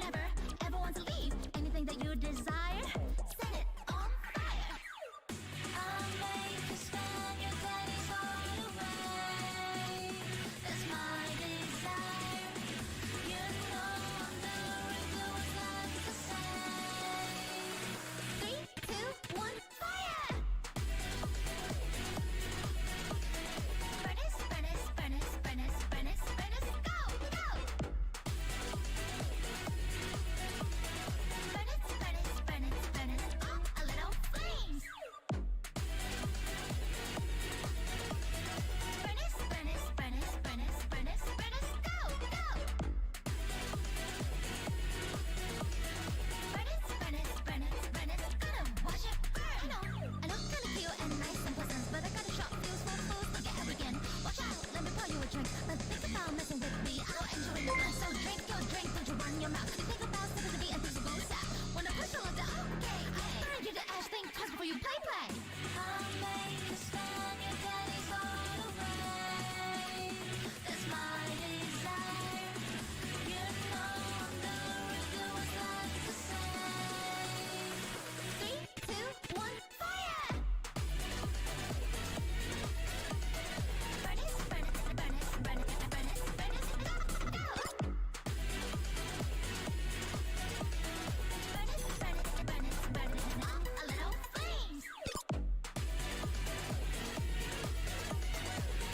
never ever want to leave. Anything that you desire, set it on fire. I'll make you spend your days all away. That's my desire. You know I'm doing what's left to say. 3, 2, 1, fire! Furnace, furnace, furnace, furnace, furnace, furnace, go, go! Furnace, furnace, furnace, furnace, oh, a little flames. Furnace, furnace, furnace, furnace, furnace, furnace, go, go! Furnace, furnace, furnace, furnace, gonna watch it burn. I look kinda cute and nice and pleasant, but I got a short fuse for fools to get arrogant. Watch out, let me pour you a drink. But think about messing with me, I'll enjoy the fun. So drink your drink, don't you run your mouth. You think about sympathy and things will stop. Wanna push all of the okay, burn you the ash, think twice before you play. I'll make you spend your days all away. That's my desire. You know I'm doing what's left to say. 3, 2, 1, fire! Furnace, furnace, furnace, furnace, furnace, furnace, go, go! Furnace, furnace, furnace, furnace, oh, a little flames.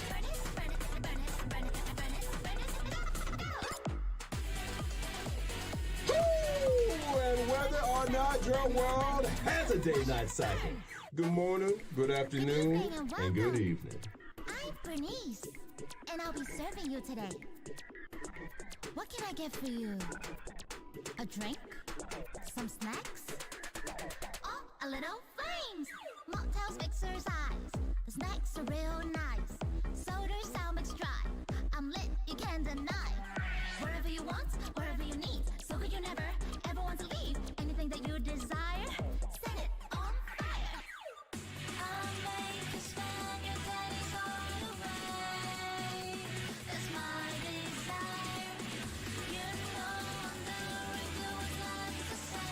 Furnace, furnace, furnace, furnace, furnace, furnace, go, go! And whether or not your world has a day-night cycle. Good morning, good afternoon, and good evening. I'm Bernice, and I'll be serving you today. What can I get for you? A drink? Some snacks? Oh, a little flames! Mocktails mixer's eyes. The snacks are real nice. Soda's sound mixed dry. I'm lit, you can't deny. Wherever you want, wherever you need. So could you never ever want to leave. Anything that you desire, set it on fire. I'll make you spend your days all away. That's my desire. You know I'm doing what's left to say.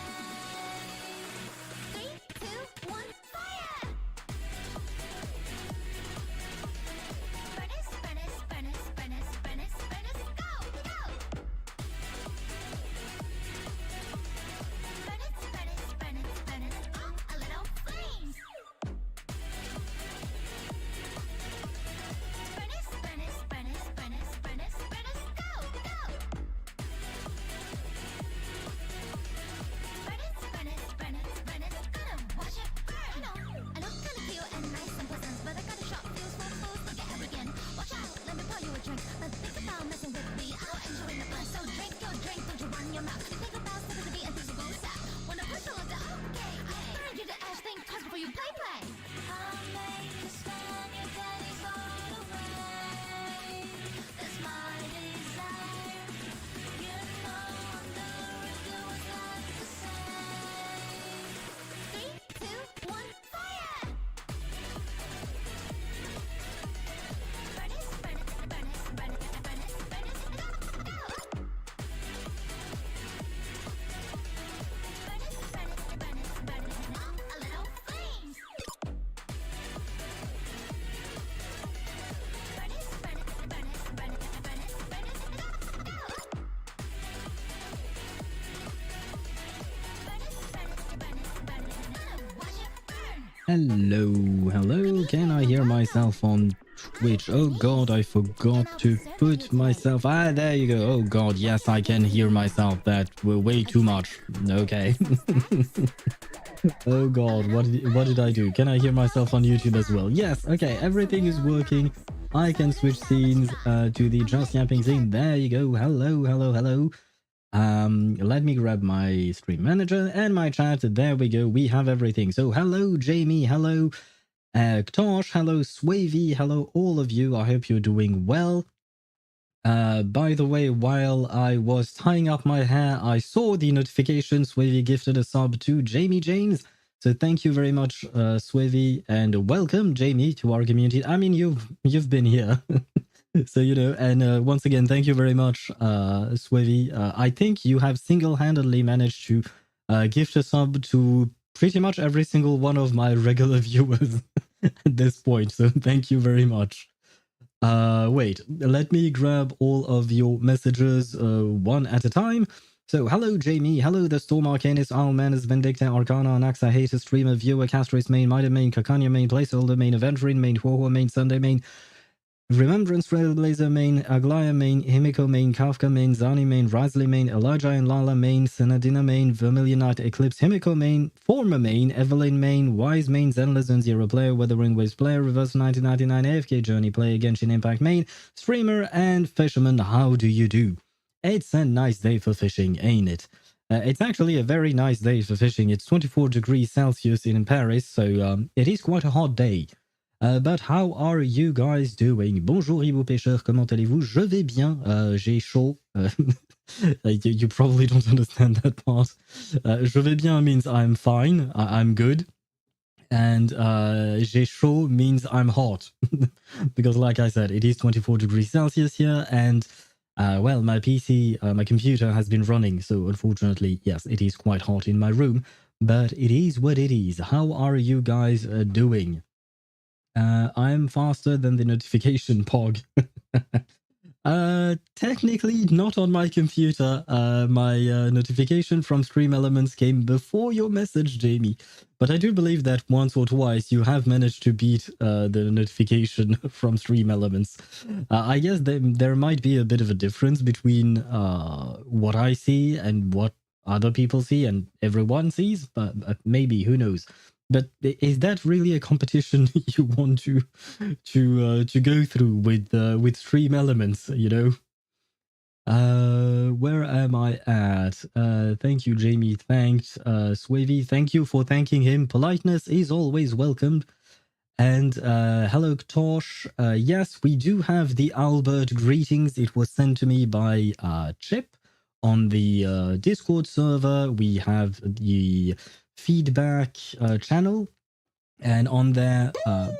3, 2, 1, fire! Furnace, furnace, furnace, furnace, furnace, furnace, go, go! Furnace, furnace, furnace, furnace, oh, a little flames. Furnace, furnace, furnace, furnace, furnace, furnace, go, go! Furnace, furnace, furnace, furnace, gonna watch it burn. I look kinda cute and nice and pleasant, but I got a short fuse for fools to get arrogant. Watch out, let me pour you a drink. But think about messing with me, I'll enjoy the fun. So drink your drink, don't you run your mouth. You think about sympathy and things will stop. Wanna push all of the okay, burn you the ash, think twice before you play. I'll make you spend your days all away. That's my desire. You know I'm doing what's left to say. 3, 2, 1, fire! Furnace, furnace, furnace, furnace, furnace, furnace, go, go! Furnace, furnace, furnace, furnace, oh, a little flames. Furnace, furnace, furnace, furnace, furnace, furnace, go, go! Furnace, furnace, furnace, furnace, gonna watch it burn. Hello, hello. Can I hear myself on Twitch? Oh god, I forgot to put myself. Ah, there you go. Oh god, yes, I can hear myself. That were way too much. Okay. Oh god, what did I do? Can I hear myself on YouTube as well? Yes, okay, everything is working. I can switch scenes to the just yapping scene. There you go. Hello, hello, hello. Let me grab my stream manager and my chat. There we go. We have everything. So hello, Jamie. Hello, Ktosh. Hello, Swavy. Hello, all of you. I hope you're doing well. By the way, while I was tying up my hair, I saw the notification. Swavy gifted a sub to Jamie James. So thank you very much, Swavy, and welcome, Jamie, to our community. I mean, you've been here So, and once again, thank you very much, Swevy. I think you have single-handedly managed to gift a sub to pretty much every single one of my regular viewers at this point. So thank you very much. Wait, let me grab all of your messages one at a time. So, hello, Jamie. Hello, the Storm Arcanist, Owlmanus, Vindicta, Arcana, Anaxa, Hater, Streamer, Viewer, Castris, Main, Mida, Main, Kakanya, Main, Placeholder, Main, Aventurine, Main, Huohuo, Main, Sunday, Main, Remembrance, Trailblazer, Main, Aglaya, Main, Himiko, Main, Kafka, Main, Zani, Main, Risley, Main, Elijah and Lala, Main, Senadina, Main, Vermilionite, Eclipse, Himiko, Main, Former, Main, Evelyn, Main, Wise, Main, Zenless Zone Zero player, Weathering Waves player, Reverse 1999, AFK Journey player, Genshin Impact Main, Streamer, and Fisherman. How do you do? It's a nice day for fishing, ain't it? It's actually a very nice day for fishing. It's 24 degrees Celsius in Paris, so it is quite a hot day. But how are you guys doing? Bonjour, Ibo Pêcheur, comment allez-vous? Je vais bien, j'ai chaud. You probably don't understand that part. Je vais bien means I'm fine, I'm good. And j'ai chaud means I'm hot. Because like I said, it is 24 degrees Celsius here, and well, my PC, my computer has been running, so unfortunately, yes, it is quite hot in my room, but it is what it is. How are you guys doing? I'm faster than the notification pog. Technically not on my computer. My notification from Stream Elements came before your message, Jamie. But I do believe that once or twice you have managed to beat the notification from Stream Elements. I guess there might be a bit of a difference between what I see and what other people see and everyone sees, but maybe, who knows. But is that really a competition you want to go through with Stream Elements? Where am I at? Thank you, Jamie. Thanked Swavy. Thank you for thanking him. Politeness is always welcomed. And hello, Tosh. Yes, we do have the Albert greetings. It was sent to me by Chip on the Discord server. We have the feedback channel, and on there and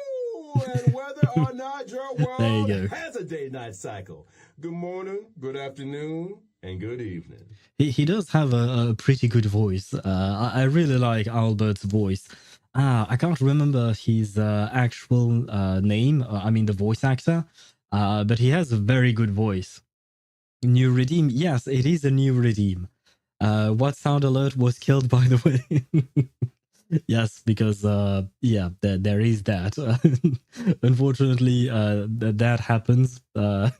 whether or not your there you world go. has a day-night cycle. Good morning, good afternoon, and good evening. He does have a pretty good voice. I really like Albert's voice. I can't remember his actual name, I mean the voice actor, but he has a very good voice. New Redeem, yes, it is a new Redeem. What sound alert was killed, by the way? Yes, because yeah, there is that. Unfortunately, that happens. The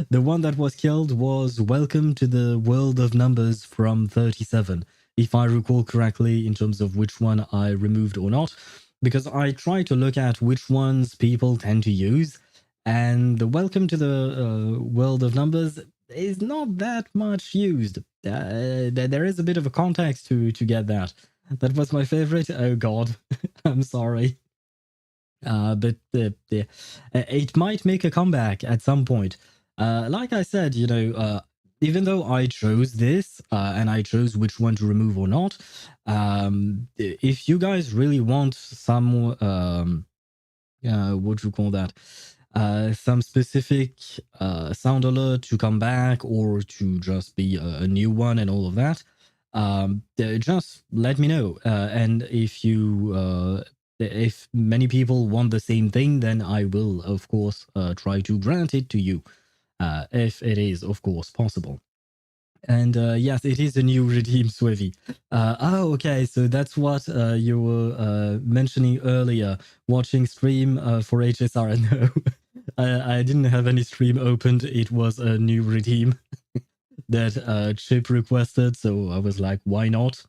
one that was killed was Welcome to the World of Numbers from 37, if I recall correctly, in terms of which one I removed or not, because I try to look at which ones people tend to use, and the Welcome to the World of Numbers is not that much used. There is a bit of a context to get that. That was my favorite. Oh god, I'm sorry. But it might make a comeback at some point. Like I said, even though I chose this and I chose which one to remove or not, if you guys really want some, what do you call that? Some specific sound alert to come back, or to just be a new one and all of that, just let me know. And if many people want the same thing, then I will, of course, try to grant it to you, if it is, of course, possible. And yes, it is a new redeem, Swivy. Oh, okay, so that's what you were mentioning earlier, watching stream for HSR. No, I didn't have any stream opened. It was a new redeem that Chip requested, so I was like, why not?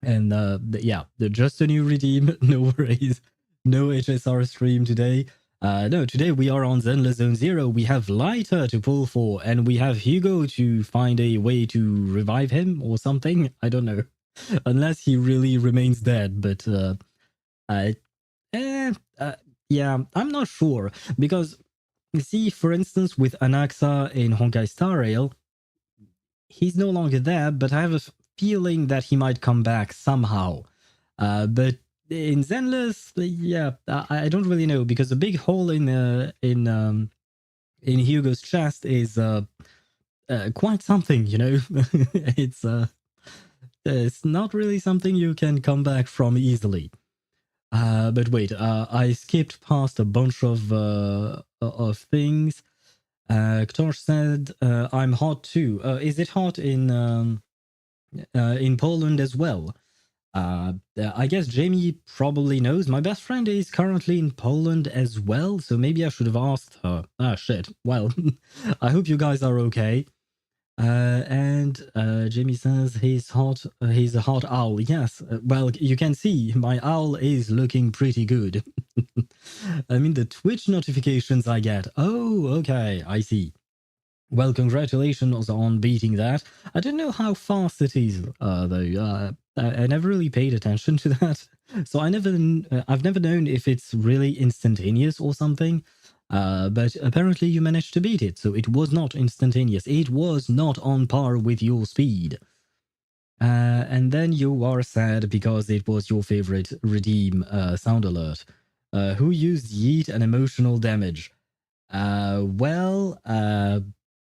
And yeah, just a new redeem. No worries. No HSR stream today. No, today we are on Zenless Zone Zero. We have Lighter to pull for, and we have Hugo to find a way to revive him or something. I don't know. Unless he really remains dead, but yeah, I'm not sure. Because, you see, for instance, with Anaxa in Honkai Star Rail, he's no longer there, but I have a feeling that he might come back somehow. But in Zenless, yeah, I don't really know, because a big hole in in Hugo's chest is quite something, you know. It's not really something you can come back from easily. But wait, I skipped past a bunch of things. Ktor said, "I'm hot too." Is it hot in Poland as well? I guess Jamie probably knows. My best friend is currently in Poland as well, so maybe I should have asked her. Ah, shit. Well, I hope you guys are okay. And Jamie says he's hot. He's a hot owl. Yes. Well, you can see my owl is looking pretty good. I mean, the Twitch notifications I get. Oh, okay. I see. Well, congratulations on beating that. I don't know how fast it is, though. I never really paid attention to that, so I've never known if it's really instantaneous or something. But apparently you managed to beat it, so it was not instantaneous. It was not on par with your speed. And then you are sad because it was your favorite redeem sound alert. Who used yeet and emotional damage?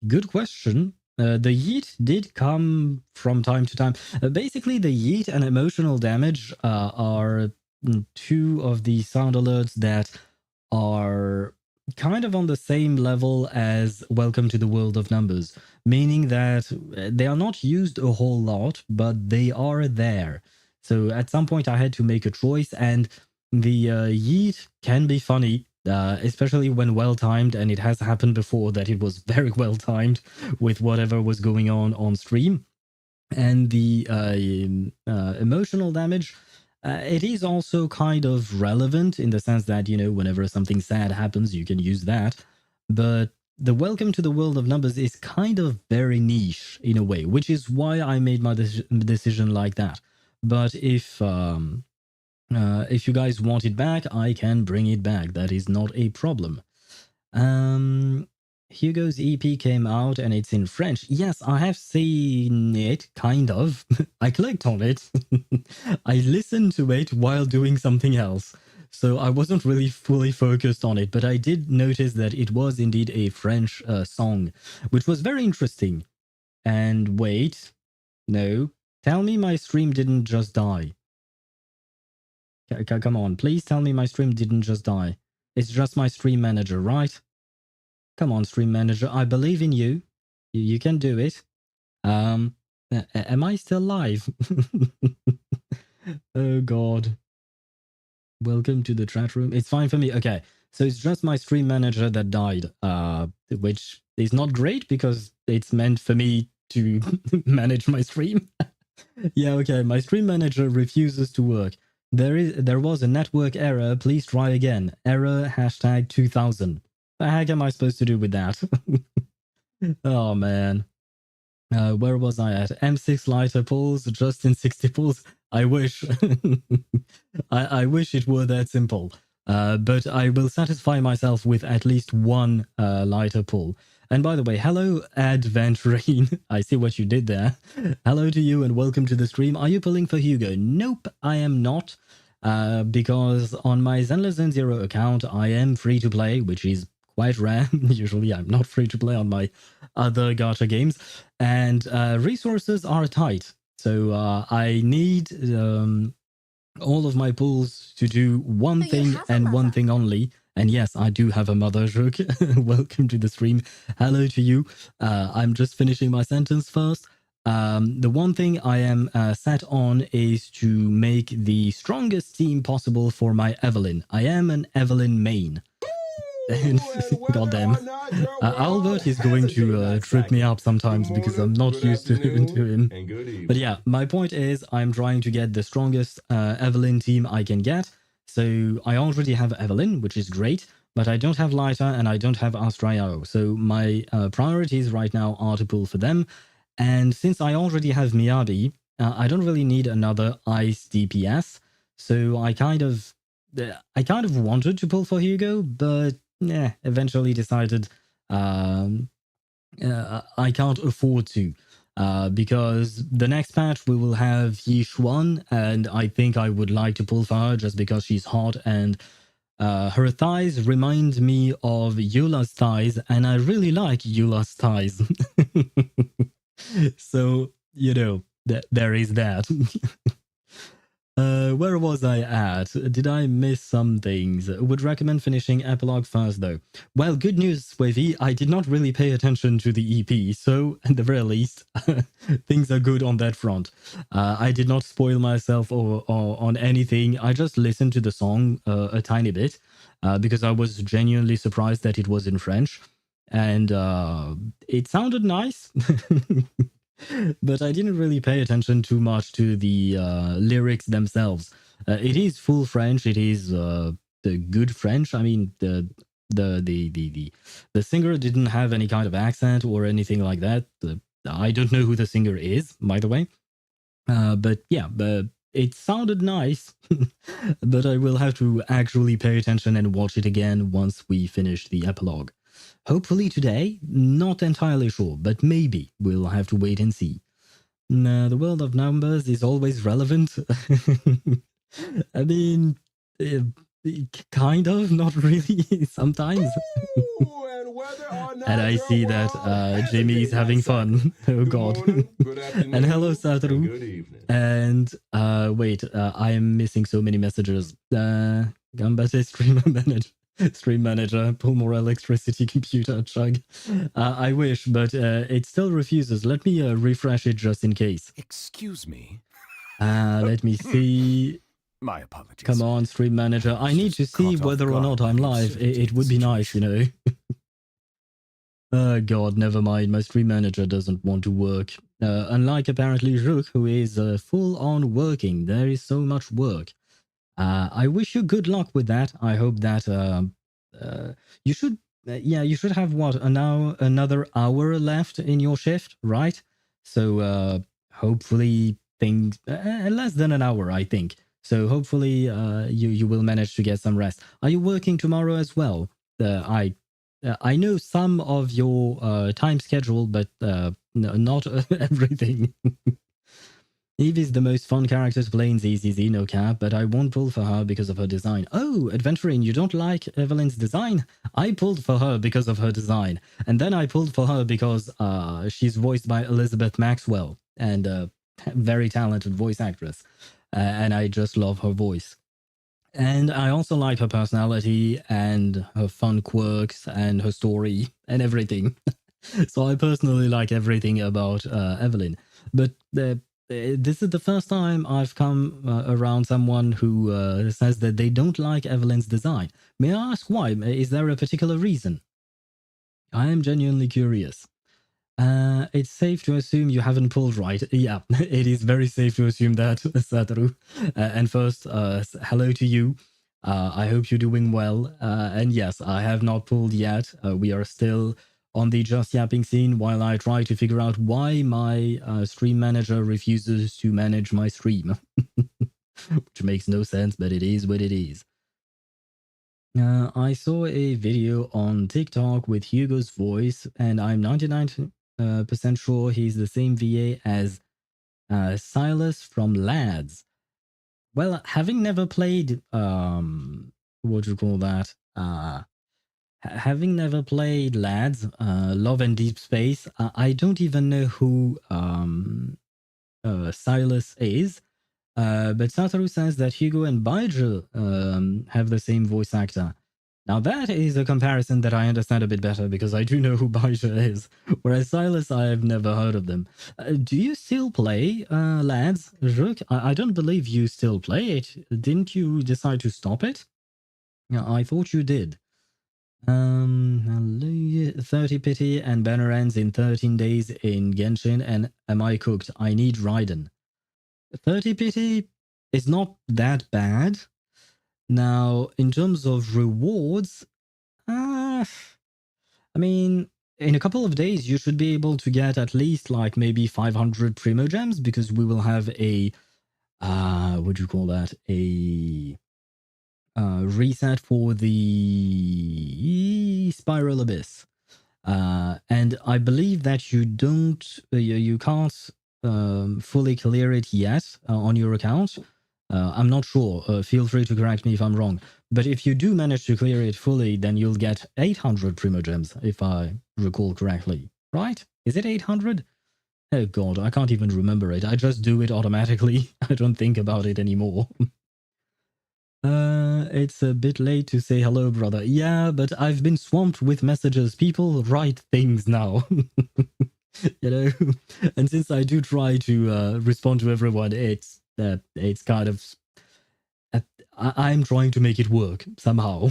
Good question. The yeet did come from time to time. Basically, the yeet and emotional damage are two of the sound alerts that are kind of on the same level as Welcome to the World of Numbers, meaning that they are not used a whole lot, but they are there. So at some point I had to make a choice, and the yeet can be funny, especially when well timed, and it has happened before that it was very well timed with whatever was going on stream. And the emotional damage, it is also kind of relevant in the sense that, you know, whenever something sad happens, you can use that. But the Welcome to the World of Numbers is kind of very niche in a way, which is why I made my decision like that. But if you guys want it back, I can bring it back. That is not a problem. Hugo's EP came out and it's in French. Yes, I have seen it, kind of. I clicked on it. I listened to it while doing something else. So I wasn't really fully focused on it, but I did notice that it was indeed a French song, which was very interesting. And wait, no, tell me my stream didn't just die. Come on, please tell me my stream didn't just die. It's just my stream manager, right? Come on, stream manager, I believe in you. You can do it. Am I still live? Oh god. Welcome to the chat room. It's fine for me. Okay, so it's just my stream manager that died, which is not great because it's meant for me to manage my stream. Yeah, okay, my stream manager refuses to work. There was a network error. Please try again. Error #2000. The heck am I supposed to do with that? Oh man. Where was I at? M6 lighter pulls, just in 60 pulls. I wish. I wish it were that simple. But I will satisfy myself with at least one lighter pull. And by the way, hello, Adventurine. I see what you did there. Hello to you and welcome to the stream. Are you pulling for Hugo? Nope, I am not. Because on my Zenless Zone Zero account, I am free to play, which is quite rare. Usually I'm not free to play on my other gacha games. And resources are tight. So I need all of my pulls to do one thing and one thing only. And yes, I do have a mother, Jook. Welcome to the stream. Hello to you. I'm just finishing my sentence first. The one thing I am set on is to make the strongest team possible for my Evelyn. I am an Evelyn main. Goddamn. Albert is going to trip me up sometimes because I'm not used to him. But yeah, my point is I'm trying to get the strongest Evelyn team I can get. So I already have Evelyn, which is great, but I don't have Lyta and I don't have Astraeo. So my priorities right now are to pull for them. And since I already have Miyabi, I don't really need another ice DPS. So I kind of wanted to pull for Hugo, but eventually decided I can't afford to. Because the next patch we will have Yishuan, and I think I would like to pull for her just because she's hot and Her thighs remind me of Eula's thighs, and I really like Eula's thighs. So, you know, there is that. Where was I at? Did I miss some things? Would recommend finishing Epilogue first, though. Well, good news, Wavy. I did not really pay attention to the EP, so at the very least, things are good on that front. I did not spoil myself or on anything. I just listened to the song a tiny bit because I was genuinely surprised that it was in French, and it sounded nice. But I didn't really pay attention too much to the lyrics themselves. It is full French. It is the good French. I mean, the singer didn't have any kind of accent or anything like that. I don't know who the singer is, by the way. But yeah, it sounded nice. But I will have to actually pay attention and watch it again once we finish the epilogue. Hopefully today, not entirely sure, but maybe we'll have to wait and see. The world of numbers is always relevant. I mean, kind of, not really, sometimes. And I see that Jimmy is having fun. Oh god. And hello, Satoru. And wait, I am missing so many messages. Gambate Stream manager, pull more electricity, computer, chug. I wish, but it still refuses. Let me refresh it just in case. Excuse me. Let me see. My apologies. Come on, stream manager. I need to see whether or not I'm live. It would be nice, you know. Oh god, never mind. My stream manager doesn't want to work. Unlike apparently Rook, who is full on working. There is so much work. I wish you good luck with that. I hope that you should, you should have what, another hour left in your shift, right? So hopefully things less than an hour, I think. So hopefully you will manage to get some rest. Are you working tomorrow as well? I know some of your time schedule, but no, not everything. Eve is the most fun character to play in ZZZ, no cap, but I won't pull for her because of her design. Oh, Adventuring, you don't like Evelyn's design? I pulled for her because of her design. And then I pulled for her because she's voiced by Elizabeth Maxwell, and a very talented voice actress. And I just love her voice. And I also like her personality and her fun quirks and her story and everything. So I personally like everything about Evelyn. But this is the first time I've come around someone who says that they don't like Evelyn's design. May I ask why? Is there a particular reason? I am genuinely curious. It's safe to assume you haven't pulled right. Yeah, it is very safe to assume that, Satoru. And first, hello to you. I hope you're doing well. And yes, I have not pulled yet. We are still on the Just Yapping scene while I try to figure out why my stream manager refuses to manage my stream. Which makes no sense, but it is what it is. I saw a video on TikTok with Hugo's voice, and I'm 99% sure he's the same VA as Silas from Lads. Well, having never played, what do you call that? Having never played Lads, Love and Deep Space, I don't even know who Silas is. But Satoru says that Hugo and Baiju have the same voice actor. Now that is a comparison that I understand a bit better because I do know who Baiju is, whereas Silas, I have never heard of them. Do you still play, Lads? Rook, I don't believe you still play it. Didn't you decide to stop it? Yeah, I thought you did. 30 pity and banner ends in 13 days in Genshin, and am I cooked? I need Raiden. 30 pity is not that bad. Now, in terms of rewards, I mean, in a couple of days, you should be able to get at least like maybe 500 Primo Gems because we will have a, what do you call that? A reset for the Spiral Abyss. And I believe that you don't, you can't fully clear it yet on your account. I'm not sure. Feel free to correct me if I'm wrong. But if you do manage to clear it fully, then you'll get 800 Primogems, if I recall correctly. Right? Is it 800? Oh god, I can't even remember it. I just do it automatically. I don't think about it anymore. It's a bit late to say hello, brother. Yeah, but I've been swamped with messages. People write things now. You know? And since I do try to respond to everyone, it's kind of... I'm trying to make it work, somehow.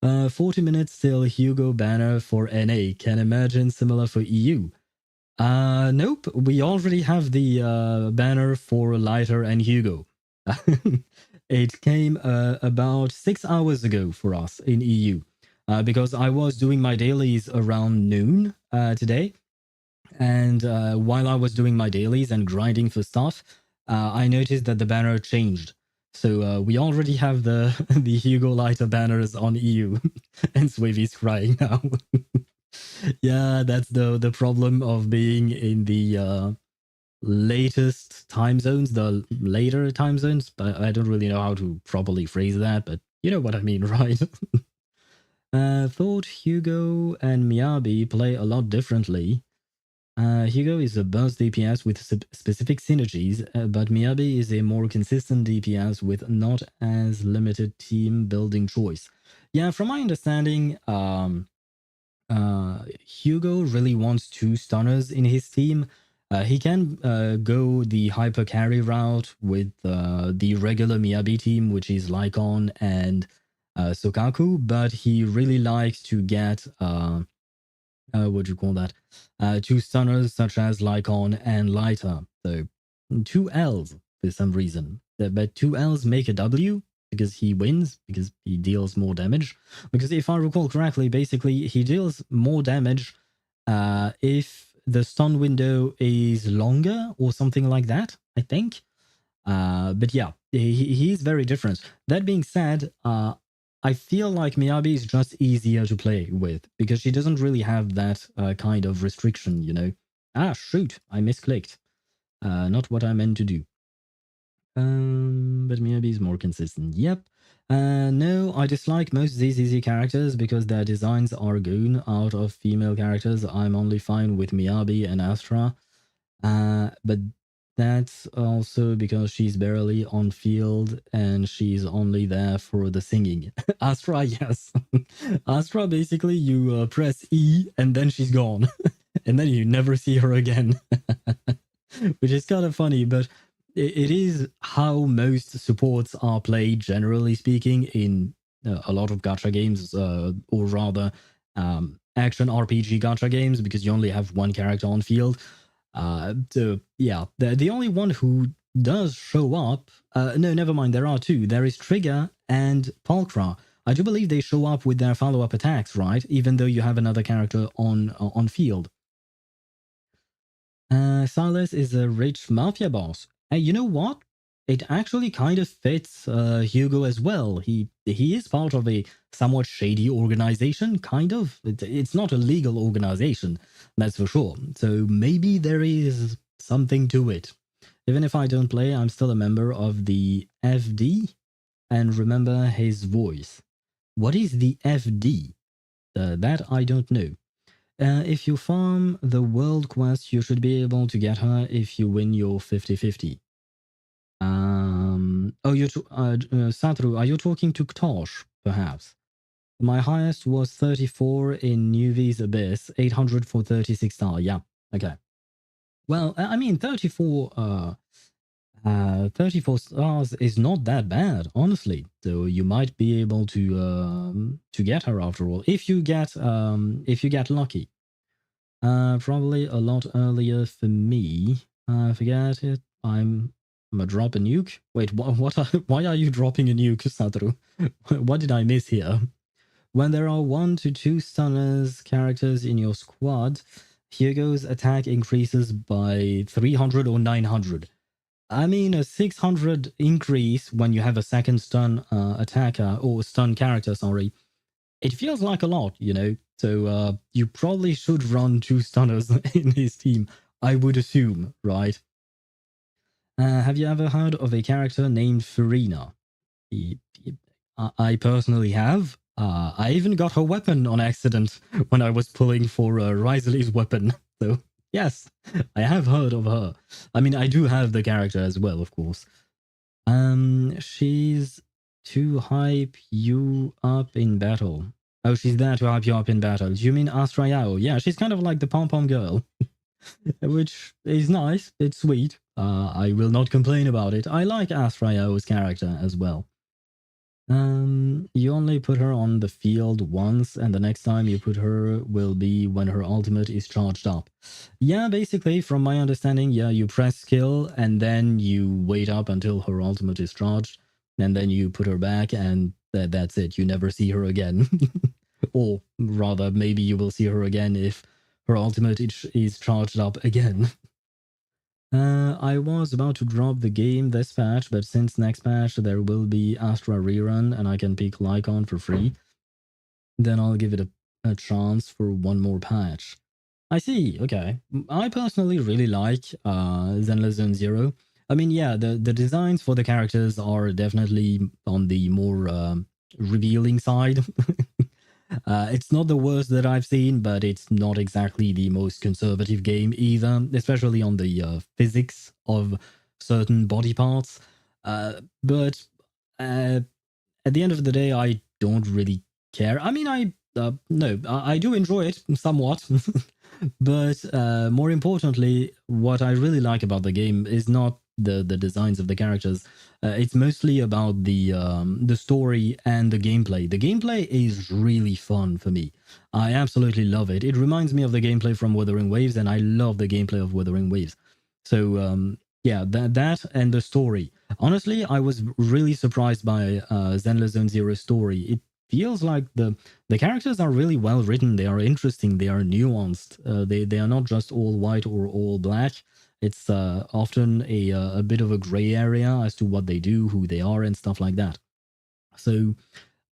40 minutes till Hugo banner for NA. Can imagine similar for EU. Nope, we already have the banner for Lighter and Hugo. It came about 6 hours ago for us in EU, because I was doing my dailies around noon today, and while I was doing my dailies and grinding for stuff, I noticed that the banner changed. So we already have the the Hugo Lighter banners on EU, and Swavy's crying now. Yeah, that's the problem of being in the latest time zones, the later time zones. But I don't really know how to properly phrase that, but you know what I mean, right? Thought Hugo and Miyabi play a lot differently. Hugo is a burst DPS with specific synergies, but Miyabi is a more consistent DPS with not as limited team building choice. Yeah, from my understanding, Hugo really wants 2 stunners in his team. He can go the hyper carry route with the regular Miyabi team, which is Lycaon and Sokaku, but he really likes to get what do you call that? 2 stunners such as Lycaon and Lighter. So 2 Ls for some reason. But 2 Ls make a W because he wins, because he deals more damage. Because if I recall correctly, basically he deals more damage if the stun window is longer or something like that, I think. But yeah, he's very different. That being said, I feel like Miyabi is just easier to play with because she doesn't really have that kind of restriction, you know. Ah, shoot, I misclicked. Not what I meant to do. But Miyabi is more consistent. Yep. No, I dislike most ZZZ characters because their designs are goon. Out of female characters, I'm only fine with Miyabi and Astra. But that's also because she's barely on field and she's only there for the singing. Astra, yes. Astra, basically, you press E and then she's gone. And then you never see her again. Which is kind of funny, but it is how most supports are played, generally speaking, in a lot of gacha games, or rather action RPG gacha games, because you only have one character on field. So yeah, the only one who does show up, no, never mind, there are 2. There is Trigger and Pulchra. I do believe they show up with their follow-up attacks, right? Even though you have another character on field. Silas is a rich mafia boss. Hey, you know what? It actually kind of fits Hugo as well. He is part of a somewhat shady organization, kind of. It's not a legal organization, that's for sure. So maybe there is something to it. Even if I don't play, I'm still a member of the FD and remember his voice. What is the FD? That I don't know. If you farm the world quest, you should be able to get her if you win your 50-50. Satru, are you talking to Ktosh, perhaps? My highest was 34 in Newvies Abyss, 800 for 36 star. Yeah, okay. Well, I mean, 34 stars is not that bad, honestly. So you might be able to get her after all, if you get lucky. Probably a lot earlier for me. Forget it. I'm gonna drop a nuke. Wait, why are you dropping a nuke, Satoru? What did I miss here? When there are 1 to 2 stunners characters in your squad, Hugo's attack increases by 300 or 900. I mean, a 600 increase when you have a second stun attacker or stun character, sorry. It feels like a lot, you know? So you probably should run 2 stunners in his team, I would assume, right? Have you ever heard of a character named Farina? I personally have. I even got her weapon on accident when I was pulling for Risley's weapon. So, yes, I have heard of her. I mean, I do have the character as well, of course. She's to hype you up in battle. Oh, she's there to hype you up in battle. Do you mean Astra Yao? Yeah, she's kind of like the pom-pom girl. Which is nice. It's sweet. I will not complain about it. I like Astra Yao's character as well. You only put her on the field once, and the next time you put her will be when her ultimate is charged up. Yeah, basically, from my understanding, yeah, you press skill, and then you wait up until her ultimate is charged, and then you put her back, and that's it. You never see her again. Or rather, maybe you will see her again if her ultimate is charged up again. I was about to drop the game this patch, but since next patch there will be Astra rerun and I can pick Lycaon for free, then I'll give it a chance for one more patch. I see, okay. I personally really like Zenless Zone Zero. I mean, yeah, the designs for the characters are definitely on the more revealing side. It's not the worst that I've seen, but it's not exactly the most conservative game either, especially on the physics of certain body parts. But at the end of the day, I don't really care. I mean, I do enjoy it somewhat. But more importantly, what I really like about the game is not the designs of the characters. It's mostly about the story and the gameplay. The gameplay is really fun for me. I absolutely love it. It reminds me of the gameplay from Wuthering Waves, and I love the gameplay of Wuthering Waves. So yeah, that and the story. Honestly, I was really surprised by Zenless Zone Zero's story. It feels like the characters are really well written. They are interesting. They are nuanced. They are not just all white or all black. It's often a bit of a gray area as to what they do, who they are, and stuff like that. So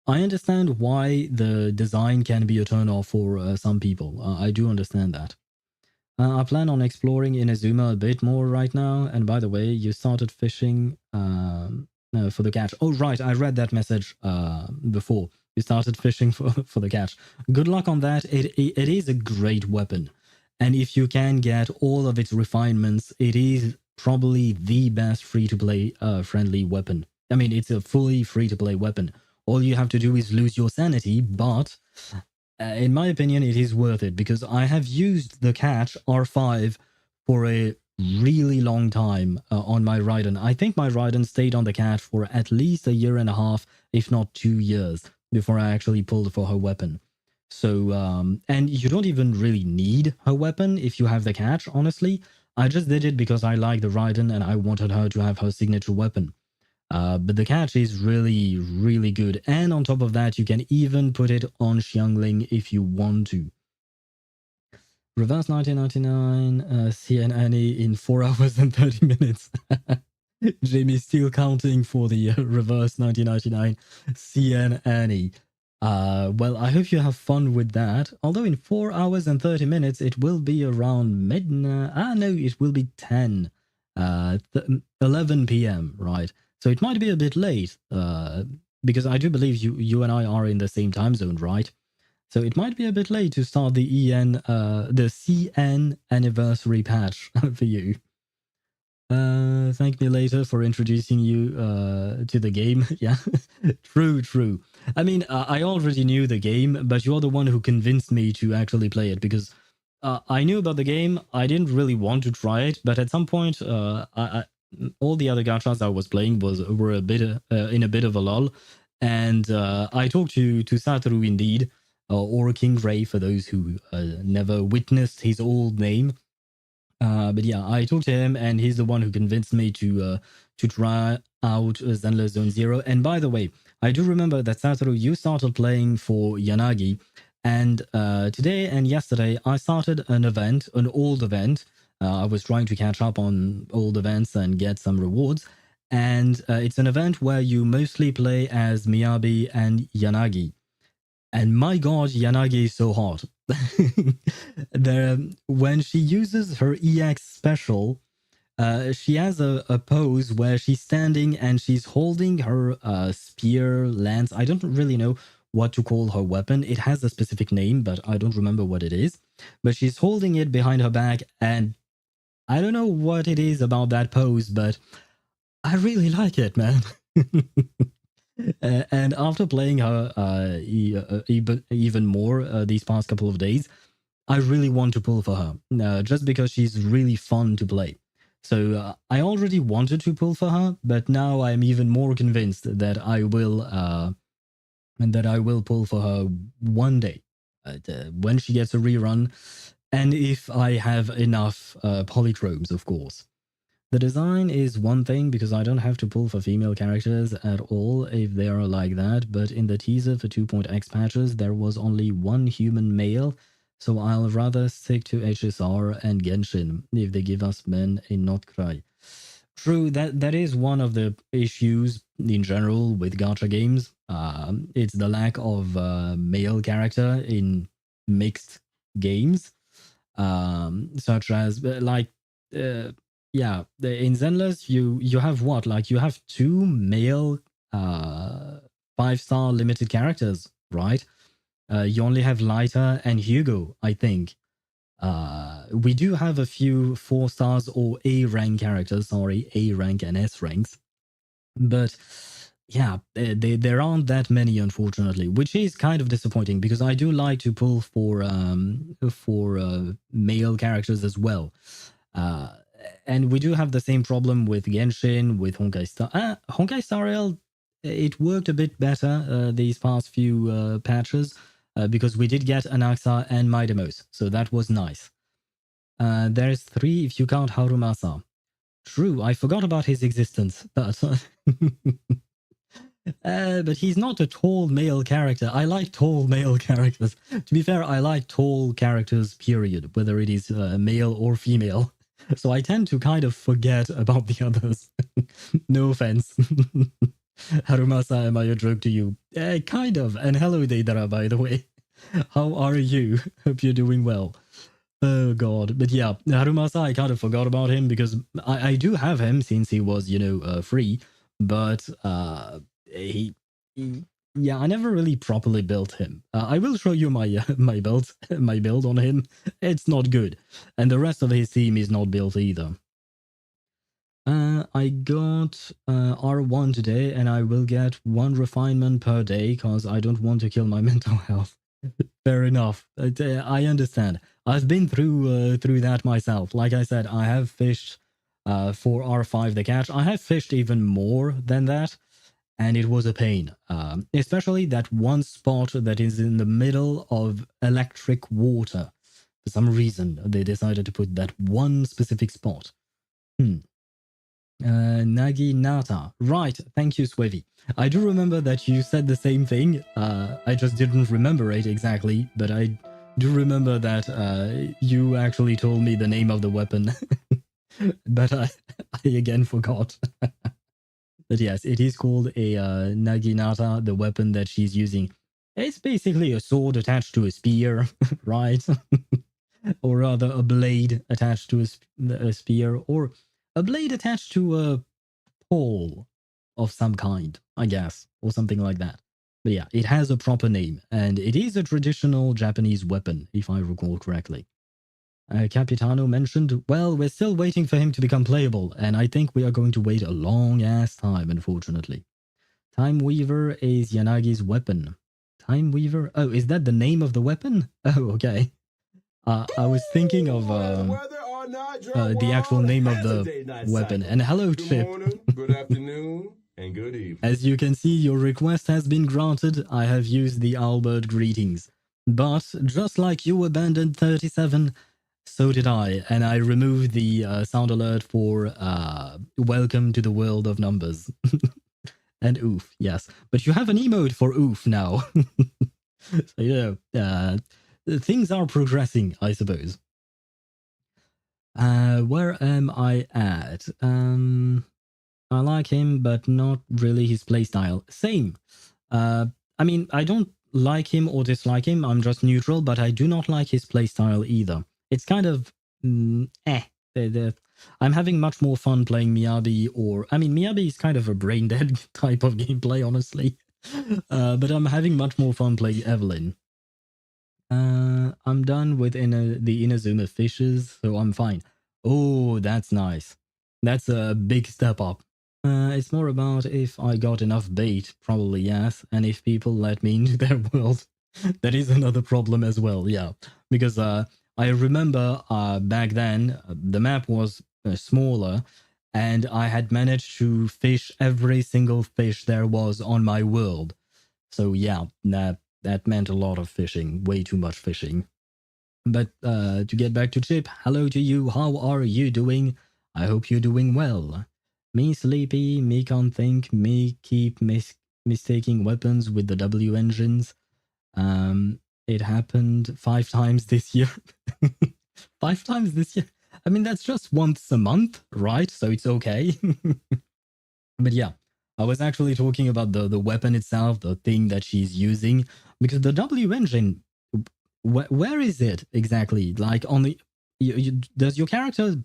I understand why the design can be a turn off for some people. I do understand that. I plan on exploring Inazuma a bit more right now. And by the way, you started fishing for the catch. Oh, right. I read that message before. You started fishing for the catch. Good luck on that. It is a great weapon. And if you can get all of its refinements, it is probably the best free-to-play friendly weapon. I mean, it's a fully free-to-play weapon. All you have to do is lose your sanity, but in my opinion, it is worth it because I have used the catch R5 for a really long time on my Raiden. I think my Raiden stayed on the catch for at least a year and a half, if not 2 years, before I actually pulled for her weapon. So, and you don't even really need her weapon if you have the catch, honestly. I just did it because I like the Raiden and I wanted her to have her signature weapon. But the catch is really, really good. And on top of that, you can even put it on Xiangling if you want to. Reverse 1999, CN Annie in 4 hours and 30 minutes. Jamie's still counting for the reverse 1999 CN Annie. Well, I hope you have fun with that. Although in 4 hours and 30 minutes, it will be around midnight. No, it will be 11 p.m., right? So it might be a bit late, because I do believe you and I are in the same time zone, right? So it might be a bit late to start the the CN anniversary patch for you. Thank me later for introducing you to the game. Yeah, true. I mean, I already knew the game, but you're the one who convinced me to actually play it because I knew about the game. I didn't really want to try it, but at some point, all the other gachas I was playing were a bit in a bit of a lull, and I talked to Satoru indeed, or King Ray for those who never witnessed his old name. But yeah, I talked to him, and he's the one who convinced me to try out Zenless Zone Zero. And by the way, I do remember that Satoru, you started playing for Yanagi, and today and yesterday I started an event, an old event. I was trying to catch up on old events and get some rewards. And it's an event where you mostly play as Miyabi and Yanagi. And my god, Yanagi is so hot. When she uses her EX special, She has a pose where she's standing and she's holding her spear, lance. I don't really know what to call her weapon. It has a specific name, but I don't remember what it is. But she's holding it behind her back, and I don't know what it is about that pose, but I really like it, man. And after playing her even more these past couple of days, I really want to pull for her, just because she's really fun to play. So I already wanted to pull for her, but now I'm even more convinced that I will pull for her one day, when she gets a rerun, and if I have enough polychromes, of course. The design is one thing, because I don't have to pull for female characters at all if they are like that, but in the teaser for 2.x patches there was only one human male, so I'll rather stick to HSR and Genshin if they give us men and not cry. True, that is one of the issues in general with gacha games. It's the lack of male character in mixed games, such as yeah, in Zenless, you have what? Like, you have 2 male 5-star limited characters, right? You only have Lyta and Hugo, I think. We do have a few 4 stars or A rank characters, sorry, A rank and S ranks. But yeah, there aren't that many, unfortunately, which is kind of disappointing, because I do like to pull for male characters as well. And we do have the same problem with Genshin, with Honkai Star. Honkai Star Rail, it worked a bit better these past few patches, because we did get Anaxa and Maidemos, so that was nice. There's 3 if you count Harumasa. True, I forgot about his existence, but but he's not a tall male character. I like tall male characters. To be fair, I like tall characters, period, whether it is male or female. So I tend to kind of forget about the others. No offense. Harumasa, am I a joke to you? Kind of. And hello, Deidara, by the way. How are you? Hope you're doing well. Oh god. But yeah, Harumasa, I kind of forgot about him, because I do have him since he was, free. But yeah, I never really properly built him. I will show you my my build on him. It's not good, and the rest of his team is not built either. I got R1 today, and I will get 1 refinement per day because I don't want to kill my mental health. Fair enough. I understand. I've been through that myself. Like I said, I have fished for R5 the catch. I have fished even more than that. And it was a pain, especially that one spot that is in the middle of electric water. For some reason, they decided to put that one specific spot. Naginata. Right, thank you, Swevy. I do remember that you said the same thing. I just didn't remember it exactly, but I do remember that you actually told me the name of the weapon. But I again forgot. But yes, it is called a Naginata, the weapon that she's using. It's basically a sword attached to a spear, right? Or rather, a blade attached to a spear, or a blade attached to a pole of some kind, I guess, or something like that. But yeah, it has a proper name, and it is a traditional Japanese weapon, if I recall correctly. Capitano mentioned, well, we're still waiting for him to become playable, and I think we are going to wait a long-ass time, unfortunately. Time Weaver is Yanagi's weapon. Time Weaver? Oh, is that the name of the weapon? Oh, okay. I was thinking of the actual name of the weapon. And hello, Chip. Good morning, good afternoon, and good evening. As you can see, your request has been granted. I have used the Albert greetings. But, just like you abandoned 37... so did I, and I removed the sound alert for welcome to the world of numbers. And oof, yes. But you have an emote for oof now. So, things are progressing, I suppose. Where am I at? I like him, but not really his playstyle. Same. I mean, I don't like him or dislike him, I'm just neutral, but I do not like his playstyle either. It's kind of I'm having much more fun playing Miyabi, or I mean, Miyabi is kind of a brain dead type of gameplay, honestly. But I'm having much more fun playing Evelyn. I'm done with the Inazuma fishes, so I'm fine. Oh, that's nice. That's a big step up. It's more about if I got enough bait, probably yes, and if people let me into their world. That is another problem as well, yeah. Because I remember back then, the map was smaller, and I had managed to fish every single fish there was on my world. So yeah, that meant a lot of fishing, way too much fishing. But to get back to Chip, hello to you, how are you doing? I hope you're doing well. Me sleepy, me can't think, me keep mistaking weapons with the W engines. It happened 5 times this year. 5 times this year? I mean, that's just once a month, right? So it's okay. But yeah, I was actually talking about the weapon itself, the thing that she's using, because the W engine, where is it exactly? Like on the, does your character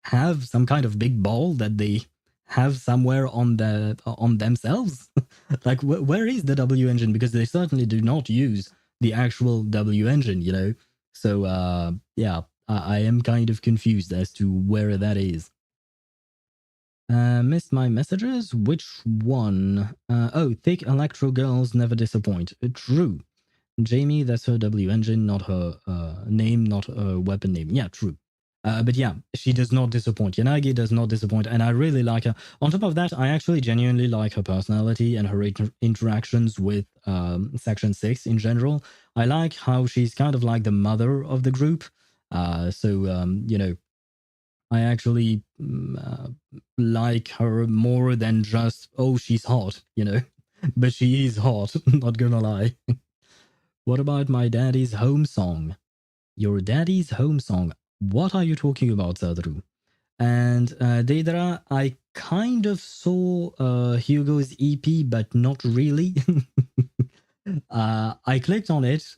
have some kind of big ball that they have somewhere on themselves? Like where is the W engine? Because they certainly do not use the actual W engine, you know. So yeah, I am kind of confused as to where that is. Missed my messages? Which one? Oh, thick electro girls never disappoint. True. Jamie, that's her W engine, not her name, not her weapon name. Yeah, true. But yeah, she does not disappoint. Yanagi does not disappoint, and I really like her. On top of that, I actually genuinely like her personality and her interactions with Section 6 in general. I like how she's kind of like the mother of the group. You know, I actually like her more than just, oh, she's hot, you know. But she is hot, not gonna lie. What about my daddy's home song? Your daddy's home song. What are you talking about, Sadru? And Deidara, I kind of saw Hugo's EP, but not really. I clicked on it.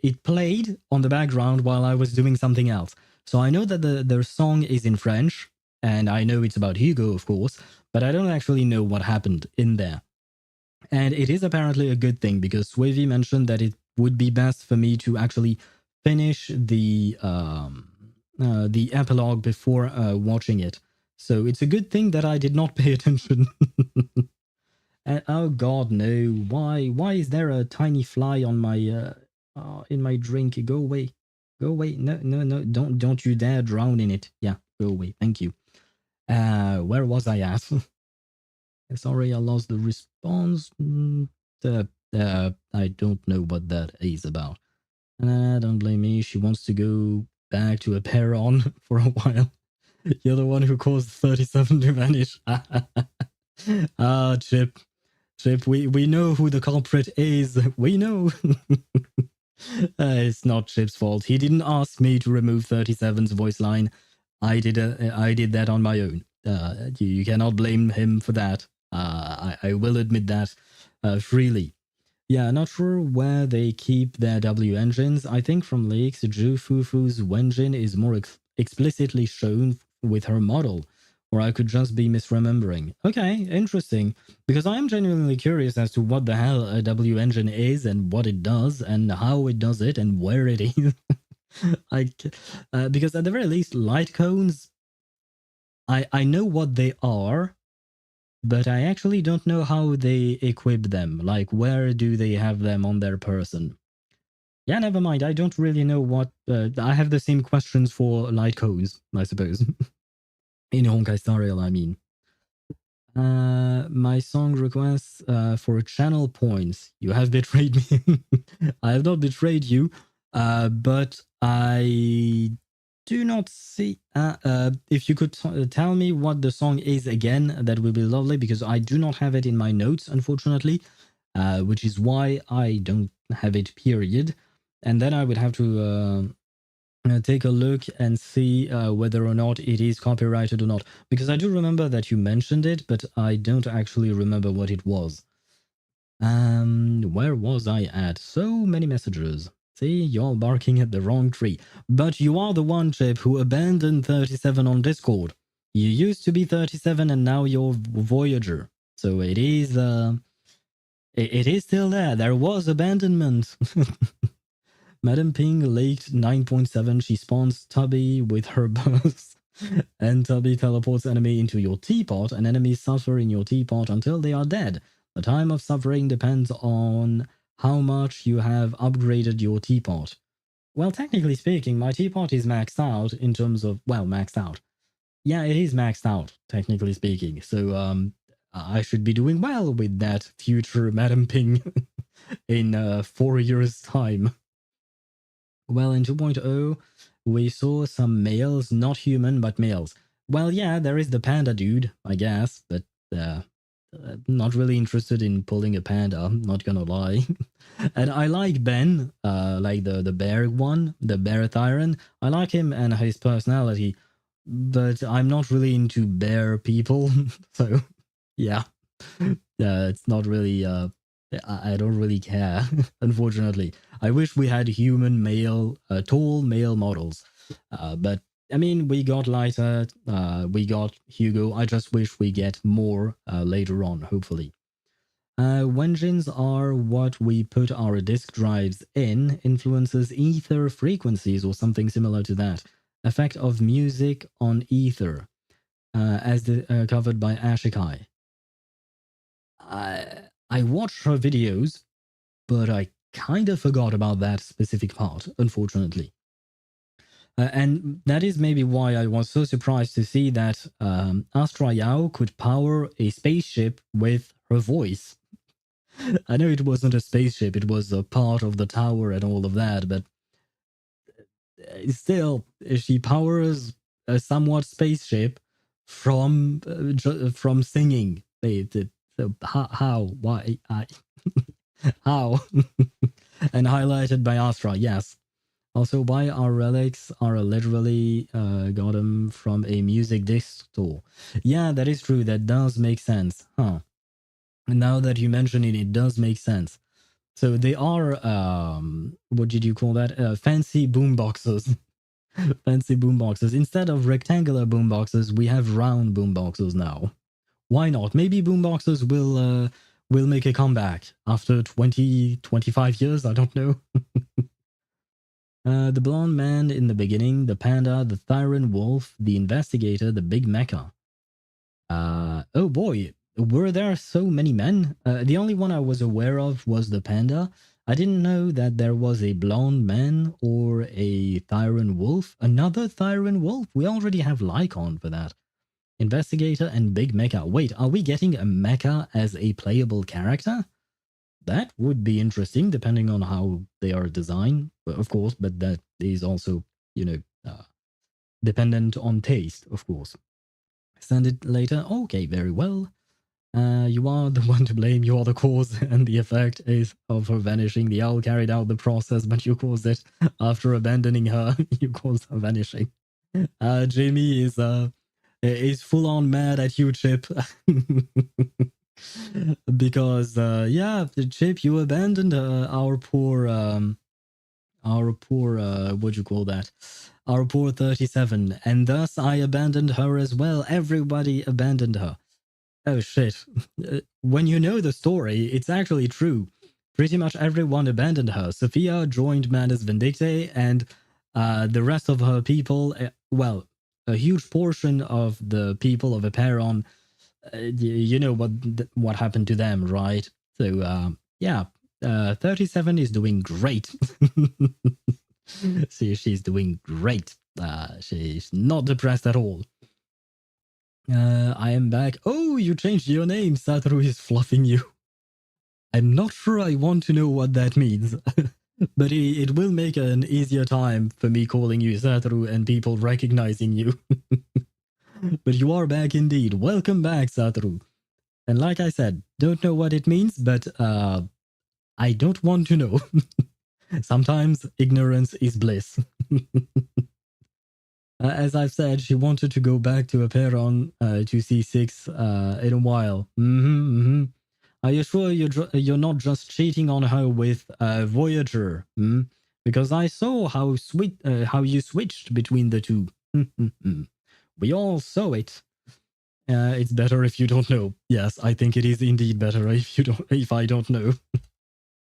It played on the background while I was doing something else. So I know that their song is in French, and I know it's about Hugo, of course, but I don't actually know what happened in there. And it is apparently a good thing, because Swavy mentioned that it would be best for me to actually finish the epilogue before watching it. So it's a good thing that I did not pay attention. And, oh God, no! Why is there a tiny fly on my in my drink? Go away! Go away! No! Don't you dare drown in it! Yeah, go away! Thank you. Where was I at? Sorry, I lost the response. I don't know what that is about. Don't blame me. She wants to go back to a Peron for a while. You're the one who caused 37 to vanish. Chip. Chip, we know who the culprit is. We know. It's not Chip's fault. He didn't ask me to remove 37's voice line. I did that on my own. You cannot blame him for that. I will admit that freely. Yeah, not sure where they keep their W engines. I think from leaks, Ju Fufu's Wenjin is more explicitly shown with her model, or I could just be misremembering. Okay, interesting, because I am genuinely curious as to what the hell a W engine is and what it does and how it does it and where it is. Because at the very least, light cones, I know what they are, but I actually don't know how they equip them. Like, where do they have them on their person? Yeah, never mind. I don't really know what... I have the same questions for light cones, I suppose. In Honkai Star Rail, I mean. My song requests for channel points. You have betrayed me. I have not betrayed you, but I do not see... if you could tell me what the song is again, that would be lovely, because I do not have it in my notes, unfortunately, which is why I don't have it, period. And then I would have to take a look and see whether or not it is copyrighted or not. Because I do remember that you mentioned it, but I don't actually remember what it was. Where was I at? So many messages. See, you're barking at the wrong tree. But you are the one, Chip, who abandoned 37 on Discord. You used to be 37 and now you're Voyager. So it is it is still there. There was abandonment. Madam Ping leaked 9.7. She spawns Tubby with her burst. And Tubby teleports enemy into your teapot, and enemies suffer in your teapot until they are dead. The time of suffering depends on how much you have upgraded your teapot. Well, technically speaking, my teapot is maxed out in terms of, well, maxed out. Yeah, it is maxed out, technically speaking. So I should be doing well with that future Madam Ping in 4 years' time. Well, in 2.0, we saw some males, not human, but males. Well, yeah, there is the panda dude, I guess, but not really interested in pulling a panda, not gonna lie. And I like Ben, like the bear one, the bear Thyron. I like him and his personality, but I'm not really into bear people, so yeah. It's not really, I don't really care, unfortunately. I wish we had human male, tall male models. But I mean, we got Lighter, we got Hugo. I just wish we get more later on, hopefully. Wenjins are what we put our disk drives in, influences ether frequencies or something similar to that. Effect of music on ether, as covered by Ashikai. I watched her videos, but I kind of forgot about that specific part, unfortunately. And that is maybe why I was so surprised to see that Astra Yao could power a spaceship with her voice. I know it wasn't a spaceship, it was a part of the tower and all of that, but still, she powers a somewhat spaceship from singing. So how? Why? How? And highlighted by Astra, yes. Also, why our relics are literally got them from a music disc store. Yeah, that is true. That does make sense. Huh. Now that you mention it, it does make sense. So they are, what did you call that? Fancy boomboxes. Fancy boomboxes. Instead of rectangular boomboxes, we have round boomboxes now. Why not? Maybe boomboxes will make a comeback after 25 years. I don't know. The blonde man in the beginning, the panda, the Thyron wolf, the investigator, the big mecha. Oh boy, were there so many men? The only one I was aware of was the panda. I didn't know that there was a blonde man or a Thyron wolf. Another Thyron wolf? We already have Lycaon for that. Investigator and big mecha. Wait, are we getting a mecha as a playable character? That would be interesting, depending on how they are designed, of course, but that is also, dependent on taste, of course. Send it later. Okay, very well. You are the one to blame. You are the cause, and the effect is of her vanishing. The owl carried out the process, but you caused it. After abandoning her, you caused her vanishing. Jamie is full on mad at you, Chip. Because yeah, Chip, you abandoned our poor what do you call that, our poor 37, and thus I abandoned her as well. Everybody abandoned her. Oh shit. When you know the story, it's actually true. Pretty much everyone abandoned her. Sophia joined Manus Vindicte, and the rest of her people, well, a huge portion of the people of Eperon, you know what happened to them, right? So yeah, 37 is doing great. See, she's doing great. She's not depressed at all. I am back. Oh, you changed your name. Satoru is fluffing you. I'm not sure I want to know what that means. But it will make an easier time for me calling you Satoru and people recognizing you. But you are back indeed. Welcome back, Satoru. And like I said, don't know what it means, but I don't want to know. Sometimes ignorance is bliss. As I've said, she wanted to go back to Eperon to C6 in a while. Are you sure you're not just cheating on her with Voyager? Because I saw how you switched between the two. We all saw it. It's better if you don't know. Yes, I think it is indeed better if I don't know.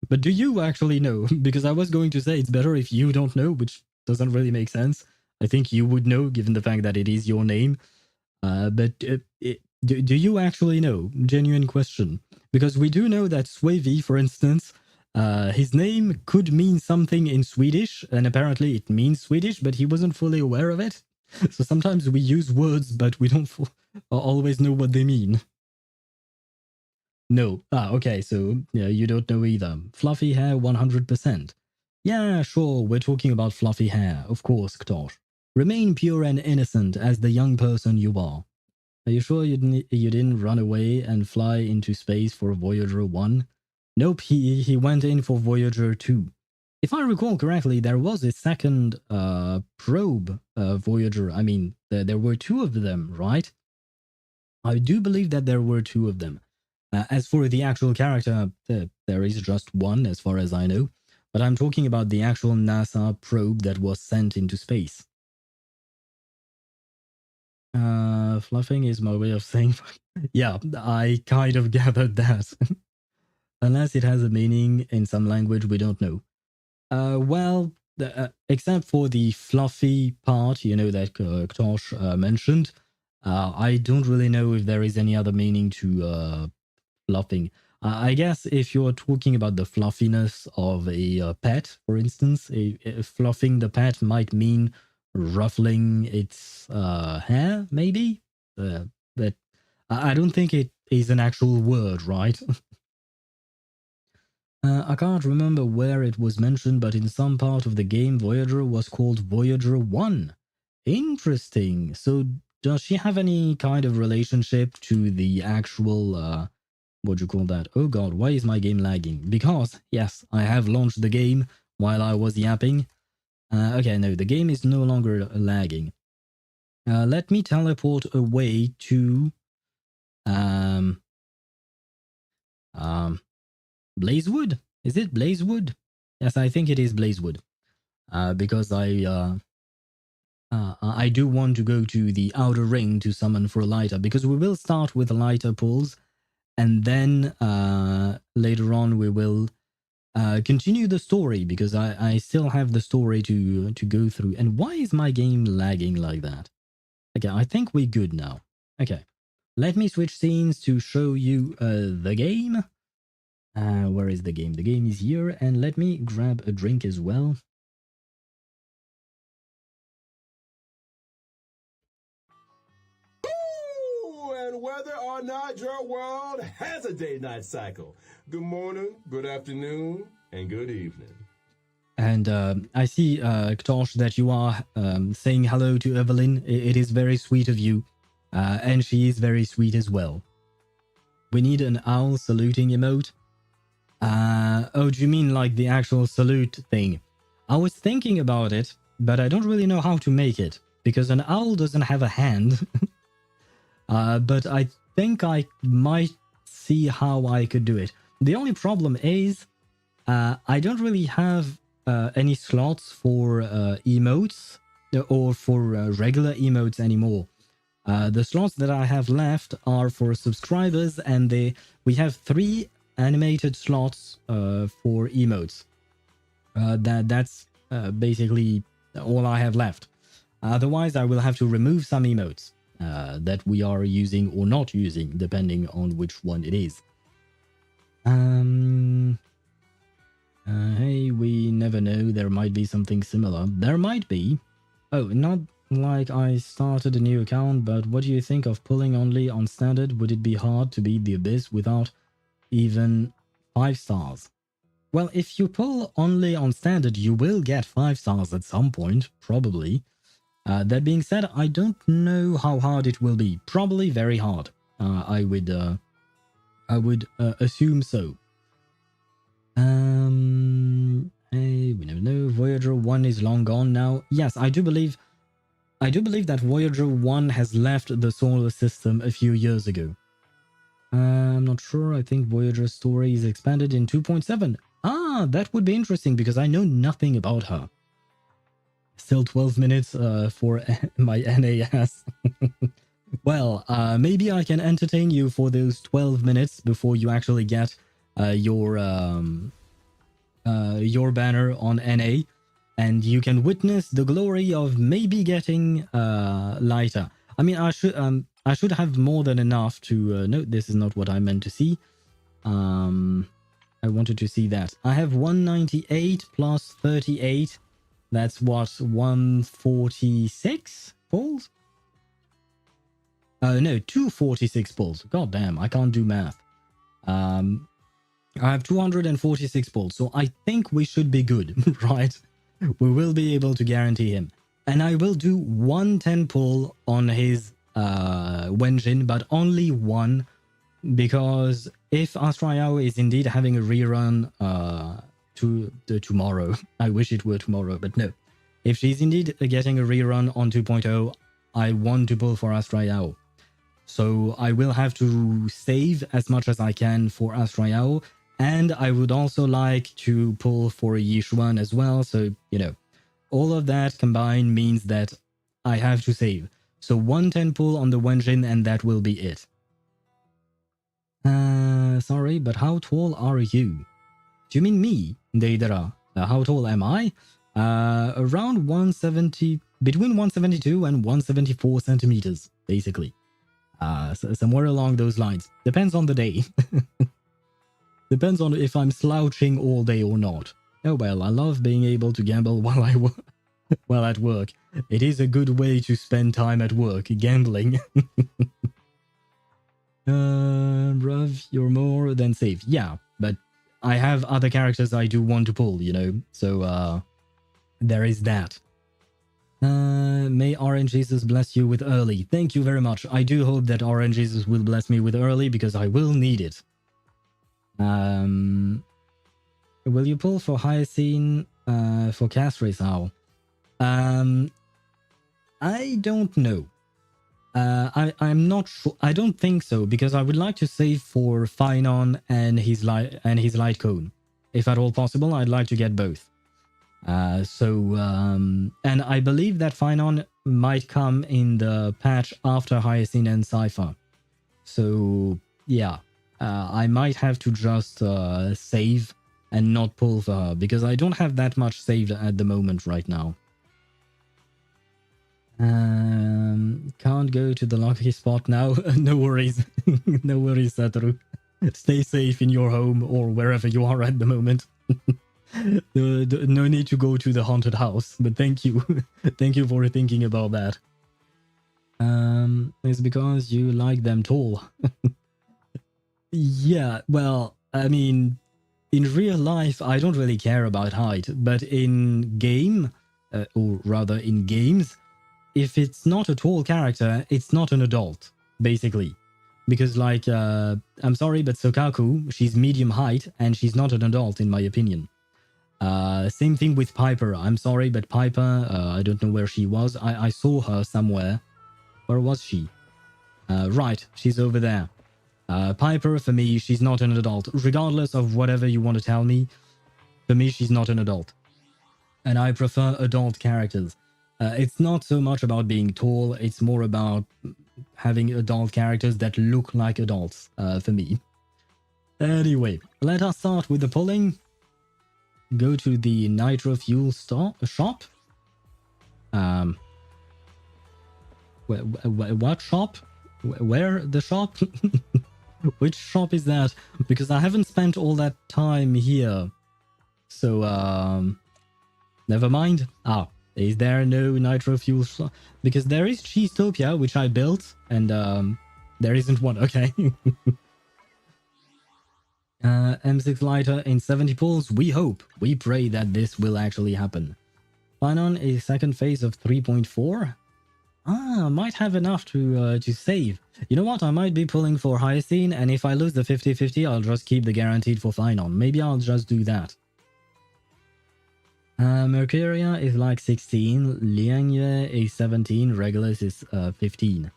But do you actually know? Because I was going to say it's better if you don't know, which doesn't really make sense. I think you would know, given the fact that it is your name. Do you actually know? Genuine question. Because we do know that Swavy, for instance, his name could mean something in Swedish, and apparently it means Swedish, but he wasn't fully aware of it. So sometimes we use words, but we don't always know what they mean. No. Okay, so yeah, you don't know either. Fluffy hair 100%. Yeah, sure, we're talking about fluffy hair, of course, Ktosh. Remain pure and innocent as the young person you are. Are you sure you didn't run away and fly into space for Voyager 1? Nope, he went in for Voyager 2. If I recall correctly, there was a second probe Voyager. I mean, there were two of them, right? I do believe that there were two of them. As for the actual character, there is just one as far as I know. But I'm talking about the actual NASA probe that was sent into space. Fluffing is my way of saying... yeah, I kind of gathered that. Unless it has a meaning in some language we don't know. Except for the fluffy part, you know, that Ktosh mentioned, I don't really know if there is any other meaning to fluffing. I guess if you're talking about the fluffiness of a pet, for instance, fluffing the pet might mean ruffling its hair, maybe? But I don't think it is an actual word, right? I can't remember where it was mentioned, but in some part of the game, Voyager was called Voyager 1. Interesting. So does she have any kind of relationship to the actual... what do you call that? Oh god, why is my game lagging? Because, yes, I have launched the game while I was yapping. Okay, no, the game is no longer lagging. Let me teleport away to... Blazewood? Is it Blazewood? Yes, I think it is Blazewood. Because I do want to go to the outer ring to summon for lighter, because we will start with lighter pulls. And then later on we will continue the story, because I still have the story to go through. And why is my game lagging like that? Okay, I think we're good now. Okay, let me switch scenes to show you the game. Where is the game? The game is here, and let me grab a drink as well. And whether or not your world has a day-night cycle, good morning, good afternoon, and good evening. And I see, Ktosh, that you are saying hello to Evelyn. It is very sweet of you. And she is very sweet as well. We need an owl saluting emote. Oh, do you mean like the actual salute thing? I was thinking about it, but I don't really know how to make it, because an owl doesn't have a hand. But I think I might see how I could do it. The only problem is I don't really have any slots for emotes or for regular emotes anymore. The slots that I have left are for subscribers, and we have 3 animated slots for emotes. That's basically all I have left. Otherwise, I will have to remove some emotes that we are using or not using, depending on which one it is. Hey, we never know. There might be something similar. There might be. Oh, not like I started a new account, but what do you think of pulling only on standard? Would it be hard to beat the Abyss without even 5 stars? Well, if you pull only on standard, you will get 5 stars at some point, probably. That being said, I don't know how hard it will be. Probably very hard. I would assume so. Hey, we never know. Voyager 1 is long gone now. Yes, I do believe that Voyager 1 has left the solar system a few years ago. I'm not sure. I think Voyager's story is expanded in 2.7. Ah, that would be interesting, because I know nothing about her. Still 12 minutes for my NAS. Well, maybe I can entertain you for those 12 minutes before you actually get your banner on NA, and you can witness the glory of maybe getting lighter. I mean, I should have more than enough to. No, this is not what I meant to see. I wanted to see that. I have 198 plus 38. That's what, 146 pulls? No, 246 pulls. God damn, I can't do math. I have 246 pulls, so I think we should be good, right? We will be able to guarantee him. And I will do 110 pull on his Wenjin, but only one, because if Astrayao is indeed having a rerun tomorrow, I wish it were tomorrow, but no. If she's indeed getting a rerun on 2.0, I want to pull for Astrayao. So I will have to save as much as I can for Astrayao, and I would also like to pull for Yishuan as well. So, you know, all of that combined means that I have to save. So 110 pull on the Wenjin, and that will be it. Sorry, but how tall are you? Do you mean me, Deidara? How tall am I? Around 170, between 172 and 174 centimeters, basically. So somewhere along those lines. Depends on the day. Depends on if I'm slouching all day or not. Oh well, I love being able to gamble while at work. It is a good way to spend time at work, gambling. Bruv, you're more than safe. Yeah, but I have other characters I do want to pull, you know? So, there is that. May RNGesus bless you with early. Thank you very much. I do hope that RNGesus will bless me with early, because I will need it. Will you pull for Hyacine for Castries how? I don't know. I'm not sure. I don't think so, because I would like to save for Phaethon and his light cone. If at all possible, I'd like to get both. And I believe that Phaethon might come in the patch after Hyacine and Cypher. So yeah, I might have to just save and not pull for her, because I don't have that much saved at the moment right now. Can't go to the lucky spot now. No worries. No worries, Satoru. Stay safe in your home or wherever you are at the moment. No need to go to the haunted house, but thank you. Thank you for thinking about that. It's because you like them tall. Yeah, well, I mean, in real life, I don't really care about height, but in game, or rather in games, if it's not a tall character, it's not an adult, basically. Because, like, I'm sorry, but Sokaku, she's medium height, and she's not an adult, in my opinion. Same thing with Piper. I'm sorry, but Piper, I don't know where she was. I saw her somewhere. Where was she? Right, she's over there. Piper, for me, she's not an adult. Regardless of whatever you want to tell me, for me, she's not an adult. And I prefer adult characters. It's not so much about being tall, it's more about having adult characters that look like adults, for me. Anyway, let us start with the pulling. Go to the Nitro Fuel shop. What shop? Where the shop? Which shop is that? Because I haven't spent all that time here. So, never mind. Is there no Nitro Fuel shop? Because there is Cheesetopia, which I built, and there isn't one. Okay. M6 lighter in 70 pulls. We hope. We pray that this will actually happen. Phaethon is second phase of 3.4. Might have enough to save. You know what? I might be pulling for Hyacine, and if I lose the 50-50, I'll just keep the guaranteed for Phaethon. Maybe I'll just do that. Mercuria is like 16, Liangyue is 17, Regulus is 15.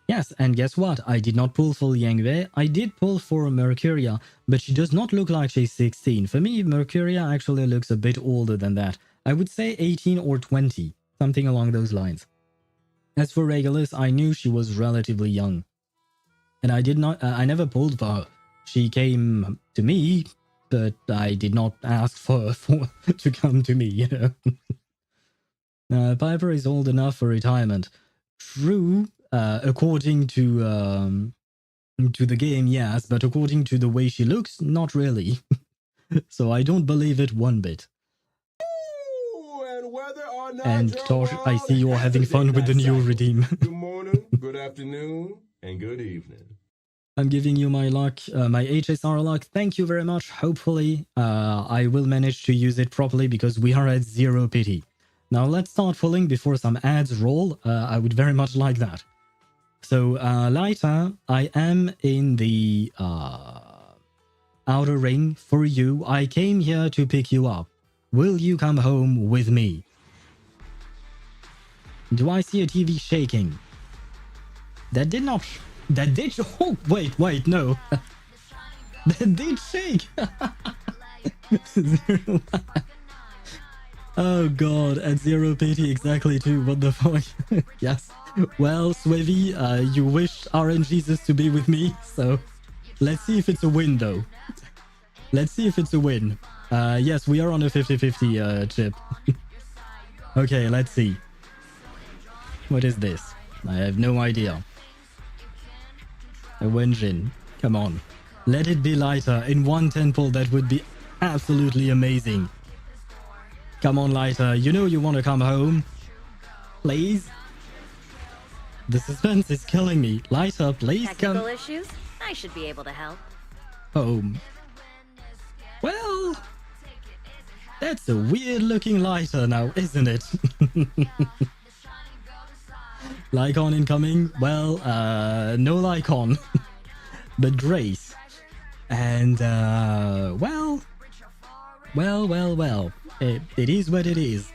Yes, and guess what? I did not pull for Liangyue. I did pull for Mercuria, but she does not look like she's 16. For me, Mercuria actually looks a bit older than that. I would say 18 or 20, something along those lines. As for Regulus, I knew she was relatively young. And I never pulled for her. She came to me, but I did not ask for her to come to me, you know. Piper is old enough for retirement. True, according to the game, yes, but according to the way she looks, not really. So I don't believe it one bit. And whether or not And Tosh, I see you're having fun with the new redeem. Good morning, good afternoon, and good evening. I'm giving you my luck, my HSR luck. Thank you very much. Hopefully, I will manage to use it properly because we are at 0 pity. Now let's start pulling before some ads roll. I would very much like that. So, Lyta, I am in the outer ring for you. I came here to pick you up. Will you come home with me? Do I see a TV shaking? That did not... That did... Oh, wait, no. That did shake. Oh god, at 0 pity exactly too. What the fuck? Yes. Well, Swivy, you wished RNGesus to be with me, so let's see if it's a win though. Let's see if it's a win. Yes, we are on a 50-50 chip. Okay, let's see. What is this? I have no idea. A Wenjin. Come on. Let it be lighter. In one temple, that would be absolutely amazing. Come on, lighter. You know you want to come home. Please? The suspense is killing me. Lighter, please come. Technical issues? I should be able to help. Home. Well, that's a weird looking lighter now, isn't it? Lycaon incoming? Well, no Lycaon. But Grace. And, well. It is what it is.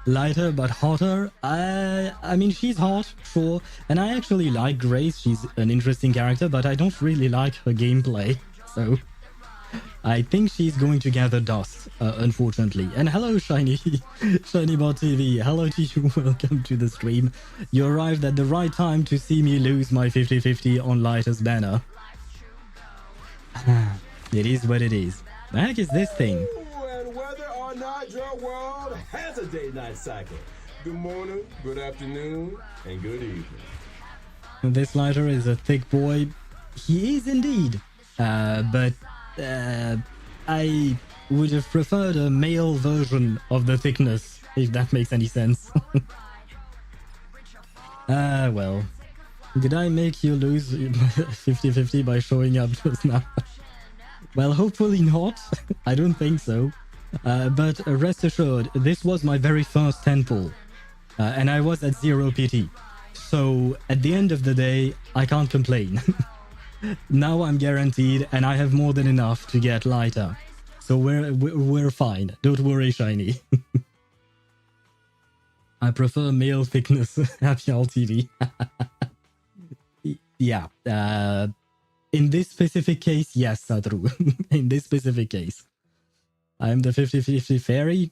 Lighter but hotter. I mean, she's hot, sure. And I actually like Grace. She's an interesting character, but I don't really like her gameplay. So I think she's going to gather dust, unfortunately. And hello, Shiny. ShinyBot TV. Hello to you. Welcome to the stream. You arrived at the right time to see me lose my 50-50 on Lighter's banner. It is what it is. The heck is this thing? And whether or not your world has a day-night cycle. Good morning, good afternoon, and good evening. This Lighter is a thick boy. He is indeed. But I would have preferred a male version of the thickness, if that makes any sense. Well. Did I make you lose 50-50 by showing up just now? Well, hopefully not. I don't think so. But rest assured, this was my very first 10 pull. And I was at 0 PT. So, at the end of the day, I can't complain. Now I'm guaranteed, and I have more than enough to get lighter. So we're fine. Don't worry, Shiny. I prefer male thickness. Happy All TV. Yeah. In this specific case, yes, Sadru. In this specific case. I'm the 50-50 fairy.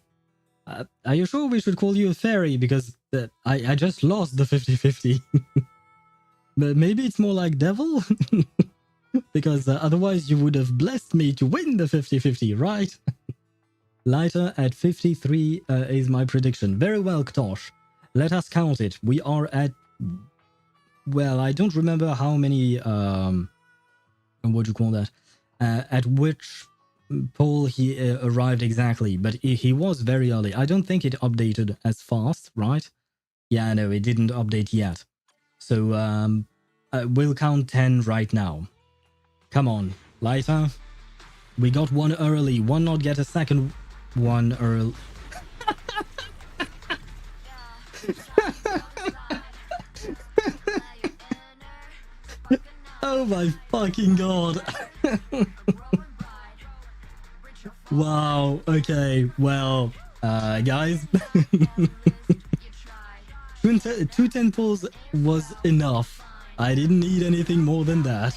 Are you sure we should call you a fairy? Because I just lost the 50-50. But maybe it's more like devil? Because otherwise you would have blessed me to win the 50-50, right? Lighter at 53 is my prediction. Very well, Ktosh. Let us count it. We are at... Well, I don't remember how many... what do you call that? At which poll he arrived exactly, but he was very early. I don't think it updated as fast, right? Yeah, no, it didn't update yet. So, we'll count 10 right now. Come on, Lighter. We got one early. One not get a second one early. Oh my fucking god. Wow, okay, well, guys. Two 10 pulls was enough. I didn't need anything more than that.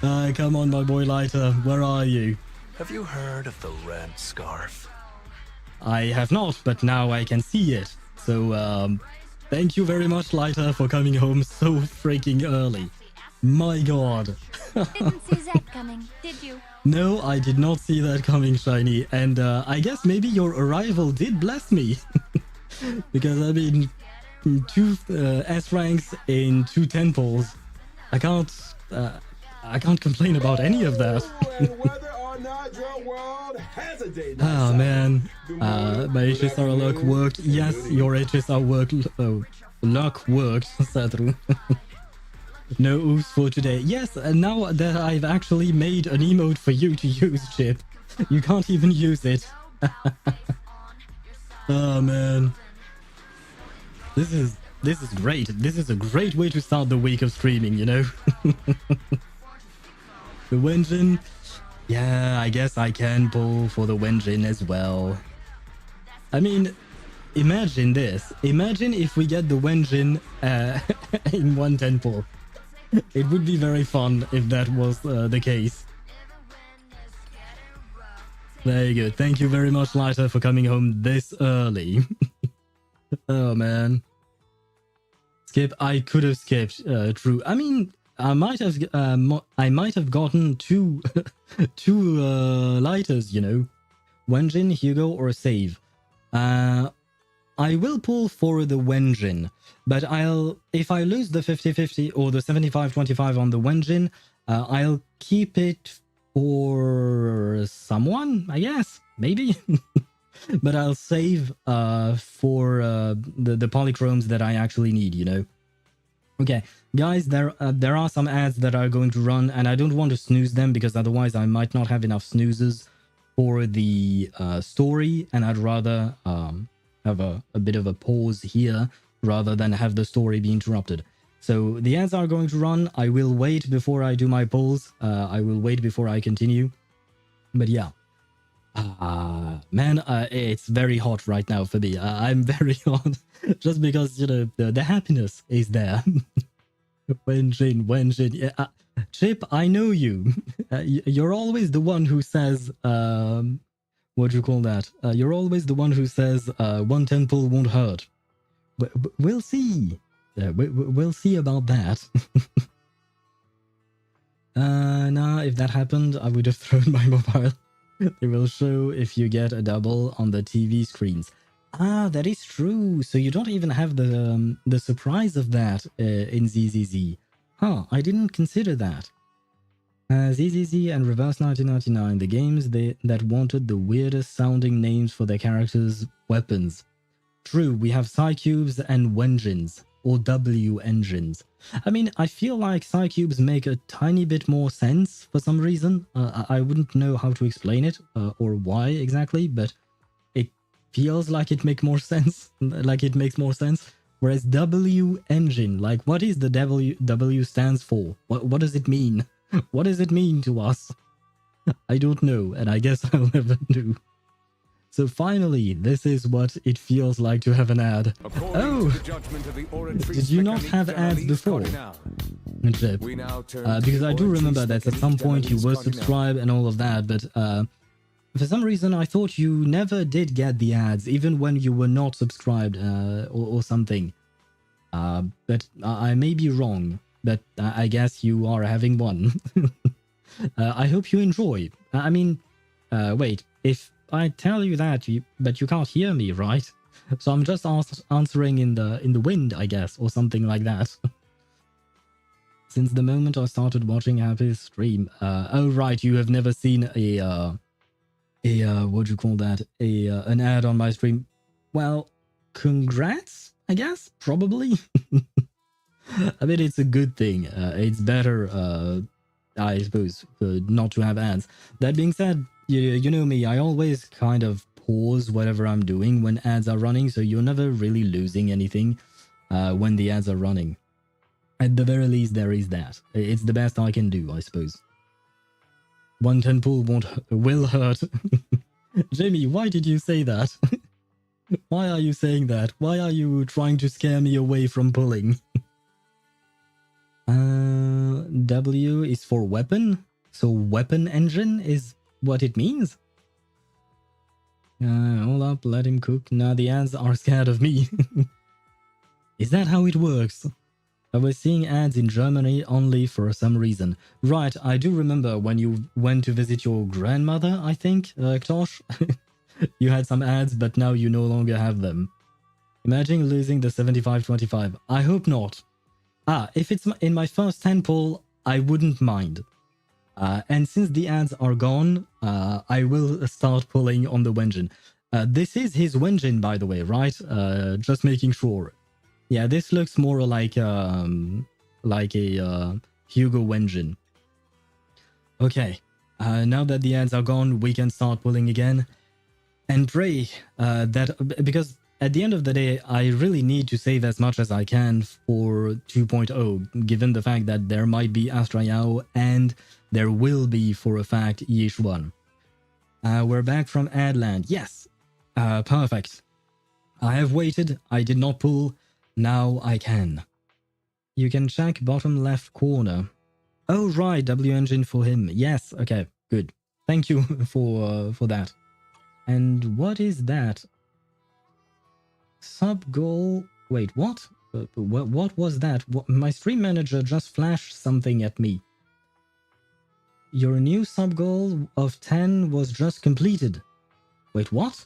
Come on, my boy Lighter, where are you? Have you heard of the red scarf? I have not, but now I can see it. So, thank you very much, Lighter, for coming home so freaking early. My god. Didn't see Zed coming, did you? No, I did not see that coming, Shiny. And I guess maybe your arrival did bless me. Because, I mean, 2 S ranks in 2 temples. I can't complain about any of that. And whether or not your world has a day night Oh cycle. man, Good morning, my good HSR luck afternoon, worked. good Yes, evening. your HSR luck worked, Sadru. No oops for today. Yes, and now that I've actually made an emote for you to use, Chip, you can't even use it. Oh man, this is great. This is a great way to start the week of streaming, you know. The Wenjin. Yeah, I guess I can pull for the Wenjin as well. I mean, imagine this. Imagine if we get the Wenjin in one temple. It would be very fun if that was the case. Very good. Thank you very much, Lighter, for coming home this early. Oh, man. Skip. I could have skipped. True. I mean, I might have gotten two lighters, you know. Wenjin, Hugo, or save. I will pull for the Wenjin, but if I lose the 50-50 or the 75-25 on the Wenjin, I'll keep it for someone, I guess, maybe. But I'll save for the polychromes that I actually need, you know. Okay, guys, there are some ads that are going to run, and I don't want to snooze them because otherwise I might not have enough snoozes for the story, and I'd rather have a bit of a pause here rather than have the story be interrupted. So the ads are going to run. I will wait before I do my polls. I will wait before I continue. But yeah. Man, it's very hot right now for me. I'm very hot just because, you know, the happiness is there. Wenjin, yeah. Chip, I know you. You're always the one who says, what do you call that? You're always the one who says, one temple won't hurt. We'll see. We'll see about that. Nah, if that happened, I would have thrown my mobile. They will show if you get a double on the TV screens. Ah, that is true. So you don't even have the surprise of that in ZZZ. Huh, I didn't consider that. ZZZ and Reverse 1999, the games that wanted the weirdest sounding names for their characters' weapons. True, we have Psycubes and Wenjins, or W engines. I mean, I feel like Psycubes make a tiny bit more sense for some reason. I wouldn't know how to explain it or why exactly, but it feels like it makes more sense. Whereas W engine, like what is the W stands for? What does it mean? What does it mean to us? I don't know, and I guess I'll never do. So finally, this is what it feels like to have an ad. Oh, did you not have ads before? Chip? Because I do remember that at some point you were subscribed and all of that, but for some reason I thought you never did get the ads, even when you were not subscribed or something. But I may be wrong, but I guess you are having one. I hope you enjoy. I mean, wait, if I tell you that, but you can't hear me, right? So I'm just answering in the wind, I guess, or something like that. Since the moment I started watching Happy's stream. Oh right, you have never seen what do you call that? An ad on my stream. Well, congrats, I guess, probably. I mean, it's a good thing. It's better, I suppose, not to have ads. That being said, you know me, I always kind of pause whatever I'm doing when ads are running, so you're never really losing anything when the ads are running. At the very least, there is that. It's the best I can do, I suppose. One temple will hurt. Jamie, why did you say that? Why are you saying that? Why are you trying to scare me away from pulling? W is for weapon, so weapon engine is what it means? Hold up, let him cook. Now the ads are scared of me. Is that how it works? I was seeing ads in Germany only for some reason. Right, I do remember when you went to visit your grandmother, I think, Ktosh. You had some ads, but now you no longer have them. Imagine losing the 75-25. I hope not. If it's in my first 10 poll, I wouldn't mind. And since the ads are gone, I will start pulling on the Wenjin. This is his Wenjin, by the way, right? Just making sure. Yeah, this looks more like a Hugo Wenjin. Okay, now that the ads are gone, we can start pulling again. And pray that, because at the end of the day, I really need to save as much as I can for 2.0, given the fact that there might be Astra Yao and there will be, for a fact, Yish 1. We're back from Adland. Yes, perfect. I have waited. I did not pull. Now I can. You can check bottom left corner. Oh, right. W engine for him. Yes. Okay, good. Thank you for that. And what is that? Sub goal. Wait, what? What was that? My stream manager just flashed something at me. Your new sub goal of 10 was just completed. Wait, what?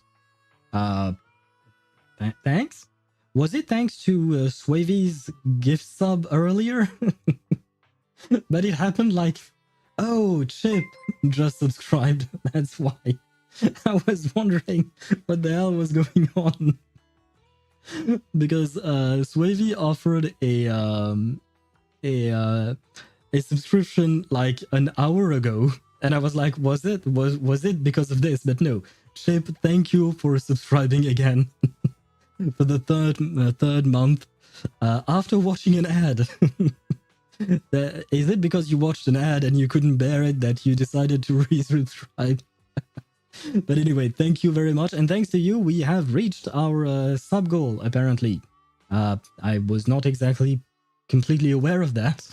Thanks? Was it thanks to Swavy's gift sub earlier? But it happened like... Oh, Chip just subscribed. That's why. I was wondering what the hell was going on. Because Swavy offered a subscription like an hour ago, and I was like, was it because of this? But no, Chip, thank you for subscribing again for the third month after watching an ad. Is it because you watched an ad and you couldn't bear it that you decided to resubscribe? But anyway, thank you very much, and thanks to you, we have reached our sub goal. Apparently, I was not exactly completely aware of that.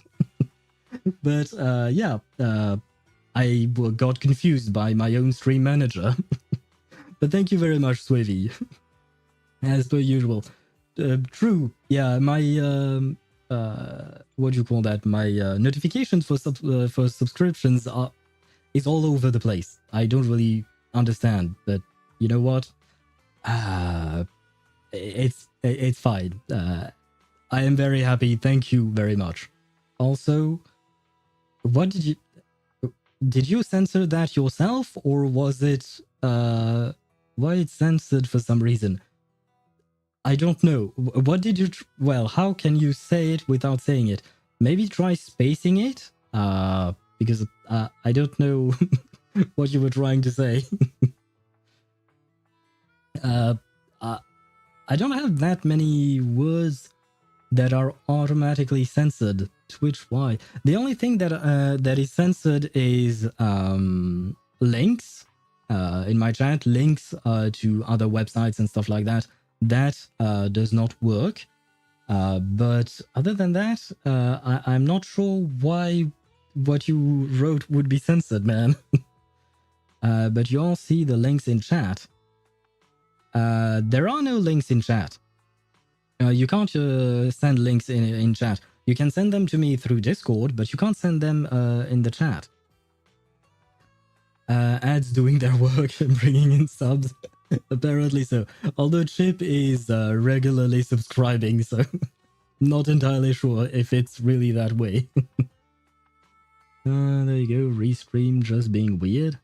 But yeah, I got confused by my own stream manager. But thank you very much, Swavy. As per usual. True, yeah, my what do you call that? My notifications for subscriptions is all over the place. I don't really understand, but you know what? It's fine. I am very happy. Thank you very much. Also, what did you censor that yourself, or was it why it's censored for some reason? I don't know. What did you well, how can you say it without saying it? Maybe try spacing it, because I don't know what you were trying to say. I don't have that many words that are automatically censored. Twitch, why? The only thing that that is censored is links in my chat, links to other websites and stuff like that. That does not work. But other than that, I'm not sure why what you wrote would be censored, man. But you all see the links in chat. There are no links in chat. You can't send links in chat. You can send them to me through Discord, but you can't send them in the chat. Ads doing their work and bringing in subs. Apparently so. Although Chip is regularly subscribing, so not entirely sure if it's really that way. There you go. Restream just being weird.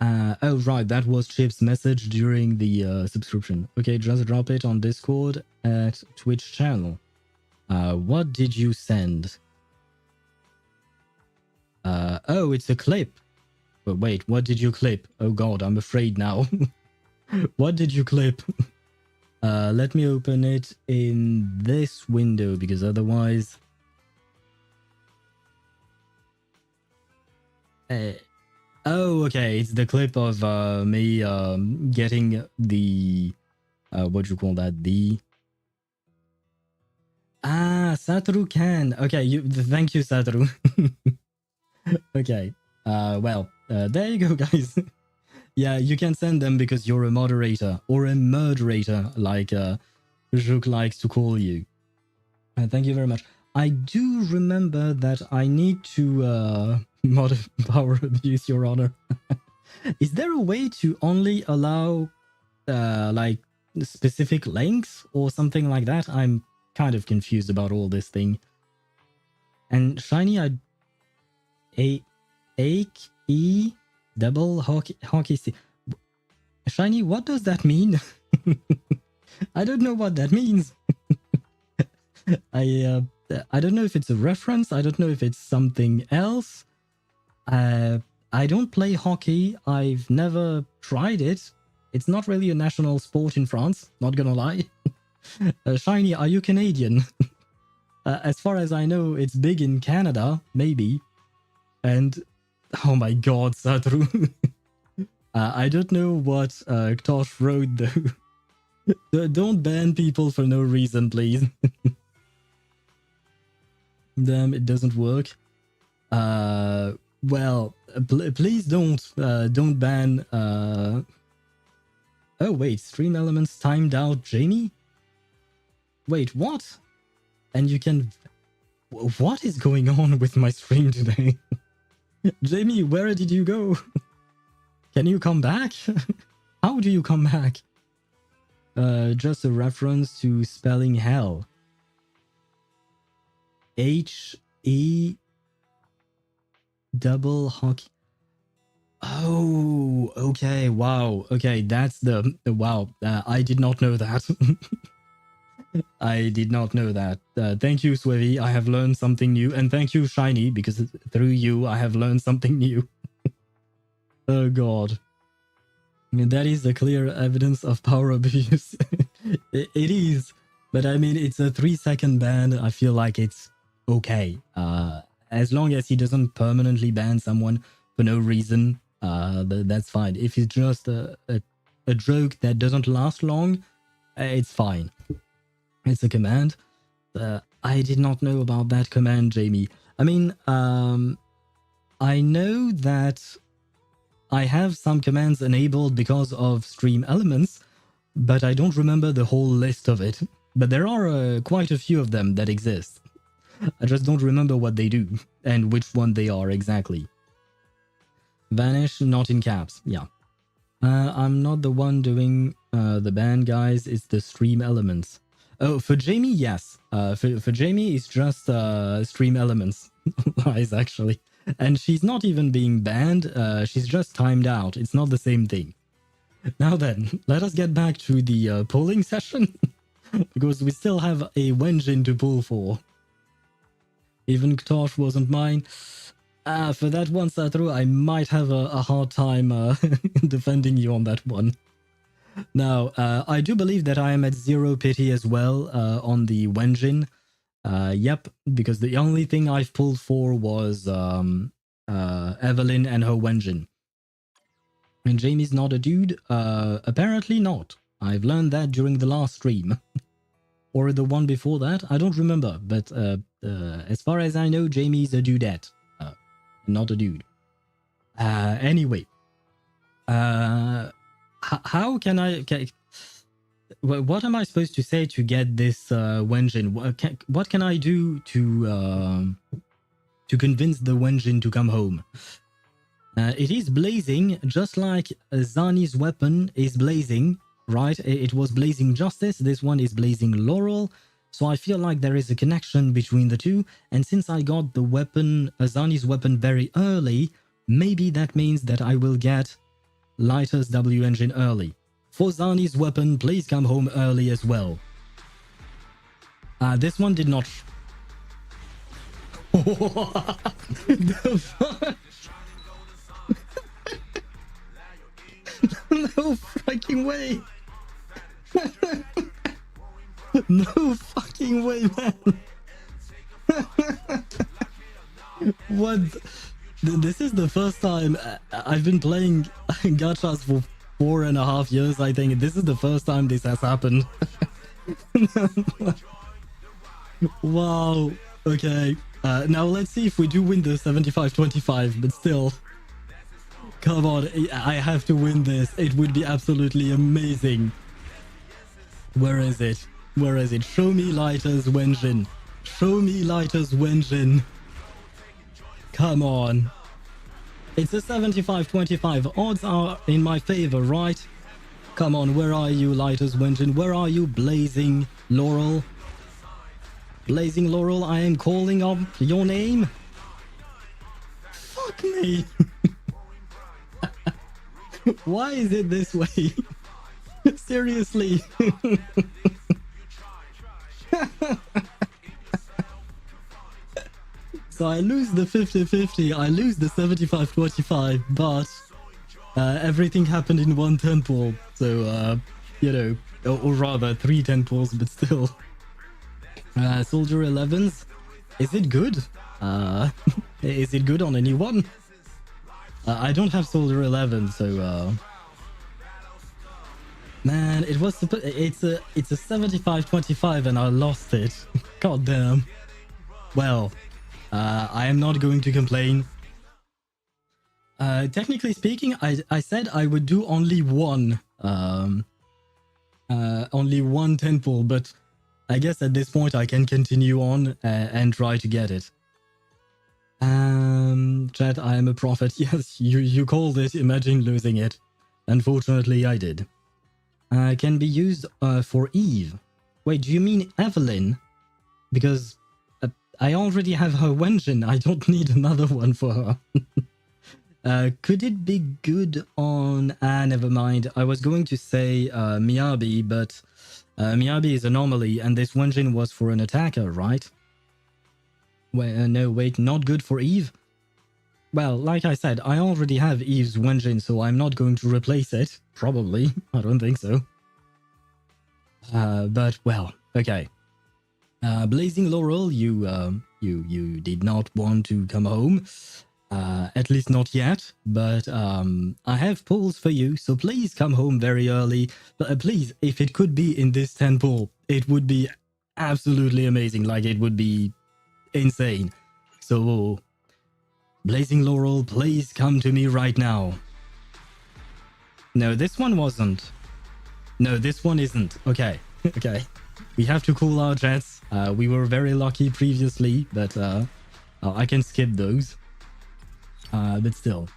Oh, right. That was Chip's message during the subscription. Okay, just drop it on Discord at Twitch channel. What did you send? Oh, it's a clip. But wait, what did you clip? Oh god, I'm afraid now. What did you clip? Let me open it in this window, because otherwise... oh, okay, it's the clip of me getting the... what do you call that? The... Satoru can. Okay, thank you, Satoru. Okay, well, there you go, guys. Yeah, you can send them because you're a moderator or a murderator, like Juk likes to call you. Thank you very much. I do remember that I need to power abuse, Your Honor. Is there a way to only allow like specific lengths or something like that? I'm kind of confused about all this thing. And shiny, E double hockey C. Shiny, what does that mean? I don't know what that means. I don't know if it's a reference. I don't know if it's something else. I don't play hockey. I've never tried it. It's not really a national sport in France, not gonna lie. Shiny, are you Canadian? As far as I know, it's big in Canada, maybe. And, oh my god, Satru. I don't know what Ktosh wrote, though. Don't ban people for no reason, please. Damn, it doesn't work. Well, please don't ban. Oh wait, stream elements timed out, Jamie. Wait, what? And you can. What is going on with my stream today? Jamie, where did you go? Can you come back? How do you come back? Just a reference to spelling hell. H-E double hockey. Oh, okay, wow. Okay, that's the wow. I did not know that. I did not know that. Thank you, Swevy. I have learned something new. And thank you, Shiny, because through you, I have learned something new. Oh, God. I mean, that is a clear evidence of power abuse. It is. But I mean, it's a 3-second ban. I feel like it's okay. As long as he doesn't permanently ban someone for no reason, that's fine. If it's just a joke that doesn't last long, it's fine. It's a command. I did not know about that command, Jamie. I mean, I know that I have some commands enabled because of stream elements, but I don't remember the whole list of it. But there are quite a few of them that exist. I just don't remember what they do and which one they are exactly. Vanish, not in caps. Yeah. I'm not the one doing the ban, guys. It's the stream elements. Oh, for Jamie, yes. For Jamie, it's just stream elements. Lies, actually. And she's not even being banned. She's just timed out. It's not the same thing. Now then, let us get back to the polling session. Because we still have a Wenjin to pull for. Even Ktosh wasn't mine. For that one, Satru, I might have a hard time defending you on that one. Now, I do believe that I am at 0 pity as well on the Wenjin. Yep, because the only thing I've pulled for was Evelyn and her Wenjin. And Jamie's not a dude? Apparently not. I've learned that during the last stream. Or the one before that? I don't remember. But as far as I know, Jamie's a dudette. Not a dude. Anyway. How can I... what am I supposed to say to get this Wenjin? What can I do to convince the Wenjin to come home? It is blazing, just like Zani's weapon is blazing, right? It was blazing justice, this one is blazing laurel. So I feel like there is a connection between the two, and since I got the weapon, Zani's weapon very early, maybe that means that I will get Lighter's W engine early. For Zani's weapon, please come home early as well. This one did not... The fuck? No fucking way! No fucking way, man! What? This is the first time I've been playing gachas for 4.5 years, I think. This is the first time this has happened. Wow. Okay. Now let's see if we do win the 75-25, but still. Come on, I have to win this. It would be absolutely amazing. Where is it? Where is it? Show me Lighters Wenjin. Show me Lighters Wenjin. Come on. It's a 75-25. Odds are in my favor, right? Come on, where are you, Lighters Wenjin? Where are you, Blazing Laurel? Blazing Laurel, I am calling up your name. Fuck me. Why is it this way? Seriously. So I lose the 50-50, I lose the 75-25, but everything happened in one temple. So, you know, or rather 3 temples, but still. Soldier 11s, is it good? Is it good on anyone? I don't have Soldier 11, so man, it was it's a 75-25 and I lost it. God damn. Well, I am not going to complain. Technically speaking, I said I would do only one temple, but I guess at this point I can continue on and try to get it. Chat, I am a prophet. Yes, you called it. Imagine losing it. Unfortunately, I did. Can be used for Eve. Wait, do you mean Evelyn? Because I already have her Wenjin. I don't need another one for her. Could it be good on... never mind. I was going to say Miyabi, but Miyabi is anomaly, and this Wenjin was for an attacker, right? No, wait, not good for Eve? Well, like I said, I already have Eve's Wenjin, so I'm not going to replace it. Probably. I don't think so. But, well, okay. Blazing Laurel, you did not want to come home. At least not yet. But I have polls for you, so please come home very early. But please, if it could be in this temple, it would be absolutely amazing. Like, it would be insane. So, Blazing Laurel, please come to me right now. No, this one wasn't. No, this one isn't. Okay, okay. We have to cool our jets. We were very lucky previously, but I can skip those. But still.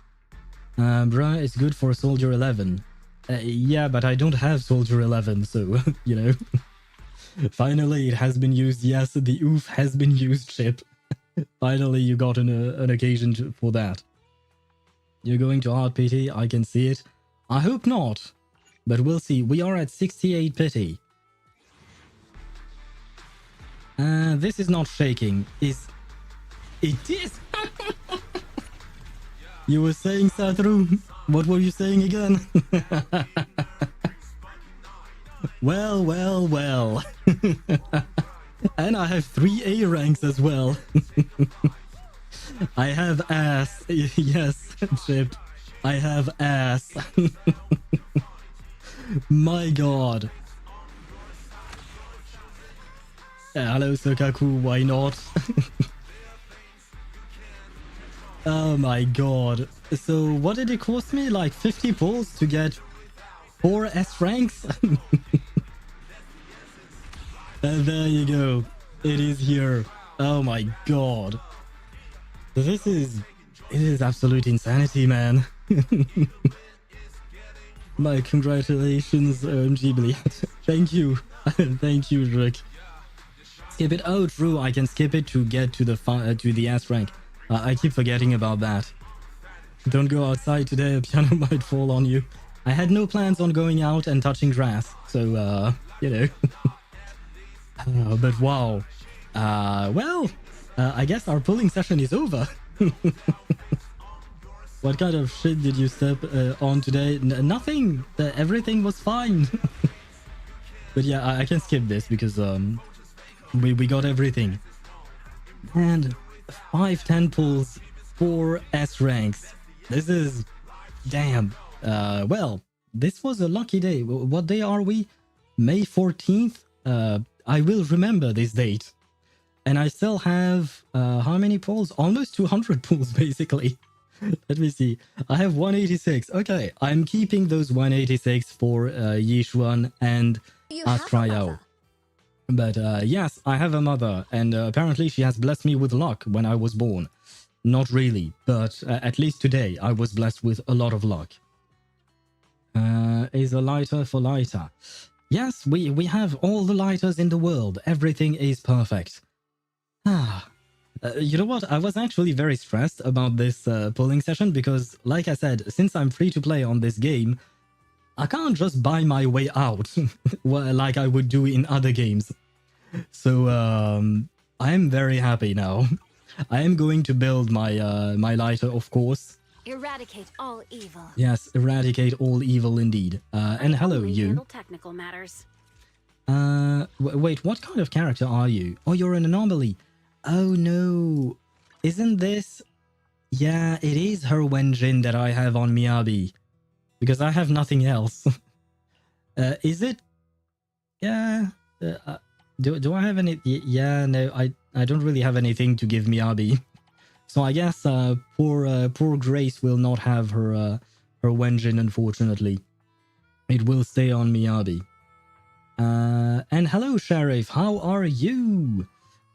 Bruh, it's good for Soldier 11. Yeah, but I don't have Soldier 11, so, you know. Finally, it has been used. Yes, the oof has been used, Chip. Finally, you got an occasion for that. You're going to hard pity, I can see it. I hope not, but we'll see. We are at 68 pity. This is not shaking. It is. You were saying, Satru? What were you saying again? Well, well, well. And I have 3 A ranks as well. I have ass. Yes, Chip. I have ass. My god. Hello, Sokaku. Why not? Oh my god. So what did it cost me? Like 50 pulls to get 4 S ranks? And there you go. It is here. Oh my god. It is absolute insanity, man. My congratulations, OMG Bliat. Thank you. Thank you, Rick. Skip it. Oh, true. I can skip it to get to the S rank. I keep forgetting about that. Don't go outside today. A piano might fall on you. I had no plans on going out and touching grass. So, you know. But wow. Well, I guess our pulling session is over. What kind of shit did you step on today? Nothing. Everything was fine. But yeah, I can skip this because we got everything. And 5 10 pulls, 4 S ranks. This is damn. Well, this was a lucky day. What day are we? May 14th. I will remember this date. And I still have how many pulls? Almost 200 pulls, basically. Let me see. I have 186. Okay, I'm keeping those 186 for Yishuan and You have a Astrayao. mother. But yes, I have a mother, and apparently she has blessed me with luck when I was born. Not really, but at least today I was blessed with a lot of luck. Is a lighter for lighter. Yes, we have all the lighters in the world. Everything is perfect. Ah. You know what? I was actually very stressed about this polling session because, like I said, since I'm free to play on this game, I can't just buy my way out like I would do in other games. So I'm very happy now. I am going to build my my lighter, of course. Eradicate all evil. Yes, eradicate all evil indeed. And hello, Only you. handle technical matters. Wait, what kind of character are you? Oh, you're an anomaly. Oh no. Isn't this... Yeah, it is her Wenjin that I have on Miyabi. Because I have nothing else. Is it? Yeah. Do I have any... Yeah, no, I don't really have anything to give Miyabi. So I guess poor Grace will not have her Wenjin, unfortunately. It will stay on Miyabi. And hello, Sheriff. How are you?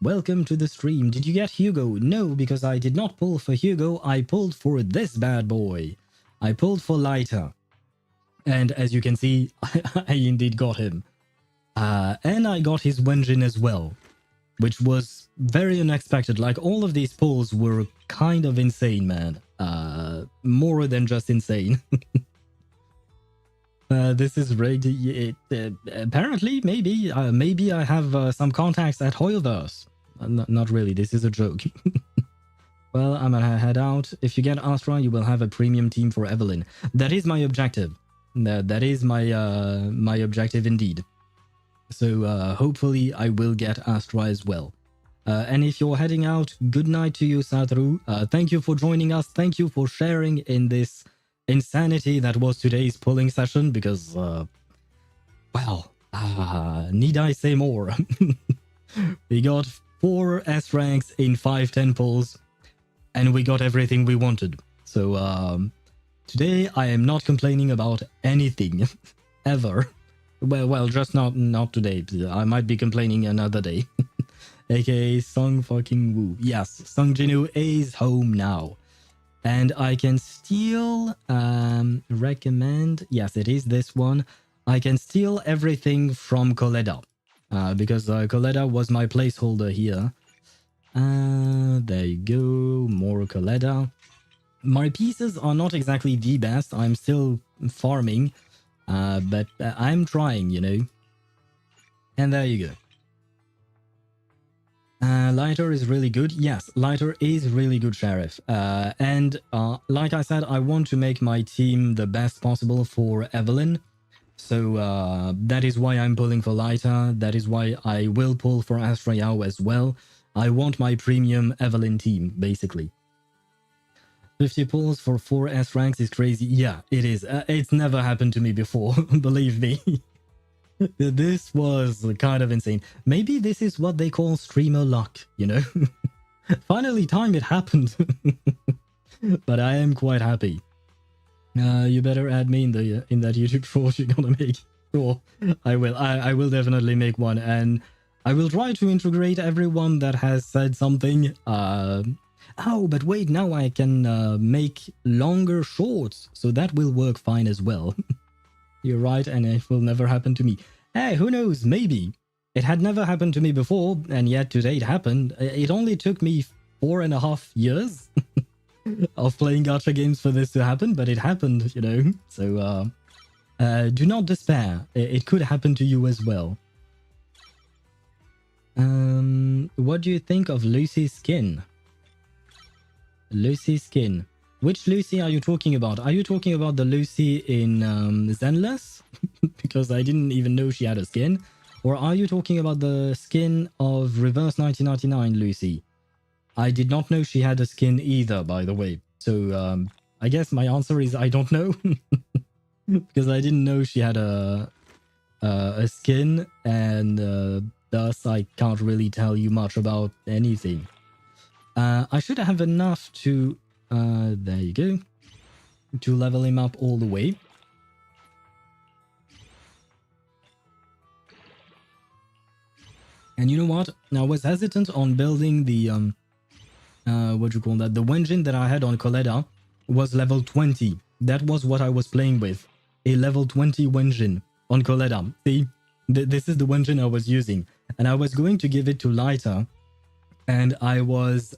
Welcome to the stream. Did you get Hugo? No, because I did not pull for Hugo. I pulled for this bad boy. I pulled for Lighter. And as you can see, I indeed got him. And I got his Wenjin as well, which was very unexpected. Like, all of these pulls were kind of insane, man. More than just insane. This is rigged. Apparently, maybe I have some contacts at HoYoVerse. Not really, this is a joke. Well, I'm gonna head out. If you get Astra, you will have a premium team for Evelyn. That is my objective. That is my objective indeed. So hopefully I will get Astra as well. And if you're heading out, good night to you, Sadru. Thank you for joining us. Thank you for sharing in this insanity that was today's polling session, because, well, need I say more? We got 4 S ranks in 5 10 polls, and we got everything we wanted. So, today I am not complaining about anything, ever. Well, just not today. I might be complaining another day. AKA Sung fucking Woo. Yes, Sung Jinu is home now. And I can still recommend... Yes, it is this one. I can steal everything from Koleda. Because Koleda was my placeholder here. There you go. More Koleda. My pieces are not exactly the best. I'm still farming. But I'm trying, you know. And there you go. Lighter is really good. Yes, Lighter is really good, Sheriff. And like I said, I want to make my team the best possible for Evelyn. So that is why I'm pulling for Lighter. That is why I will pull for Astrayao as well. I want my premium Evelyn team, basically. 50 pulls for 4 S ranks is crazy. Yeah, it is. It's never happened to me before, believe me. This was kind of insane. Maybe this is what they call streamer luck, you know? Finally, time it happened. But I am quite happy. You better add me in that YouTube short you're gonna make. Sure, I will. I will definitely make one, and I will try to integrate everyone that has said something. Oh, but wait, now I can make longer shorts, so that will work fine as well. You're right, and it will never happen to me. Hey, who knows, maybe. It had never happened to me before, and yet today it happened. It only took me 4.5 years of playing gacha games for this to happen, but it happened, you know. So, do not despair. It could happen to you as well. What do you think of Lucy's skin? Lucy's skin. Which Lucy are you talking about? Are you talking about the Lucy in Zenless? Because I didn't even know she had a skin. Or are you talking about the skin of Reverse 1999 Lucy? I did not know she had a skin either, by the way. So I guess my answer is I don't know. Because I didn't know she had a skin, and thus I can't really tell you much about anything. I should have enough to... There you go. To level him up all the way. And you know what? I was hesitant on building the what you call that? The engine that I had on Coletta was level 20. That was what I was playing with. A level 20 engine on Coletta. See? This is the engine I was using. And I was going to give it to Lyta. And I was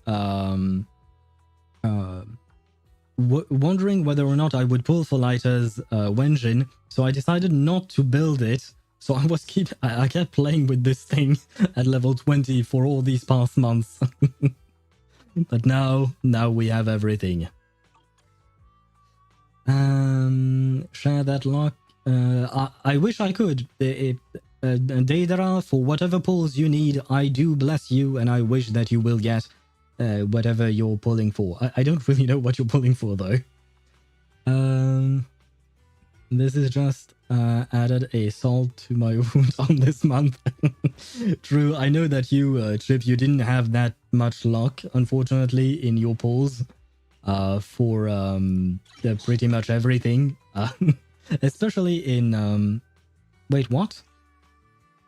wondering whether or not I would pull for Lyta's engine. So I decided not to build it. So I kept playing with this thing at level 20 for all these past months. But now we have everything. Share that lock. I wish I could. Deidara, for whatever pulls you need, I do bless you, and I wish that you will get whatever you're pulling for. I don't really know what you're pulling for, though. This is just added a salt to my wound on this month. True, I know that you, Chip, you didn't have that much luck, unfortunately, in your pulls for pretty much everything. Especially in... wait, what?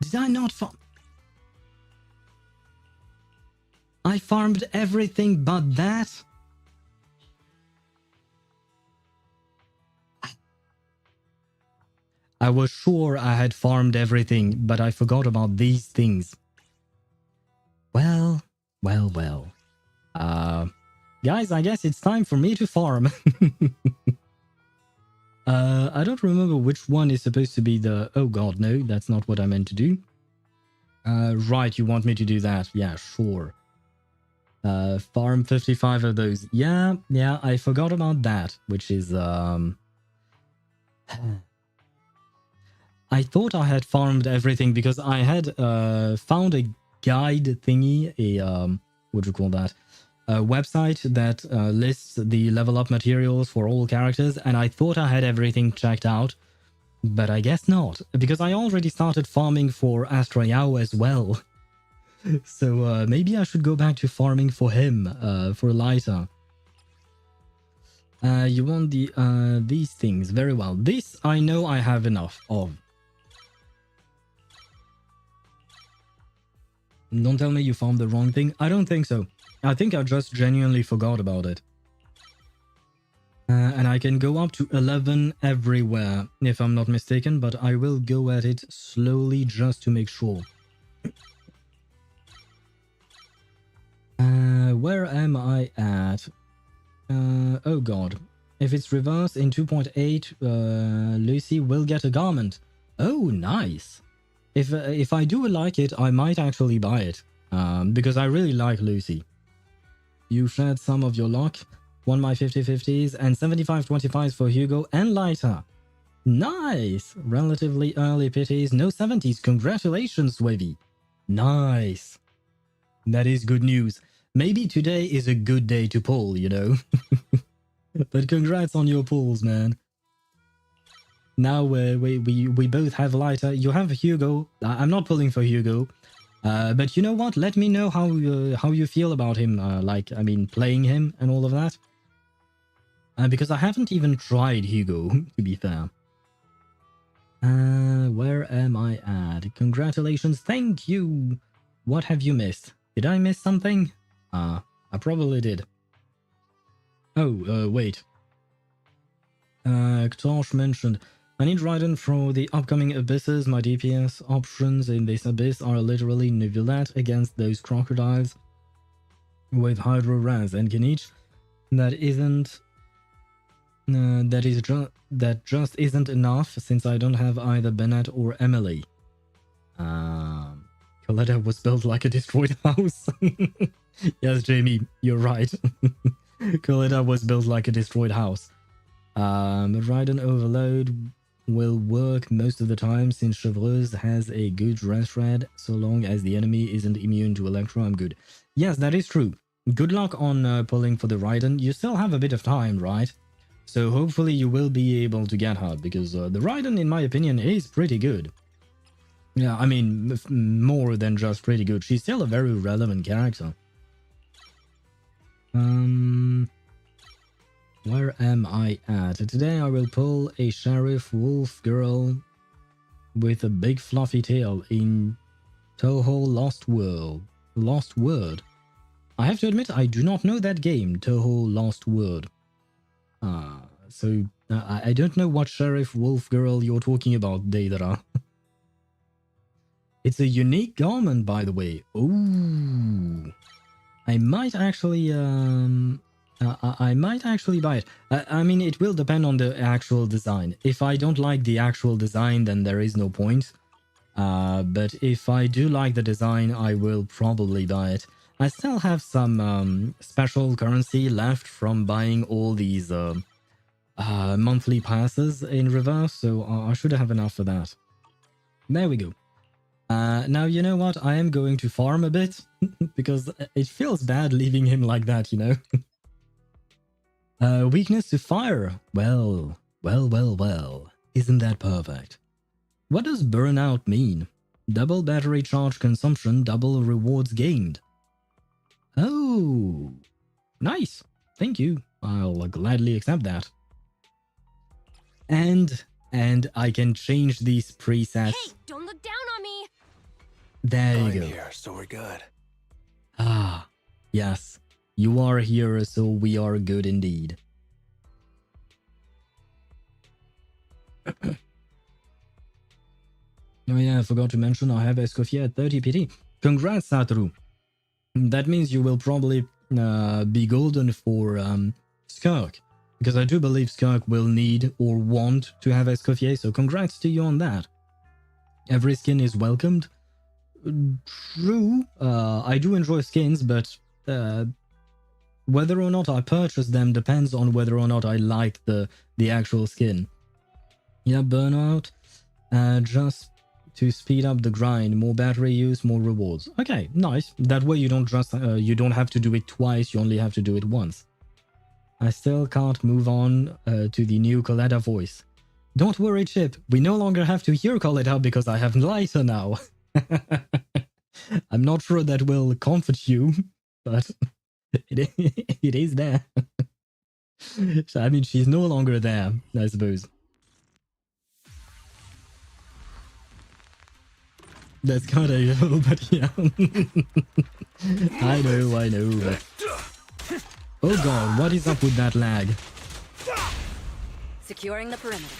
Did I not farm? I farmed everything but that? I was sure I had farmed everything, but I forgot about these things. Well. Guys, I guess it's time for me to farm. I don't remember which one is supposed to be the... Oh god, no, that's not what I meant to do. Right, you want me to do that. Yeah, sure. Farm 55 of those. Yeah, I forgot about that, which is... I thought I had farmed everything because I had found a guide thingy, what do you call that? A website that lists the level up materials for all characters, and I thought I had everything checked out, but I guess not, because I already started farming for Astrayao as well. So maybe I should go back to farming for him, for Lyta. You want these things, very well. This I know I have enough of. Don't tell me you found the wrong thing. I don't think so. I think I just genuinely forgot about it. And I can go up to 11 everywhere, if I'm not mistaken, but I will go at it slowly just to make sure. Where am I at? Oh god. If it's reversed in 2.8, Lucy will get a garment. Oh, nice. If I do like it, I might actually buy it. Because I really like Lucy. You shared some of your luck. Won my 50-50s and 75-25s for Hugo and Lyta. Nice! Relatively early pities, no 70s. Congratulations, Wavy. Nice. That is good news. Maybe today is a good day to pull, you know. But congrats on your pulls, man. Now we both have Lyta. You have Hugo. I'm not pulling for Hugo. But you know what? Let me know how you feel about him. Like, I mean, playing him and all of that. Because I haven't even tried Hugo, to be fair. Where am I at? Congratulations. Thank you. What have you missed? Did I miss something? I probably did. Oh, wait. Ktosh mentioned, I need Raiden for the upcoming abysses. My DPS options in this abyss are literally Neuvillette against those crocodiles with Hydro Raz and Kinich. That just isn't enough since I don't have either Bennett or Emily. Coletta was built like a destroyed house. Yes, Jamie, you're right. Coletta was built like a destroyed house. Raiden Overload will work most of the time since Chevreuse has a good rest red. So long as the enemy isn't immune to Electro, I'm good. Yes, that is true. Good luck on pulling for the Raiden. You still have a bit of time, right? So hopefully you will be able to get her, because the Raiden, in my opinion, is pretty good. Yeah, I mean, more than just pretty good. She's still a very relevant character. Where am I at? Today I will pull a sheriff wolf girl with a big fluffy tail in Toho Lost World. Lost Word. I have to admit I do not know that game, Toho Lost Word. So I don't know what sheriff wolf girl you're talking about, Deidara. It's a unique garment, by the way. Ooh. I might actually I might actually buy it. I mean, it will depend on the actual design. If I don't like the actual design, then there is no point. But if I do like the design, I will probably buy it. I still have some special currency left from buying all these monthly passes in reverse, so I should have enough for that. There we go. Now, you know what? I am going to farm a bit because it feels bad leaving him like that, you know? Weakness to fire. Well. Isn't that perfect? What does burnout mean? Double battery charge consumption, double rewards gained. Oh, nice. Thank you. I'll gladly accept that. And I can change these presets. Hey, don't look down on me. There you go. Here, so we're good. Ah, yes. You are here, so we are good indeed. Oh yeah, I forgot to mention I have Escoffier at 30 PT. Congrats, Satoru. That means you will probably be golden for Skirk. Because I do believe Skirk will need or want to have Escoffier, so congrats to you on that. Every skin is welcomed. True, I do enjoy skins, but whether or not I purchase them depends on whether or not I like the actual skin. Yeah, burnout. Just to speed up the grind, more battery use, more rewards. Okay, nice. That way you don't just you don't have to do it twice, you only have to do it once. I still can't move on to the new Coletta voice. Don't worry, Chip. We no longer have to hear Coletta because I have lighter now. I'm not sure that will comfort you, but it is there. So, I mean, she's no longer there, I suppose. That's kind of evil, but yeah. I know, but... Oh god, what is up with that lag? Securing the perimeter.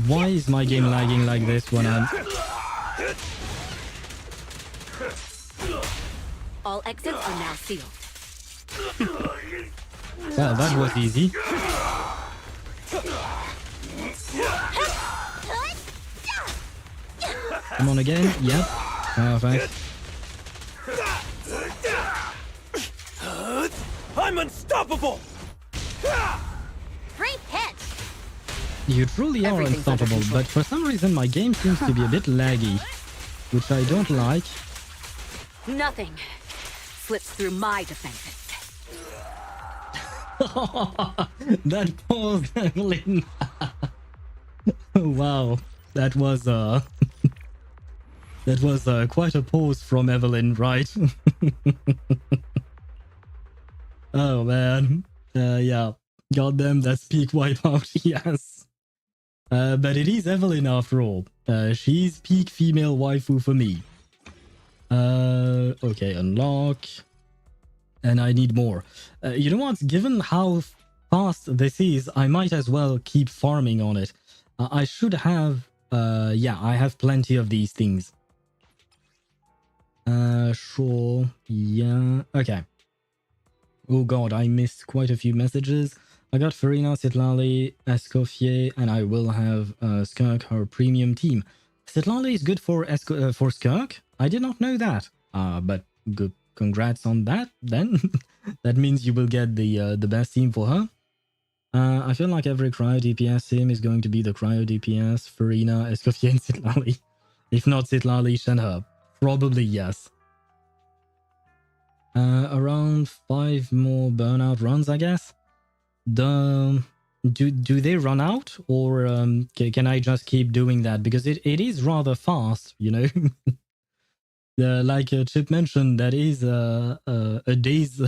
Why is my game lagging like this when I'm... All exits are now sealed. Well, that was easy. Come on again. Yep. Perfect. I'm unstoppable! Great hit! You truly are Everything's under unstoppable, control. but for some reason my game seems to be a bit laggy, which I don't like. Nothing slips through my defenses. That pause, Evelyn. Wow, that was that was quite a pause from Evelyn, right? Oh man, yeah, goddamn, that's peak wipeout, yes. But it is Evelyn after all. She's peak female waifu for me. Okay, unlock. And I need more. You know what? Given how fast this is, I might as well keep farming on it. I should have... yeah, I have plenty of these things. Sure. Yeah. Okay. Oh god, I missed quite a few messages. I got Farina, Sitlali, Escoffier, and I will have Skirk, her premium team. Sitlali is good for Skirk? I did not know that. But good. Congrats on that, then. That means you will get the best team for her. I feel like every Cryo DPS team is going to be the Cryo DPS, Farina, Escoffier, and Sitlali. If not Sitlali, Shenhe. Probably yes. Around 5 more burnout runs, I guess. Do they run out, or can I just keep doing that? Because it is rather fast, you know. Like Chip mentioned, that is a day's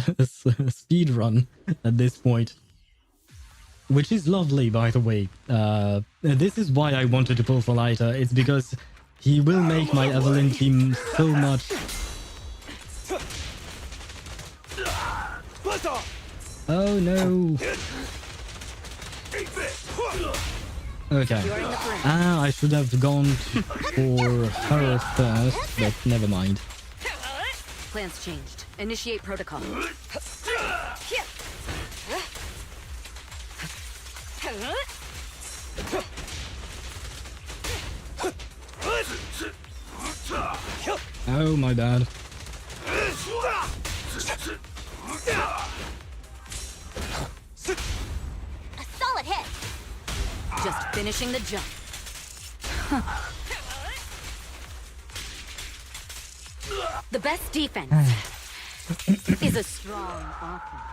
speed run at this point, which is lovely, by the way. This is why I wanted to pull for Lighter. It's because he will make my Evelyn team so much. Oh no. Okay. I should have gone for her first, but never mind. Plans changed. Initiate protocol. Oh, my bad. A solid hit. Just finishing the jump. The best defense is a strong offense.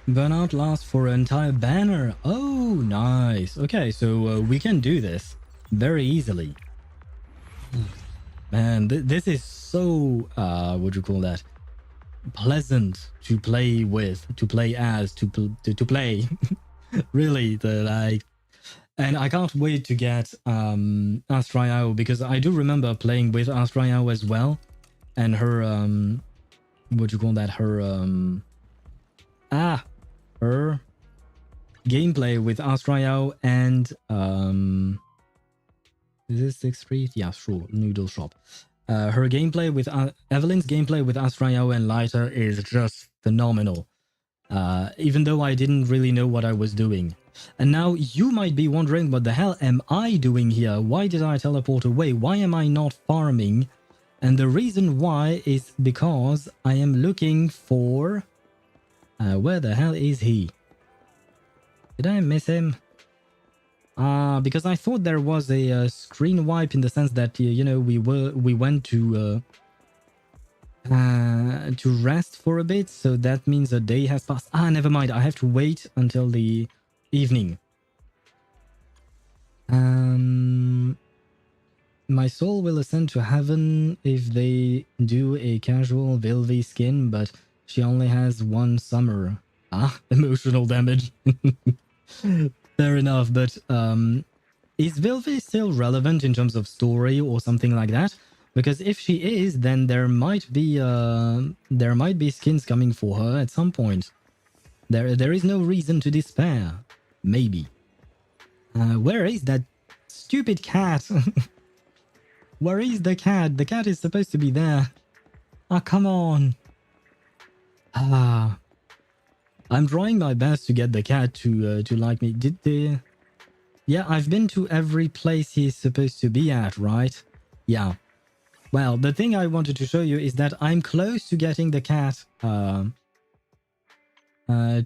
Burnout lasts for an entire banner. Oh, nice. Okay, so we can do this very easily. Man, this is so, what do you call that? Pleasant to play with, to play as, to play. Really, like... And I can't wait to get Astriao, because I do remember playing with Astriao as well. And her, what do you call that? Her, her gameplay with Astriao and, is this 6th Street? Yeah, sure, Noodle Shop. Her gameplay with, Evelyn's gameplay with Astriao and Lighter is just phenomenal. Even though I didn't really know what I was doing. And now you might be wondering, what the hell am I doing here? Why did I teleport away? Why am I not farming? And the reason why is because I am looking for... where the hell is he? Did I miss him? Because I thought there was a screen wipe, in the sense that, you know, we went to rest for a bit, so that means a day has passed. Never mind, I have to wait until the evening. My soul will ascend to heaven if they do a casual Vilvi skin, but she only has one summer. Emotional damage. Fair enough, but is Vilvi still relevant in terms of story or something like that? Because if she is, then there might be skins coming for her at some point. There is no reason to despair. Maybe. Where is that stupid cat? Where is the cat? The cat is supposed to be there. Come on. I'm trying my best to get the cat to like me. Yeah, I've been to every place he's supposed to be at, right? Yeah. Well, the thing I wanted to show you is that I'm close to getting the cat to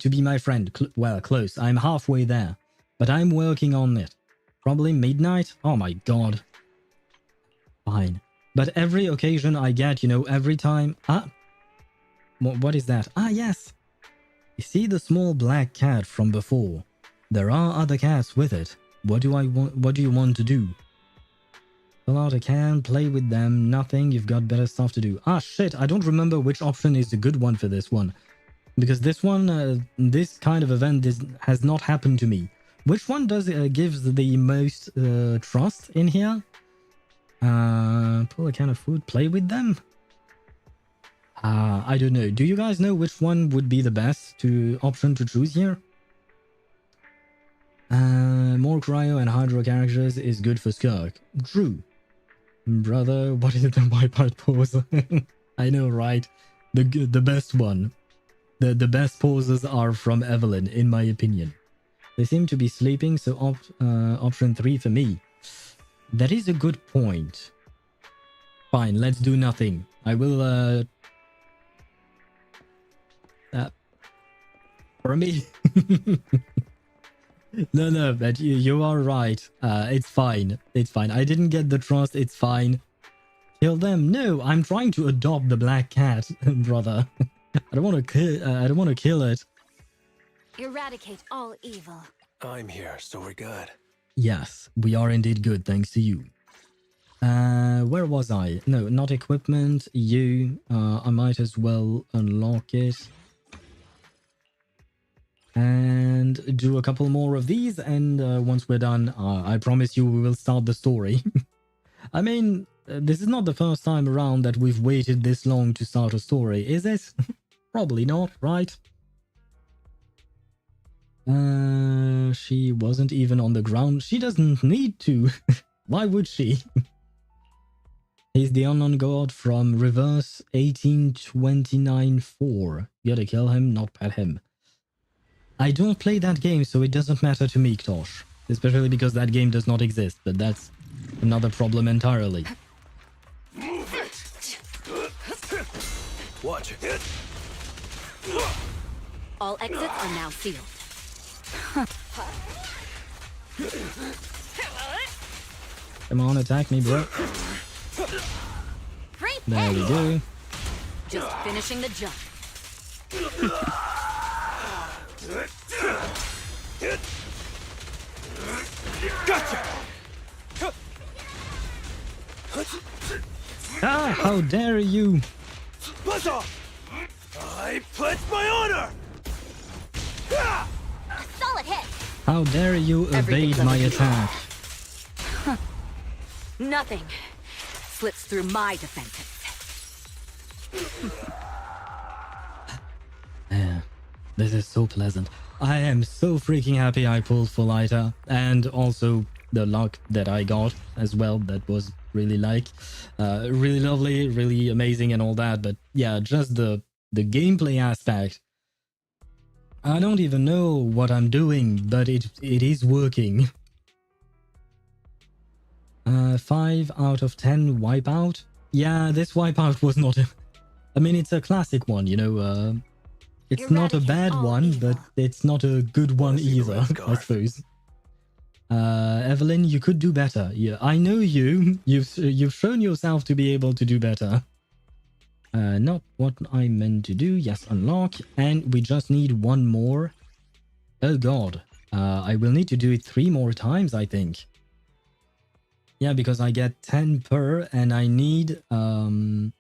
be my friend. Well, close. I'm halfway there. But I'm working on it. Probably midnight? Oh my god. Fine. But every occasion I get, you know, every time... What is that? Yes! You see the small black cat from before? There are other cats with it. What do you want to do? Fill out a can, play with them, nothing, you've got better stuff to do. Shit, I don't remember which option is the good one for this one. Because this one, this kind of event has not happened to me. Which one gives the most trust in here? Pull a can of food, play with them? I don't know. Do you guys know which one would be the best option to choose here? More cryo and hydro characters is good for Skirk. True. Brother, what is the wipeout pose? I know, right? The best one. The best poses are from Evelyn, in my opinion. They seem to be sleeping, so option 3 for me. That is a good point. Fine, let's do nothing. I will, for me. No, but you are right. It's fine. It's fine. I didn't get the trust. It's fine. Kill them. No, I'm trying to adopt the black cat, brother. I don't want to kill. I don't want to kill it. Eradicate all evil. I'm here, so we're good. Yes, we are indeed good, thanks to you. Where was I? No, not equipment. I might as well unlock it. And do a couple more of these, and once we're done, I promise you we will start the story. I mean, this is not the first time around that we've waited this long to start a story, is it? Probably not, right? She wasn't even on the ground. She doesn't need to. Why would she? He's the unknown god from Reverse 1829-4. You gotta kill him, not pet him. I don't play that game, so it doesn't matter to me, Ktosh. Especially because that game does not exist, but that's another problem entirely. Watch it. All exits are now sealed. Come on, attack me, bro. There we go. Just finishing the jump. Gotcha! Ah, how dare you! Buzz off! I pledge my honor! Solid hit. How dare you evade my attack? Nothing slips through my defenses. Yeah, this is so pleasant. I am so freaking happy I pulled full Ita, and also the luck that I got as well. That was really really lovely, really amazing and all that. But yeah, just the gameplay aspect. I don't even know what I'm doing, but it is working. 5 out of 10 wipeout. Yeah, this wipeout was not I mean, it's a classic one, you know. It's not a bad one, but it's not a good one either, I suppose. Evelyn, you could do better. Yeah, I know you. You've shown yourself to be able to do better. Not what I meant to do. Yes, unlock. And we just need one more. Oh god. I will need to do it 3 more times, I think. Yeah, because I get 10 per and I need... I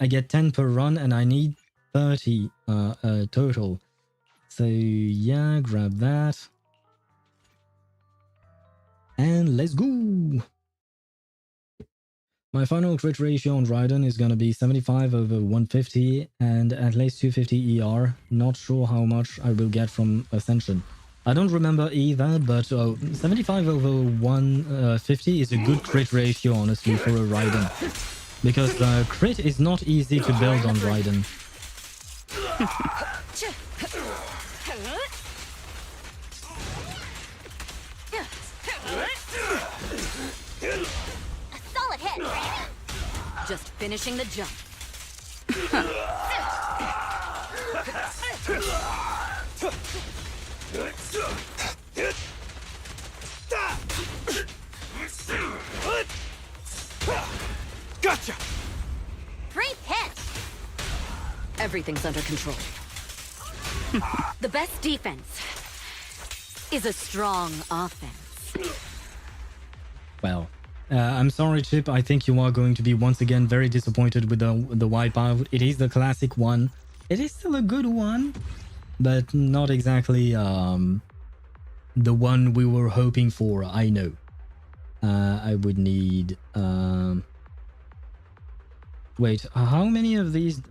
get 10 per run and I need 30 total. So yeah, grab that. And let's go! My final crit ratio on Raiden is gonna be 75 over 150 and at least 250 ER. Not sure how much I will get from Ascension. I don't remember either, but 75 over 150 is a good crit ratio, honestly, for a Raiden. Because crit is not easy to build on Raiden. Solid hit. Just finishing the jump. Gotcha! Great hit. Everything's under control. The best defense is a strong offense. Well, I'm sorry, Chip. I think you are going to be once again very disappointed with the wipeout. It is the classic one. It is still a good one, but not exactly the one we were hoping for. I know. I would need... Wait, how many of these?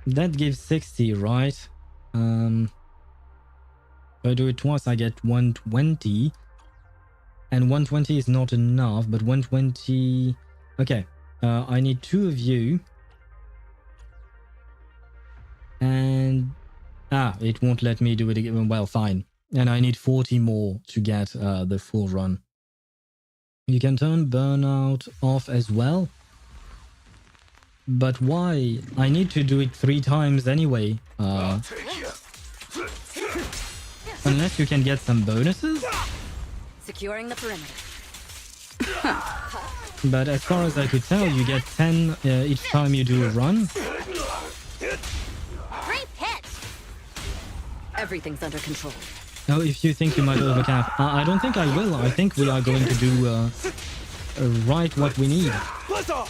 That gives 60, right? If I do it twice, I get 120. And 120 is not enough, but 120... Okay, I need 2 of you. And... it won't let me do it again. Well, fine. And I need 40 more to get the full run. You can turn burnout off as well. But why? I need to do it 3 times anyway. Unless you can get some bonuses? Securing the perimeter. But as far as I could tell, you get 10 each time you do a run. Great hit. Everything's under control. Oh, if you think you might overcap. I don't think I will. I think we are going to do right what we need. Buzzer!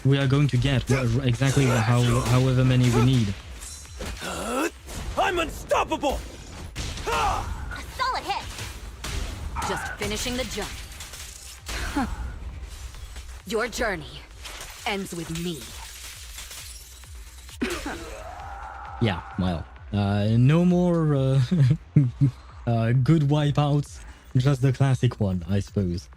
We are going to get exactly however many we need. I'm unstoppable! A solid hit. Just finishing the jump. Your journey ends with me. Yeah, well, no more good wipeouts, just the classic one, I suppose.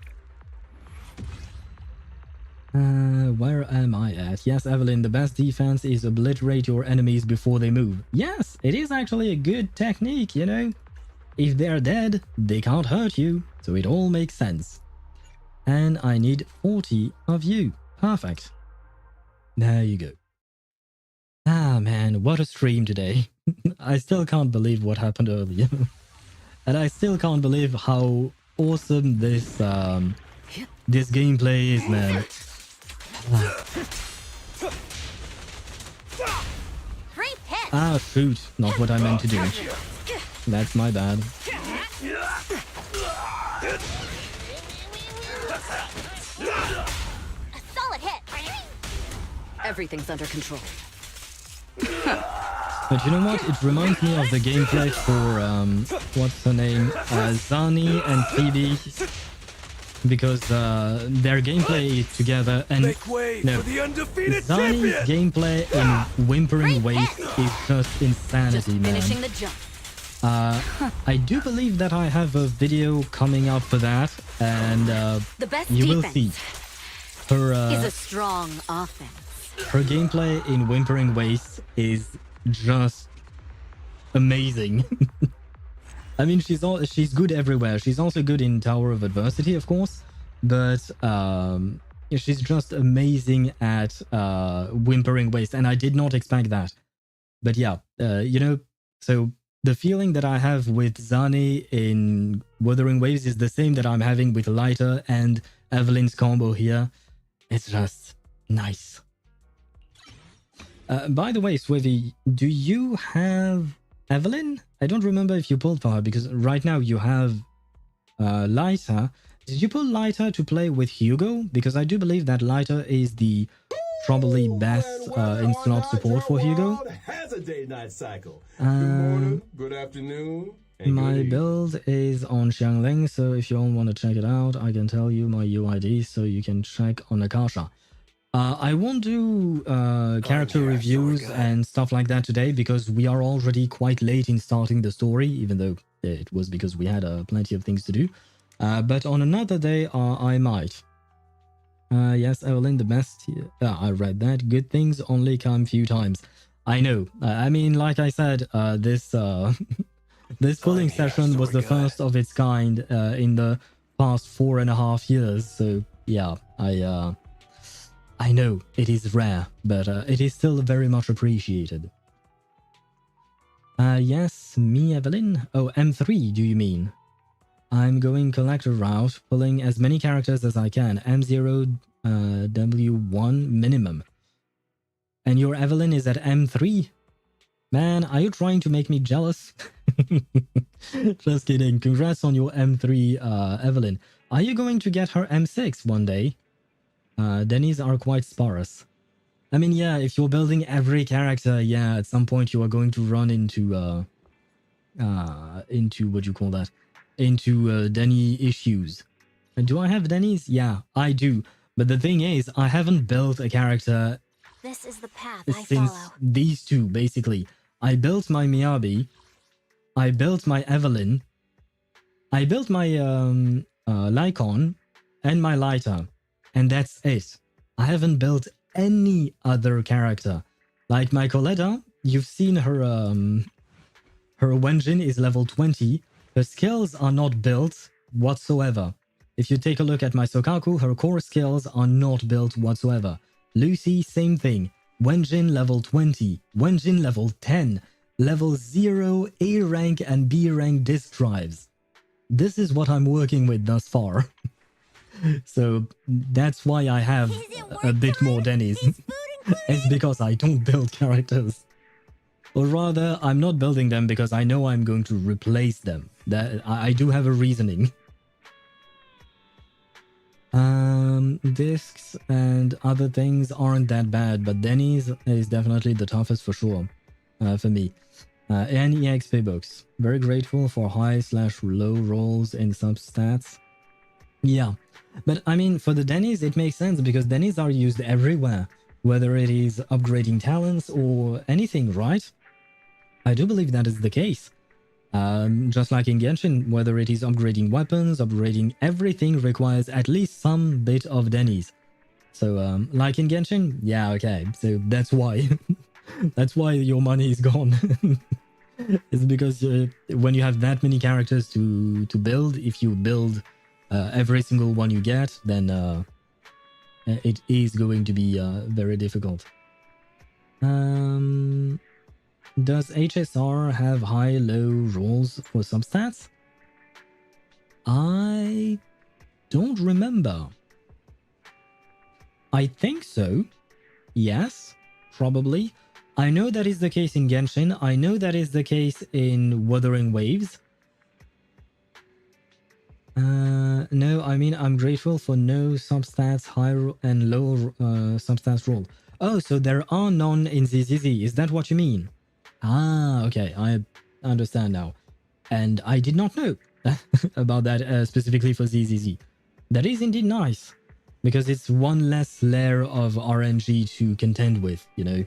Where am I at? Yes, Evelyn, the best defense is obliterate your enemies before they move. Yes, it is actually a good technique, you know? If they're dead, they can't hurt you, so it all makes sense. And I need 40 of you. Perfect. There you go. Ah man, what a stream today. I still can't believe what happened earlier. And I still can't believe how awesome this gameplay is, man. Ah, shoot. Not what I meant to do. That's my bad. A solid hit. Everything's under control. But you know what? It reminds me of the gameplay for, what's her name? Zani and Phoebe. Because their gameplay together and... Make way No, for the undefeated Zani's champion! gameplay in Whimpering Waste is just insanity, Just finishing man. the jump. I do believe that I have a video coming up for that, and The best you will defense see. Her, is a strong offense. her gameplay in Whimpering Waste is just amazing. I mean, she's good everywhere. She's also good in Tower of Adversity, of course, but she's just amazing at Whimpering Waste, and I did not expect that. But yeah, you know, so the feeling that I have with Zani in Wuthering Waves is the same that I'm having with Lighter and Evelyn's combo here. It's just nice. By the way, Swivy, do you have Evelyn? I don't remember if you pulled for her, because right now you have Lighter. Did you pull Lighter to play with Hugo? Because I do believe that Lighter is the probably best in-slot support for Hugo. Has a day-night cycle. Good morning, good afternoon, and My good evening. build is on Xiangling, so if you all want to check it out, I can tell you my UID so you can check on Akasha. I won't do character reviews and stuff like that today because we are already quite late in starting the story, even though it was because we had plenty of things to do. But on another day, I might. Yes, Evelyn, the best. I read that. Good things only come few times. I know. I mean, like I said, this this pulling session was the first of its kind in the past 4.5 years. So yeah, I know it is rare, but it is still very much appreciated. Yes, me, Evelyn. Oh, M3, do you mean? I'm going collector route, pulling as many characters as I can. M0, W1 minimum. And your Evelyn is at M3? Man, are you trying to make me jealous? Just kidding. Congrats on your M3, Evelyn. Are you going to get her M6 one day? Denny's are quite sparse. I mean, yeah, if you're building every character, yeah, at some point you are going to run into what do you call that? Into Denny issues. Do I have Denny's? Yeah, I do. But the thing is, I haven't built a character This is the path I since follow. these two, basically. I built my Miyabi. I built my Evelyn. I built my Lycaon and my Lighter. And that's it. I haven't built any other character. Like my Coletta, you've seen her her Wenjin is level 20. Her skills are not built whatsoever. If you take a look at my Sokaku, her core skills are not built whatsoever. Lucy, same thing. Wenjin level 20. Wenjin level 10. Level 0 A rank and B rank disk drives. This is what I'm working with thus far. So that's why I have a bit more Denny's. It's because I don't build characters. Or rather, I'm not building them because I know I'm going to replace them. That I do have a reasoning. Discs and other things aren't that bad, but Denny's is definitely the toughest for sure, for me. And EXP books. Very grateful for high/low rolls in substats. Yeah, but I mean, for the Denny's, it makes sense because Denny's are used everywhere, whether it is upgrading talents or anything, right? I do believe that is the case. Just like in Genshin, whether it is upgrading weapons, upgrading everything requires at least some bit of Denny's. So, like in Genshin, yeah, okay. So that's why, that's why your money is gone. It's because when you have that many characters to build, if you build every single one you get, then it is going to be very difficult. Does HSR have high-low rolls for substats? I don't remember. I think so. Yes, probably. I know that is the case in Genshin. I know that is the case in Wuthering Waves. No, I mean, I'm grateful for no substats high and low substats roll. Oh, so there are none in ZZZ. Is that what you mean? Ah, okay. I understand now. And I did not know about that specifically for ZZZ. That is indeed nice. Because it's one less layer of RNG to contend with, you know.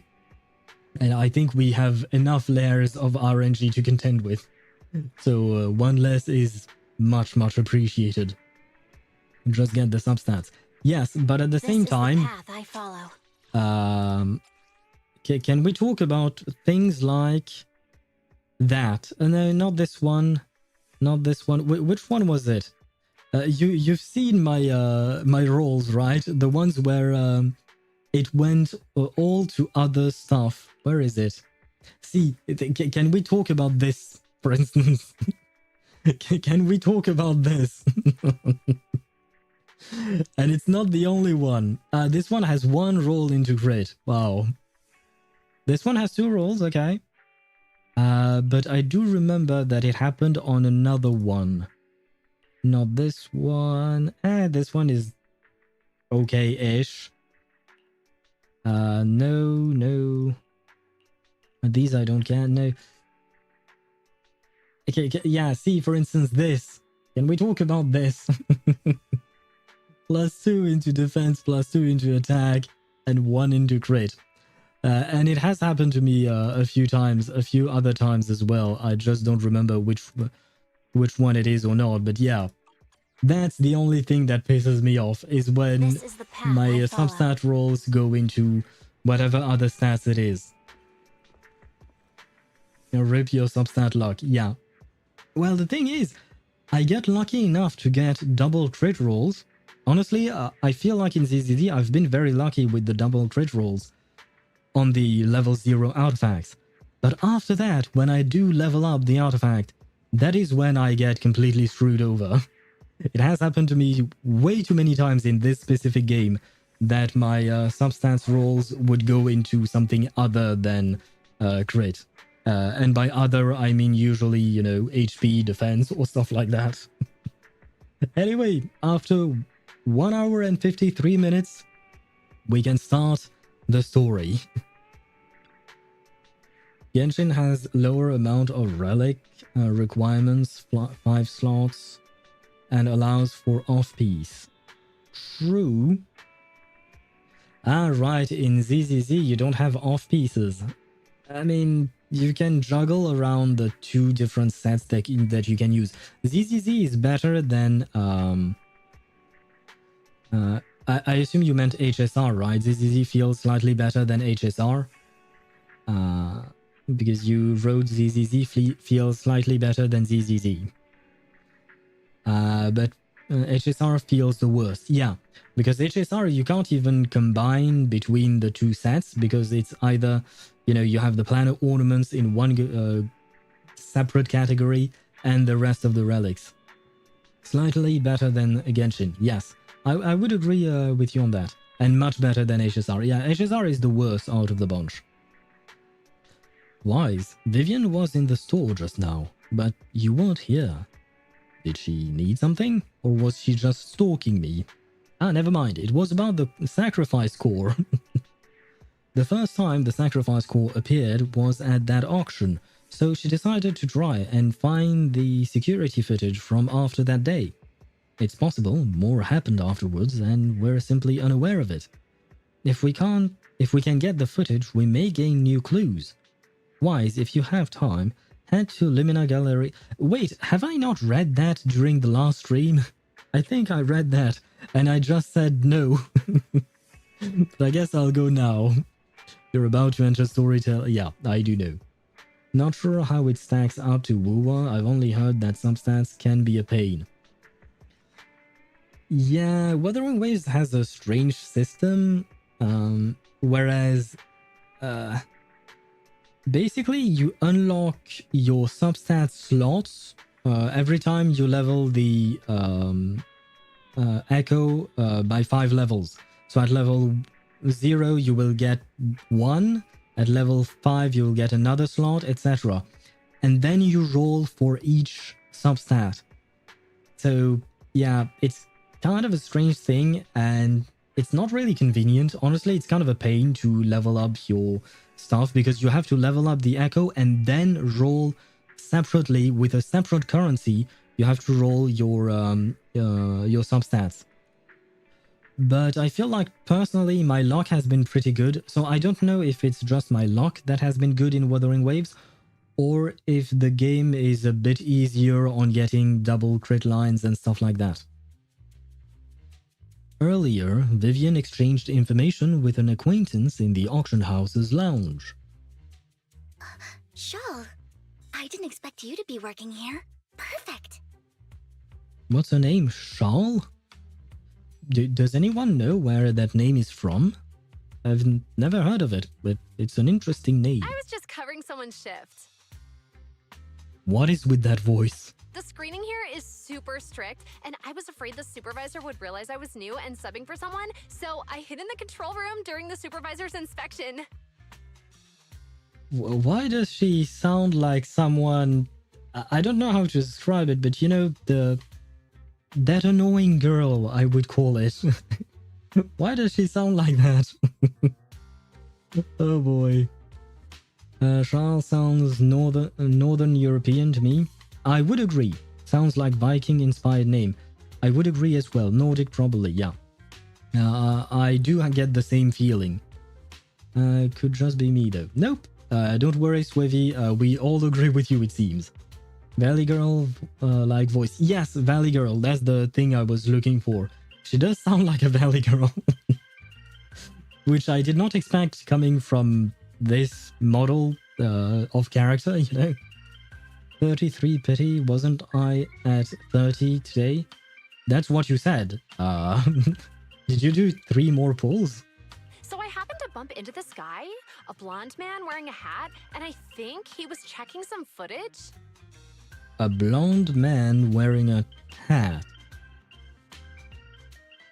And I think we have enough layers of RNG to contend with. So one less is much, much appreciated. Just get the substats. Yes, but at the same time... This is the path I follow. Can we talk about things like that? No, not this one. Not this one. Which one was it? You've seen my my rolls, right? The ones where it went all to other stuff. Where is it? See, can we talk about this, for instance? Can we talk about this? And it's not the only one. This one has one roll into crit. Wow. This one has 2 rolls, okay. But I do remember that it happened on another one. Not this one. This one is okay-ish. No. These I don't care, no. Okay, yeah, see, for instance, this. Can we talk about this? +2 into defense, +2 into attack, and 1 into crit. And it has happened to me a few times, a few other times as well. I just don't remember which one it is or not, but yeah. That's the only thing that pisses me off, is when my substat rolls go into whatever other stats it is. You know, rip your substat luck, yeah. Well, the thing is, I get lucky enough to get double crit rolls. Honestly, I feel like in ZZZ I've been very lucky with the double crit rolls on the level 0 artifacts. But after that, when I do level up the artifact, that is when I get completely screwed over. It has happened to me way too many times in this specific game that my substance rolls would go into something other than crit. And by other, I mean usually, you know, HP, defense, or stuff like that. Anyway, after 1 hour and 53 minutes, we can start the story. Genshin has lower amount of relic requirements, 5 slots, and allows for off-piece. True. Ah, right, in ZZZ you don't have off-pieces. I mean, you can juggle around the 2 different sets that you can use. ZZZ is better than... I assume you meant HSR, right? ZZZ feels slightly better than HSR. Because you wrote ZZZ feels slightly better than ZZZ. But HSR feels the worst. Yeah, because HSR, you can't even combine between the 2 sets because it's either, you know, you have the planar ornaments in one separate category and the rest of the relics. Slightly better than Genshin, yes. I would agree with you on that. And much better than HSR. Yeah, HSR is the worst out of the bunch. Wise, Vivian was in the store just now, but you weren't here. Did she need something? Or was she just stalking me? Ah, never mind. It was about the sacrifice core. The first time the sacrifice core appeared was at that auction, so she decided to try and find the security footage from after that day. It's possible more happened afterwards and we're simply unaware of it. If we can get the footage, we may gain new clues. Wise, if you have time, head to Limina Gallery. Wait, have I not read that during the last stream? I think I read that and I just said no. But I guess I'll go now. You're about to enter storytelling. Yeah, I do know. Not sure how it stacks up to Wuwa. I've only heard that substats can be a pain. Yeah, Wuthering Waves has a strange system. Whereas basically you unlock your substat slots every time you level the Echo by 5 levels. So at level 0 you will get 1, at level 5 you will get another slot, etc. And then you roll for each substat. So yeah, it's kind of a strange thing and it's not really convenient. Honestly, it's kind of a pain to level up your stuff because you have to level up the Echo and then roll separately with a separate currency. You have to roll your substats. But I feel like personally my luck has been pretty good, so I don't know if it's just my luck that has been good in Wuthering Waves or if the game is a bit easier on getting double crit lines and stuff like that. Earlier, Vivian exchanged information with an acquaintance in the auction house's lounge. Shawl, I didn't expect you to be working here. Perfect. What's her name? Shawl? Does anyone know where that name is from? I've never heard of it, but it's an interesting name. I was just covering someone's shift. What is with that voice? The screening here is super strict, and I was afraid the supervisor would realize I was new and subbing for someone, so I hid in the control room during the supervisor's inspection. Why does she sound like someone... I don't know how to describe it, but you know, that annoying girl, I would call it. Why does she sound like that? Oh boy. Charles sounds Northern European to me. I would agree. Sounds like Viking-inspired name. I would agree as well. Nordic probably, yeah. I do get the same feeling. Could just be me though. Nope. Don't worry, Swivy. We all agree with you, it seems. Valley Girl, like voice. Yes, Valley Girl. That's the thing I was looking for. She does sound like a Valley Girl. Which I did not expect coming from this model of character, you know. 33 pity, wasn't I at 30 today? That's what you said. Did you do 3 more pulls? So I happened to bump into this guy, a blonde man wearing a hat, and I think he was checking some footage. A blonde man wearing a hat.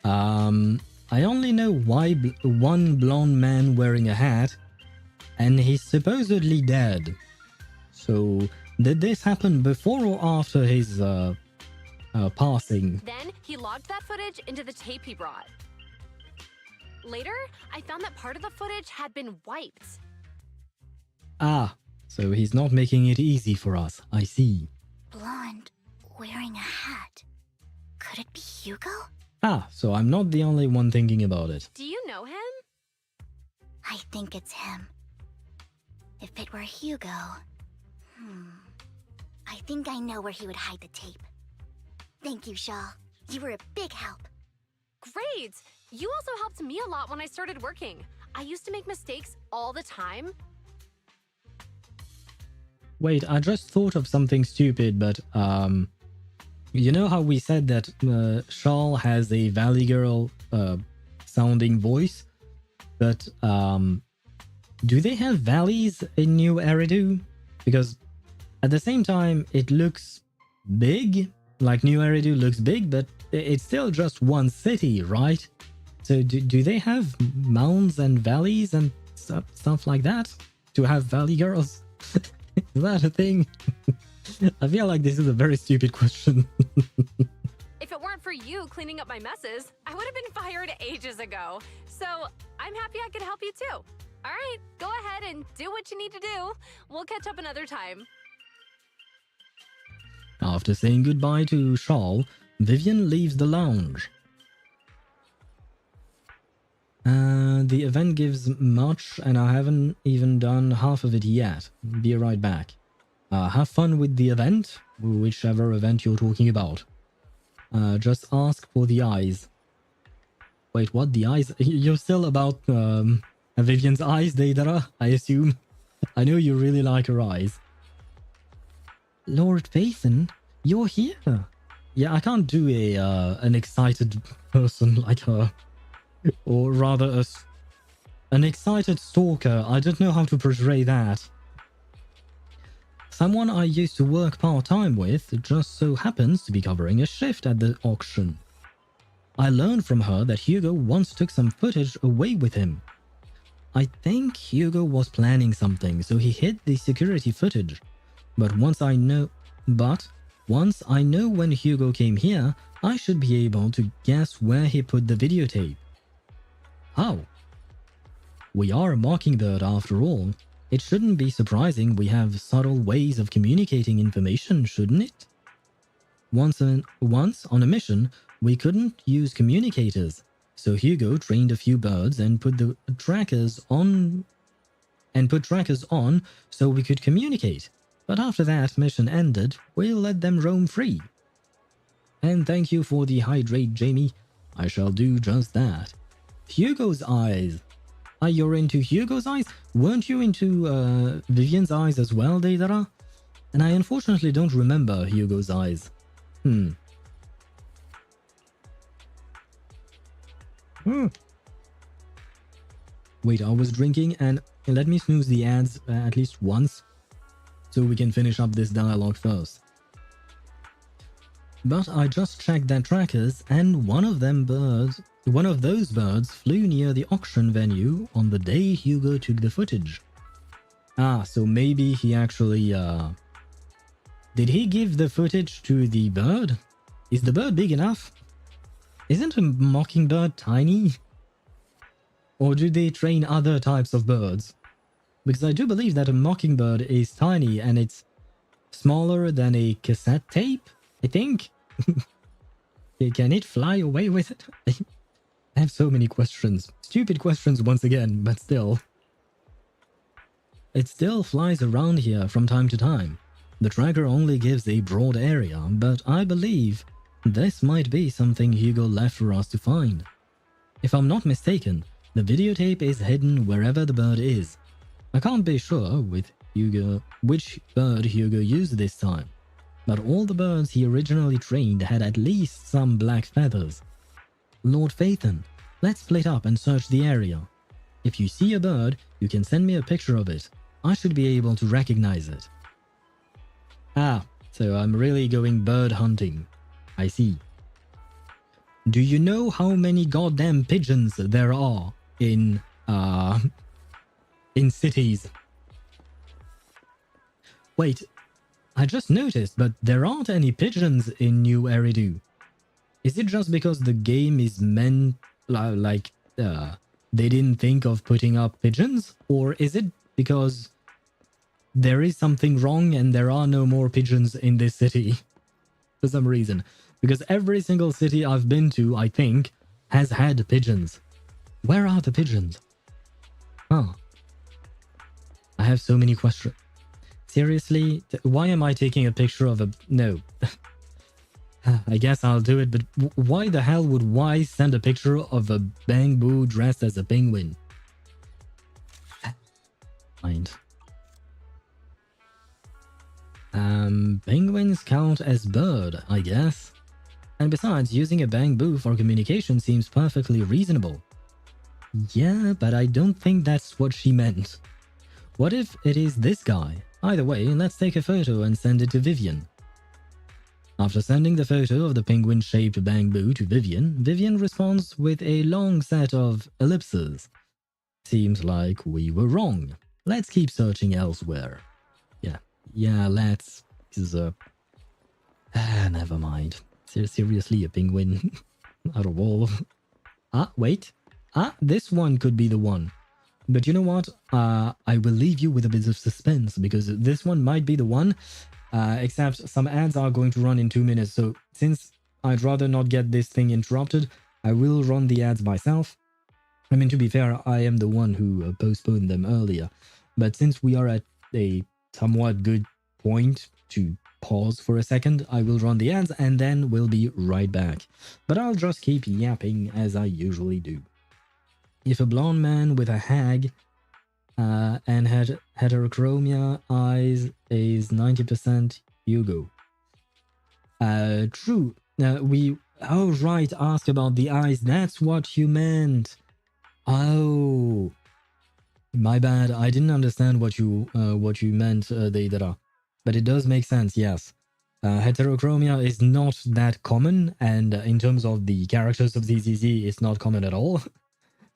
I only know one blonde man wearing a hat, and he's supposedly dead. So, did this happen before or after his passing? Then he logged that footage into the tape he brought. Later, I found that part of the footage had been wiped. Ah, so he's not making it easy for us. I see. Blonde, wearing a hat. Could it be Hugo? Ah, so I'm not the only one thinking about it. Do you know him? I think it's him. If it were Hugo... I think I know where he would hide the tape. Thank you, Shaw. You were a big help. Great! You also helped me a lot when I started working. I used to make mistakes all the time. Wait, I just thought of something stupid, but you know how we said that Shawl has a Valley Girl sounding voice, but do they have valleys in New Eridu? Because at the same time, it looks big, like New Eridu looks big, but it's still just one city, right? So do they have mounds and valleys and stuff like that to have Valley Girls? Is that a thing? I feel like this is a very stupid question. If it weren't for you cleaning up my messes, I would have been fired ages ago. So I'm happy I could help you too. All right, go ahead and do what you need to do. We'll catch up another time. After saying goodbye to Shawl, Vivian leaves the lounge. The event gives much, and I haven't even done half of it yet. Be right back. Have fun with the event, whichever event you're talking about. Just ask for the eyes. Wait, what? The eyes? You're still about Vivian's eyes, Deidara, I assume? I know you really like her eyes. Lord Phaethon, you're here. Yeah, I can't do an excited person like her. Or rather, an excited stalker. I don't know how to portray that. Someone I used to work part-time with just so happens to be covering a shift at the auction. I learned from her that Hugo once took some footage away with him. I think Hugo was planning something, so he hid the security footage. But once I know when Hugo came here, I should be able to guess where he put the videotape. How? We are a Mockingbird after all. It shouldn't be surprising we have subtle ways of communicating information, shouldn't it? Once on a mission, we couldn't use communicators, so Hugo trained a few birds and put trackers on so we could communicate. But after that mission ended, we'll let them roam free. And thank you for the hydrate, Jamie. I shall do just that. Hugo's eyes. You're into Hugo's eyes? Weren't you into Vivian's eyes as well, Deidara? And I unfortunately don't remember Hugo's eyes. Wait, I was drinking, and let me snooze the ads at least once, so we can finish up this dialogue first. But I just checked their trackers, and one of those birds flew near the auction venue on the day Hugo took the footage. So maybe he actually, did he give the footage to the bird? Is the bird big enough? Isn't a mockingbird tiny? Or do they train other types of birds? Because I do believe that a mockingbird is tiny and it's smaller than a cassette tape, I think? Can it fly away with it? I have so many questions. Stupid questions once again, but still. It still flies around here from time to time. The tracker only gives a broad area, but I believe this might be something Hugo left for us to find. If I'm not mistaken, the videotape is hidden wherever the bird is. I can't be sure with Hugo which bird Hugo used this time, but all the birds he originally trained had at least some black feathers. Lord Phaethon, let's split up and search the area. If you see a bird, you can send me a picture of it. I should be able to recognize it. So I'm really going bird hunting. I see. Do you know how many goddamn pigeons there are in cities? Wait, I just noticed, but there aren't any pigeons in New Eridu. Is it just because the game is meant they didn't think of putting up pigeons? Or is it because there is something wrong and there are no more pigeons in this city? For some reason. Because every single city I've been to, I think, has had pigeons. Where are the pigeons? I have so many questions. Seriously? Why am I taking a picture of a... No. I guess I'll do it, but why the hell would Wise send a picture of a bamboo dressed as a penguin? Mind. Penguins count as bird, I guess. And besides, using a bamboo for communication seems perfectly reasonable. Yeah, but I don't think that's what she meant. What if it is this guy? Either way, let's take a photo and send it to Vivian. After sending the photo of the penguin-shaped bamboo to Vivian, Vivian responds with a long set of ellipses. Seems like we were wrong. Let's keep searching elsewhere. Yeah, let's... never mind. Seriously, a penguin out of all. Ah, wait. Ah, this one could be the one. But you know what? I will leave you with a bit of suspense because this one might be the one. Except some ads are going to run in 2 minutes. So since I'd rather not get this thing interrupted, I will run the ads myself. I mean, to be fair, I am the one who postponed them earlier. But since we are at a somewhat good point to pause for a second, I will run the ads and then we'll be right back. But I'll just keep yapping as I usually do. If a blonde man with a hag and heterochromia eyes is 90% Hugo. True. Oh right, ask about the eyes. That's what you meant. Oh, my bad. I didn't understand what you meant, Deidara. But it does make sense. Yes. Heterochromia is not that common, and in terms of the characters of ZZZ, it's not common at all.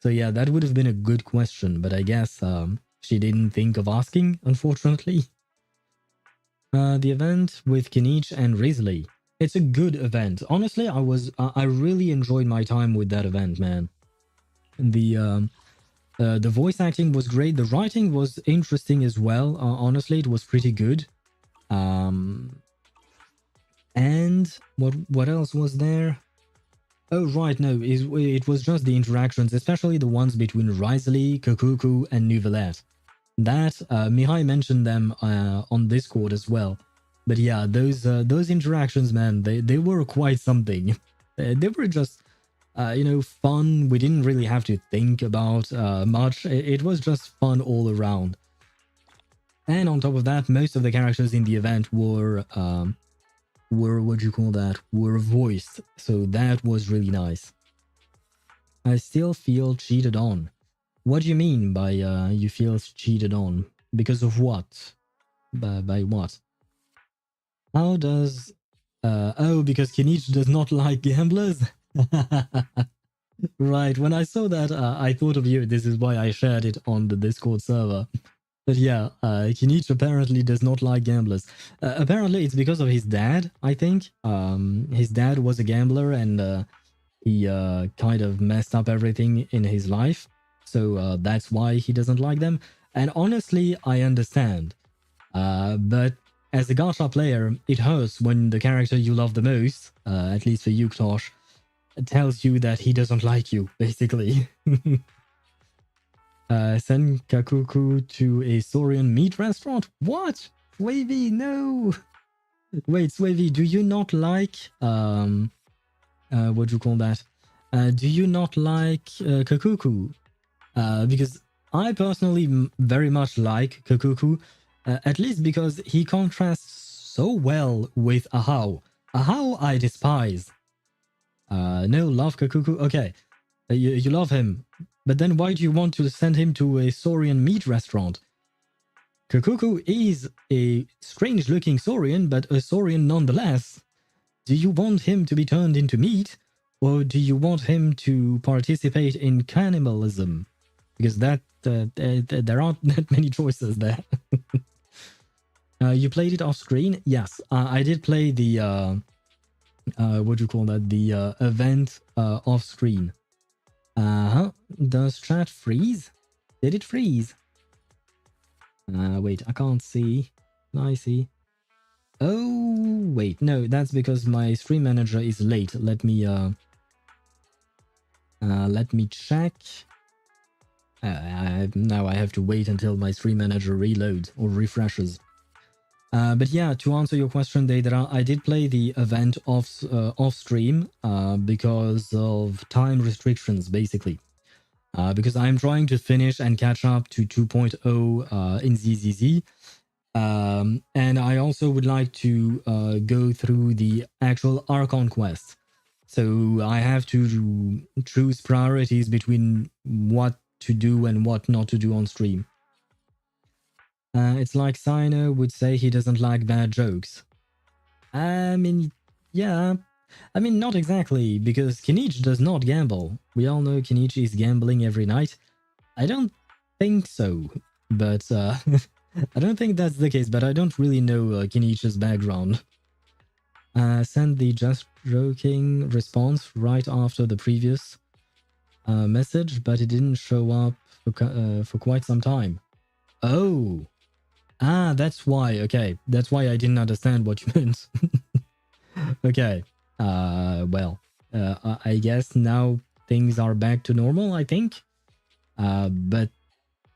So yeah, that would have been a good question, but I guess she didn't think of asking, unfortunately. The event with Kinich and Risley. It's a good event. Honestly, I really enjoyed my time with that event, man. The voice acting was great. The writing was interesting as well. Honestly, it was pretty good. And what else was there? Oh, right, no, it was just the interactions, especially the ones between Risley, Kakuku, and Nouvellette. That, Mihai mentioned them on Discord as well. But yeah, those interactions, man, they were quite something. They were just, fun. We didn't really have to think about much. It was just fun all around. And on top of that, most of the characters in the event were were voiced, so that was really nice. I still feel cheated on. What do you mean by you feel cheated on? Because of what? By what? How does because Kinich does not like gamblers? Right, when I saw that, I thought of you. This is why I shared it on the Discord server. But yeah, Kinich apparently does not like gamblers. Apparently it's because of his dad, I think. His dad was a gambler and he kind of messed up everything in his life. So that's why he doesn't like them. And honestly, I understand. But as a gacha player, it hurts when the character you love the most, at least for Yuktosh, tells you that he doesn't like you, basically. Send Kakuku to a Saurian meat restaurant? What? Swavy, no! Wait, Swavy, do you not like... what do you call that? Do you not like Kakuku? Because I personally very much like Kakuku, at least because he contrasts so well with Ahau. Ahau I despise. No, love Kakuku? Okay, you love him. But then why do you want to send him to a Saurian meat restaurant? Kakuku is a strange-looking Saurian, but a Saurian nonetheless. Do you want him to be turned into meat? Or do you want him to participate in cannibalism? Because that there aren't that many choices there. You played it off screen? Yes, I did play the what do you call that? The event off screen. Does chat freeze? Did it freeze? Wait, I can't see. I see. Oh, wait, no, that's because my stream manager is late. Let me check. Now I have to wait until my stream manager reloads or refreshes. But yeah, to answer your question, Deidara, I did play the event off stream because of time restrictions, basically. Because I'm trying to finish and catch up to 2.0 in ZZZ. And I also would like to go through the actual Archon quest. So I have to choose priorities between what to do and what not to do on stream. It's like Sino would say he doesn't like bad jokes. I mean, yeah. I mean, not exactly, because Kinich does not gamble. We all know Kinich is gambling every night. I don't think so, but I don't think that's the case, but I don't really know Kinich's background. Sent the just joking response right after the previous message, but it didn't show up for quite some time. Oh, that's why. Okay, that's why I didn't understand what you meant. Okay, well, I guess now things are back to normal, I think. But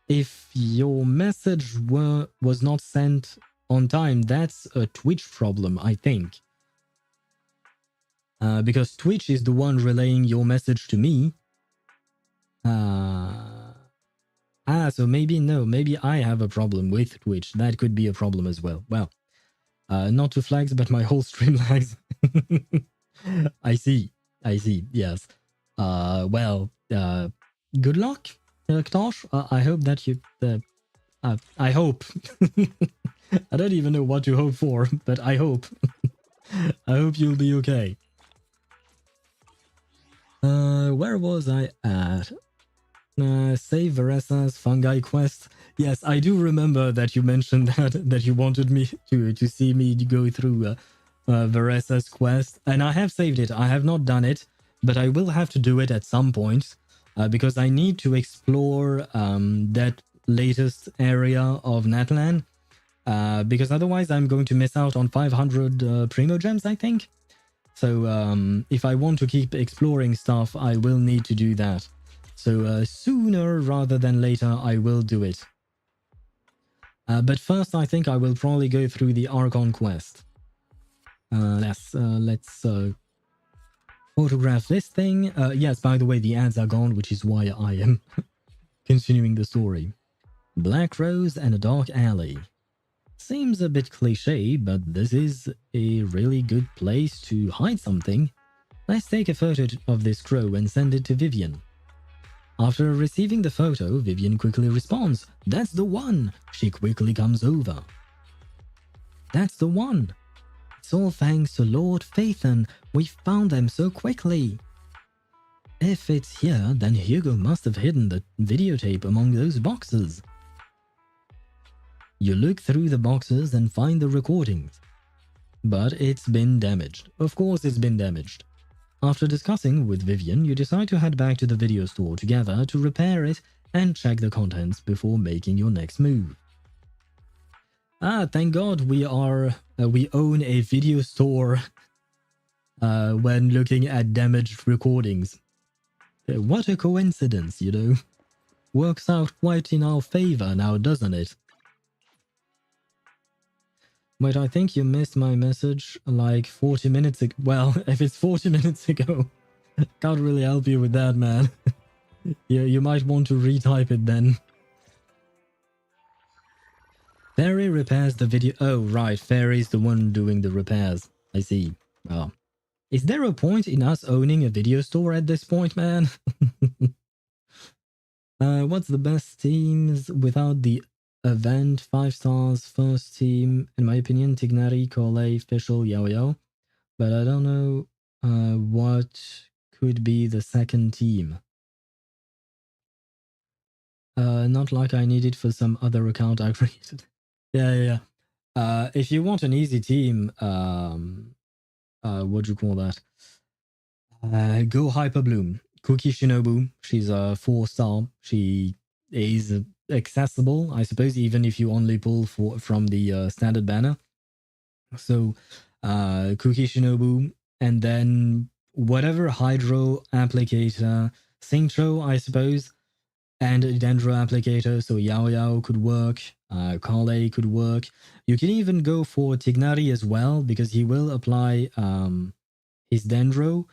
if your message was not sent on time, that's a Twitch problem, I think. Because Twitch is the one relaying your message to me. So maybe I have a problem with Twitch. That could be a problem as well. Well, not to flags, but my whole stream lags. I see, yes. Well, good luck, Ktosh. I hope that you... I hope. I don't even know what to hope for, but I hope. I hope you'll be okay. Where was I at? Save Veresa's fungi quest. Yes, I do remember that you mentioned that you wanted me to see me go through Veresa's quest, and I have saved it. I have not done it, but I will have to do it at some point because I need to explore that latest area of Natlan, because otherwise I'm going to miss out on 500 Primo Gems, I think. So if I want to keep exploring stuff, I will need to do that. So sooner rather than later, I will do it. But first, I think I will probably go through the Archon quest. Let's photograph this thing. Yes, by the way, the ads are gone, which is why I am continuing the story. Black Rose and a dark alley. Seems a bit cliche, but this is a really good place to hide something. Let's take a photo of this crow and send it to Vivian. After receiving the photo, Vivian quickly responds, "That's the one!" She quickly comes over. "That's the one! It's all thanks to Lord Phaethon. We found them so quickly." If it's here, then Hugo must have hidden the videotape among those boxes. You look through the boxes and find the recordings. But it's been damaged. Of course it's been damaged. After discussing with Vivian, you decide to head back to the video store together to repair it and check the contents before making your next move. Thank God we own a video store when looking at damaged recordings. What a coincidence, you know. Works out quite in our favor now, doesn't it? Wait, I think you missed my message like 40 minutes ago. Well, if it's 40 minutes ago, can't really help you with that, man. You might want to retype it then. Fairy repairs the video. Oh, right. Fairy's the one doing the repairs. I see. Oh. Is there a point in us owning a video store at this point, man? What's the best teams without the event? 5 stars, first team. In my opinion, Tignari, Corley, Fischl, Yao Yao. But I don't know what could be the second team. Not like I need it for some other account I created. Yeah. If you want an easy team, what do you call that? Go Hyperbloom. Cookie Shinobu, she's a 4-star. She is accessible, I suppose, even if you only pull from the standard banner. So, Cookie Shinobu, and then whatever Hydro Applicator, Synchro, I suppose, and Dendro Applicator, so Yao Yao could work, Kale could work. You can even go for Tignari as well, because he will apply his Dendro,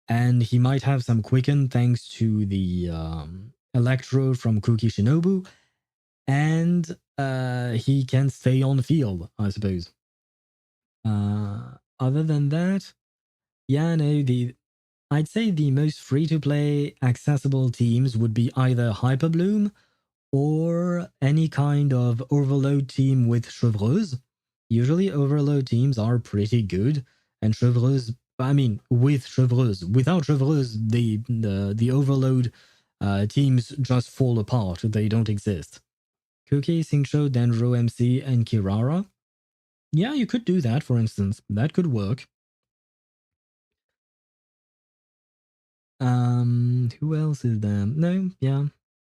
and he might have some quicken thanks to the Electro from Cookie Shinobu, and he can stay on the field, I suppose. Other than that, yeah, no, I'd say the most free-to-play accessible teams would be either Hyperbloom or any kind of Overload team with Chevreuse. Usually Overload teams are pretty good, and Chevreuse, I mean, with Chevreuse. Without Chevreuse, the Overload teams just fall apart. They don't exist. Cookie, Synchro, Dendro, MC, and Kirara. Yeah, you could do that, for instance. That could work. Who else is there? No, yeah.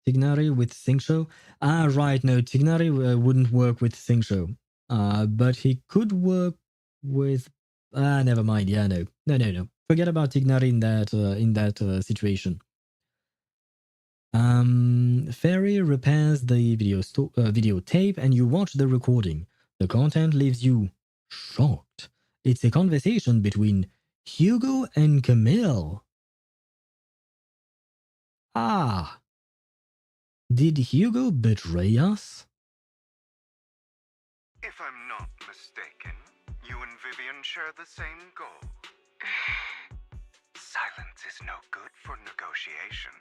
Tignari with Singsho. Ah, right, no, Tignari wouldn't work with Singsho. But he could work with... never mind, yeah, no. No. Forget about Tignari in that situation. Fairy repairs the videotape and you watch the recording. The content leaves you shocked. It's a conversation between Hugo and Camille. Ah. Did Hugo betray us? If I'm not mistaken, you and Vivian share the same goal. Silence is no good for negotiation.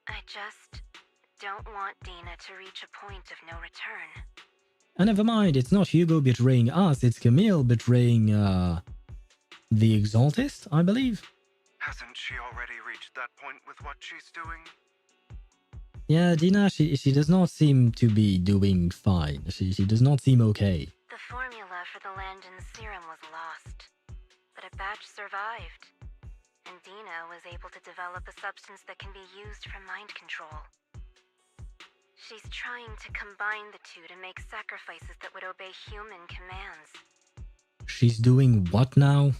I just don't want Dina to reach a point of no return. Never mind, it's not Hugo betraying us, it's Camille betraying, the Exaltist, I believe. Hasn't she already reached that point with what she's doing? Yeah, Dina, she does not seem to be doing fine. She does not seem okay. The formula for the Landon serum was lost, but a batch survived. And Dina was able to develop a substance that can be used for mind control. She's trying to combine the two to make sacrifices that would obey human commands. She's doing what now?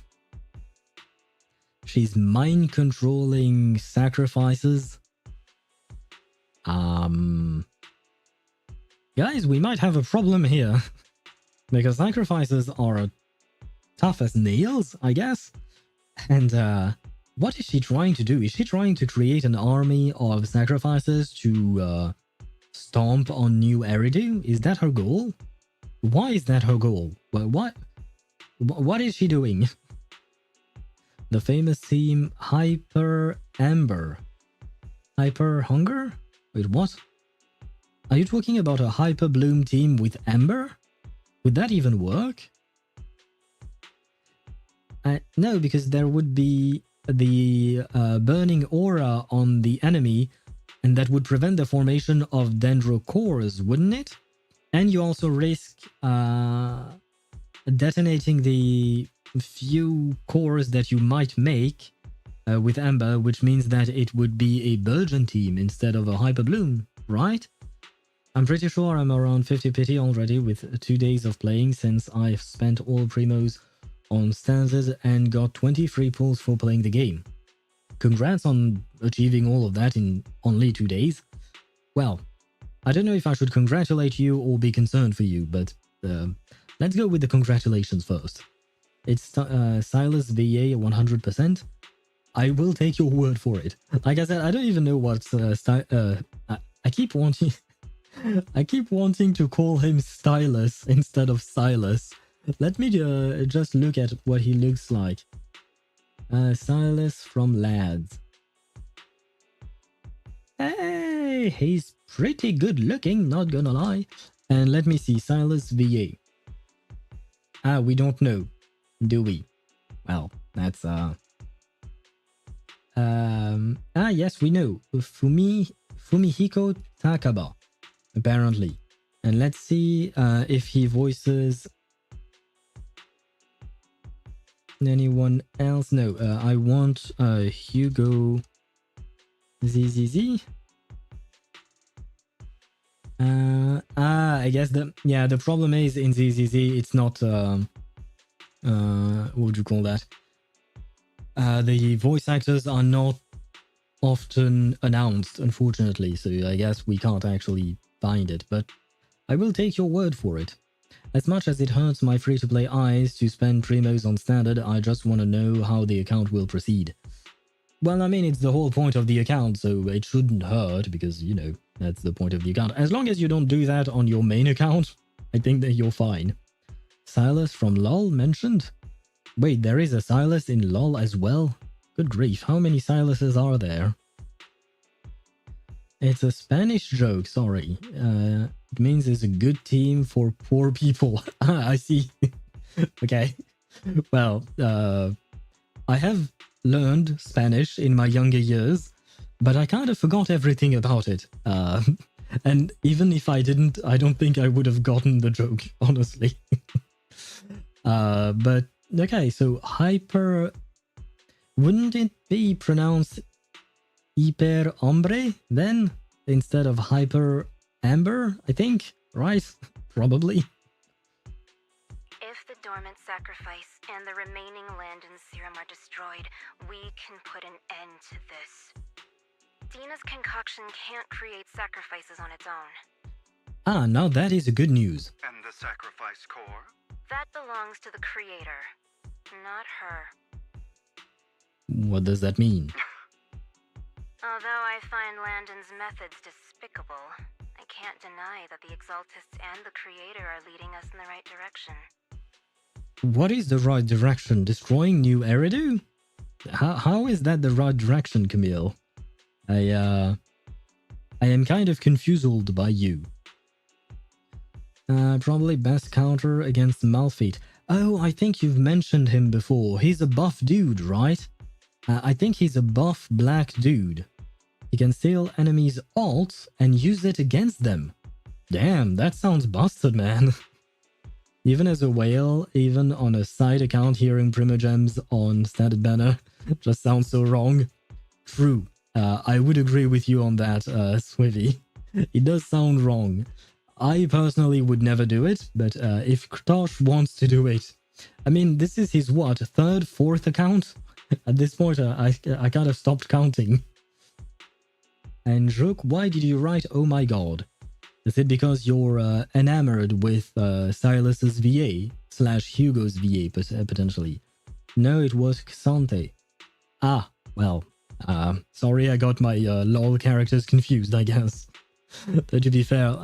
She's mind controlling sacrifices? Guys, we might have a problem here. Because sacrifices are tough as nails, I guess. And, what is she trying to do? Is she trying to create an army of sacrifices to, stomp on new Eridu? Is that her goal? Why is that her goal? Well, what is she doing? The famous theme Hyper Amber. Hyper Hunger? Wait, what? Are you talking about a Hyper Bloom team with Amber? Would that even work? No, because there would be the burning aura on the enemy, and that would prevent the formation of dendrocores, wouldn't it? And you also risk detonating the few cores that you might make with Amber, which means that it would be a Burgeon team instead of a Hyper Bloom, right? I'm pretty sure I'm around 50 pity already with 2 days of playing since I've spent all primos on standard and got 20 free pulls for playing the game. Congrats on achieving all of that in only 2 days. Well, I don't know if I should congratulate you or be concerned for you, but let's go with the congratulations first. It's Silas VA 100%. I will take your word for it. Like I said, I don't even know what I keep wanting to call him Stylus instead of Silas. Let me just look at what he looks like. Silas from Lads. Hey, he's pretty good looking, not gonna lie. And let me see, Silas VA. We don't know, do we? Well, that's yes, we know. Fumihiko Takaba, apparently. And let's see if he voices anyone else. No, I want Hugo ZZZ. I guess the problem is in ZZZ it's not what would you call that? The voice actors are not often announced, unfortunately, so I guess we can't actually find it, but I will take your word for it. As much as it hurts my free-to-play eyes to spend primos on standard, I just want to know how the account will proceed. Well, I mean, it's the whole point of the account, so it shouldn't hurt, because, you know, that's the point of the account. As long as you don't do that on your main account, I think that you're fine. Silas from LOL mentioned? Wait, there is a Silas in LOL as well? Good grief, how many Silases are there? It's a Spanish joke, sorry. It means it's a good team for poor people. I see. Okay. Well, I have learned Spanish in my younger years, but I kind of forgot everything about it. And even if I didn't, I don't think I would have gotten the joke, honestly. But, okay, so Hyper Wouldn't it be pronounced hyper ombre then, instead of hyper amber, I think, right? Probably. If the dormant sacrifice and the remaining land and serum are destroyed, we can put an end to this. Dina's concoction can't create sacrifices on its own. Ah, now that is good news. And the sacrifice core? That belongs to the creator, not her. What does that mean? Although I find Landon's methods despicable, I can't deny that the Exaltists and the Creator are leading us in the right direction. What is the right direction? Destroying New Eridu? How is that the right direction, Camille? I am kind of confused by you. Probably best counter against Malphite. Oh, I think you've mentioned him before. He's a buff dude, right? I think he's a buff black dude. He can steal enemies' alts and use it against them. Damn, that sounds busted, man. Even as a whale, even on a side account hearing Primogems on Stated Banner just sounds so wrong. True, I would agree with you on that, Swivy. It does sound wrong. I personally would never do it, but if Krtosh wants to do it... I mean, this is his, what, third, fourth account? At this point, I kind of stopped counting. And Joke, why did you write "Oh my god"? Is it because you're enamored with Silas's VA / Hugo's VA potentially? No, it was Xante. Ah, well, sorry I got my LOL characters confused, I guess. But to be fair,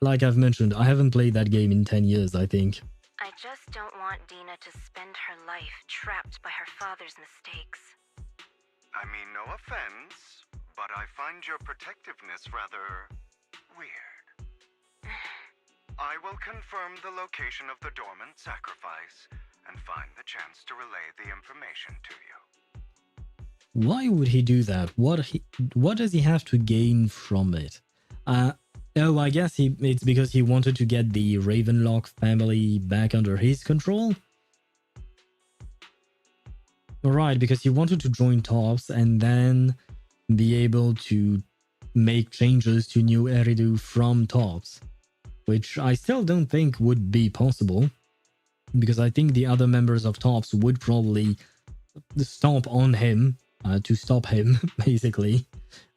like I've mentioned, I haven't played that game in 10 years, I think. I just don't want Dina to spend her life trapped by her father's mistakes. I mean, no offense, but I find your protectiveness rather weird. I will confirm the location of the dormant sacrifice and find the chance to relay the information to you. Why would he do that? What does he have to gain from it? Oh, I guess it's because he wanted to get the Ravenlock family back under his control? Right, because he wanted to join Tops and then be able to make changes to New Eridu from Tops, which I still don't think would be possible, because I think the other members of Tops would probably stomp on him to stop him, basically,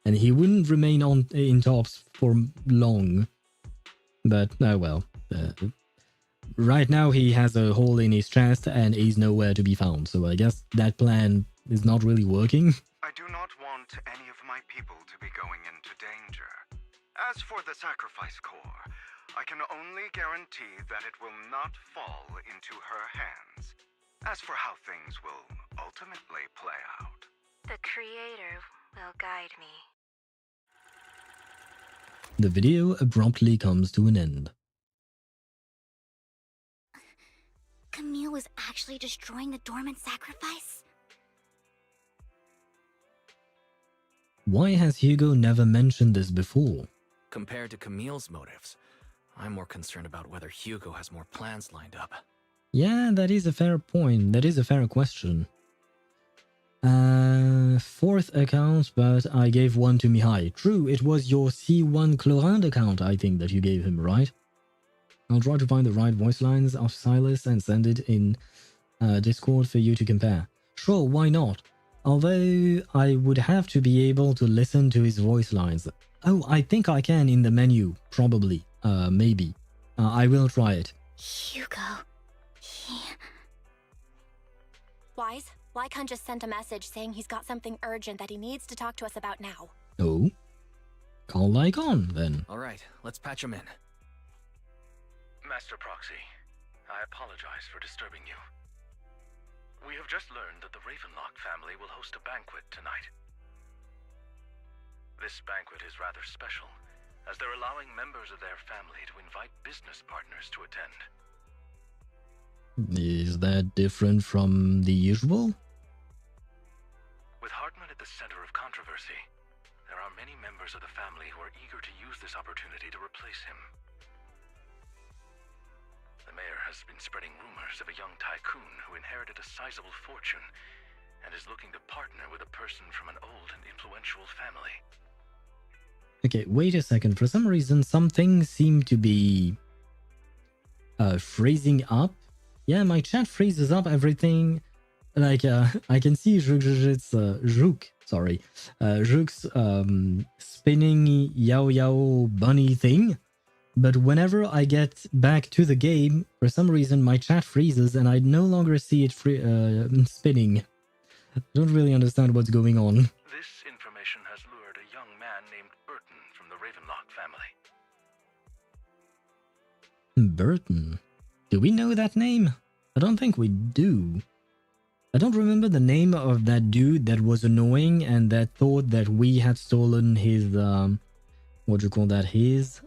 and he wouldn't remain in Tops for long. But, oh well. Right now he has a hole in his chest and he's nowhere to be found, so I guess that plan is not really working. I do not want any of my people to be going into danger. As for the sacrifice core, I can only guarantee that it will not fall into her hands. As for how things will ultimately play out, The Creator will guide me. The video abruptly comes to an end. Camille was actually destroying the dormant sacrifice? Why has Hugo never mentioned this before? Compared to Camille's motives, I'm more concerned about whether Hugo has more plans lined up. Yeah, that is a fair point. That is a fair question. Fourth account, but I gave one to Mihai. True, it was your C1 Chlorinde account, I think, that you gave him, right? I'll try to find the right voice lines of Silas and send it in Discord for you to compare. Sure, why not? Although I would have to be able to listen to his voice lines. Oh, I think I can in the menu, probably. Maybe. I will try it. Hugo... Wise, Lycaon just sent a message saying he's got something urgent that he needs to talk to us about now. Oh? Call Lycaon, then. Alright, let's patch him in. Master Proxy, I apologize for disturbing you. We have just learned that the Ravenlock family will host a banquet tonight. This banquet is rather special, as they're allowing members of their family to invite business partners to attend. Is that different from the usual? With Hartman at the center of controversy, there are many members of the family who are eager to use this opportunity to replace him. The mayor has been spreading rumors of a young tycoon who inherited a sizable fortune and is looking to partner with a person from an old and influential family. Okay, wait a second. For some reason, some things seem to be freezing up. Yeah, my chat freezes up everything. Like, I can see Zhouk's spinning Yao Yao bunny thing. But whenever I get back to the game, for some reason my chat freezes and I no longer see it spinning. I don't really understand what's going on. This information has lured a young man named Burton from the Ravenlock family. Burton? Do we know that name? I don't think we do. I don't remember the name of that dude that was annoying and that thought that we had stolen his, what do you call that? His,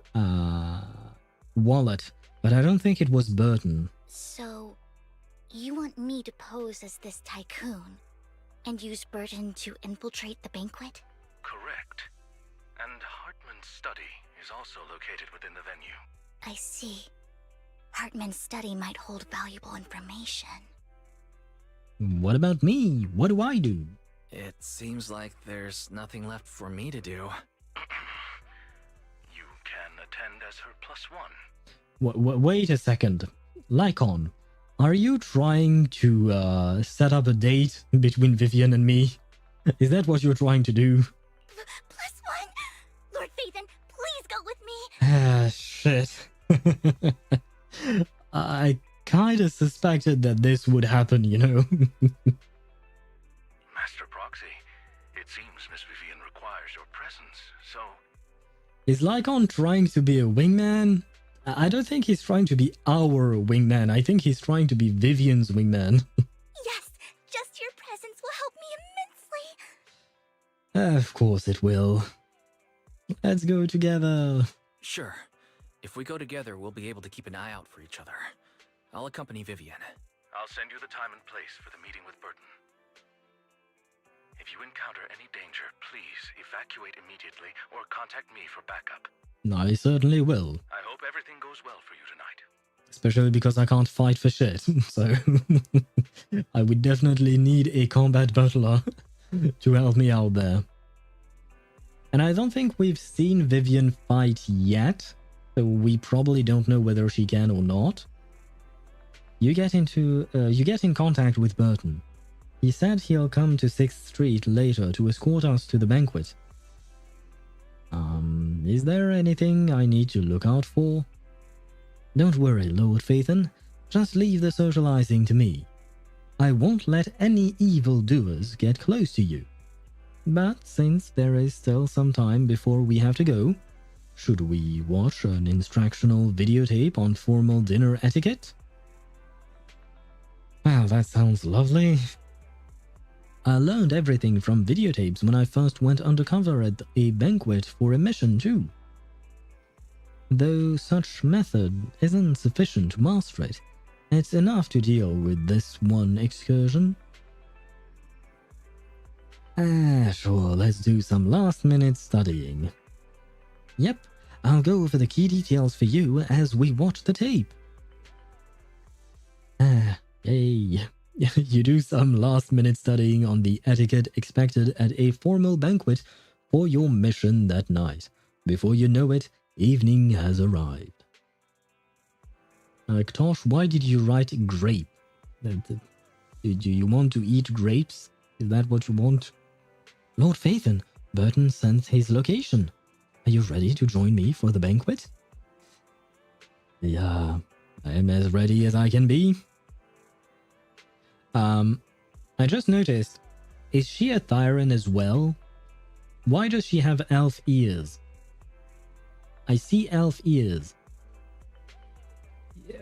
wallet. But I don't think it was Burton. So, you want me to pose as this tycoon and use Burton to infiltrate the banquet? Correct. And Hartman's study is also located within the venue. I see. Hartman's study might hold valuable information. What about me? What do I do? It seems like there's nothing left for me to do. You can attend as her +1. Wait a second. Lycaon, are you trying to set up a date between Vivian and me? Is that what you're trying to do? +1? Lord Phaethon, please go with me! Ah, shit. I kinda suspected that this would happen, you know? Master Proxy, it seems Miss Vivian requires your presence, so... Is Lycaon trying to be a wingman? I don't think he's trying to be our wingman. I think he's trying to be Vivian's wingman. Yes, just your presence will help me immensely. Of course it will. Let's go together. Sure. If we go together, we'll be able to keep an eye out for each other. I'll accompany Vivian. I'll send you the time and place for the meeting with Burton. If you encounter any danger, please evacuate immediately or contact me for backup. I certainly will. I hope everything goes well for you tonight. Especially because I can't fight for shit, so I would definitely need a combat butler to help me out there. And I don't think we've seen Vivian fight yet, so we probably don't know whether she can or not. You get in contact with Burton. He said he'll come to 6th Street later to escort us to the banquet. Is there anything I need to look out for? Don't worry, Lord Phaethon. Just leave the socializing to me. I won't let any evildoers get close to you. But since there is still some time before we have to go, should we watch an instructional videotape on formal dinner etiquette? Well, that sounds lovely. I learned everything from videotapes when I first went undercover at a banquet for a mission too. Though such method isn't sufficient to master it, it's enough to deal with this one excursion. Sure, let's do some last-minute studying. Yep, I'll go over the key details for you as we watch the tape. Yay. You do some last-minute studying on the etiquette expected at a formal banquet for your mission that night. Before you know it, evening has arrived. Ktosh, why did you write grape? Do you want to eat grapes? Is that what you want? Lord Phaethon, Burton sent his location. Are you ready to join me for the banquet? Yeah, I am as ready as I can be. I just noticed, is she a Thyran as well? Why does she have elf ears? I see elf ears.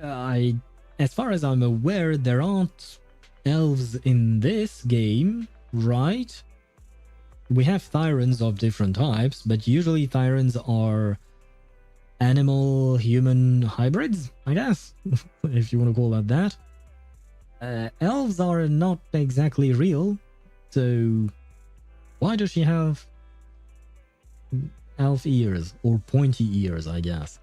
As far as I'm aware, there aren't elves in this game, right? We have Thyrans of different types, but usually Thyrans are animal-human hybrids, I guess, if you want to call that that. Elves are not exactly real, so why does she have elf ears, or pointy ears, I guess?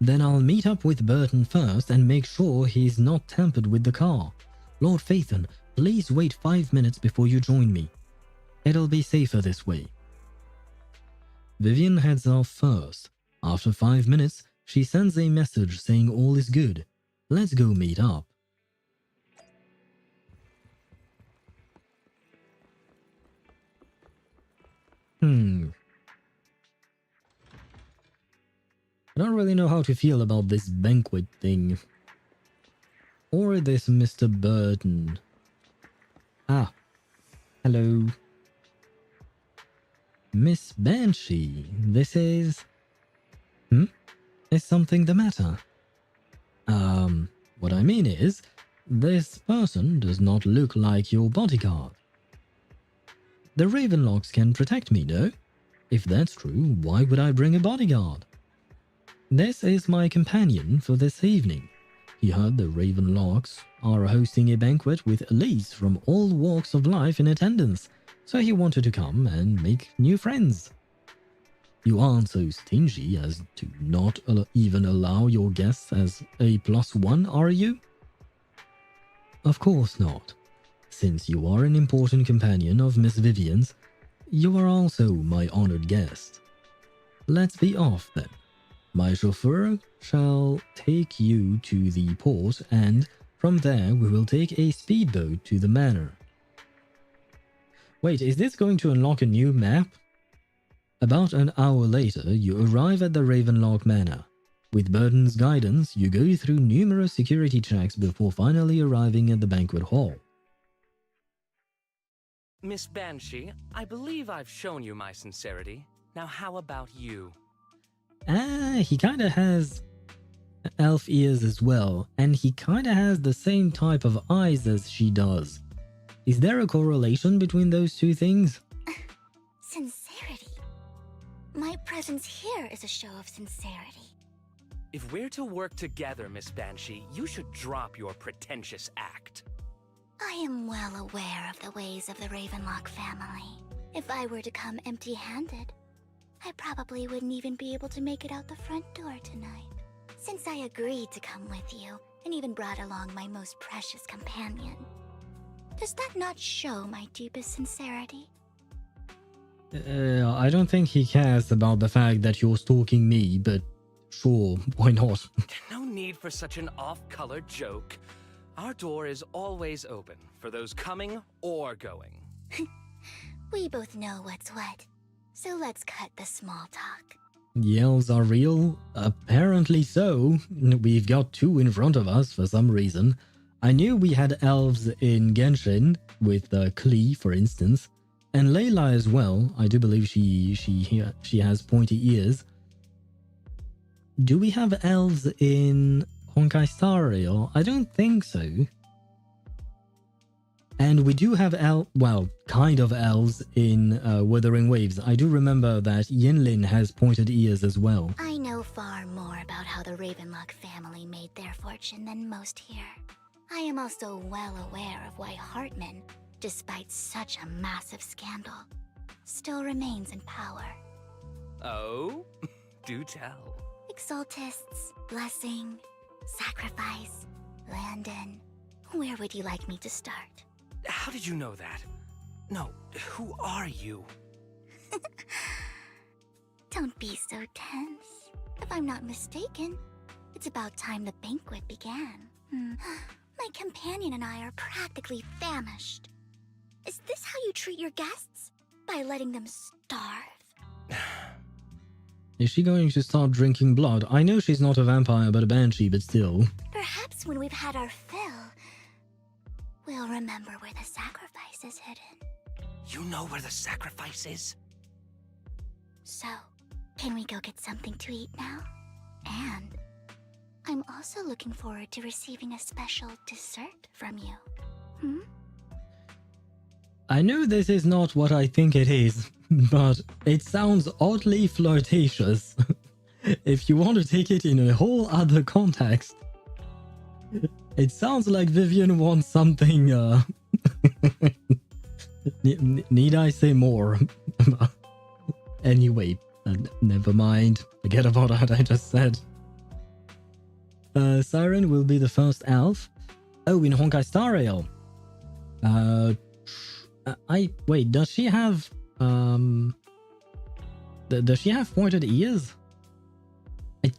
Then I'll meet up with Burton first and make sure he's not tampered with the car. Lord Phaethon, Please wait 5 minutes before you join me. It'll be safer this way. Vivian heads off first. After 5 minutes, she sends a message saying all is good. Let's go meet up. I don't really know how to feel about this banquet thing. Or this Mr. Burton. Ah. Hello. Miss Banshee, this is... Is something the matter? What I mean is, this person does not look like your bodyguard. The Ravenlocks can protect me, no? If that's true, why would I bring a bodyguard? This is my companion for this evening. He heard the Ravenlocks are hosting a banquet with elites from all walks of life in attendance, so he wanted to come and make new friends. You aren't so stingy as to not even allow your guests as a +1, are you? Of course not. Since you are an important companion of Miss Vivian's, you are also my honored guest. Let's be off then. My chauffeur shall take you to the port and from there we will take a speedboat to the manor. Wait, is this going to unlock a new map? About an hour later, you arrive at the Ravenlock Manor. With Burton's guidance, you go through numerous security checks before finally arriving at the banquet hall. Miss Banshee, I believe I've shown you my sincerity. Now how about you? He kinda has elf ears as well, and he kinda has the same type of eyes as she does. Is there a correlation between those two things? Sincerity? My presence here is a show of sincerity. If we're to work together, Miss Banshee, you should drop your pretentious act. I am well aware of the ways of the Ravenlock family. If I were to come empty-handed, I probably wouldn't even be able to make it out the front door tonight. Since I agreed to come with you, and even brought along my most precious companion. Does that not show my deepest sincerity? I don't think he cares about the fact that you're stalking me, but sure, why not? No need for such an off-color joke. Our door is always open for those coming or going. We both know what's what, so let's cut the small talk. The elves are real? Apparently so. We've got two in front of us for some reason. I knew we had elves in Genshin, with Klee, for instance. And Layla as well. I do believe she has pointy ears. Do we have elves in Honkai Star Rail? I don't think so. And we do have kind of elves in Wuthering Waves. I do remember that Yinlin has pointed ears as well. I know far more about how the Ravenlock family made their fortune than most here. I am also well aware of why Hartman, despite such a massive scandal, still remains in power. Oh? Do tell. Exaltists, Blessing, Sacrifice, Landon. Where would you like me to start? How did you know that? No, who are you? Don't be so tense. If I'm not mistaken, it's about time the banquet began. My companion and I are practically famished. Is this how you treat your guests? By letting them starve? Is she going to start drinking blood? I know she's not a vampire but a banshee, but still. Perhaps when we've had our fill, we'll remember where the sacrifice is hidden. You know where the sacrifice is? So, can we go get something to eat now? And I'm also looking forward to receiving a special dessert from you. I know this is not what I think it is, but it sounds oddly flirtatious. If you want to take it in a whole other context, it sounds like Vivian wants something, need I say more? Anyway, never mind. Forget about what I just said. Siren will be the first elf. Oh, in Honkai Star Rail. Wait, does she have does she have pointed ears? I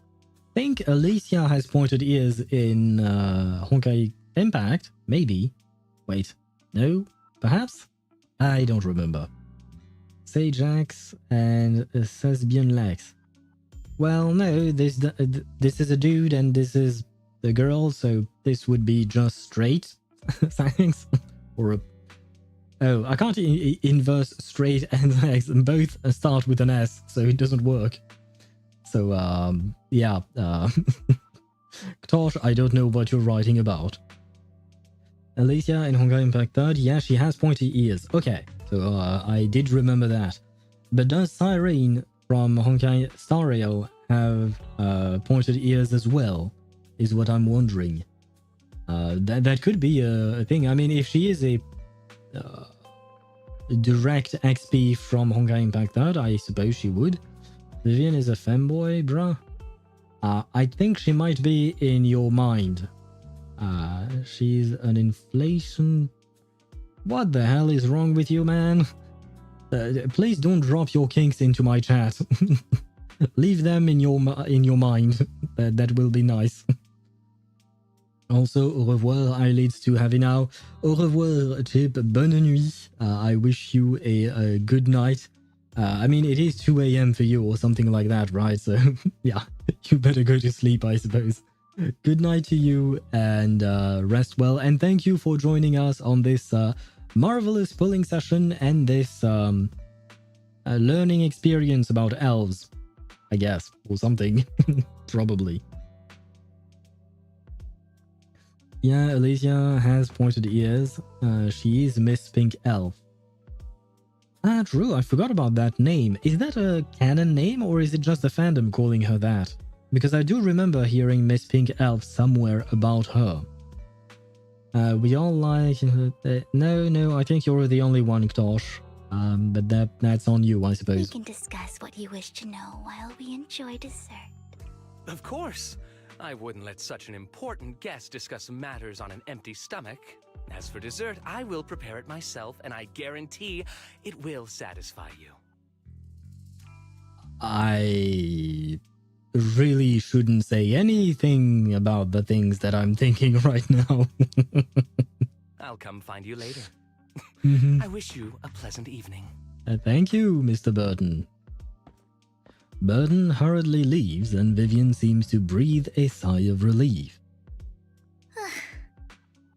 think Alicia has pointed ears in Honkai Impact, maybe. Wait, no, perhaps? I don't remember. Sage Axe and Thespian Lex. Well, no, this is a dude and this is the girl, so this would be just straight. Thanks. Or a... Oh, I can't inverse straight and legs, and both start with an S, so it doesn't work. So, yeah. Tosh, I don't know what you're writing about. Alicia in Honkai Impact 3rd, yeah, she has pointy ears. Okay, so I did remember that. But does Cyrene from Honkai Star Rail have pointed ears as well, is what I'm wondering. That could be a thing. I mean, if she is a direct XP from Honkai Impact 3rd, I suppose she would. Vivian is a femboy, bruh. I think she might be in your mind. She's an inflation... What the hell is wrong with you, man? Please don't drop your kinks into my chat. Leave them in your mind. That will be nice. Also, au revoir, eyelids to Heavy now. Au revoir, Chip. Bonne nuit. I wish you a good night. I mean, it is 2 a.m. for you or something like that, right? So, yeah, you better go to sleep, I suppose. Good night to you and rest well. And thank you for joining us on this marvelous pulling session and this learning experience about elves, I guess, or something. Probably. Yeah, Alicia has pointed ears. She is Miss Pink Elf. Ah, true, I forgot about that name. Is that a canon name or is it just the fandom calling her that? Because I do remember hearing Miss Pink Elf somewhere about her. We all like... no, I think you're the only one, Ktosh. But that's on you, I suppose. We can discuss what you wish to know while we enjoy dessert. Of course. I wouldn't let such an important guest discuss matters on an empty stomach. As for dessert, I will prepare it myself, and I guarantee it will satisfy you. I really shouldn't say anything about the things that I'm thinking right now. I'll come find you later. Mm-hmm. I wish you a pleasant evening. Thank you, Mr. Burton. Burton hurriedly leaves and Vivian seems to breathe a sigh of relief.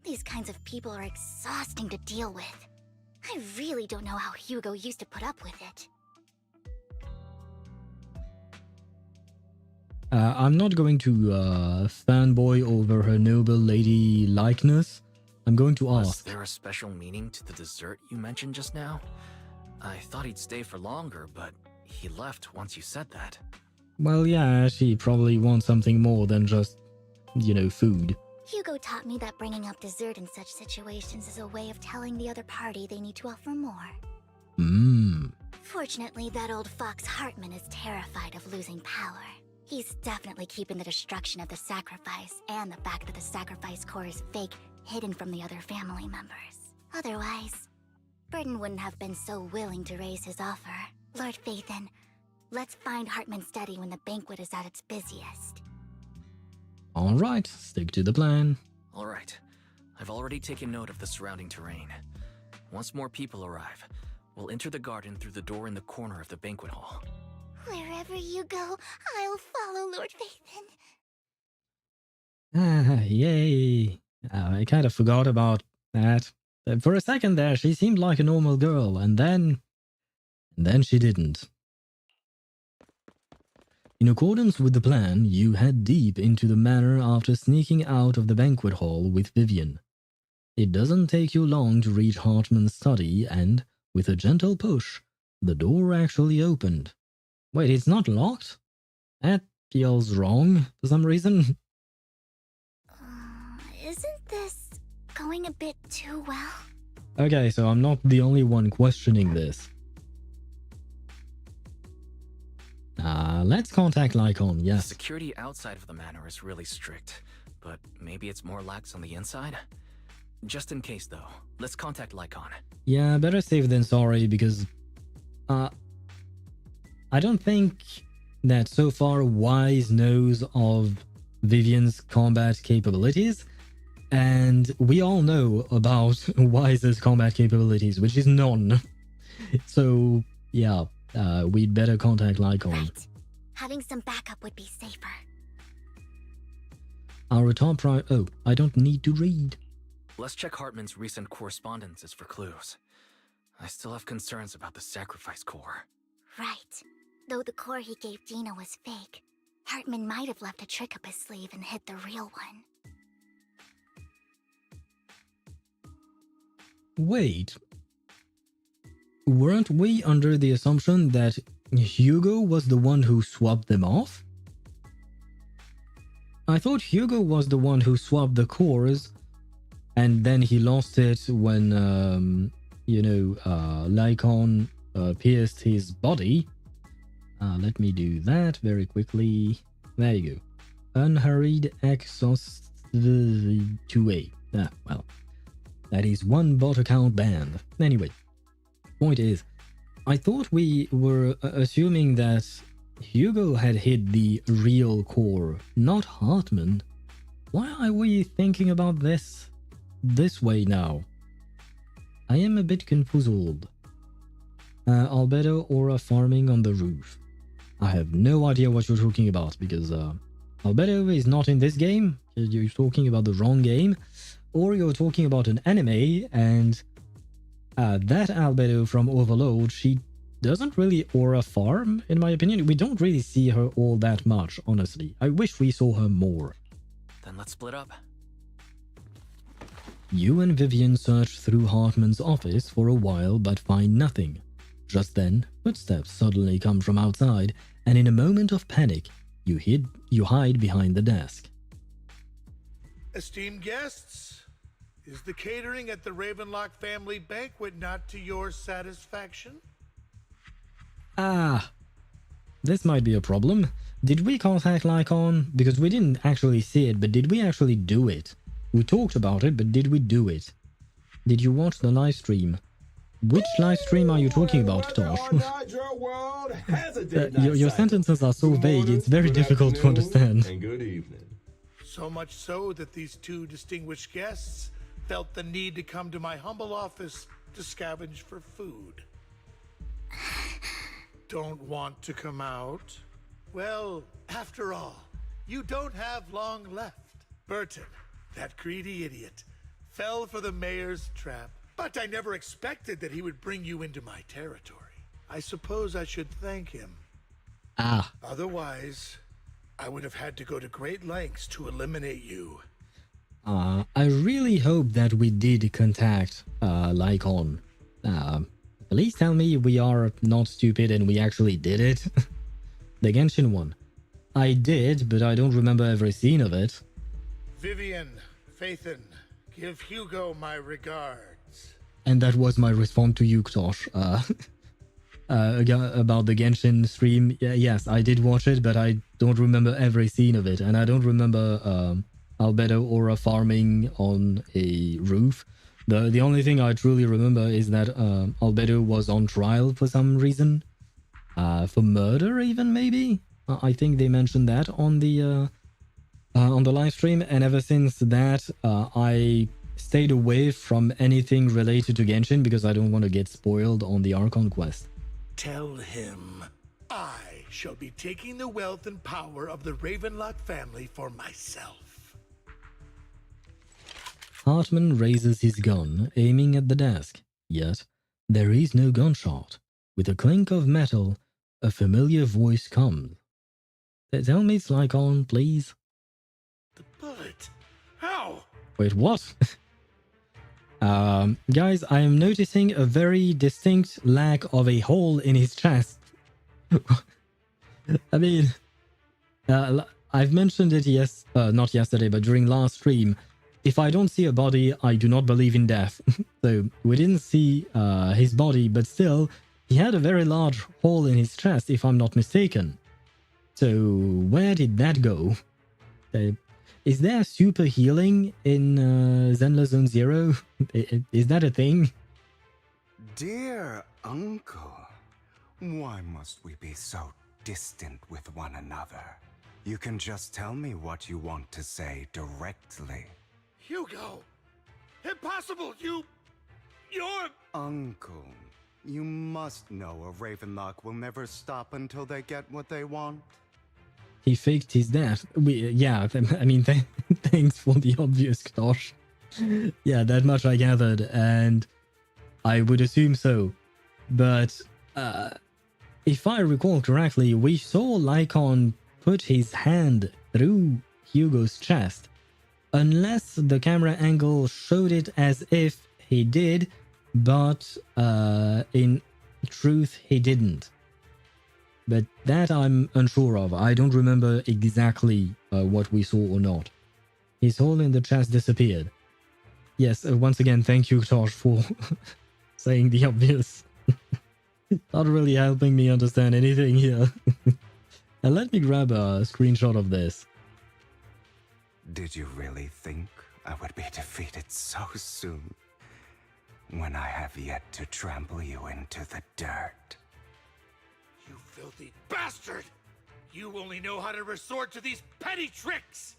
These kinds of people are exhausting to deal with. I really don't know how Hugo used to put up with it. I'm not going to fanboy over her noble lady likeness. I'm going to ask. Was there a special meaning to the dessert you mentioned just now? I thought he'd stay for longer, but he left once you said that. Well, yeah, she probably wants something more than just, you know, food. Hugo taught me that bringing up dessert in such situations is a way of telling the other party they need to offer more. Fortunately, that old fox Hartman is terrified of losing power. He's definitely keeping the destruction of the sacrifice and the fact that the sacrifice core is fake hidden from the other family members. Otherwise, Burton wouldn't have been so willing to raise his offer. Lord Phaethon, let's find Hartman's study when the banquet is at its busiest. Alright, stick to the plan. Alright, I've already taken note of the surrounding terrain. Once more people arrive, we'll enter the garden through the door in the corner of the banquet hall. Wherever you go, I'll follow, Lord Phaethon. Yay. I kind of forgot about that. For a second there, she seemed like a normal girl, and then she didn't. In accordance with the plan, you head deep into the manor after sneaking out of the banquet hall with Vivian. It doesn't take you long to reach Hartman's study, and, with a gentle push, the door actually opened. Wait, it's not locked? That feels wrong for some reason. Isn't this going a bit too well? Okay, so I'm not the only one questioning this. Let's contact Lycaon, yes. The security outside of the manor is really strict, but maybe it's more lax on the inside? Just in case, though, let's contact Lycaon. Yeah, better safe than sorry, because I don't think that so far Wise knows of Vivian's combat capabilities, and we all know about Wise's combat capabilities, which is none. So yeah, we'd better contact Lycaon. Right. Having some backup would be safer. Our top oh, I don't need to read. Let's check Hartman's recent correspondences for clues. I still have concerns about the sacrifice core. Right. Though the core he gave Dina was fake, Hartman might have left a trick up his sleeve and hid the real one. Wait. Weren't we under the assumption that Hugo was the one who swapped them off? I thought Hugo was the one who swapped the cores, and then he lost it when, Lycaon pierced his body. Let me do that very quickly. There you go. Unhurried Exos 2A. Well, that is one bot account banned. Anyway, point is, I thought we were assuming that Hugo had hid the real core, not Hartman. Why are we thinking about this way now? I am a bit confused. Albedo aura farming on the roof. I have no idea what you're talking about, because Albedo is not in this game. You're talking about the wrong game, or you're talking about an anime, and that Albedo from Overload, she doesn't really aura farm, in my opinion. We don't really see her all that much, honestly. I wish we saw her more. Then let's split up. You and Vivian search through Hartman's office for a while but find nothing. Just then, footsteps suddenly come from outside, and in a moment of panic, you hide behind the desk. Esteemed guests, is the catering at the Ravenlock family banquet not to your satisfaction? This might be a problem. Did we contact Lycaon? Because we didn't actually see it, but did we actually do it? We talked about it, but did we do it? Did you watch the live stream? Which live stream are you talking about, Tosh? Your sentences are so vague, it's very difficult to understand. And good evening. So much so that these two distinguished guests felt the need to come to my humble office to scavenge for food. Don't want to come out? Well, after all, you don't have long left. Burton, that greedy idiot, fell for the mayor's trap, but I never expected that he would bring you into my territory. I suppose I should thank him. Otherwise, I would have had to go to great lengths to eliminate you. I really hope that we did contact Lycaon. Please tell me we are not stupid and we actually did it. The Genshin one. I did, but I don't remember every scene of it. Vivian, Phaethon, give Hugo my regards. And that was my response to you, Tosh. About the Genshin stream. Yes, I did watch it, but I don't remember every scene of it. And I don't remember Albedo aura farming on a roof. The only thing I truly remember is that Albedo was on trial for some reason. For murder even, maybe? I think they mentioned that on the live stream. And ever since that, I stayed away from anything related to Genshin because I don't want to get spoiled on the Archon quest. Tell him I shall be taking the wealth and power of the Ravenlock family for myself. Hartman raises his gun, aiming at the desk. Yet, there is no gunshot. With a clink of metal, a familiar voice comes. Tell me it's Lycaon, please. The bullet? How? Wait, what? Guys, I am noticing a very distinct lack of a hole in his chest. I mean, I've mentioned it, not yesterday, but during last stream. If I don't see a body, I do not believe in death. So we didn't see his body, but still, he had a very large hole in his chest, if I'm not mistaken. So where did that go? Is there super healing in Zenless Zone Zero? Is that a thing? Dear uncle, why must we be so distant with one another? You can just tell me what you want to say directly. Hugo! Impossible! You're... Uncle, you must know a Ravenlock will never stop until they get what they want. He faked his death. Yeah, I mean, thanks for the obvious, Ktosh. Yeah, that much I gathered, and I would assume so. But if I recall correctly, we saw Lycaon put his hand through Hugo's chest. Unless the camera angle showed it as if he did, but in truth he didn't. But that I'm unsure of. I don't remember exactly what we saw or not. His hole in the chest disappeared. Yes, once again, thank you, Tosh, for saying the obvious. Not really helping me understand anything here. And let me grab a screenshot of this. Did you really think I would be defeated so soon? When I have yet to trample you into the dirt. You filthy bastard! You only know how to resort to these petty tricks!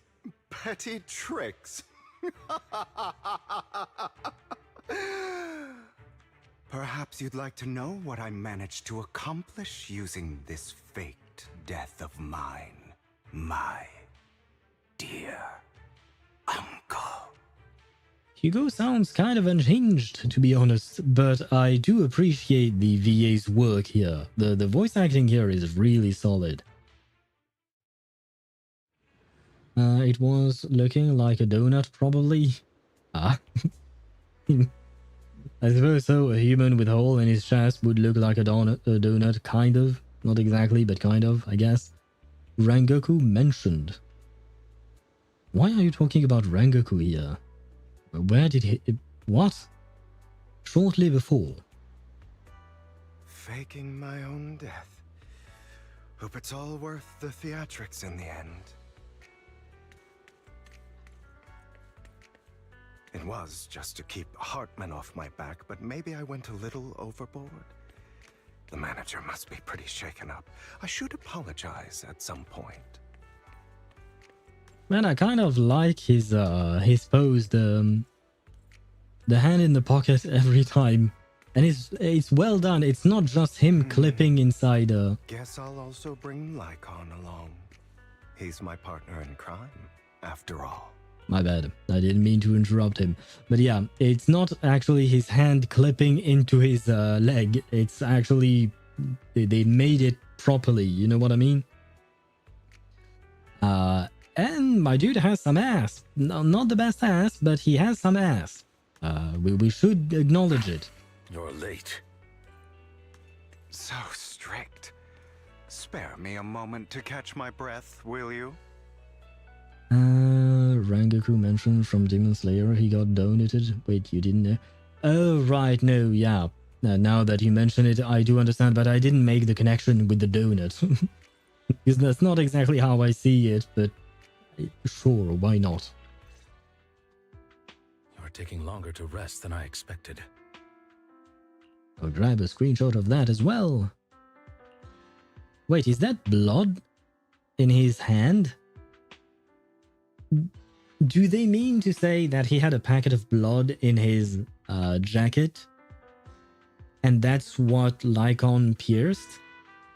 Petty tricks? Perhaps you'd like to know what I managed to accomplish using this faked death of mine, my dear uncle. Hugo sounds kind of unhinged, to be honest, but I do appreciate the VA's work here. The voice acting here is really solid. It was looking like a donut, probably. Ah. I suppose so. A human with a hole in his chest would look like a donut, kind of. Not exactly, but kind of, I guess. Rengoku mentioned. Why are you talking about Rengoku here? Where did he... What? Shortly before. Faking my own death. Hope it's all worth the theatrics in the end. It was just to keep Hartman off my back, but maybe I went a little overboard. The manager must be pretty shaken up. I should apologize at some point. Man, I kind of like his pose, the hand in the pocket every time. And it's well done. It's not just him clipping inside a... Guess I'll also bring Lycaon along. He's my partner in crime, after all. My bad. I didn't mean to interrupt him. But yeah, it's not actually his hand clipping into his leg. It's actually... They made it properly, you know what I mean? And my dude has some ass. No, not the best ass, but he has some ass. We should acknowledge it. You're late. So strict. Spare me a moment to catch my breath, will you? Rengoku mentioned from Demon Slayer he got donated. Wait, you didn't know? Oh, right, no, yeah. Now that you mention it, I do understand, but I didn't make the connection with the donut. Because that's not exactly how I see it, but sure, why not? You're taking longer to rest than I expected. I'll grab a screenshot of that as well. Wait, is that blood in his hand? Do they mean to say that he had a packet of blood in his jacket? And that's what Lycaon pierced?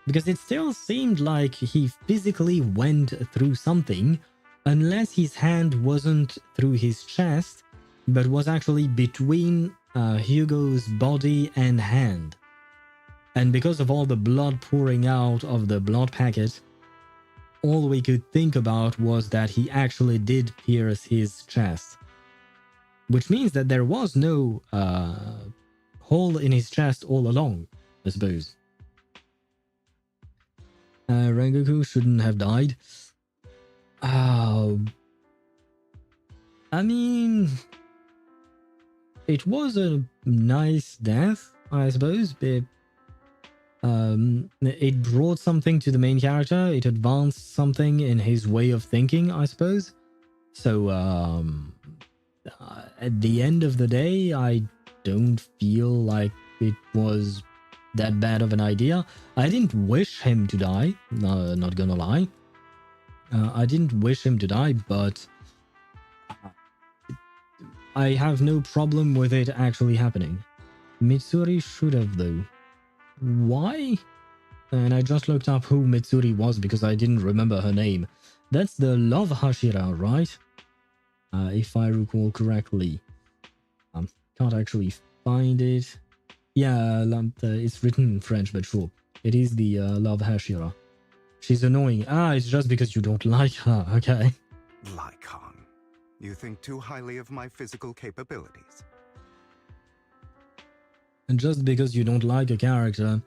Because it still seemed like he physically went through something, unless his hand wasn't through his chest, but was actually between Hugo's body and hand. And because of all the blood pouring out of the blood packet, all we could think about was that he actually did pierce his chest. Which means that there was no hole in his chest all along, I suppose. Rengoku shouldn't have died. I mean... It was a nice death, I suppose. It brought something to the main character. It advanced something in his way of thinking, I suppose. So at the end of the day, I don't feel like it was that bad of an idea. I didn't wish him to die, not gonna lie. I didn't wish him to die, but I have no problem with it actually happening. Mitsuri should have, though. Why? And I just looked up who Mitsuri was because I didn't remember her name. That's the Love Hashira, right? If I recall correctly. Can't actually find it. Yeah, it's written in French, but sure. It is the Love Hashira. She's annoying. It's just because you don't like her, okay. Lycaon, you think too highly of my physical capabilities. And just because you don't like a character,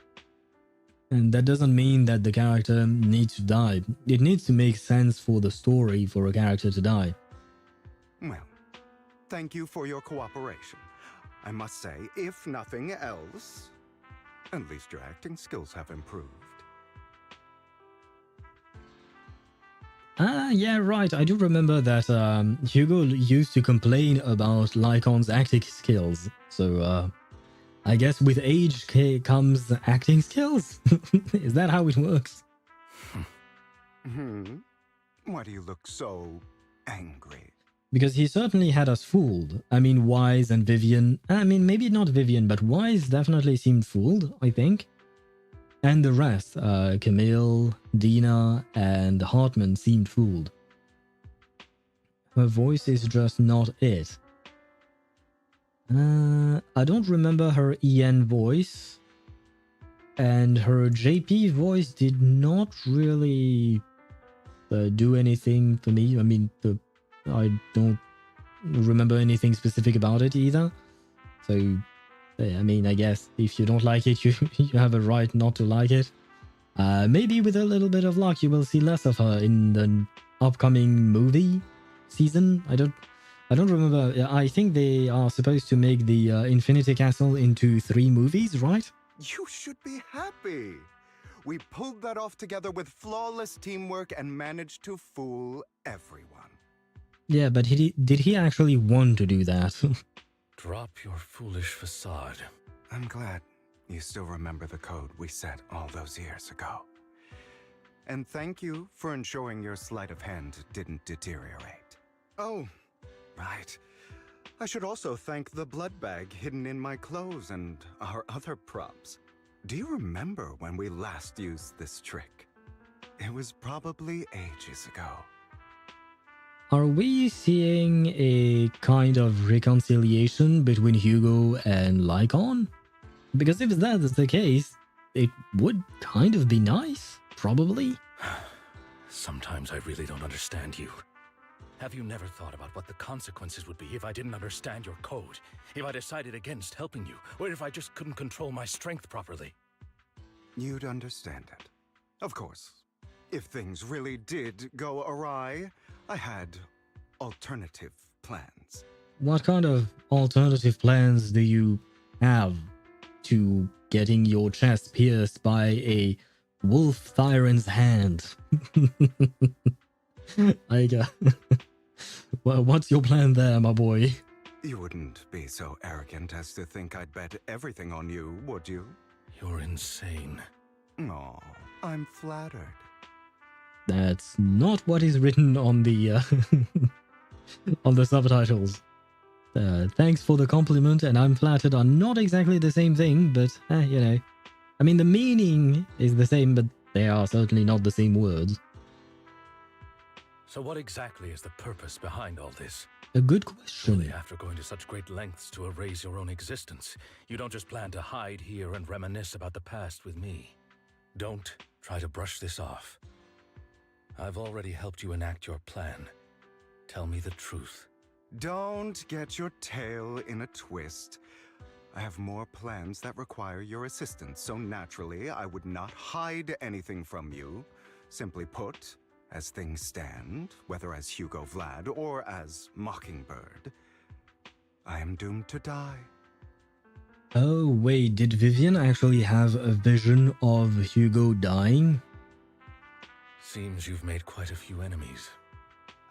and that doesn't mean that the character needs to die. It needs to make sense for the story for a character to die. Well, thank you for your cooperation. I must say, if nothing else, at least your acting skills have improved. Yeah, right. I do remember that Hugo used to complain about Lycaon's acting skills. So, I guess with age comes acting skills? Is that how it works? Why do you look so angry? Because he certainly had us fooled. I mean, Wise and Vivian. I mean, maybe not Vivian, but Wise definitely seemed fooled, I think. And the rest, Camille, Dina, and Hartman seemed fooled. Her voice is just not it. I don't remember her EN voice. And her JP voice did not really do anything for me. I mean, I don't remember anything specific about it either. So, I mean, I guess if you don't like it, you have a right not to like it. Maybe with a little bit of luck, you will see less of her in the upcoming movie season. I don't remember. I think they are supposed to make the Infinity Castle into 3 movies, right? You should be happy. We pulled that off together with flawless teamwork and managed to fool everyone. Yeah, but did he actually want to do that? Drop your foolish facade. I'm glad you still remember the code we set all those years ago. And thank you for ensuring your sleight of hand didn't deteriorate. Oh, right. I should also thank the blood bag hidden in my clothes and our other props. Do you remember when we last used this trick? It was probably ages ago. Are we seeing a kind of reconciliation between Hugo and Lycaon? Because if that is the case, it would kind of be nice, probably. Sometimes I really don't understand you. Have you never thought about what the consequences would be if I didn't understand your code? If I decided against helping you? Or if I just couldn't control my strength properly? You'd understand it. Of course. If things really did go awry, I had alternative plans. What kind of alternative plans do you have to getting your chest pierced by a wolf tyrant's hand? Like, well, what's your plan there, my boy? You wouldn't be so arrogant as to think I'd bet everything on you, would you? You're insane. Aw, I'm flattered. That's not what is written on the on the subtitles. Thanks for the compliment, and I'm flattered are not exactly the same thing, but you know, I mean the meaning is the same, but they are certainly not the same words. So what exactly is the purpose behind all this? A good question. Surely after going to such great lengths to erase your own existence, you don't just plan to hide here and reminisce about the past with me. Don't try to brush this off. I've already helped you enact your plan. Tell me the truth. Don't get your tail in a twist. I have more plans that require your assistance, so naturally I would not hide anything from you. Simply put, as things stand, whether as Hugo Vlad or as Mocking Bird, I am doomed to die. Oh wait, did Vivian actually have a vision of Hugo dying? Seems you've made quite a few enemies.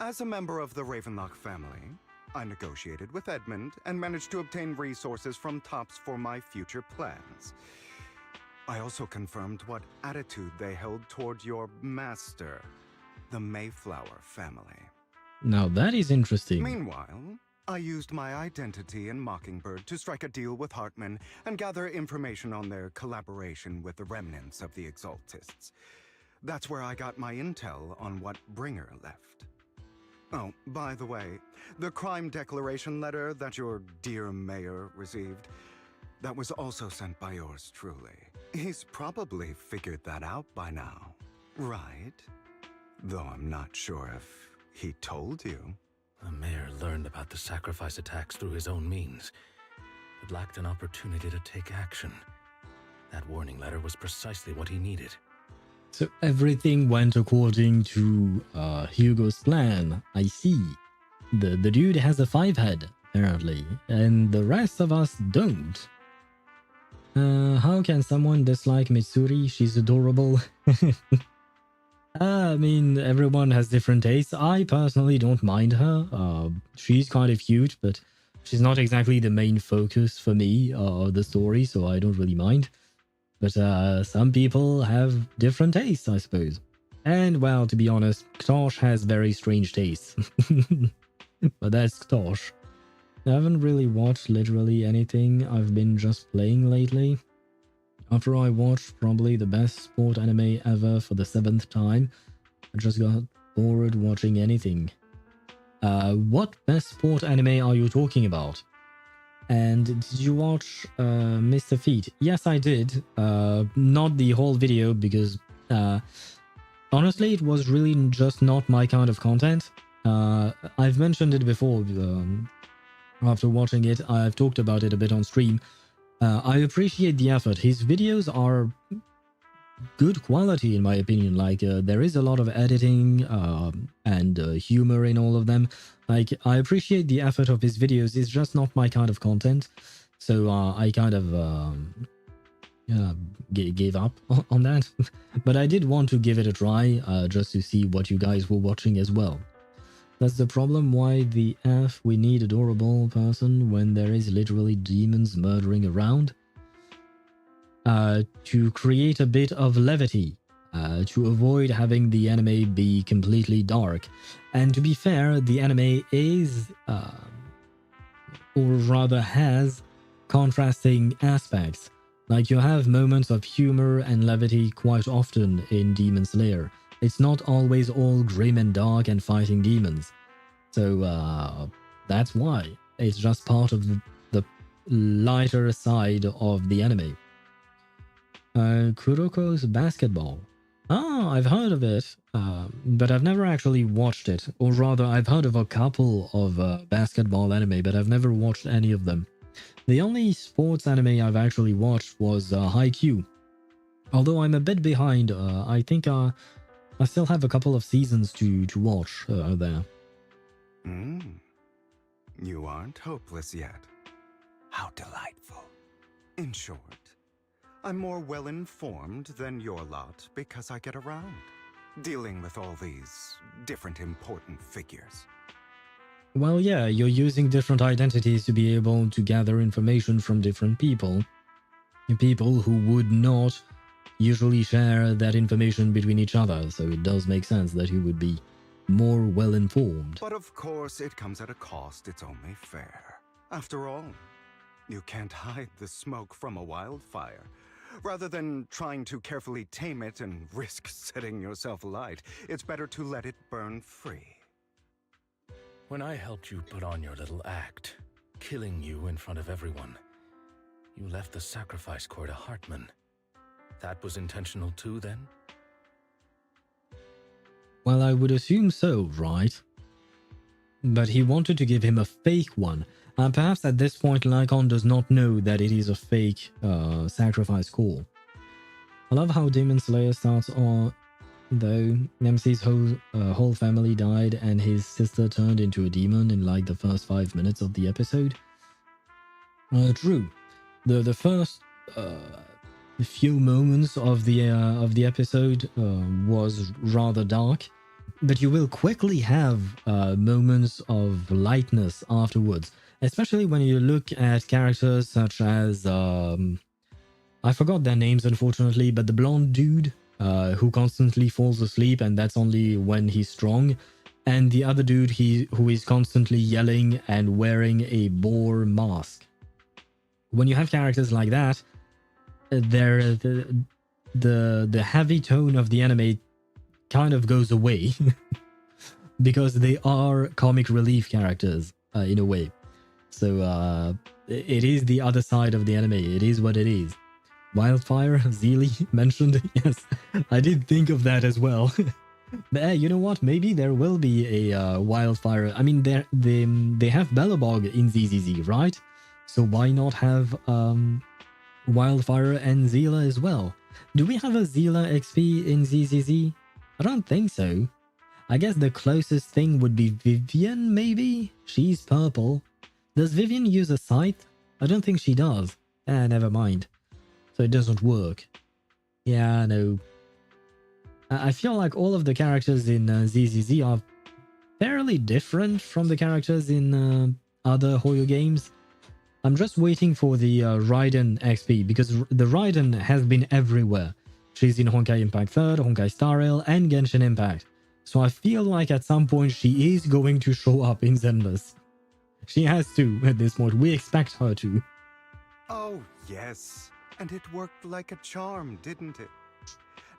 As a member of the Ravenlock family, I negotiated with Edmund and managed to obtain resources from Tops for my future plans. I also confirmed what attitude they held toward your master, the Mayflower family. Now that is interesting. Meanwhile, I used my identity in Mockingbird to strike a deal with Hartman and gather information on their collaboration with the remnants of the Exaltists. That's where I got my intel on what Bringer left. Oh, by the way, the crime declaration letter that your dear mayor received, that was also sent by yours truly. He's probably figured that out by now, right? Though I'm not sure if he told you. The mayor learned about the sacrifice attacks through his own means, but lacked an opportunity to take action. That warning letter was precisely what he needed. So everything went according to Hugo's plan. I see. The dude has a 5-head, apparently, and the rest of us don't. How can someone dislike Mitsuri? She's adorable. I mean, everyone has different tastes. I personally don't mind her. She's kind of cute, but she's not exactly the main focus for me of the story, so I don't really mind. But some people have different tastes, I suppose. And, well, to be honest, Ktosh has very strange tastes. But that's Ktosh. I haven't really watched literally anything. I've been just playing lately. After I watched probably the best sport anime ever for the 7th time, I just got bored watching anything. What best sport anime are you talking about? And did you watch Mr. Feet? Yes, I did. Not the whole video because honestly, it was really just not my kind of content. I've mentioned it before. After watching it, I've talked about it a bit on stream. I appreciate the effort. His videos are good quality in my opinion. Like there is a lot of editing and humor in all of them. Like I appreciate the effort of his videos. It's just not my kind of content, so I kind of gave up on that. But I did want to give it a try just to see what you guys were watching as well. That's the problem. Why the F we need adorable person when there is literally demons murdering around? To create a bit of levity, to avoid having the anime be completely dark. And to be fair, the anime is, or rather has, contrasting aspects. Like you have moments of humor and levity quite often in Demon Slayer. It's not always all grim and dark and fighting demons. So that's why. It's just part of the lighter side of the anime. Kuroko's Basketball. Ah, I've heard of it, but I've never actually watched it. Or rather, I've heard of a couple of basketball anime, but I've never watched any of them. The only sports anime I've actually watched was Haikyuu. Although I'm a bit behind, I think I still have a couple of seasons to watch there. You aren't hopeless yet. How delightful. In short, I'm more well-informed than your lot because I get around, dealing with all these different important figures. Well, yeah, you're using different identities to be able to gather information from different people. People who would not usually share that information between each other, so it does make sense that you would be more well-informed. But of course, it comes at a cost. It's only fair. After all, you can't hide the smoke from a wildfire. Rather than trying to carefully tame it and risk setting yourself alight, it's better to let it burn free. When I helped you put on your little act, killing you in front of everyone, you left the sacrifice core to Hartman. That was intentional too, then? Well, I would assume so, right? But he wanted to give him a fake one. And perhaps at this point Lycaon does not know that it is a fake sacrifice core. I love how Demon Slayer starts on, though. MC's whole family died and his sister turned into a demon in like the first 5 minutes of the episode. True. The first few moments of the episode was rather dark, but you will quickly have moments of lightness afterwards, especially when you look at characters such as I forgot their names unfortunately, but the blonde dude who constantly falls asleep, and that's only when he's strong, and the other dude who is constantly yelling and wearing a boar mask. When you have characters like that, the heavy tone of the anime kind of goes away because they are comic relief characters in a way. So it is the other side of the anime. It is what it is. Wildfire, Zeely mentioned. Yes, I did think of that as well. But you know what? Maybe there will be a Wildfire. I mean, they have Belobog in ZZZ, right? So why not have Wildfire and Zila as well? Do we have a Zila XP in ZZZ? I don't think so. I guess the closest thing would be Vivian, maybe? She's purple. Does Vivian use a scythe? I don't think she does. Never mind. So it doesn't work. Yeah, no. I feel like all of the characters in ZZZ are fairly different from the characters in other HoYo games. I'm just waiting for the Raiden XP, because the Raiden has been everywhere. She's in Honkai Impact 3rd, Honkai Star Rail, and Genshin Impact. So I feel like at some point she is going to show up in Zenless. She has to at this point. We expect her to. Oh, yes. And it worked like a charm, didn't it?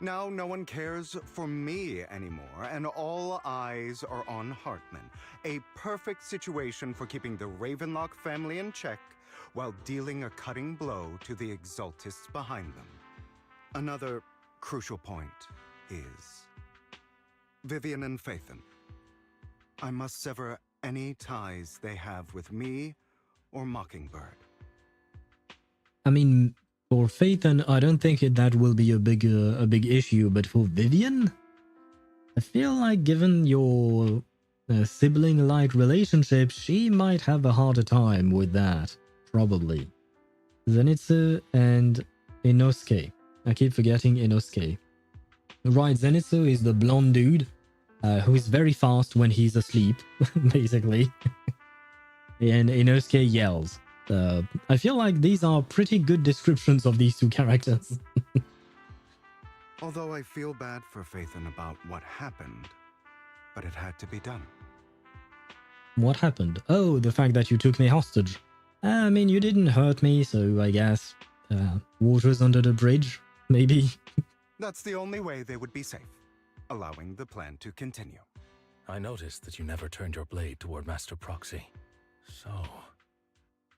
Now no one cares for me anymore, and all eyes are on Hartman. A perfect situation for keeping the Ravenlock family in check while dealing a cutting blow to the Exaltists behind them. Another crucial point is Vivian and Phaethon. I must sever any ties they have with me or Mockingbird. I mean, for Phaethon, I don't think that will be a big issue, but for Vivian, I feel like given your sibling-like relationship, she might have a harder time with that, probably. Zenitsu and Inosuke. I keep forgetting Inosuke. Right, Zenitsu is the blonde dude who is very fast when he's asleep, basically. And Inosuke yells. I feel like these are pretty good descriptions of these two characters. Although I feel bad for Phaethon about what happened, but it had to be done. What happened? Oh, the fact that you took me hostage. I mean, you didn't hurt me, so I guess water's under the bridge, maybe. That's the only way they would be safe, allowing the plan to continue. I noticed that you never turned your blade toward Master Proxy. So,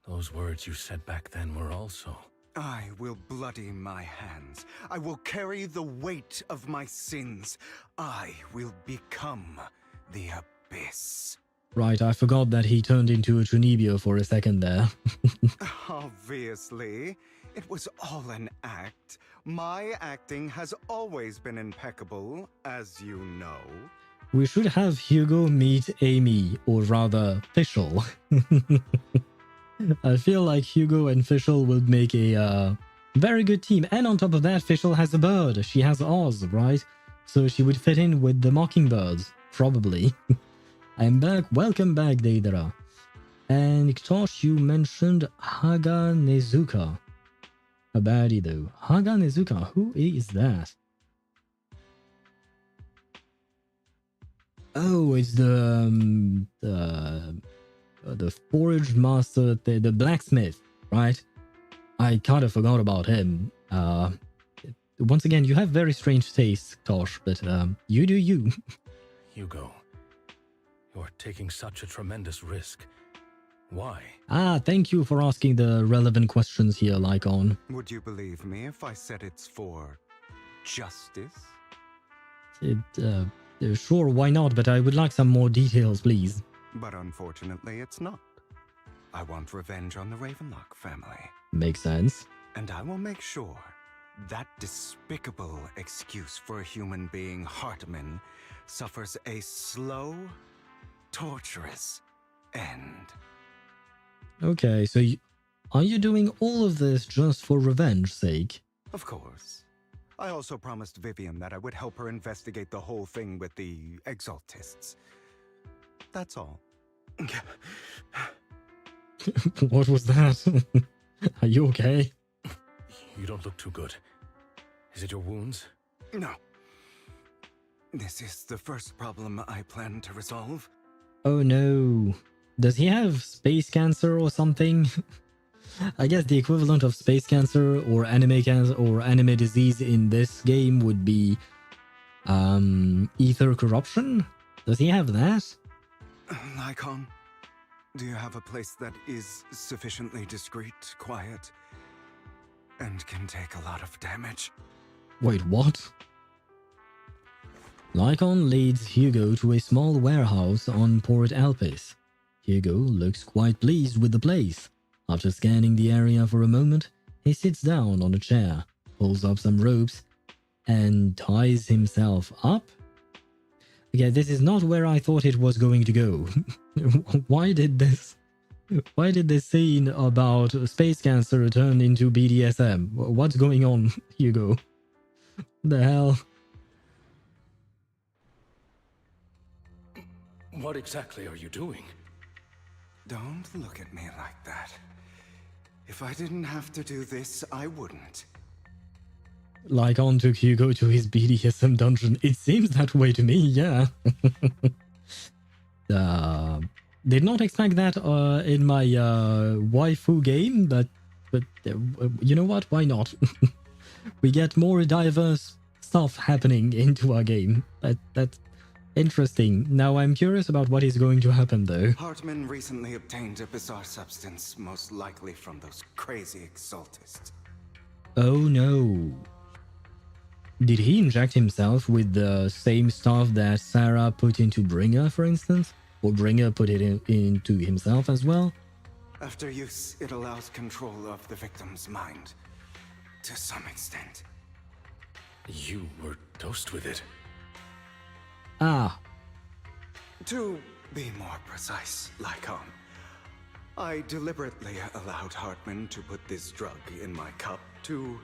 those words you said back then were also... I will bloody my hands. I will carry the weight of my sins. I will become the Abyss. Right, I forgot that he turned into a Chunibyo for a second there. Obviously. It was all an act. My acting has always been impeccable, as you know. We should have Hugo meet Amy, or rather, Fischl. I feel like Hugo and Fischl would make a very good team. And on top of that, Fischl has a bird. She has Oz, right? So she would fit in with the Mocking Birds, probably. I'm back. Welcome back, Deidara. And Tosh, you mentioned Haga Nezuka. A baddie, though. Haga Nezuka, who is that? Oh, it's the forge master, the blacksmith, right? I kind of forgot about him. Once again, you have very strange tastes, Tosh, but you do you. Hugo, you're taking such a tremendous risk. Why? Thank you for asking the relevant questions here, Lycaon. Would you believe me if I said it's for justice? Sure, why not? But I would like some more details, please. But unfortunately, it's not. I want revenge on the Ravenlock family. Makes sense. And I will make sure that despicable excuse for a human being, Hartman, suffers a slow, torturous end. Okay, so are you doing all of this just for revenge's sake? Of course. I also promised Vivian that I would help her investigate the whole thing with the Exaltists. That's all. What was that? Are you okay? You don't look too good. Is it your wounds? No. This is the first problem I plan to resolve. Oh no. Does he have space cancer or something? I guess the equivalent of space cancer or anime cancer or anime disease in this game would be ether corruption? Does he have that? Lycaon, do you have a place that is sufficiently discreet, quiet, and can take a lot of damage? Wait, what? Lycaon leads Hugo to a small warehouse on Port Elpis. Hugo looks quite pleased with the place. After scanning the area for a moment, he sits down on a chair, pulls up some ropes, and ties himself up? Okay, this is not where I thought it was going to go. Why did this scene about space cancer turn into BDSM? What's going on, Hugo? The hell? What exactly are you doing? Don't look at me like that. If I didn't have to do this, I wouldn't. Lycaon took Hugo to his BDSM dungeon. It seems that way to me, yeah. Did not expect that in my waifu game, but you know what? Why not? We get more diverse stuff happening into our game. That's interesting. Now I'm curious about what is going to happen, though. Hartman recently obtained a bizarre substance, most likely from those crazy Exaltists. Oh no. Did he inject himself with the same stuff that Sarah put into Bringer, for instance? Or Bringer put it into himself as well? After use, it allows control of the victim's mind. To some extent. You were dosed with it. Ah. To be more precise, Lycaon, I deliberately allowed Hartman to put this drug in my cup to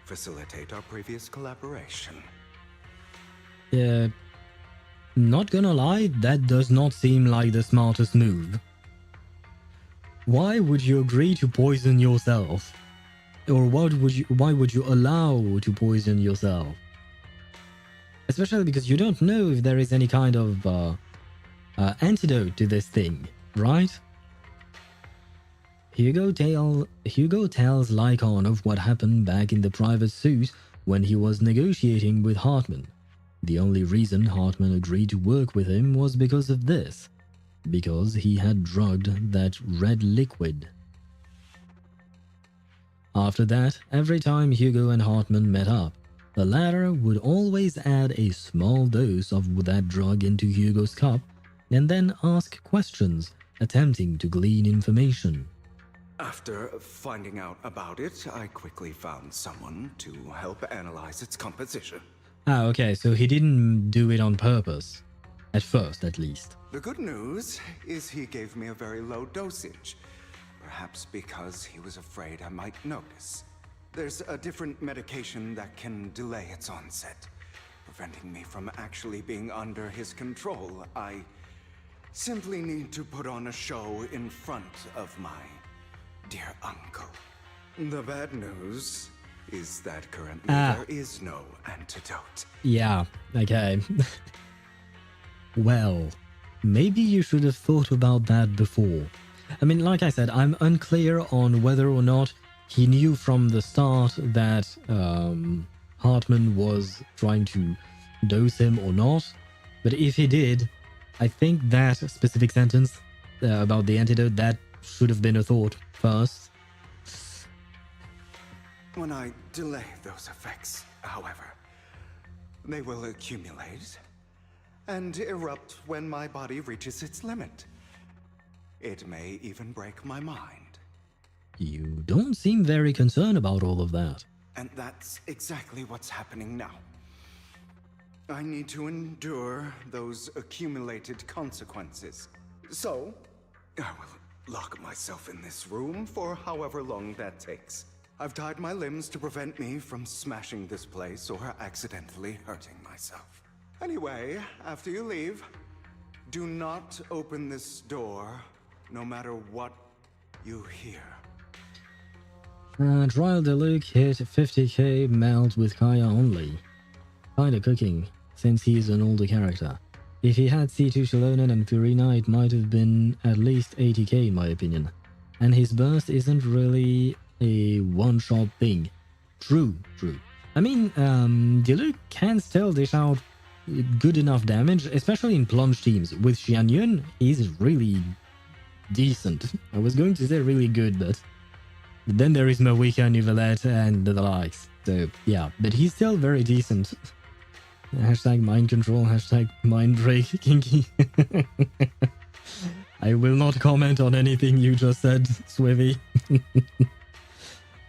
facilitate our previous collaboration. Not gonna lie, that does not seem like the smartest move. Why would you agree to poison yourself? Or why would you allow to poison yourself? Especially because you don't know if there is any kind of antidote to this thing, right? Hugo tells Lycaon of what happened back in the private suite when he was negotiating with Hartman. The only reason Hartman agreed to work with him was because of this. Because he had drugged that red liquid. After that, every time Hugo and Hartman met up, the latter would always add a small dose of that drug into Hugo's cup and then ask questions, attempting to glean information. After finding out about it, I quickly found someone to help analyze its composition. Ah, okay, so he didn't do it on purpose. At first, at least. The good news is he gave me a very low dosage. Perhaps because he was afraid I might notice. There's a different medication that can delay its onset, preventing me from actually being under his control. I simply need to put on a show in front of my dear uncle. The bad news is that currently there is no antidote. Yeah, okay. Well, maybe you should have thought about that before. I mean, like I said, I'm unclear on whether or not he knew from the start that Hartman was trying to dose him or not. But if he did, I think that specific sentence about the antidote, that should have been a thought first. When I delay those effects, however, they will accumulate and erupt when my body reaches its limit. It may even break my mind. You don't seem very concerned about all of that. And that's exactly what's happening now. I need to endure those accumulated consequences. So, I will lock myself in this room for however long that takes. I've tied my limbs to prevent me from smashing this place or accidentally hurting myself. Anyway, after you leave, do not open this door, no matter what you hear. Trial Deluxe hit 50k meld with Kaya only. Kinda cooking, since he's an older character. If he had C2 Shalonen and Furina, it might have been at least 80k in my opinion. And his burst isn't really a one-shot thing. True. I mean, Deluxe can still dish out good enough damage, especially in plunge teams. With Xianyun, he's really decent. I was going to say really good, but then there is Mawika, Nivelette, and the likes. So, yeah, but he's still very decent. Hashtag mind control, hashtag mind break, kinky. I will not comment on anything you just said, Swivy.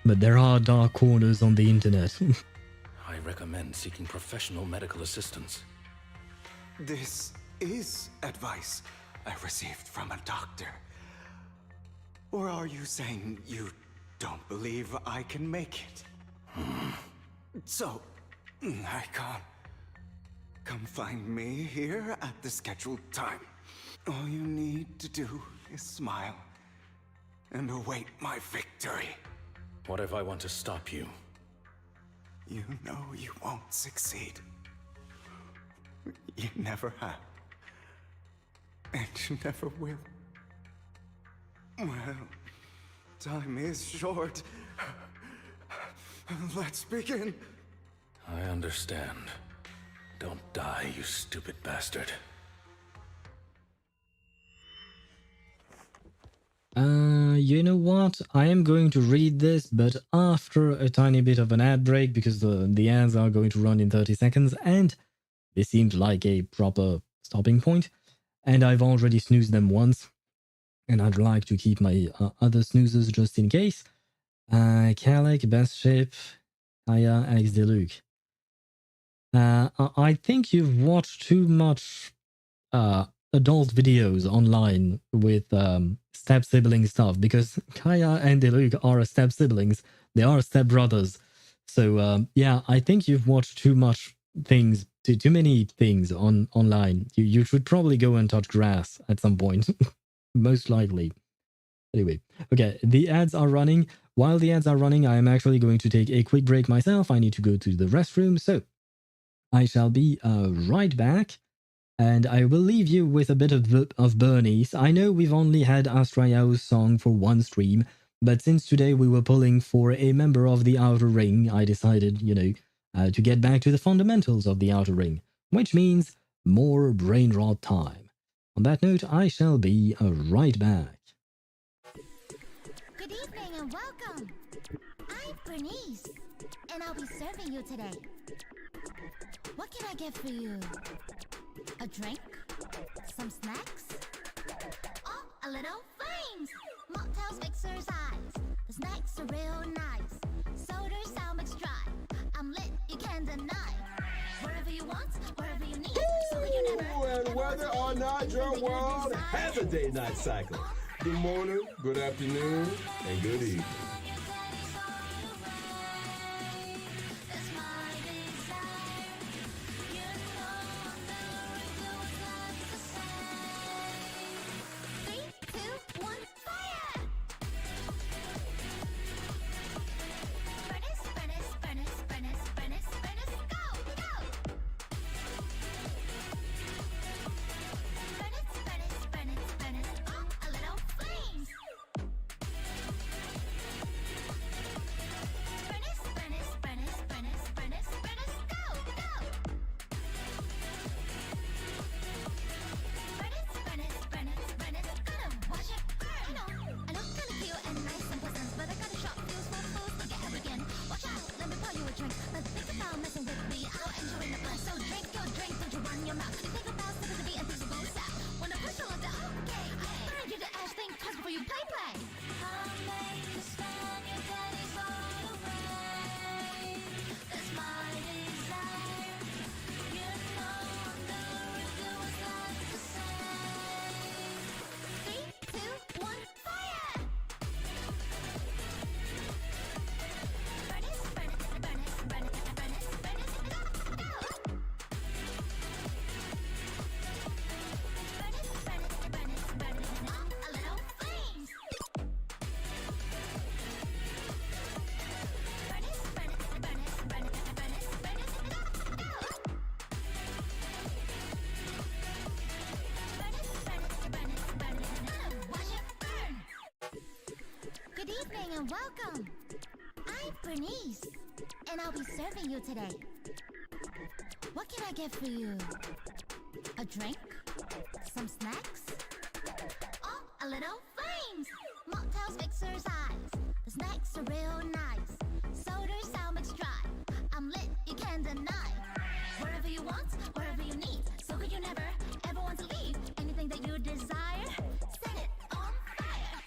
But there are dark corners on the internet. I recommend seeking professional medical assistance. This is advice I received from a doctor. Or are you saying you don't believe I can make it? So, Lycaon, come find me here at the scheduled time. All you need to do is smile and await my victory. What if I want to stop you? You know you won't succeed. You never have. And you never will. Well, time is short. Let's begin. I understand. Don't die, you stupid bastard. You know what? I am going to read this, but after a tiny bit of an ad break, because the ads are going to run in 30 seconds, and this seemed like a proper stopping point, and I've already snoozed them once, and I'd like to keep my other snoozes just in case. Kalek, Best Ship, Kaya, Alex Deluxe. I think you've watched too much adult videos online with step-sibling stuff, because Kaya and Deluxe are step-siblings. They are step-brothers. So, yeah, I think you've watched too much things, too many things online. You should probably go and touch grass at some point. Most likely. Anyway, okay, the ads are running. While the ads are running, I am actually going to take a quick break myself. I need to go to the restroom, so I shall be right back. And I will leave you with a bit of Bernice. I know we've only had Astrayao's song for one stream, but since today we were pulling for a member of the Outer Ring, I decided, to get back to the fundamentals of the Outer Ring, which means more brain rot time. On that note, I shall be right back. Good evening and welcome. I'm Bernice, and I'll be serving you today. What can I get for you? A drink? Some snacks? Oh, a little flames! Mocktails mix your size. The snacks are real nice. Sodas sound mix dry. I'm lit, you can't deny. Wherever you want, wherever you need. So you never. And whether or not your world has a day-night cycle. Good morning, good afternoon, and good evening. evening and welcome. I'm Bernice, and I'll be serving you today. What can I get for you? A drink? Some snacks? Oh, a little flames! Mocktails exercise. The snacks are real nice. Soda's sound mixed dry. I'm lit, you can't deny. Wherever you want, wherever you need. So could you never, ever want to leave? Anything that you desire, set it on fire.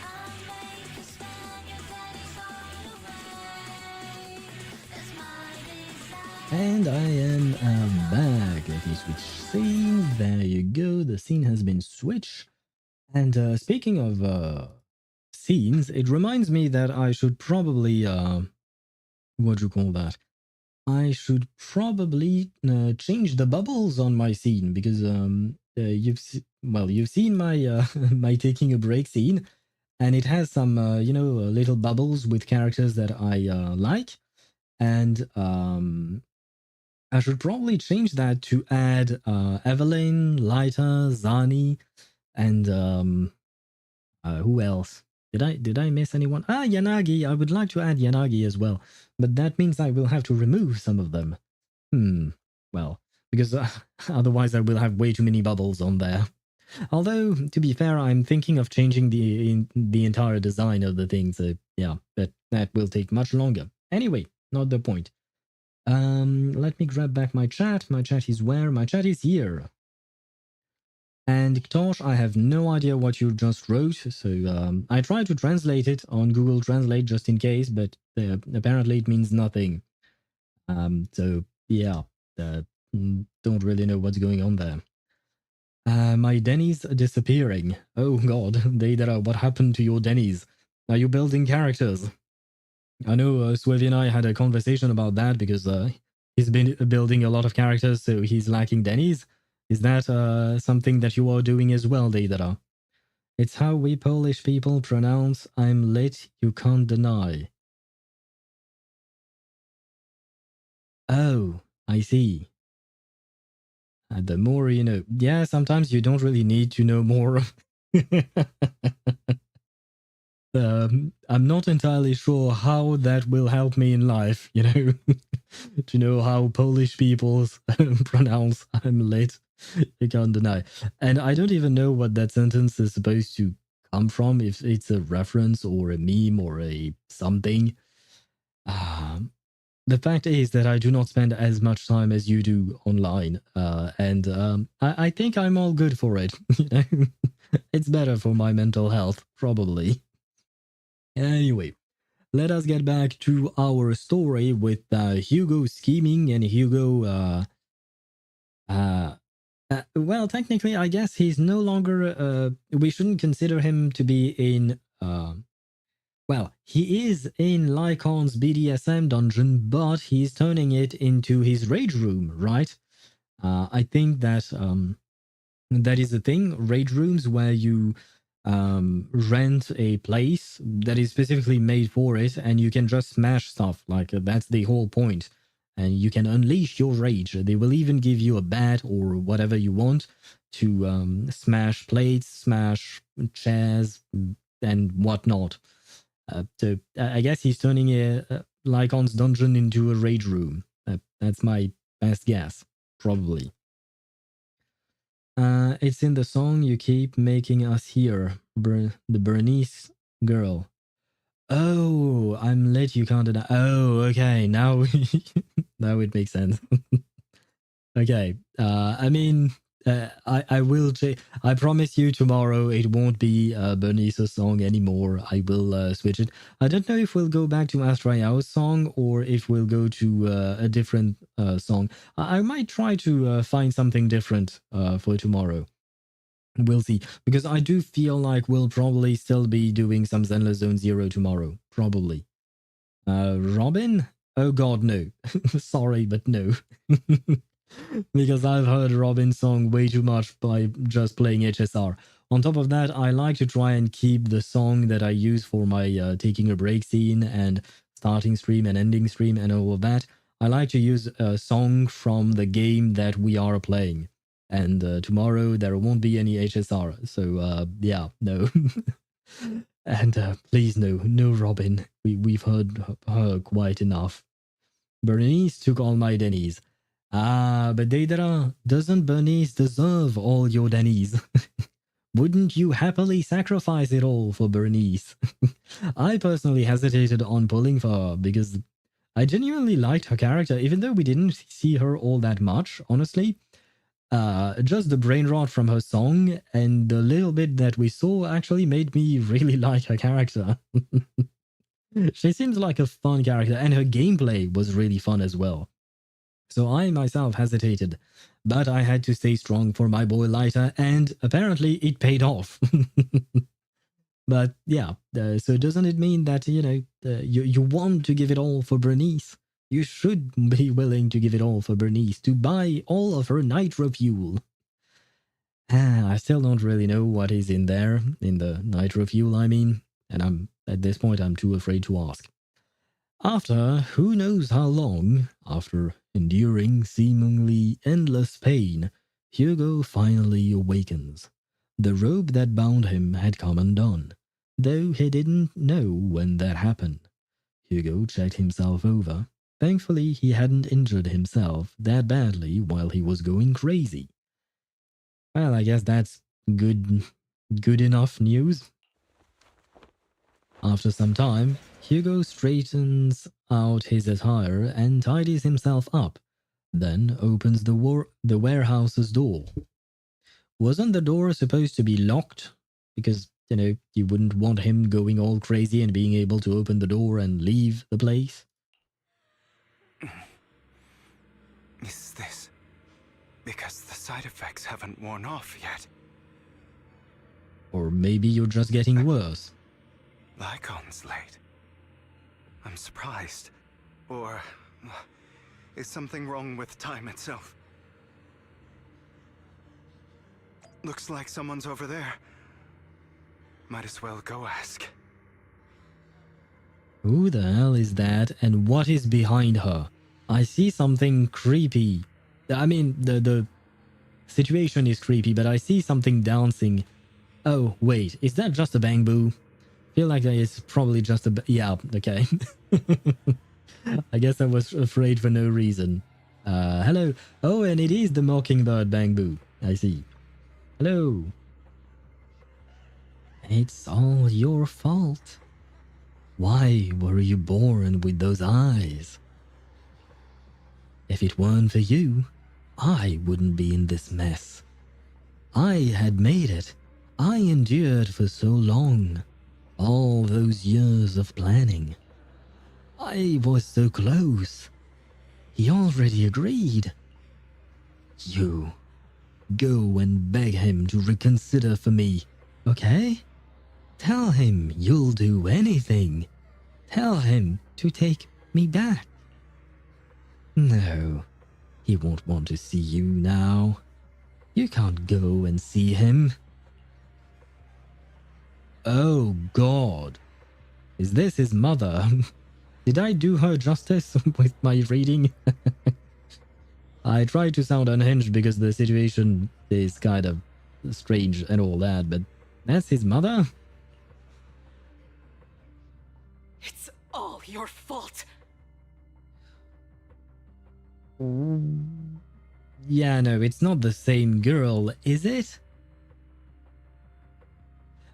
I'll make you spend your days all away. That's my desire. And I am back. Let me switch scene. There you go. The scene has been switched. And speaking of scenes, it reminds me that I should probably what do you call that? I should probably change the bubbles on my scene because you've seen my my taking a break scene, and it has some little bubbles with characters that I like, and I should probably change that to add Evelyn, Lyta, Zani, and who else? Did I miss anyone? Ah, Yanagi. I would like to add Yanagi as well, but that means I will have to remove some of them. Well, because otherwise I will have way too many bubbles on there. Although, to be fair, I'm thinking of changing the entire design of the thing, so yeah, but that will take much longer. Anyway, not the point. Let me grab back my chat. My chat is where? My chat is here. And Tosh, I have no idea what you just wrote, so I tried to translate it on Google Translate just in case, but apparently it means nothing. So yeah, don't really know what's going on there. My Denny's disappearing. Oh god, Deidara, what happened to your Denny's? Are you building characters? I know Swevi and I had a conversation about that because he's been building a lot of characters, so he's lacking Denny's. Is that something that you are doing as well, Deidara? It's how we Polish people pronounce I'm lit, you can't deny. Oh, I see. The more you know. Yeah, sometimes you don't really need to know more. I'm not entirely sure how that will help me in life, you know, to know how Polish people pronounce I'm lit, you can't deny. And I don't even know what that sentence is supposed to come from, if it's a reference or a meme or a something. The fact is that I do not spend as much time as you do online, and I think I'm all good for it. You know, it's better for my mental health, probably. Anyway, let us get back to our story with Hugo scheming and Hugo. Well, technically, I guess he's no longer. We shouldn't consider him to be in. Well, he is in Lycaon's BDSM dungeon, but he's turning it into his rage room, right? I think that that is the thing. Rage rooms where you rent a place that is specifically made for it, and you can just smash stuff. Like that's the whole point. And you can unleash your rage. They will even give you a bat or whatever you want to smash plates, smash chairs, and whatnot. So I guess he's turning Lycaon's dungeon into a rage room. That's my best guess, probably. It's in the song You Keep Making Us Hear, the Bernice girl. Oh, I'm lit, you can't deny. Oh, okay, now now it makes sense. Okay, I mean, I will I promise you tomorrow it won't be Bernice's song anymore. I will switch it. I don't know if we'll go back to Astraeo's song or if we'll go to a different song. I might try to find something different for tomorrow. We'll see, because I do feel like we'll probably still be doing some Zenless Zone Zero tomorrow. Probably. Robin? Oh god, no. Sorry, but no. Because I've heard Robin's song way too much by just playing HSR. On top of that, I like to try and keep the song that I use for my taking a break scene and starting stream and ending stream and all of that. I like to use a song from the game that we are playing. And tomorrow there won't be any HSR. So yeah, no. And please no Robin. We've heard her quite enough. Bernice took all my Denny's. Ah, but Deidara, doesn't Bernice deserve all your Denny's? Wouldn't you happily sacrifice it all for Bernice? I personally hesitated on pulling for her because I genuinely liked her character, even though we didn't see her all that much, honestly. Just the brain rot from her song and the little bit that we saw actually made me really like her character. She seems like a fun character, and her gameplay was really fun as well. So I myself hesitated, but I had to stay strong for my boy Lighter, and apparently it paid off. But yeah, so doesn't it mean that, you want to give it all for Bernice? You should be willing to give it all for Bernice, to buy all of her nitro fuel. I still don't really know what is in there, in the nitro fuel, I mean, and at this point I'm too afraid to ask. After who knows how long, after enduring seemingly endless pain, Hugo finally awakens. The rope that bound him had come undone, though he didn't know when that happened. Hugo checked himself over. Thankfully, he hadn't injured himself that badly while he was going crazy. Well, I guess that's good enough news. After some time, Hugo straightens out his attire and tidies himself up, then opens the warehouse's door. Wasn't the door supposed to be locked? Because, you wouldn't want him going all crazy and being able to open the door and leave the place. Is this because the side effects haven't worn off yet? Or maybe you're just getting worse. Lycaon's late. I'm surprised. Or is something wrong with time itself? Looks like someone's over there. Might as well go ask. Who the hell is that, and what is behind her? I see something creepy. I mean, the situation is creepy, but I see something dancing. Oh, wait, is that just a bamboo? Feel like that is probably just a... Yeah, okay. I guess I was afraid for no reason. Hello. Oh, and it is the Mockingbird bamboo. I see. Hello. It's all your fault. Why were you born with those eyes? If it weren't for you, I wouldn't be in this mess. I had made it. I endured for so long. All those years of planning. I was so close. He already agreed. You. Go and beg him to reconsider for me, okay? Tell him you'll do anything. Tell him to take me back. No, he won't want to see you now. You can't go and see him. Oh God. Is this his mother? Did I do her justice with my reading? I tried to sound unhinged because the situation is kind of strange and all that, but that's his mother? It's all your fault. Yeah, no, it's not the same girl, is it?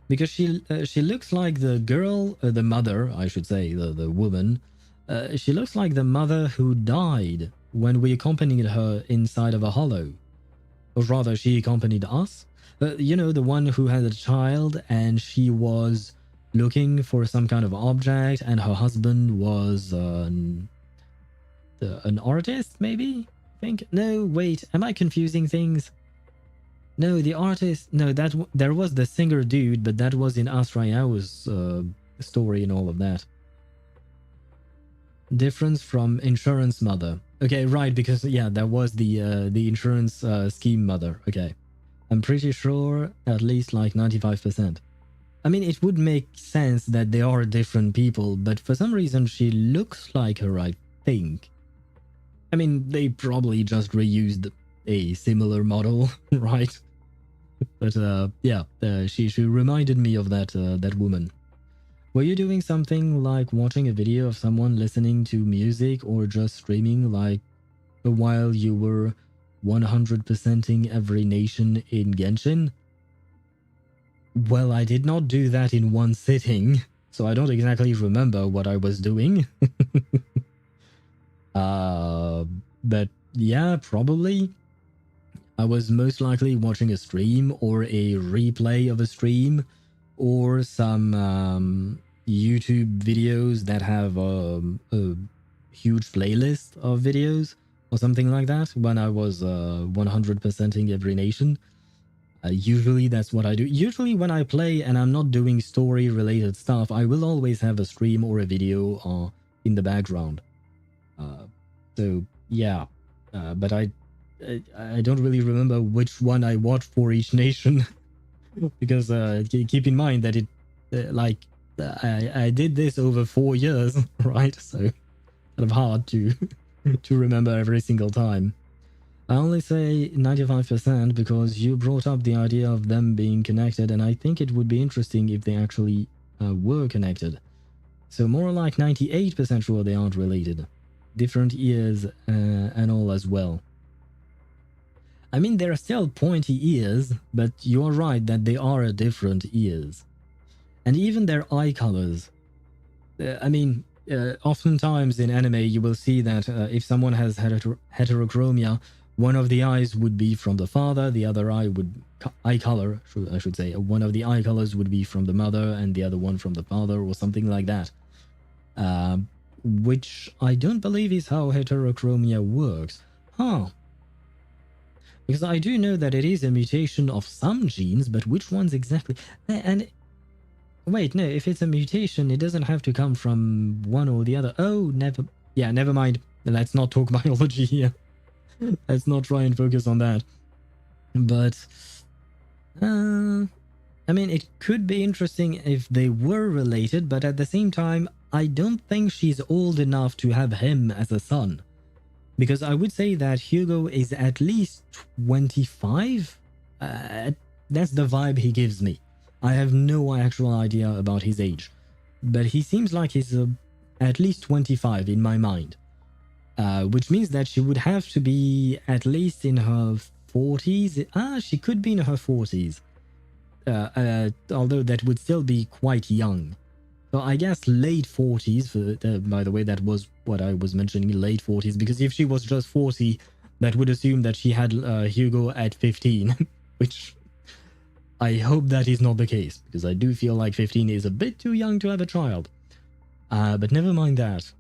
Because she looks like the girl, the mother, I should say, the woman. She looks like the mother who died when we accompanied her inside of a hollow. Or rather, she accompanied us. You know, the one who had a child and she was looking for some kind of object and her husband was an artist, maybe? I think. No, wait, am I confusing things? No, the artist... No, there was the singer dude, but that was in Asrayao's story and all of that. Difference from insurance mother. Okay, right, because, yeah, that was the insurance scheme mother. Okay. I'm pretty sure at least like 95%. I mean, it would make sense that they are different people, but for some reason she looks like her, I think. I mean, they probably just reused a similar model, right? But yeah, she reminded me of that woman. Were you doing something like watching a video of someone listening to music or just streaming like while you were 100%ing every nation in Genshin? Well, I did not do that in one sitting, so I don't exactly remember what I was doing. But yeah, probably. I was most likely watching a stream or a replay of a stream or some YouTube videos that have a huge playlist of videos or something like that when I was 100%ing every nation. Usually that's what I do. Usually when I play and I'm not doing story related stuff, I will always have a stream or a video in the background. So yeah, but I don't really remember which one I watched for each nation because keep in mind that I did this over 4 years, right? So kind of hard to remember every single time. I only say 95% because you brought up the idea of them being connected, and I think it would be interesting if they actually were connected. So more like 98% sure they aren't related. Different ears and all as well. I mean, they're still pointy ears, but you're right that they are different ears. And even their eye colors. Oftentimes in anime you will see that if someone has heterochromia, one of the eyes would be from the father, the other eye color, I should say, one of the eye colors would be from the mother and the other one from the father or something like that. Which I don't believe is how heterochromia works. Huh. Because I do know that it is a mutation of some genes, but which ones exactly? And wait, no, if it's a mutation, it doesn't have to come from one or the other. Oh, never mind. Let's not talk biology here. Let's not try and focus on that. But, it could be interesting if they were related, but at the same time, I don't think she's old enough to have him as a son. Because I would say that Hugo is at least 25. That's the vibe he gives me. I have no actual idea about his age. But he seems like he's at least 25 in my mind. Which means that she would have to be at least in her 40s. She could be in her 40s. Although that would still be quite young. So I guess late 40s, by the way, that was what I was mentioning, late 40s, because if she was just 40, that would assume that she had Hugo at 15, which I hope that is not the case, because I do feel like 15 is a bit too young to have a child. But never mind that.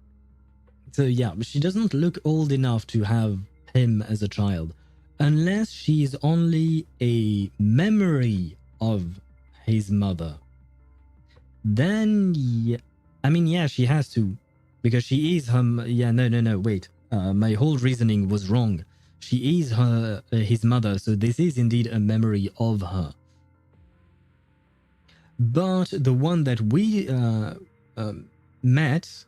So yeah, she doesn't look old enough to have him as a child, unless she's only a memory of his mother. Then, yeah, she has to, because she is her. No, wait. My whole reasoning was wrong. She is his mother, so this is indeed a memory of her. But the one that we met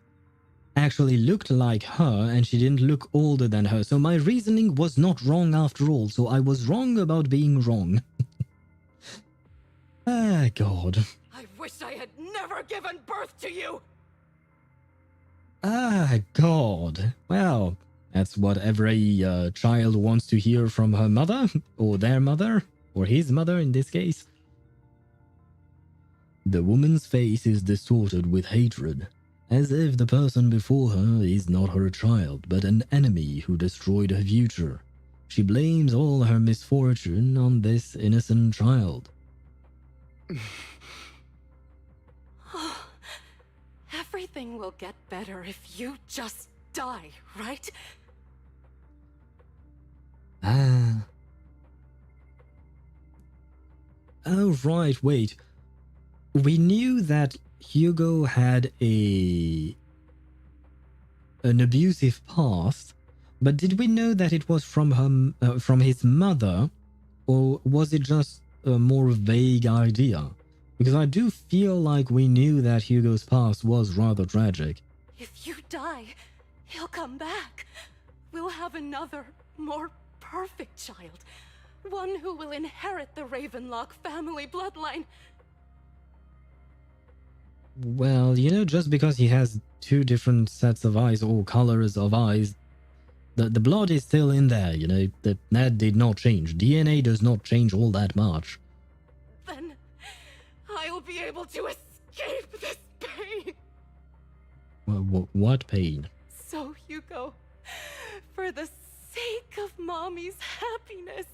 actually looked like her, and she didn't look older than her. So my reasoning was not wrong after all. So I was wrong about being wrong. Ah, God. I wish I had never given birth to you! Ah, God. Well, that's what every child wants to hear from her mother, or their mother, or his mother in this case. The woman's face is distorted with hatred, as if the person before her is not her child, but an enemy who destroyed her future. She blames all her misfortune on this innocent child. Everything will get better if you just die, right? Oh, right, wait. We knew that Hugo had an abusive past, but did we know that it was from his mother, or was it just a more vague idea? Because I do feel like we knew that Hugo's past was rather tragic. If you die, he'll come back. We'll have another, more perfect child. One who will inherit the Ravenlock family bloodline. Well, you know, just because he has two different sets of eyes or colors of eyes, the blood is still in there, you know. That did not change. DNA does not change all that much. Then I'll be able to escape this pain. What pain? So, Hugo, for the sake of Mommy's happiness,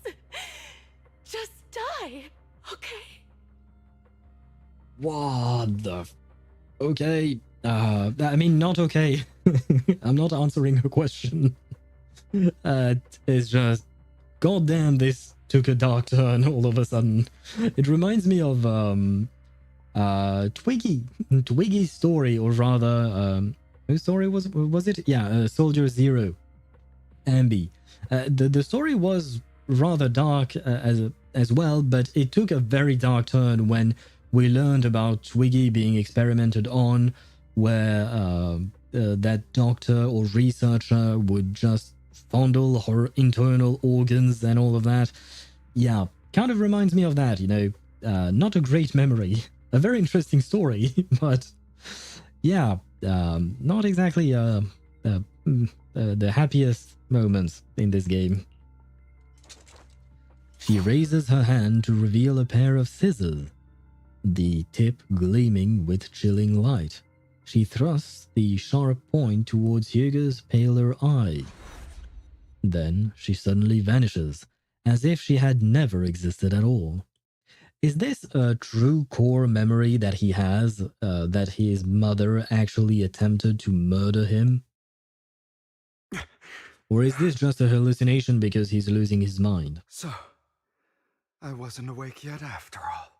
just die, okay? What the... Okay. I mean, not okay. I'm not answering her question. It's just... Goddamn, this took a dark turn all of a sudden. It reminds me of Twiggy's story, or rather whose story was it? Yeah, Soldier Zero, Ambi. The story was rather dark as well, but it took a very dark turn when we learned about Twiggy being experimented on, where that doctor or researcher would just fondle her internal organs and all of that. Yeah, kind of reminds me of that, you know. Not a great memory. A very interesting story, but yeah, not exactly the happiest moments in this game. She raises her hand to reveal a pair of scissors, the tip gleaming with chilling light. She thrusts the sharp point towards Hugo's paler eye. Then she suddenly vanishes, as if she had never existed at all. Is this a true core memory that he has, that his mother actually attempted to murder him? Or is this just a hallucination because he's losing his mind? So, I wasn't awake yet after all.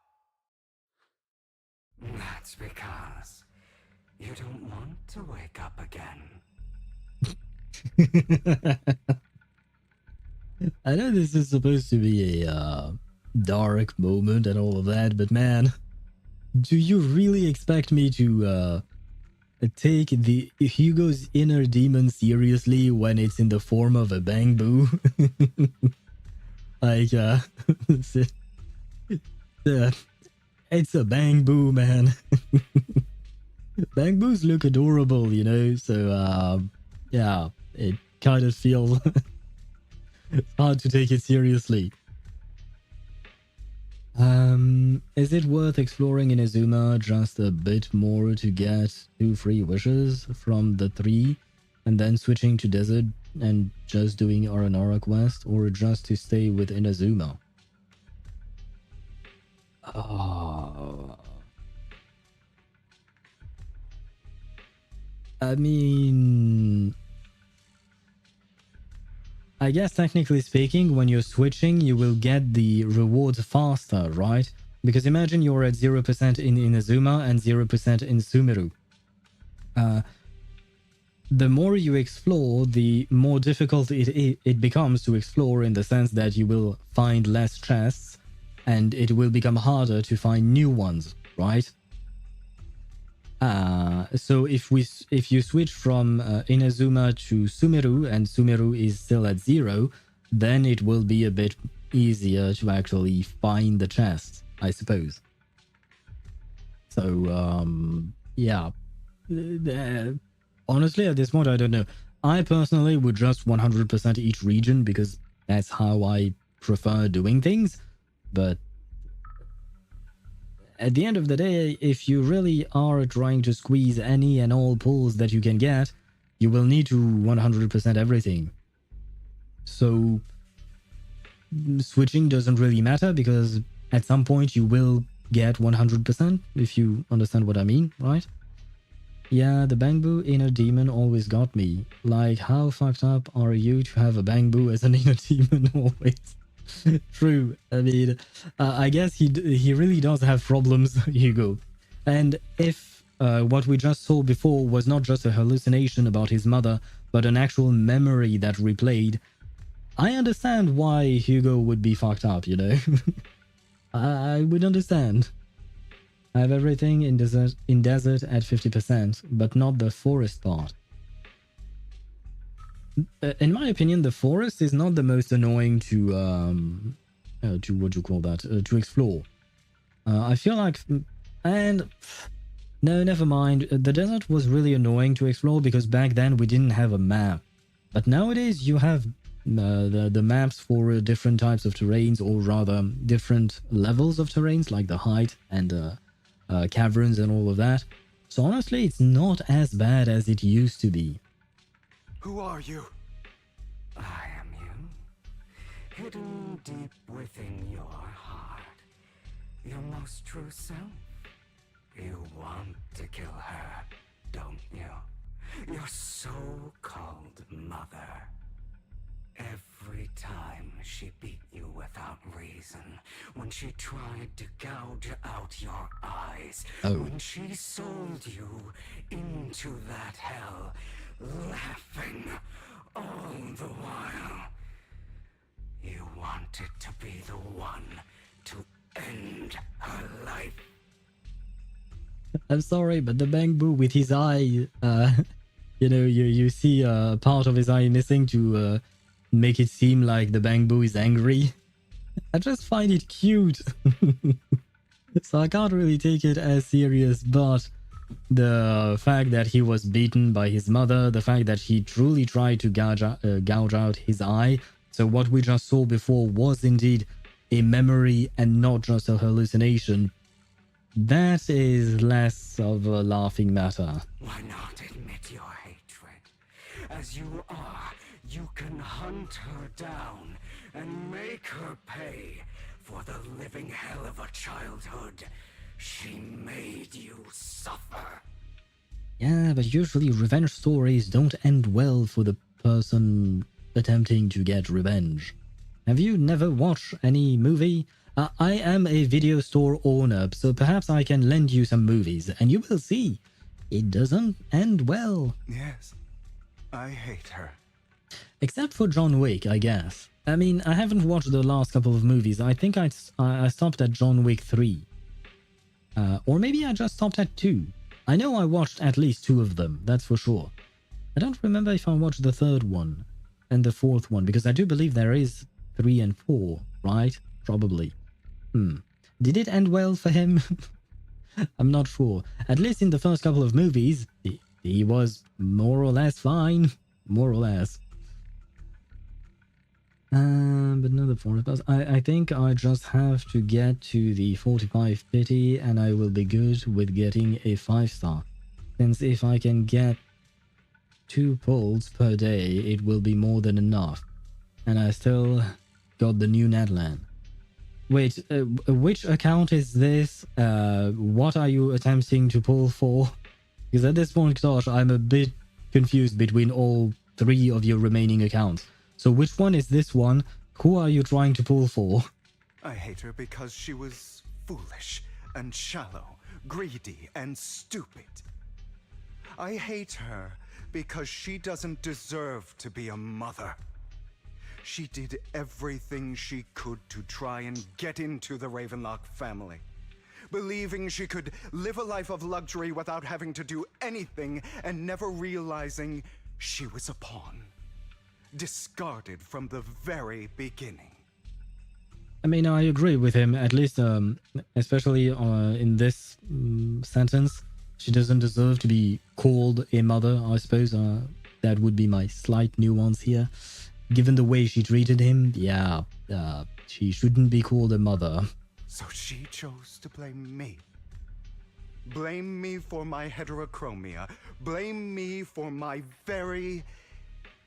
That's because you don't want to wake up again. I know this is supposed to be a dark moment and all of that, but man, do you really expect me to take the Hugo's inner demon seriously when it's in the form of a bamboo? Like, it's a bamboo, man. Bangbos look adorable, you know, so yeah, it kind of feels hard to take it seriously. Is it worth exploring Inazuma just a bit more to get 2 free wishes from the 3 and then switching to desert and just doing Aranara quest, or just to stay with Inazuma? I mean, I guess technically speaking, when you're switching, you will get the rewards faster, right? Because imagine you're at 0% in Inazuma and 0% in Sumeru. The more you explore, the more difficult it becomes to explore, in the sense that you will find less chests and it will become harder to find new ones, right? So if you switch from Inazuma to Sumeru and Sumeru is still at 0, then it will be a bit easier to actually find the chests, I suppose. So yeah, honestly at this point I don't know. I personally would just 100% each region because that's how I prefer doing things, but at the end of the day, if you really are trying to squeeze any and all pulls that you can get, you will need to 100% everything. So switching doesn't really matter, because at some point you will get 100%, if you understand what I mean, right? Yeah, the bamboo inner demon always got me. Like, how fucked up are you to have a bamboo as an inner demon always? True. I mean, I guess he really does have problems, Hugo. And if what we just saw before was not just a hallucination about his mother, but an actual memory that replayed, I understand why Hugo would be fucked up, you know? I would understand. I have everything in desert at 50%, but not the forest part. In my opinion, the forest is not the most annoying to what do you call that? To explore. I feel like, and No, never mind. The desert was really annoying to explore because back then we didn't have a map. But nowadays you have the maps for different types of terrains, or rather different levels of terrains, like the height and caverns and all of that. So honestly, it's not as bad as it used to be. Who are you? I am you. Hidden deep within your heart. Your most true self. You want to kill her, don't you? Your so-called mother. Every time she beat you without reason, when she tried to gouge out your eyes, when she sold you into that hell, laughing all the while. You wanted to be the one to end her life. I'm sorry, but the Bangbu with his eye, you know, you see a part of his eye missing to make it seem like the Bangbu is angry. I just find it cute. So I can't really take it as serious, but the fact that he was beaten by his mother, the fact that he truly tried to gouge out his eye, so what we just saw before was indeed a memory and not just a hallucination, that is less of a laughing matter. Why not admit your hatred? As you are, you can hunt her down and make her pay for the living hell of a childhood she made you suffer. Yeah, but usually revenge stories don't end well for the person attempting to get revenge. Have you never watched any movie? I am a video store owner, so perhaps I can lend you some movies, and you will see. It doesn't end well. Yes, I hate her. Except for John Wick, I guess. I mean, I haven't watched the last couple of movies. I think I stopped at John Wick 3. Or maybe I just stopped at 2. I know I watched at least 2 of them, that's for sure. I don't remember if I watched the 3rd one and the 4th one, because I do believe there is 3 and 4, right? Probably. Did it end well for him? I'm not sure. At least in the first couple of movies, he was more or less fine. More or less. But no, the 4 plus. I think I just have to get to the 45 pity and I will be good with getting a 5-star. Since if I can get 2 pulls per day, it will be more than enough. And I still got the new Netland. Wait, which account is this? What are you attempting to pull for? Because at this point, gosh, I'm a bit confused between all 3 of your remaining accounts. So which one is this one? Who are you trying to pull for? I hate her because she was foolish and shallow, greedy and stupid. I hate her because she doesn't deserve to be a mother. She did everything she could to try and get into the Ravenlock family, believing she could live a life of luxury without having to do anything and never realizing she was a pawn, discarded from the very beginning. I mean, I agree with him, at least, especially in this sentence. She doesn't deserve to be called a mother, I suppose. That would be my slight nuance here. Given the way she treated him, yeah, she shouldn't be called a mother. So she chose to blame me. Blame me for my heterochromia. Blame me for my very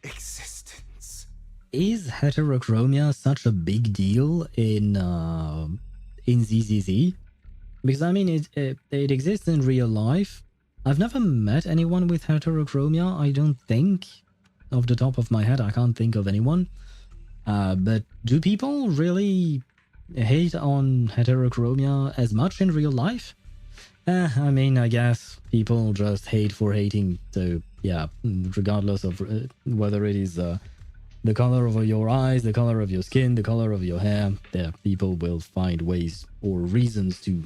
existence. Is heterochromia such a big deal in ZZZ? Because I mean, it exists in real life. I've never met anyone with heterochromia, I don't think. Off the top of my head, I can't think of anyone. But do people really hate on heterochromia as much in real life? I mean, I guess people just hate for hating. So yeah, regardless of whether it is the color of your eyes, the color of your skin, the color of your hair, people will find ways or reasons to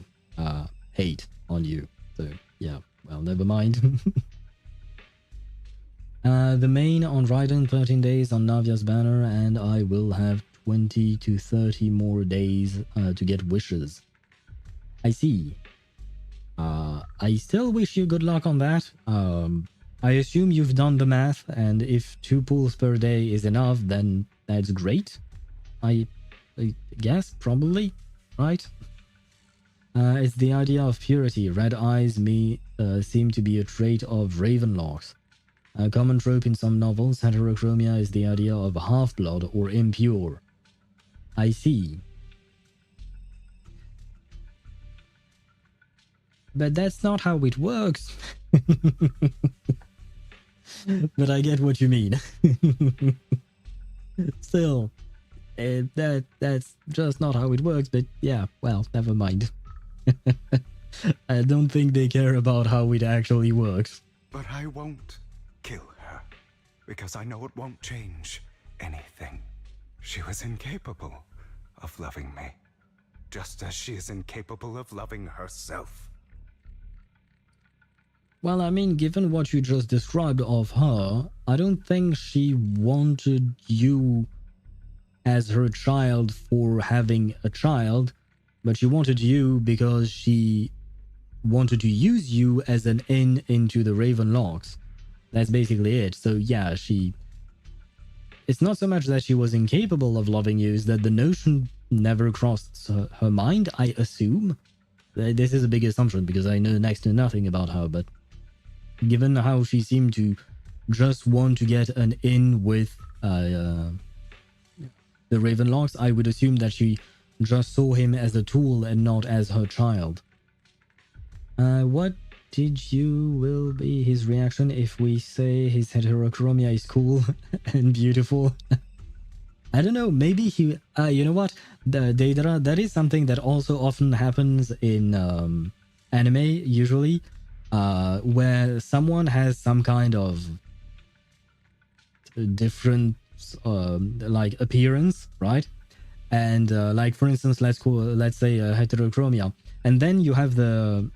hate on you. So yeah, well, never mind. The main on Raiden, 13 days on Navia's banner, and I will have 20 to 30 more days to get wishes. I see. I still wish you good luck on that. I assume you've done the math, and if 2 pools per day is enough, then that's great. I guess, probably, right? It's the idea of purity. Red eyes seem to be a trait of Ravenlocks. A common trope in some novels, heterochromia is the idea of half-blood or impure. I see. But that's not how it works. But I get what you mean. Still, that's just not how it works, but yeah, well, never mind. I don't think they care about how it actually works. But I won't kill her, because I know it won't change anything. She was incapable of loving me, just as she is incapable of loving herself. Well, I mean, given what you just described of her, I don't think she wanted you as her child for having a child, but she wanted you because she wanted to use you as an in into the Ravenlocks. That's basically it. So yeah, it's not so much that she was incapable of loving you, it's that the notion never crossed her mind, I assume. This is a big assumption because I know next to nothing about her, but given how she seemed to just want to get an in with the Ravenlocks, I would assume that she just saw him as a tool and not as her child. What will be his reaction if we say his heterochromia is cool and beautiful? I don't know, maybe he... you know what? That is something that also often happens in anime, usually, where someone has some kind of different like appearance, right? And like for instance, let's say heterochromia, and then you have the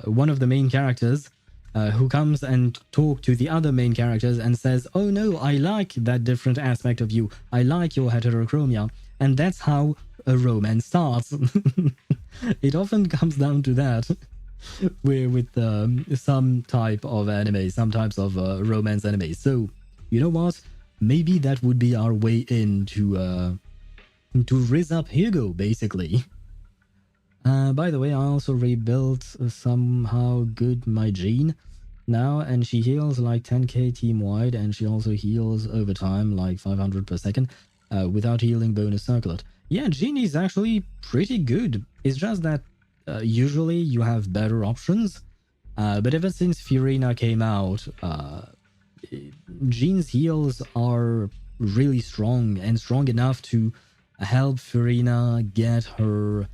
one of the main characters who comes and talk to the other main characters and says, oh no, I like that different aspect of you, I like your heterochromia, and that's how a romance starts. It often comes down to that with some type of anime, some types of romance anime. So you know what, maybe that would be our way in to rizz up Hugo, basically. By the way, I also rebuilt somehow good my Jean now, and she heals like 10k team-wide, and she also heals over time like 500 per second without healing bonus circlet. Yeah, Jean is actually pretty good. It's just that usually you have better options, but ever since Furina came out, Jean's heals are really strong, and strong enough to help Furina get her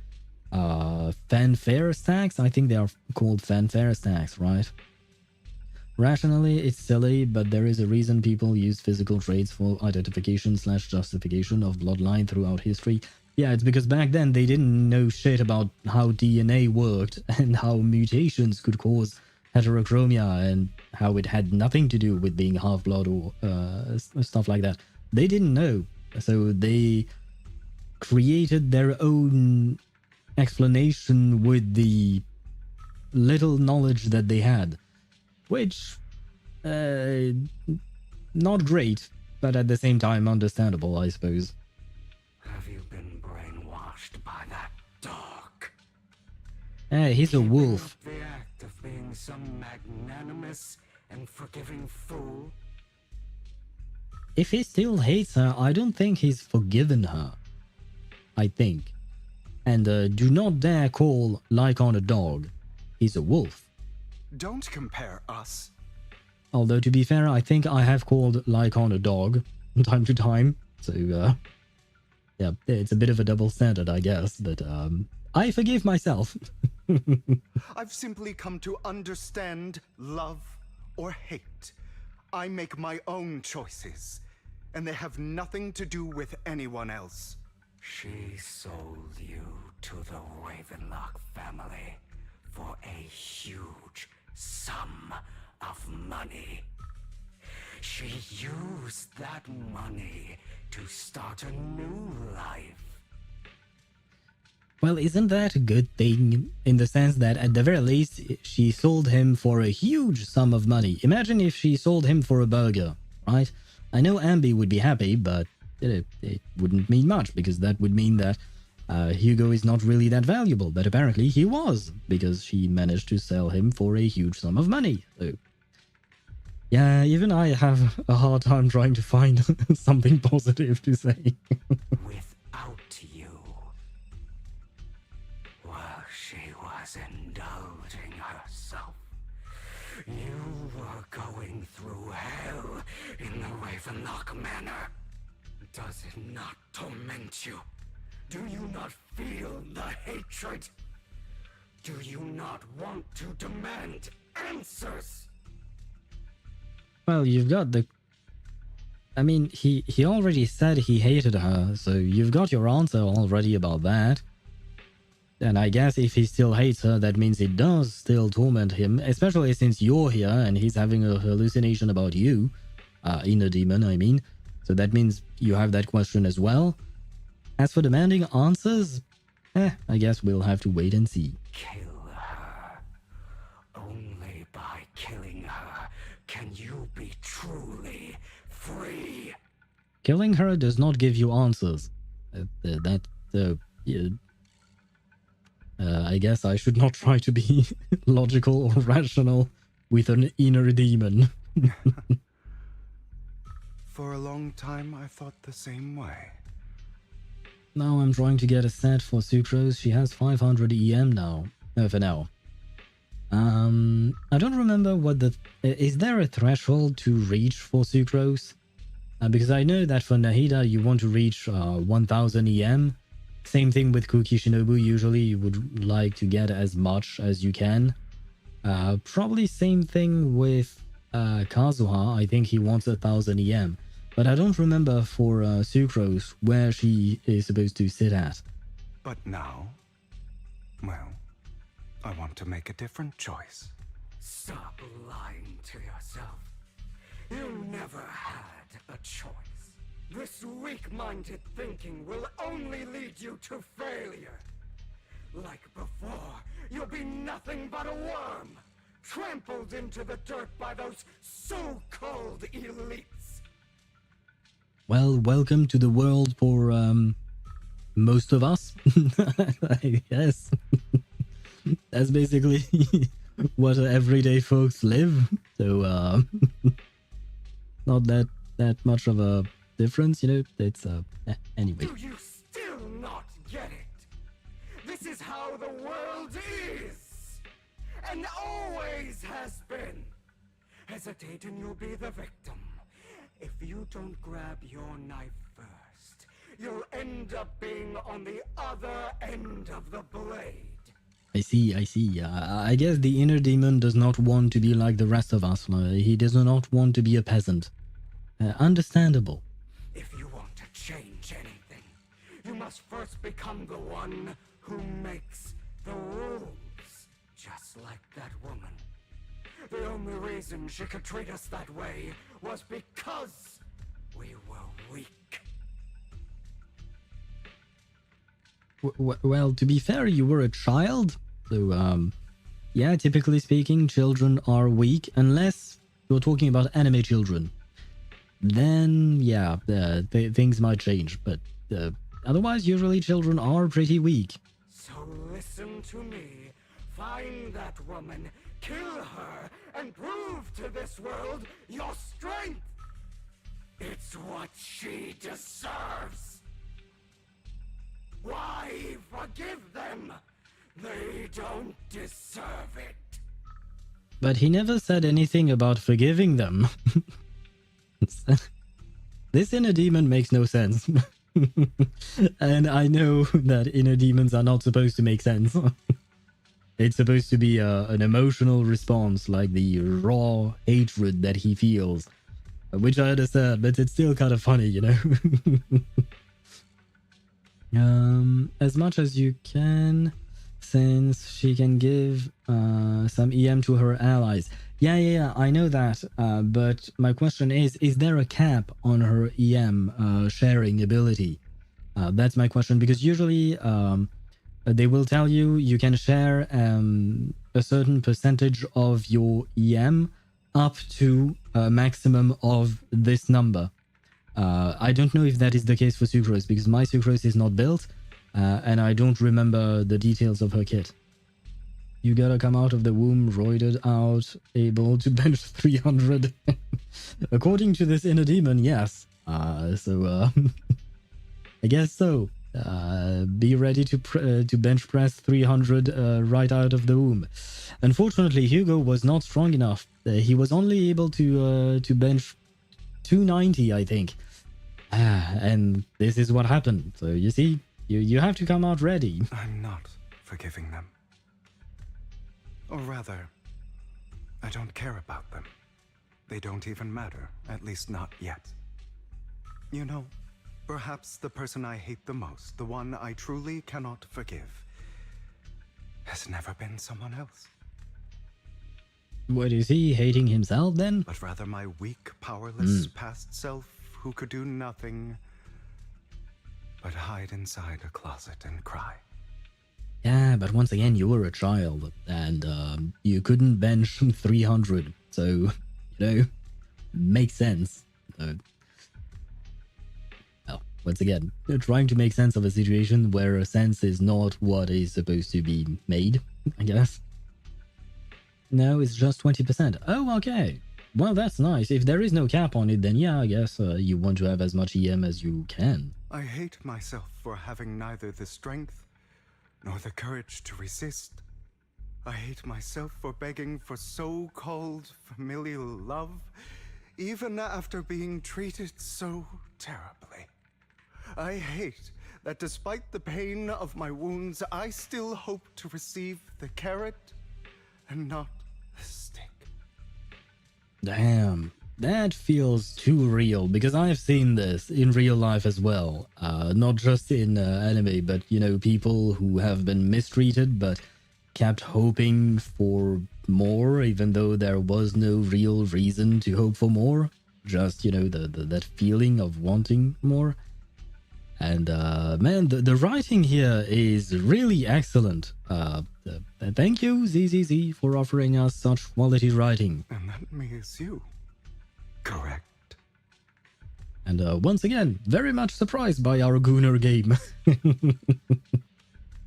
fanfare stacks. I think they are called fanfare stacks, right? Rationally, it's silly, but there is a reason people use physical traits for identification/justification of bloodline throughout history. Yeah, it's because back then they didn't know shit about how DNA worked and how mutations could cause heterochromia and how it had nothing to do with being half-blood or stuff like that. They didn't know, so they created their own explanation with the little knowledge that they had, which not great, but at the same time understandable, I suppose. Have you been brainwashed by that dog? Hey, he's a wolf. The act of being some magnanimous and forgiving fool? If he still hates her, I don't think he's forgiven her. I think. And do not dare call Lycaon a dog. He's a wolf. Don't compare us. Although, to be fair, I think I have called Lycaon a dog from time to time. So, yeah, it's a bit of a double standard, I guess. But I forgive myself. I've simply come to understand love or hate. I make my own choices, and they have nothing to do with anyone else. She sold you to the Ravenlock family for a huge sum of money. She used that money to start a new life. Well, isn't that a good thing in the sense that at the very least she sold him for a huge sum of money? Imagine if she sold him for a burger, right? I know Ambi would be happy, but it wouldn't mean much because that would mean that Hugo is not really that valuable, but apparently he was because she managed to sell him for a huge sum of money. So, yeah, even I have a hard time trying to find something positive to say. Without you, while she was indulging herself, you were going through hell in the Ravenlock Manor. Does it not torment you? Do you not feel the hatred? Do you not want to demand answers? Well, you've got the... I mean, he already said he hated her, so you've got your answer already about that. And I guess if he still hates her, that means it does still torment him, especially since you're here and he's having a hallucination about you. Inner demon, I mean. So that means you have that question as well. As for demanding answers, I guess we'll have to wait and see. Kill her. Only by killing her can you be truly free. Killing her does not give you answers. I guess I should not try to be logical or rational with an inner demon. For a long time, I thought the same way. Now I'm trying to get a set for Sucrose. She has 500 EM now. For now. I don't remember what the... Is there a threshold to reach for Sucrose? Because I know that for Nahida you want to reach 1000 EM. Same thing with Kuki Shinobu. Usually you would like to get as much as you can. Probably same thing with Kazuha. I think he wants 1000 EM. But I don't remember for Sucrose where she is supposed to sit at. But now, well, I want to make a different choice. Stop lying to yourself. You never had a choice. This weak-minded thinking will only lead you to failure. Like before, you'll be nothing but a worm, trampled into the dirt by those so-called elites. Well, welcome to the world for most of us, I guess. That's basically what everyday folks live. So, not that much of a difference, you know. It's anyway. Do you still not get it? This is how the world is, and always has been. Hesitate and you'll be the victim. If you don't grab your knife first, you'll end up being on the other end of the blade. I see. I guess the inner demon does not want to be like the rest of us. He does not want to be a peasant. Understandable. If you want to change anything, you must first become the one who makes the rules. Just like that woman. The only reason she could treat us that way was because we were weak. Well, to be fair, you were a child. So, yeah, typically speaking, children are weak unless you're talking about anime children. Then, yeah, things might change. But otherwise, usually children are pretty weak. So listen to me. Find that woman, kill her, and prove to this world your strength. It's what she deserves. Why forgive them? They don't deserve it. But he never said anything about forgiving them. This inner demon makes no sense. And I know that inner demons are not supposed to make sense. It's supposed to be an emotional response, like the raw hatred that he feels. Which I understand, but it's still kind of funny, you know? As much as you can, since she can give some EM to her allies. Yeah, I know that, but my question is there a cap on her EM sharing ability? That's my question, because usually they will tell you can share a certain percentage of your EM up to a maximum of this number. I don't know if that is the case for Sucrose, because my Sucrose is not built, and I don't remember the details of her kit. You gotta come out of the womb roided out, able to bench 300. According to this inner demon, yes. I guess so. Be ready to bench press 300 right out of the womb. Unfortunately, Hugo was not strong enough. He was only able to bench 290, I think. And this is what happened. So you see, you have to come out ready. I'm not forgiving them. Or rather, I don't care about them. They don't even matter, at least not yet. You know, perhaps the person I hate the most, the one I truly cannot forgive, has never been someone else. What is he, hating himself then? But rather my weak, powerless past self who could do nothing but hide inside a closet and cry. Yeah, but once again, you were a child, and you couldn't bench 300, so, you know, makes sense. Well, once again, you're trying to make sense of a situation where a sense is not what is supposed to be made, I guess. No, it's just 20%. Oh, okay. Well, that's nice. If there is no cap on it, then yeah, I guess you want to have as much EM as you can. I hate myself for having neither the strength nor the courage to resist. I hate myself for begging for so-called familial love, even after being treated so terribly. I hate that despite the pain of my wounds, I still hope to receive the carrot and not the stick. Damn, that feels too real, because I've seen this in real life as well. Not just in anime, but, you know, people who have been mistreated but kept hoping for more, even though there was no real reason to hope for more. Just, you know, that feeling of wanting more. And man, the writing here is really excellent. Thank you, ZZZ, for offering us such quality writing. And that means you. Correct. And once again, very much surprised by our Gunnar game.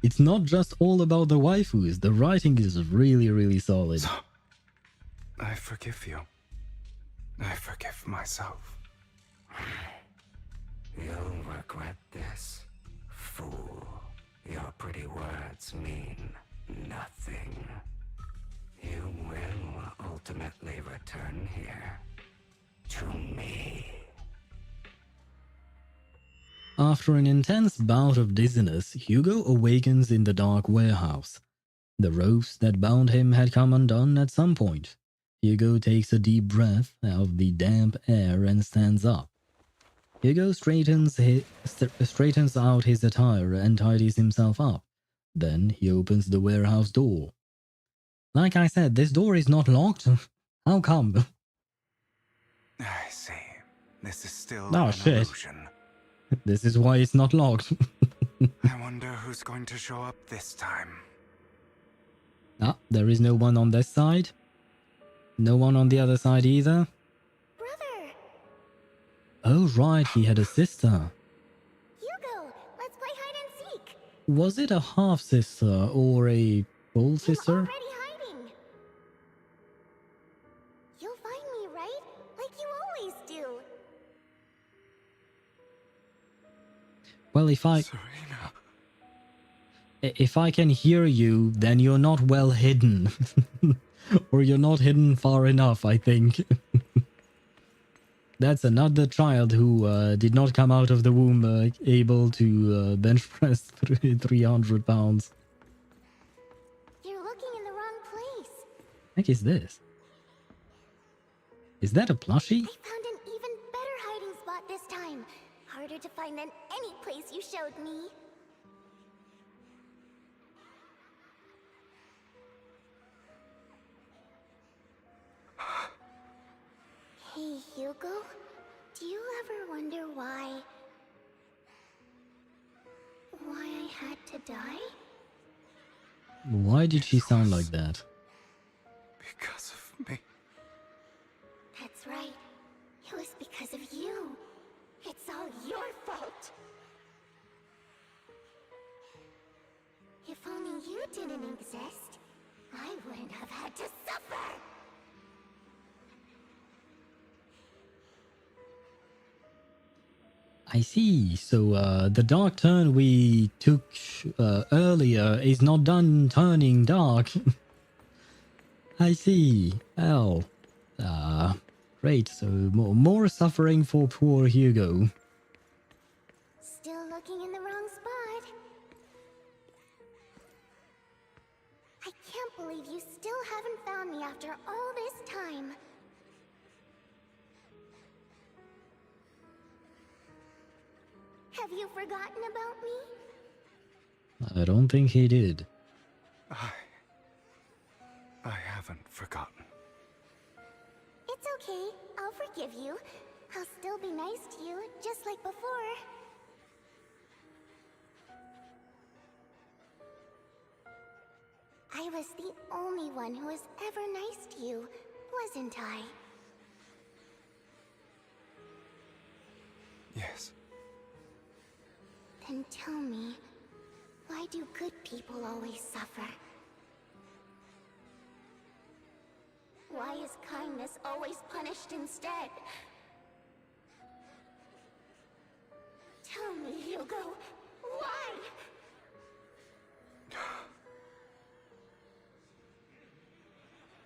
It's not just all about the waifus. The writing is really, really solid. So, I forgive you. I forgive myself. You'll regret this, fool. Your pretty words mean nothing. You will ultimately return here to me. After an intense bout of dizziness, Hugo awakens in the dark warehouse. The ropes that bound him had come undone at some point. Hugo takes a deep breath of the damp air and stands up. Hugo straightens out his attire and tidies himself up. Then he opens the warehouse door. Like I said, this door is not locked. How come? I see. This is still Oh, an shit. illusion. This is why it's not locked. I wonder who's going to show up this time. Ah, there is no one on this side. No one on the other side either. Brother! Oh right, he had a sister. Hugo, let's play hide and seek. Was it a half-sister or a full sister? I'm already hiding. You'll find me, right? Like you always do. Well, if I can hear you, then you're not well hidden. Or you're not hidden far enough, I think. That's another child who did not come out of the womb able to bench press 300 pounds. You're looking in the wrong place. What the heck is this? Is that a plushie? I found an even better hiding spot this time. Harder to find than any place you showed me. Hey, Hugo, do you ever wonder why I had to die? Why did she sound like that? Because of me. That's right. It was because of you. It's all your fault. If only you didn't exist, I wouldn't have had to suffer. I see. So the dark turn we took earlier is not done turning dark. I see. Oh. Great. So more suffering for poor Hugo. Still looking in the wrong spot. I can't believe you still haven't found me after all this time. Have you forgotten about me? I don't think he did. I haven't forgotten. It's okay. I'll forgive you. I'll still be nice to you, just like before. I was the only one who was ever nice to you, wasn't I? Yes. Then tell me, why do good people always suffer? Why is kindness always punished instead? Tell me, Hugo, why?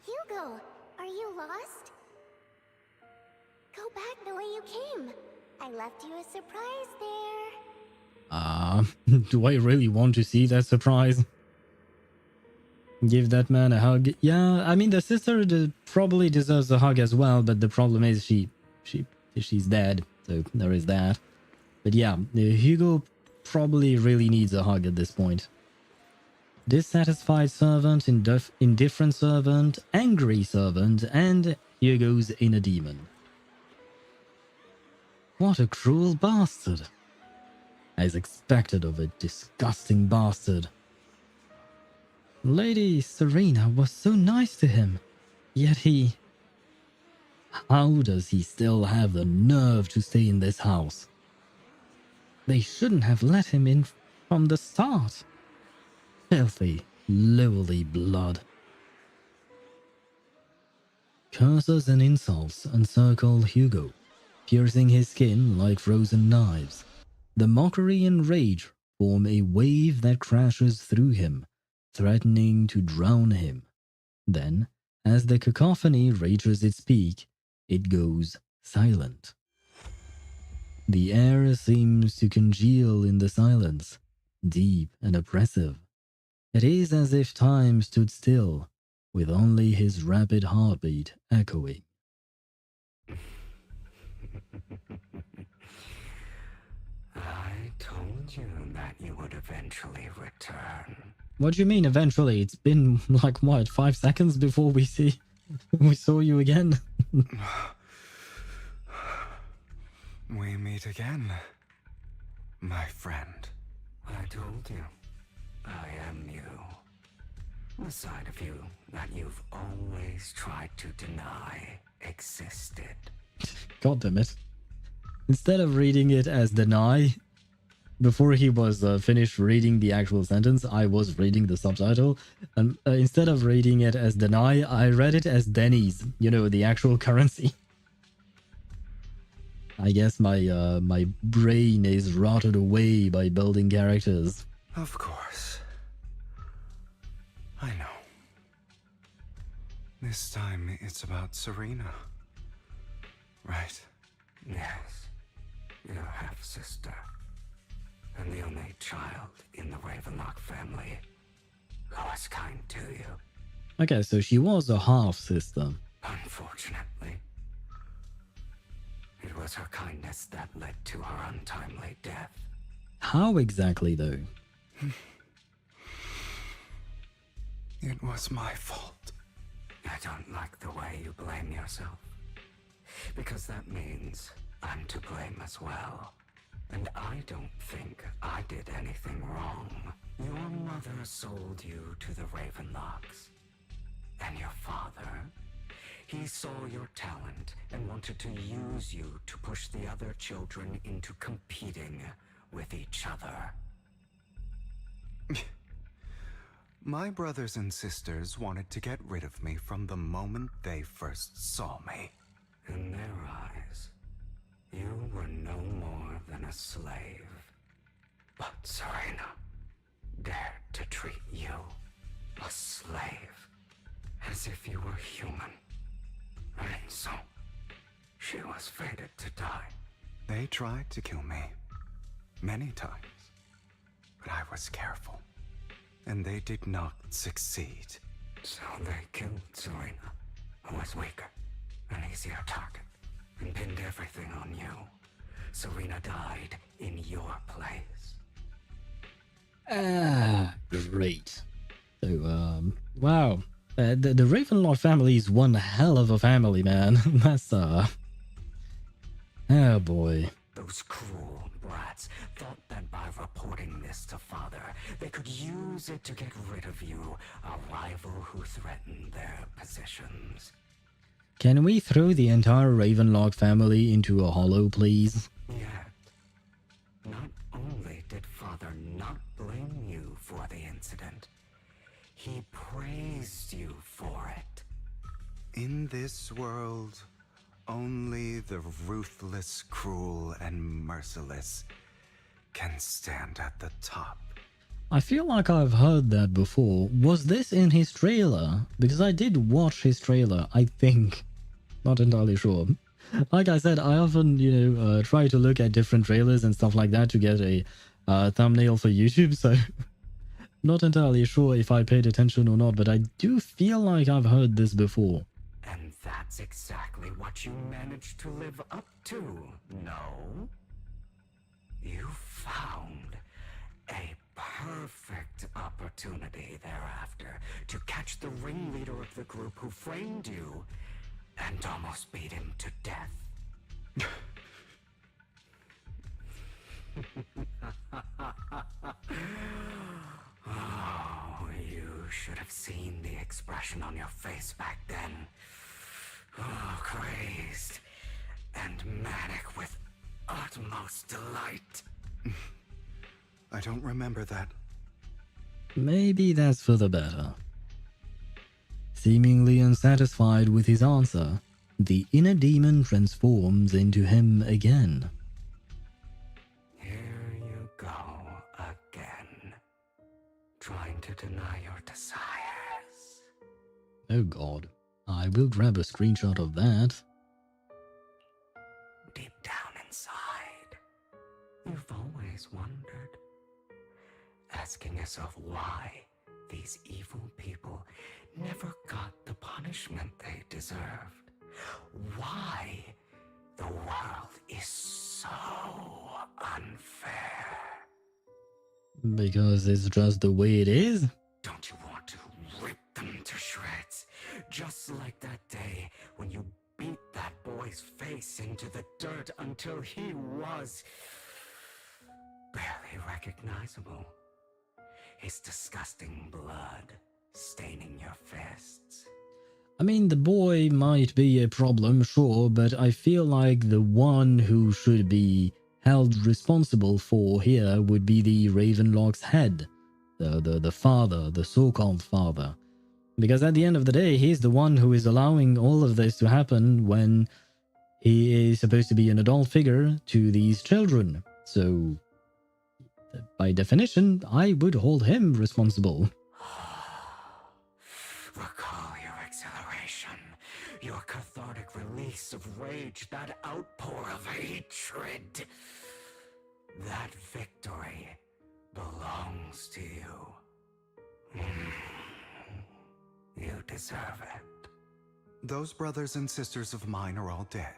Hugo, are you lost? Go back the way you came. I left you a surprise there. Do I really want to see that surprise? Give that man a hug. Yeah, I mean the sister probably deserves a hug as well, but the problem is she's dead, so there is that. But yeah, Hugo probably really needs a hug at this point. Dissatisfied servant, indifferent servant, angry servant, and Hugo's inner demon. What a cruel bastard. As expected of a disgusting bastard. Lady Serena was so nice to him, yet he... How does he still have the nerve to stay in this house? They shouldn't have let him in from the start. Filthy, lowly blood. Curses and insults encircle Hugo, piercing his skin like frozen knives. The mockery and rage form a wave that crashes through him, threatening to drown him. Then, as the cacophony reaches its peak, it goes silent. The air seems to congeal in the silence, deep and oppressive. It is as if time stood still, with only his rapid heartbeat echoing. I told you that you would eventually return. What do you mean eventually? It's been like what, 5 seconds before we saw you again? We meet again, my friend. I told you, I am you. The side of you that you've always tried to deny existed. God damn it. Instead of reading it as deny, before he was finished reading the actual sentence, I was reading the subtitle. And instead of reading it as deny, I read it as Denny's, you know, the actual currency. I guess my brain is rotted away by building characters. Of course. I know. This time it's about Serena. Right? Yes. Your half-sister. And the only child in the Ravenlock family who was kind to you. Okay, so she was a half-sister. Unfortunately. It was her kindness that led to her untimely death. How exactly, though? It was my fault. I don't like the way you blame yourself. Because that means I'm to blame as well. And I don't think I did anything wrong. Your mother sold you to the Ravenlocks. And your father? He saw your talent and wanted to use you to push the other children into competing with each other. My brothers and sisters wanted to get rid of me from the moment they first saw me. In their eyes, you were no more than a slave. But Serena dared to treat you, a slave, as if you were human. And so, she was fated to die. They tried to kill me many times, but I was careful, and they did not succeed. So they killed Serena, who was weaker, an easier target, and pinned everything on you. Serena died in your place. Ah, great. So, wow. The Ravenlock family is one hell of a family, man. That's, oh boy. Those cruel brats thought that by reporting this to Father, they could use it to get rid of you, a rival who threatened their positions. Can we throw the entire Ravenlock family into a hollow, please? Yet, not only did Father not blame you for the incident, he praised you for it. In this world, only the ruthless, cruel, and merciless can stand at the top. I feel like I've heard that before. Was this in his trailer? Because I did watch his trailer, I think. Not entirely sure. Like I said, I often, try to look at different trailers and stuff like that to get a thumbnail for YouTube, so not entirely sure if I paid attention or not, but I do feel like I've heard this before. And that's exactly what you managed to live up to, no? You found a perfect opportunity thereafter to catch the ringleader of the group who framed you and almost beat him to death. Oh, you should have seen the expression on your face back then. Oh, crazed and manic with utmost delight. I don't remember that. Maybe that's for the better. Seemingly unsatisfied with his answer, the inner demon transforms into him again. Here you go again, trying to deny your desires. Oh god, I will grab a screenshot of that. Deep down inside, you've always wondered, asking yourself why these evil people never got the punishment they deserved. Why the world is so unfair. Because it's just the way it is? Don't you want to rip them to shreds? Just like that day when you beat that boy's face into the dirt until he was barely recognizable. His disgusting blood staining your fists. I mean, the boy might be a problem, sure, but I feel like the one who should be held responsible for here would be the Ravenlock's head. The father, the so-called father. Because at the end of the day, he's the one who is allowing all of this to happen when he is supposed to be an adult figure to these children. So, by definition, I would hold him responsible. Recall your exhilaration, your cathartic release of rage, that outpour of hatred. That victory belongs to you. You deserve it. Those brothers and sisters of mine are all dead.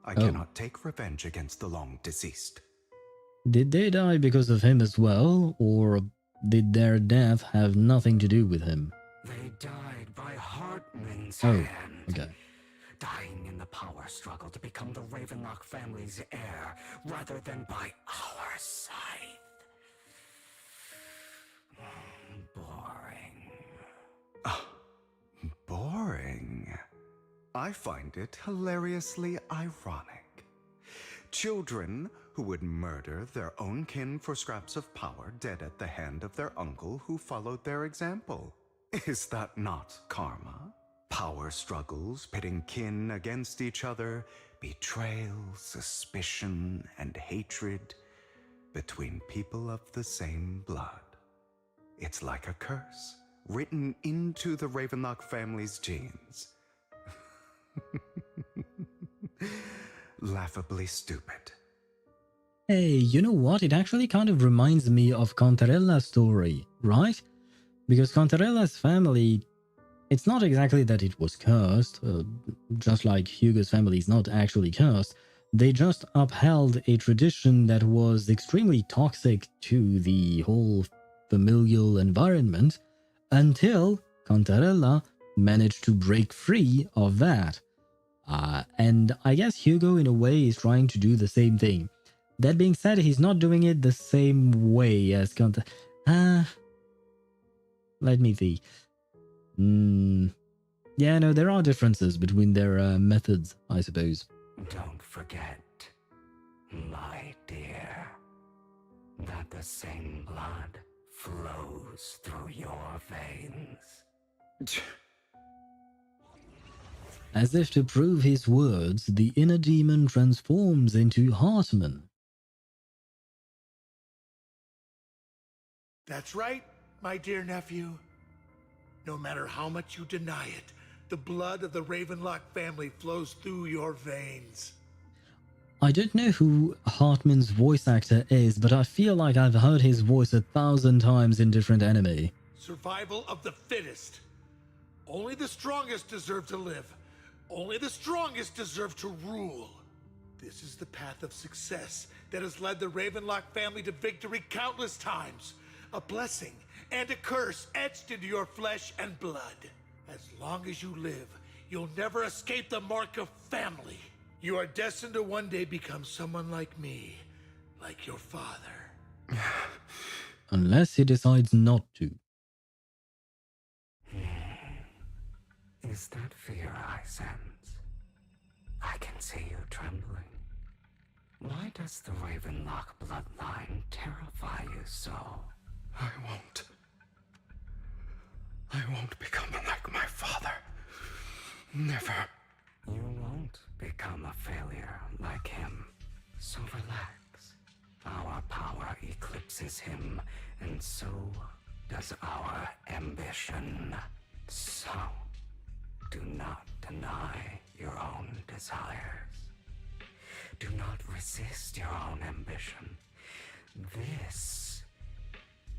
I cannot take revenge against the long deceased. Did they die because of him as well, or did their death have nothing to do with him? They died by Hartman's hand. Okay. Dying in the power struggle to become the Ravenlock family's heir, rather than by our scythe. I find it hilariously ironic. Children who would murder their own kin for scraps of power dead at the hand of their uncle who followed their example. Is that not karma? Power struggles pitting kin against each other, betrayal, suspicion, and hatred between people of the same blood. It's like a curse written into the Ravenlock family's genes. Laughably stupid. Hey, you know what? It actually kind of reminds me of Contarella's story, right? Because Contarella's family, it's not exactly that it was cursed, just like Hugo's family is not actually cursed. They just upheld a tradition that was extremely toxic to the whole familial environment until Contarella managed to break free of that. And I guess Hugo, in a way, is trying to do the same thing. That being said, he's not doing it the same way as let me see. Yeah, no, there are differences between their methods, I suppose. Don't forget, my dear, that the same blood flows through your veins. As if to prove his words, the inner demon transforms into Hartman. That's right, my dear nephew. No matter how much you deny it, the blood of the Ravenlock family flows through your veins. I don't know who Hartman's voice actor is, but I feel like I've heard his voice 1,000 times in different anime. Survival of the fittest. Only the strongest deserve to live. Only the strongest deserve to rule. This is the path of success that has led the Ravenlock family to victory countless times. A blessing and a curse etched into your flesh and blood. As long as you live, you'll never escape the mark of family. You are destined to one day become someone like me, like your father. Unless he decides not to. Is that fear I sense? I can see you trembling. Why does the Ravenlock bloodline terrify you so? I won't become like my father. Never. You won't become a failure like him. So relax. Our power eclipses him, and so does our ambition. So, do not deny your own desires. Do not resist your own ambition. This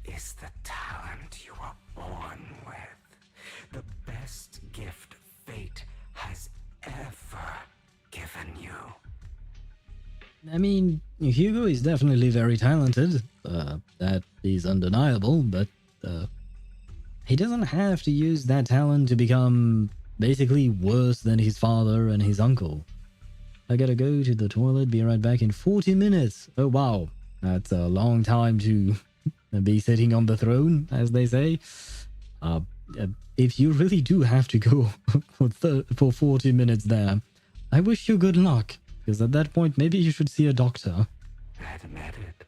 is the talent you were born with. The best gift fate has ever given you. I mean, Hugo is definitely very talented. That is undeniable, but he doesn't have to use that talent to become basically worse than his father and his uncle. I gotta go to the toilet, be right back in 40 minutes. Oh wow, that's a long time to be sitting on the throne, as they say. If you really do have to go for 40 minutes there, I wish you good luck, because at that point maybe you should see a doctor. Admit it.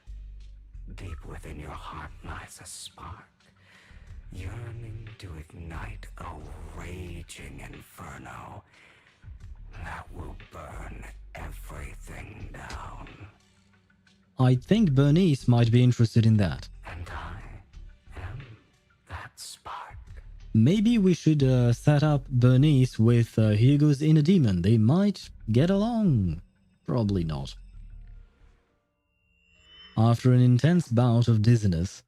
Deep within your heart lies a spark, yearning to ignite a raging inferno that will burn everything down. I think Bernice might be interested in that. And I am that spark. Maybe we should set up Bernice with Hugo's inner demon. They might get along. Probably not. After an intense bout of dizziness,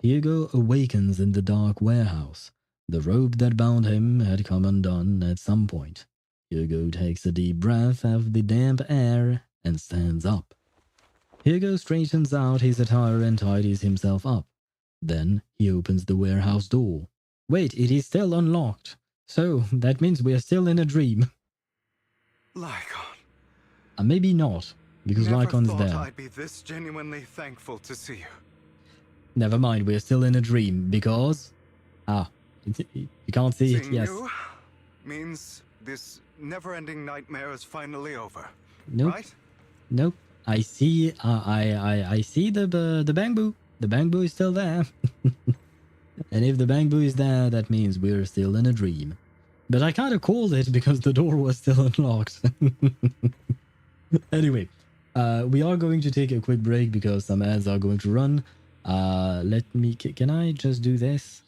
Hugo awakens in the dark warehouse. The rope that bound him had come undone at some point. Hugo takes a deep breath of the damp air and stands up. Hugo straightens out his attire and tidies himself up. Then he opens the warehouse door. Wait, it is still unlocked. So that means we are still in a dream. Lycaon. Maybe not, because Lycaon's there. Never thought I'd be this genuinely thankful to see you. Never mind, we're still in a dream, because... you can't see it, Seeing yes. you means This never-ending nightmare is finally over. Nope. Right? Nope. I see. I see the bamboo. The bamboo is still there. And if the bamboo is there, that means we're still in a dream. But I kind of called it because the door was still unlocked. Anyway, we are going to take a quick break because some ads are going to run. Let me... Can I just do this?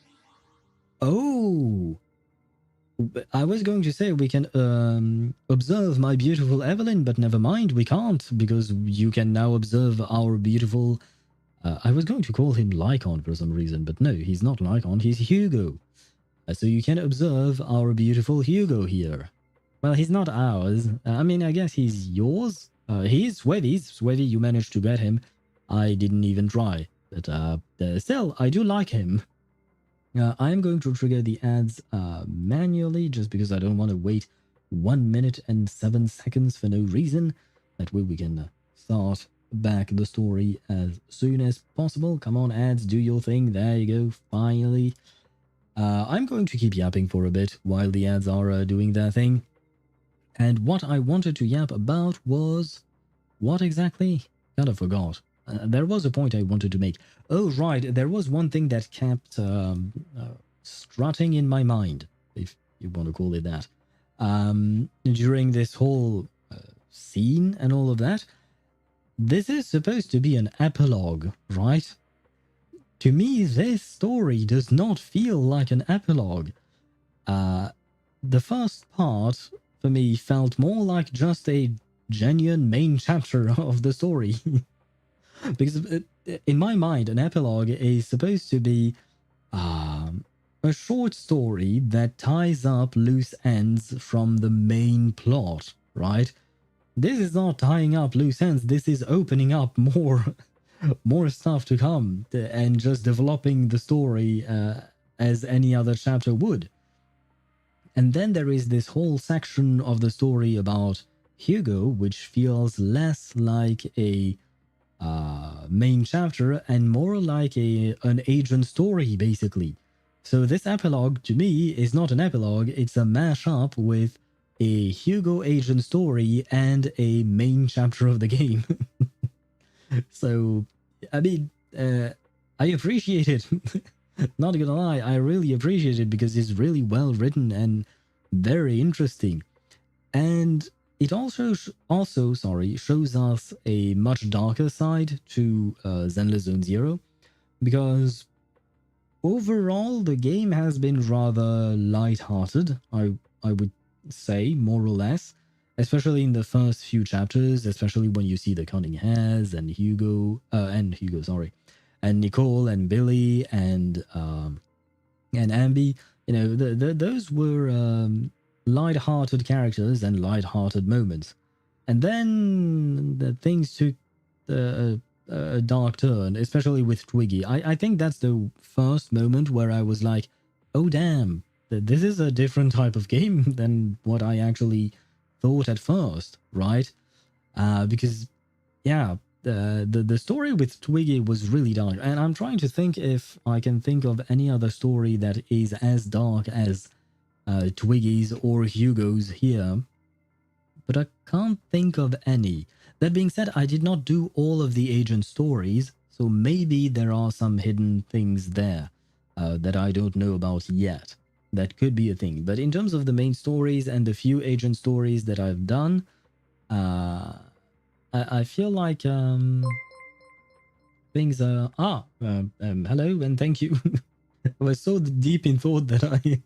Oh! I was going to say we can observe my beautiful Evelyn, but never mind, we can't, because you can now observe our beautiful... I was going to call him Lycaon for some reason, but no, he's not Lycaon, he's Hugo. So you can observe our beautiful Hugo here. Well, he's not ours. I mean, I guess he's yours. He's Swevy's. Swevy, you managed to get him. I didn't even try. But still, I do like him. I'm going to trigger the ads manually just because I don't want to wait 1 minute and 7 seconds for no reason. That way we can start back the story as soon as possible. Come on, ads, do your thing. There you go, finally. I'm going to keep yapping for a bit while the ads are doing their thing. And what I wanted to yap about was... What exactly? Kind of forgot. There was a point I wanted to make. Oh, right. There was one thing that kept strutting in my mind, if you want to call it that. During this whole scene and all of that. This is supposed to be an epilogue, right? To me, this story does not feel like an epilogue. The first part, for me, felt more like just a genuine main chapter of the story. Because in my mind, an epilogue is supposed to be a short story that ties up loose ends from the main plot, right? This is not tying up loose ends, this is opening up more stuff to come and just developing the story as any other chapter would. And then there is this whole section of the story about Hugo, which feels less like a main chapter and more like an agent story, basically. So this epilogue, to me, is not an epilogue, it's a mashup with a Hugo agent story and a main chapter of the game. So, I mean, I appreciate it. Not gonna lie, I really appreciate it because it's really well written and very interesting. And it also shows us a much darker side to Zenless Zone Zero, because overall the game has been rather light-hearted, I would say, more or less, especially in the first few chapters, especially when you see the Cunning Hares and and Nicole and Billy and Ambi. You know, those were light-hearted characters and light-hearted moments. And then the things took a dark turn, especially with Twiggy. I think that's the first moment where I was like, oh damn, this is a different type of game than what I actually thought at first, right? Because, yeah, the story with Twiggy was really dark. And I'm trying to think if I can think of any other story that is as dark as Twiggy's or Hugo's here. But I can't think of any. That being said, I did not do all of the agent stories, so maybe there are some hidden things there that I don't know about yet. That could be a thing. But in terms of the main stories and the few agent stories that I've done, I feel like things are... hello and thank you. I was so deep in thought that I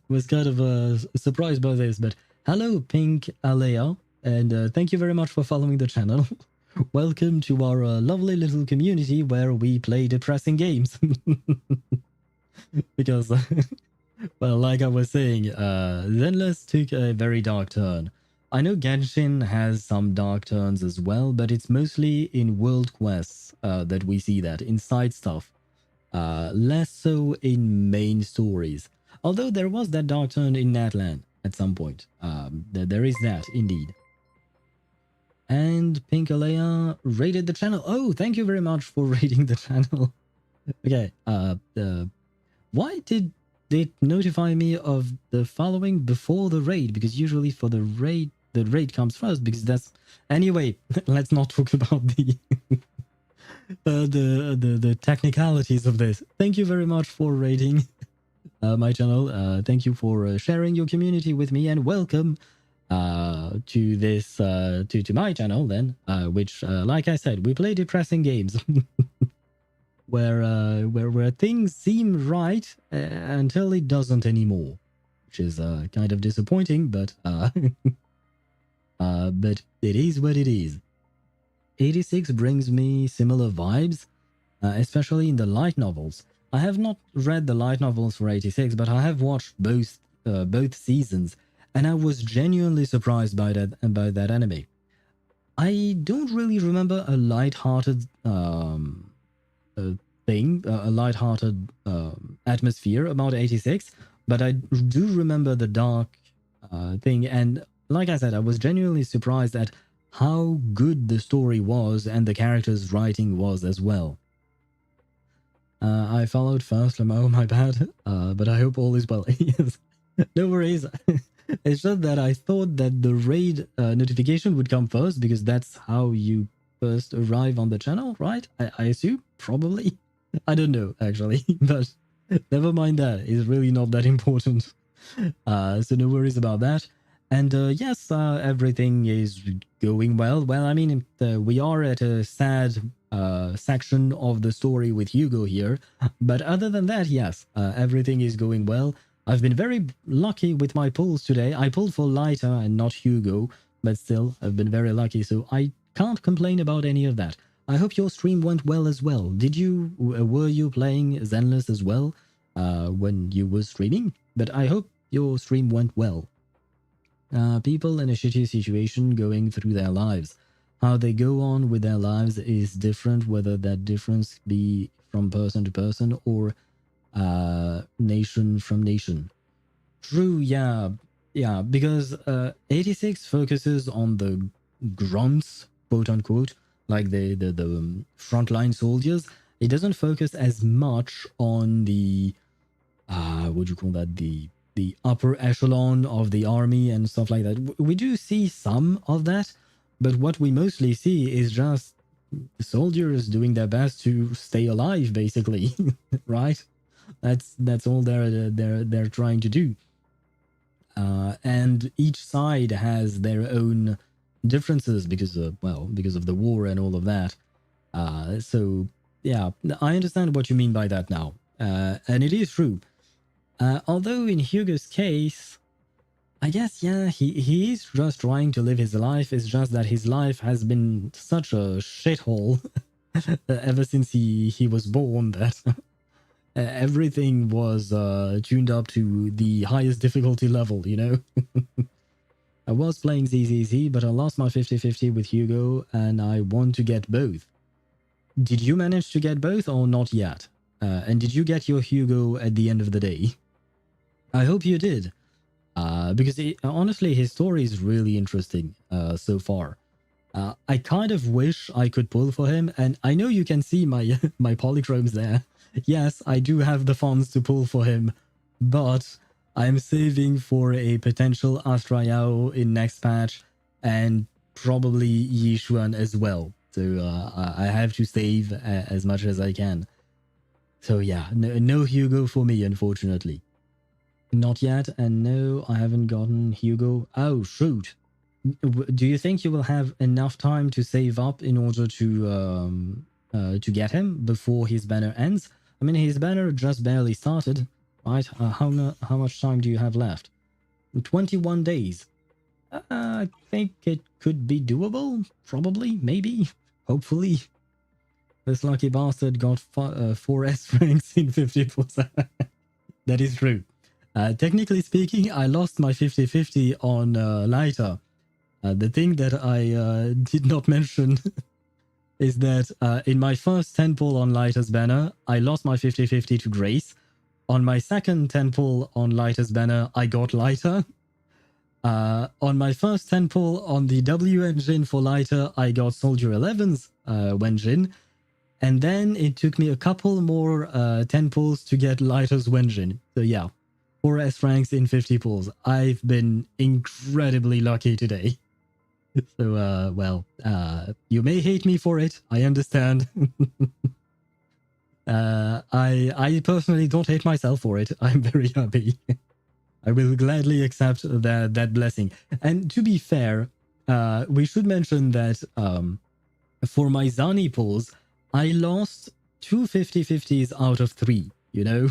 was kind of surprised by this. But hello, Pink Alea, and thank you very much for following the channel. Welcome to our lovely little community where we play depressing games. Because... well, like I was saying, Zenless took a very dark turn. I know Genshin has some dark turns as well, but it's mostly in world quests that we see that, in side stuff. Less so in main stories. Although there was that dark turn in Natlan at some point. There is that, indeed. And Pinkalea rated the channel. Oh, thank you very much for rating the channel. Okay, why did it notify me of the following before the raid? Because usually for the raid comes first, because that's... Anyway, let's not talk about the technicalities of this. Thank you very much for raiding my channel. Thank you for sharing your community with me, and welcome to this to my channel then, which like I said, we play depressing games where things seem right until it doesn't anymore, which is kind of disappointing, but but it is what it is. 86 brings me similar vibes, especially in the light novels. I have not read the light novels for 86, but I have watched both seasons, and I was genuinely surprised by that anime. I don't really remember a light-hearted thing, a light-hearted atmosphere about 86, but I do remember the dark thing, and like I said, I was genuinely surprised at how good the story was and the characters' writing was as well. I followed first, oh my bad, but I hope all is well. Yes. No worries. It's just that I thought that the raid notification would come first, because that's how you first arrive on the channel, right? I assume? Probably? I don't know, actually, but never mind that. It's really not that important. So no worries about that. And yes, everything is going well. Well, I mean, we are at a sad section of the story with Hugo here. But other than that, yes, everything is going well. I've been very lucky with my pulls today. I pulled for Lighter and not Hugo, but still, I've been very lucky, so I can't complain about any of that. I hope your stream went well as well. Were you playing Zenless as well when you were streaming? But I hope your stream went well. People in a shitty situation going through their lives. How they go on with their lives is different, whether that difference be from person to person or nation from nation. True, yeah, because 86 focuses on the grunts, quote unquote, like the frontline soldiers. It doesn't focus as much on the what do you call that, the upper echelon of the army and stuff like that. We do see some of that, but what we mostly see is just soldiers doing their best to stay alive, basically, right? That's all they're trying to do. And each side has their own differences because of the war and all of that. So yeah, I understand what you mean by that now, and it is true. Although in Hugo's case, I guess, yeah, he is just trying to live his life. It's just that his life has been such a shithole ever since he was born that everything was tuned up to the highest difficulty level, you know? I was playing ZZZ, but I lost my 50-50 with Hugo, and I want to get both. Did you manage to get both or not yet? And did you get your Hugo at the end of the day? I hope you did. Because honestly, his story is really interesting so far. I kind of wish I could pull for him, and I know you can see my my polychromes there. Yes, I do have the funds to pull for him, but I'm saving for a potential Astra Yao in next patch, and probably Yishuan as well. So I have to save as much as I can. So yeah, no Hugo for me, unfortunately. Not yet, and no, I haven't gotten Hugo. Oh, shoot. Do you think you will have enough time to save up in order to get him before his banner ends? I mean, his banner just barely started, right? How much time do you have left? 21 days. I think it could be doable. Probably, maybe, hopefully. This lucky bastard got 4 S ranks in 50%. That is true. Technically speaking, I lost my 50-50 on Lighter. The thing that I did not mention is that in my first 10 pull on Lighter's banner, I lost my 50-50 to Grace. On my second 10 pull on Lighter's banner, I got Lighter. On my first 10 pull on the W engine for Lighter, I got Soldier 11's Wenjin. And then it took me a couple more 10 pulls to get Lighter's Wenjin. So yeah, 4 S ranks in 50 pulls. I've been incredibly lucky today. So, well, you may hate me for it. I understand. I personally don't hate myself for it. I'm very happy. I will gladly accept that blessing. And to be fair, we should mention that for my Zani pulls, I lost 2 50-50s out of 3, you know?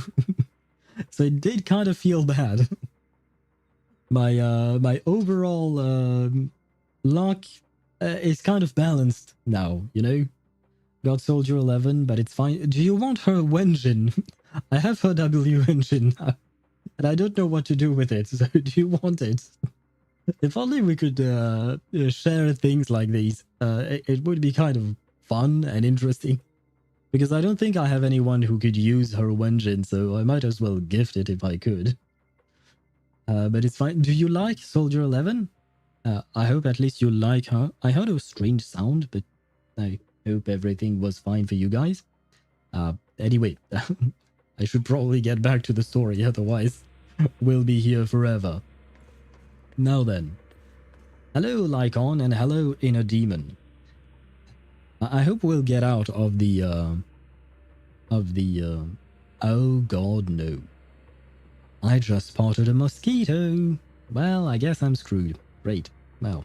So it did kind of feel bad. My overall luck is kind of balanced now, you know? Got Soldier 11, but it's fine. Do you want her engine? I have her W engine now, and I don't know what to do with it, so do you want it? If only we could share things like these. It would be kind of fun and interesting. Because I don't think I have anyone who could use her engine, so I might as well gift it if I could. But it's fine. Do you like Soldier 11? I hope at least you like her. I heard a strange sound, but I hope everything was fine for you guys. Anyway, I should probably get back to the story, otherwise we'll be here forever. Now then. Hello, Lycaon, and hello, Inner Demon. I hope we'll get out of the, oh god, no. I just spotted a mosquito. Well, I guess I'm screwed. Great. Well,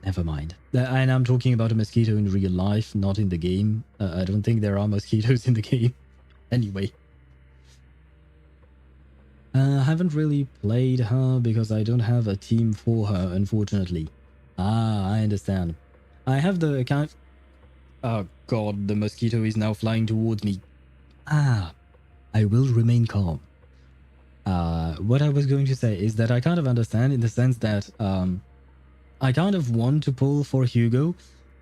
never mind. And I'm talking about a mosquito in real life, not in the game. I don't think there are mosquitoes in the game. Anyway. I haven't really played her because I don't have a team for her, unfortunately. Ah, I understand. I have the account... Oh god, the mosquito is now flying towards me. Ah, I will remain calm. What I was going to say is that I kind of understand in the sense that I kind of want to pull for Hugo,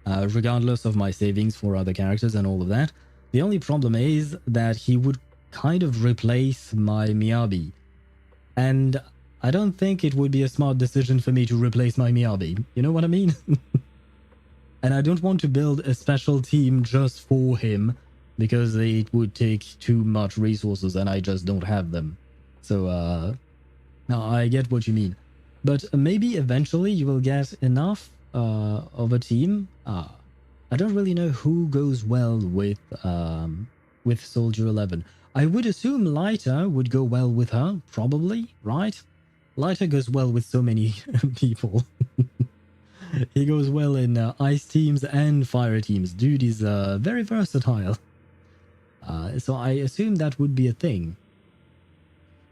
regardless of my savings for other characters and all of that. The only problem is that he would kind of replace my Miyabi. And I don't think it would be a smart decision for me to replace my Miyabi. You know what I mean? And I don't want to build a special team just for him because it would take too much resources and I just don't have them. So, no, I get what you mean. But maybe eventually you will get enough of a team. I don't really know who goes well with Soldier 11. I would assume Lighter would go well with her, probably, right? Lighter goes well with so many people. He goes well in ice teams and fire teams. Dude is very versatile. So I assume that would be a thing.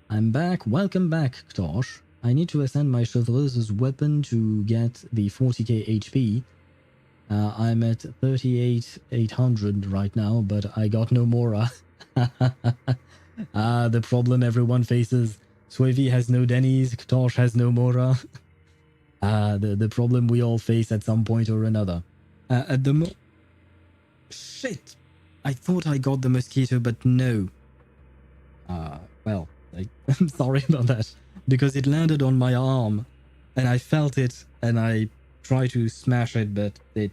I'm back. Welcome back, Ktosh. I need to ascend my Chevreuse weapon to get the 40k HP. I'm at 38,800 right now, but I got no Mora. The problem everyone faces. Swavy has no Denny's, Ktosh has no Mora. The problem we all face at some point or another. At the Shit! I thought I got the mosquito, but no. Well, I'm sorry about that. Because it landed on my arm, and I felt it, and I tried to smash it, but it...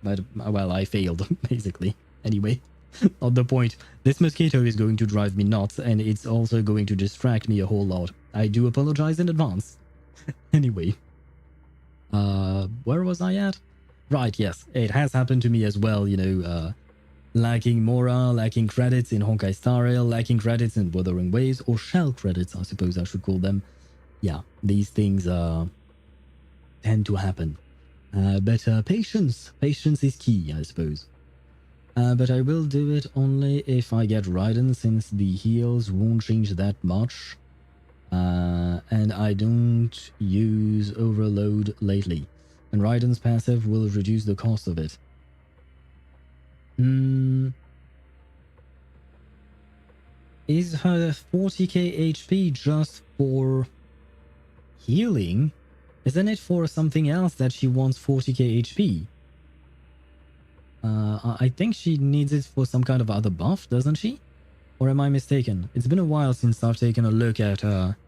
well, I failed, basically. Anyway, not the point. This mosquito is going to drive me nuts, and it's also going to distract me a whole lot. I do apologize in advance. Anyway. Where was I at? Right, yes. It has happened to me as well, you know, lacking Mora, lacking credits in Honkai Star Rail, lacking credits in Wuthering Waves, or shell credits, I suppose I should call them. Yeah, these things tend to happen. But patience is key, I suppose. But I will do it only if I get Raiden, since the heals won't change that much. And I don't use Overload lately. And Raiden's passive will reduce the cost of it. Is her 40k HP just for healing? Isn't it for something else that she wants 40k HP? I think she needs it for some kind of other buff, doesn't she? Or am I mistaken? It's been a while since I've taken a look at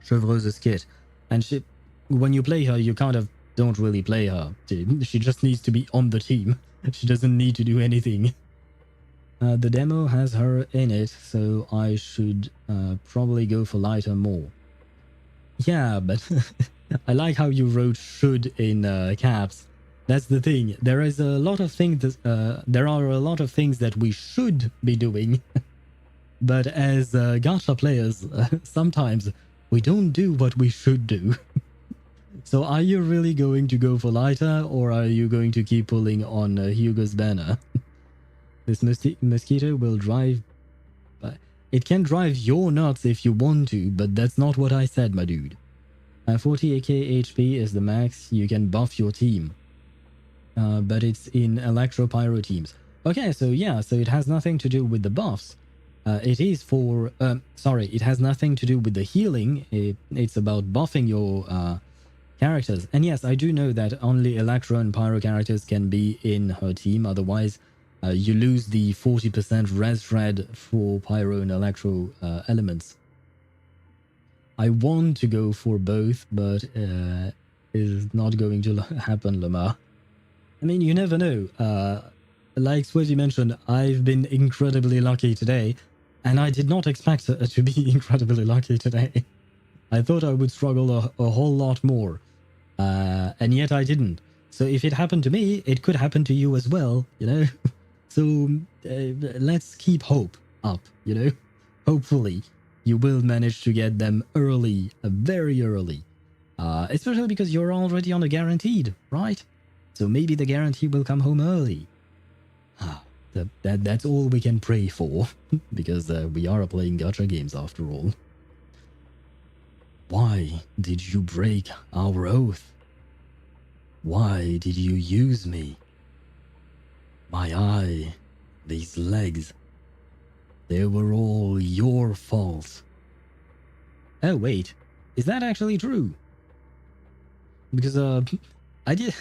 Chevreuse's kit. And when you play her, you kind of don't really play her. She just needs to be on the team. She doesn't need to do anything. The demo has her in it, so I should probably go for lighter more. Yeah, but I like how you wrote "should" in caps. That's the thing. There is a lot of things. There are a lot of things that we should be doing, but as gacha players, sometimes we don't do what we should do. So, are you really going to go for lighter, or are you going to keep pulling on Hugo's banner? This mosquito will drive. It can drive your nuts if you want to, but that's not what I said, my dude. 40k HP is the max you can buff your team. But it's in Electro Pyro teams. Okay, so yeah, so it has nothing to do with the buffs. It is for... sorry, it has nothing to do with the healing. It's about buffing your characters. And yes, I do know that only Electro and Pyro characters can be in her team. Otherwise, you lose the 40% res shred for Pyro and Electro elements. I want to go for both, but it's not going to happen, Lamar. I mean, you never know. Like Swizzy mentioned, I've been incredibly lucky today, and I did not expect to be incredibly lucky today. I thought I would struggle a whole lot more, and yet I didn't. So if it happened to me, it could happen to you as well, you know? So let's keep hope up, you know? Hopefully, you will manage to get them early, very early. Especially because you're already on a guaranteed, right? So maybe the guarantee will come home early. That's all we can pray for, because we are playing gacha games after all. Why did you break our oath? Why did you use me? My eye, these legs, they were all your fault. Oh wait, is that actually true? Because I did...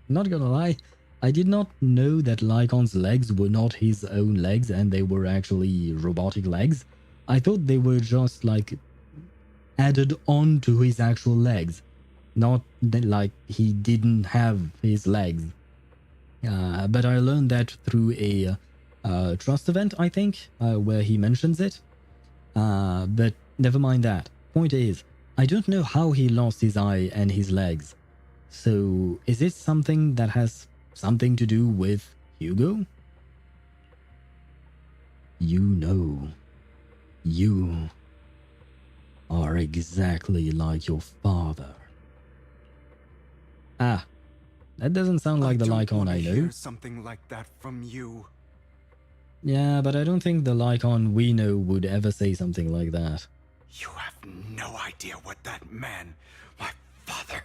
Not gonna lie, I did not know that Lycaon's legs were not his own legs and they were actually robotic legs. I thought they were just like added on to his actual legs, not that, like he didn't have his legs. But I learned that through a trust event, I think, where he mentions it. But never mind that. Point is, I don't know how he lost his eye and his legs. So, is it something that has something to do with Hugo? You know, you are exactly like your father. Ah, that doesn't sound like the Lycaon I know. Hear something like that from you. Yeah, but I don't think the Lycaon we know would ever say something like that. You have no idea what that man, my father,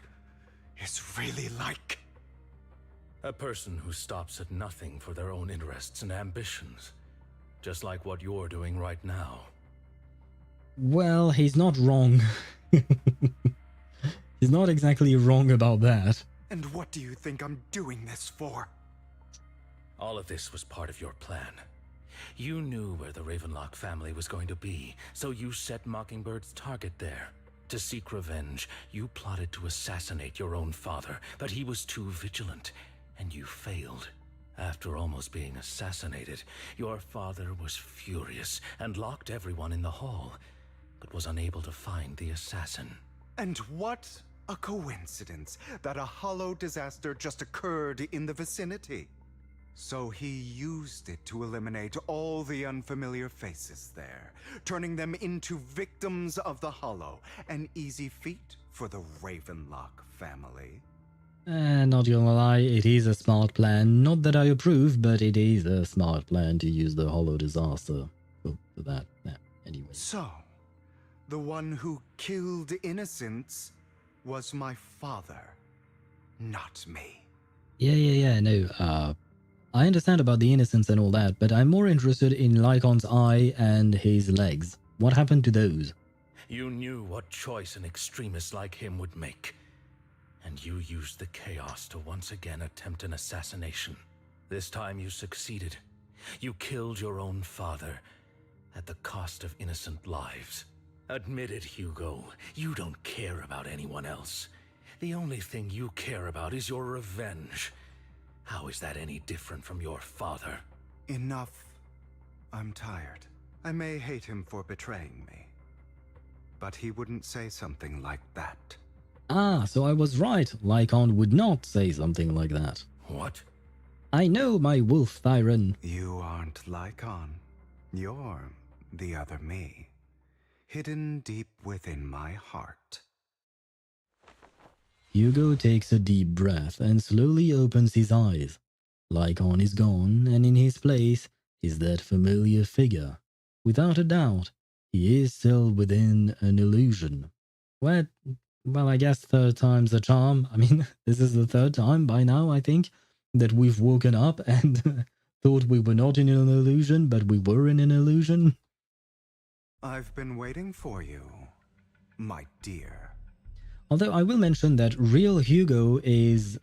is really like. A person who stops at nothing for their own interests and ambitions. Just like what you're doing right now. Well, he's not wrong. He's not exactly wrong about that. And what do you think I'm doing this for? All of this was part of your plan. You knew where the Ravenlock family was going to be, so you set Mocking Bird's target there. To seek revenge, you plotted to assassinate your own father, but he was too vigilant, and you failed. After almost being assassinated, your father was furious and locked everyone in the hall, but was unable to find the assassin. And what a coincidence that a hollow disaster just occurred in the vicinity. So he used it to eliminate all the unfamiliar faces there, turning them into victims of the hollow. An easy feat for the Ravenlock family. Not gonna lie, it is a smart plan. Not that I approve, but it is a smart plan to use the hollow disaster for that. Yeah, anyway. So, the one who killed innocents was my father, not me. Yeah, no, I understand about the innocence and all that, but I'm more interested in Lycaon's eye and his legs. What happened to those? You knew what choice an extremist like him would make. And you used the chaos to once again attempt an assassination. This time you succeeded. You killed your own father at the cost of innocent lives. Admit it, Hugo. You don't care about anyone else. The only thing you care about is your revenge. How is that any different from your father? Enough I'm tired. I may hate him for betraying me, but he wouldn't say something like that. Ah, so I was right. Lycaon would not say something like that. What? I know my wolf, Thyron. You aren't Lycaon. You're the other me, hidden deep within my heart. Hugo takes a deep breath and slowly opens his eyes. Lycaon is gone, and in his place is that familiar figure. Without a doubt, he is still within an illusion. Well, I guess third time's a charm. I mean, this is the third time by now, I think, that we've woken up and thought we were not in an illusion, but we were in an illusion. I've been waiting for you, my dear. Although I will mention that real Hugo is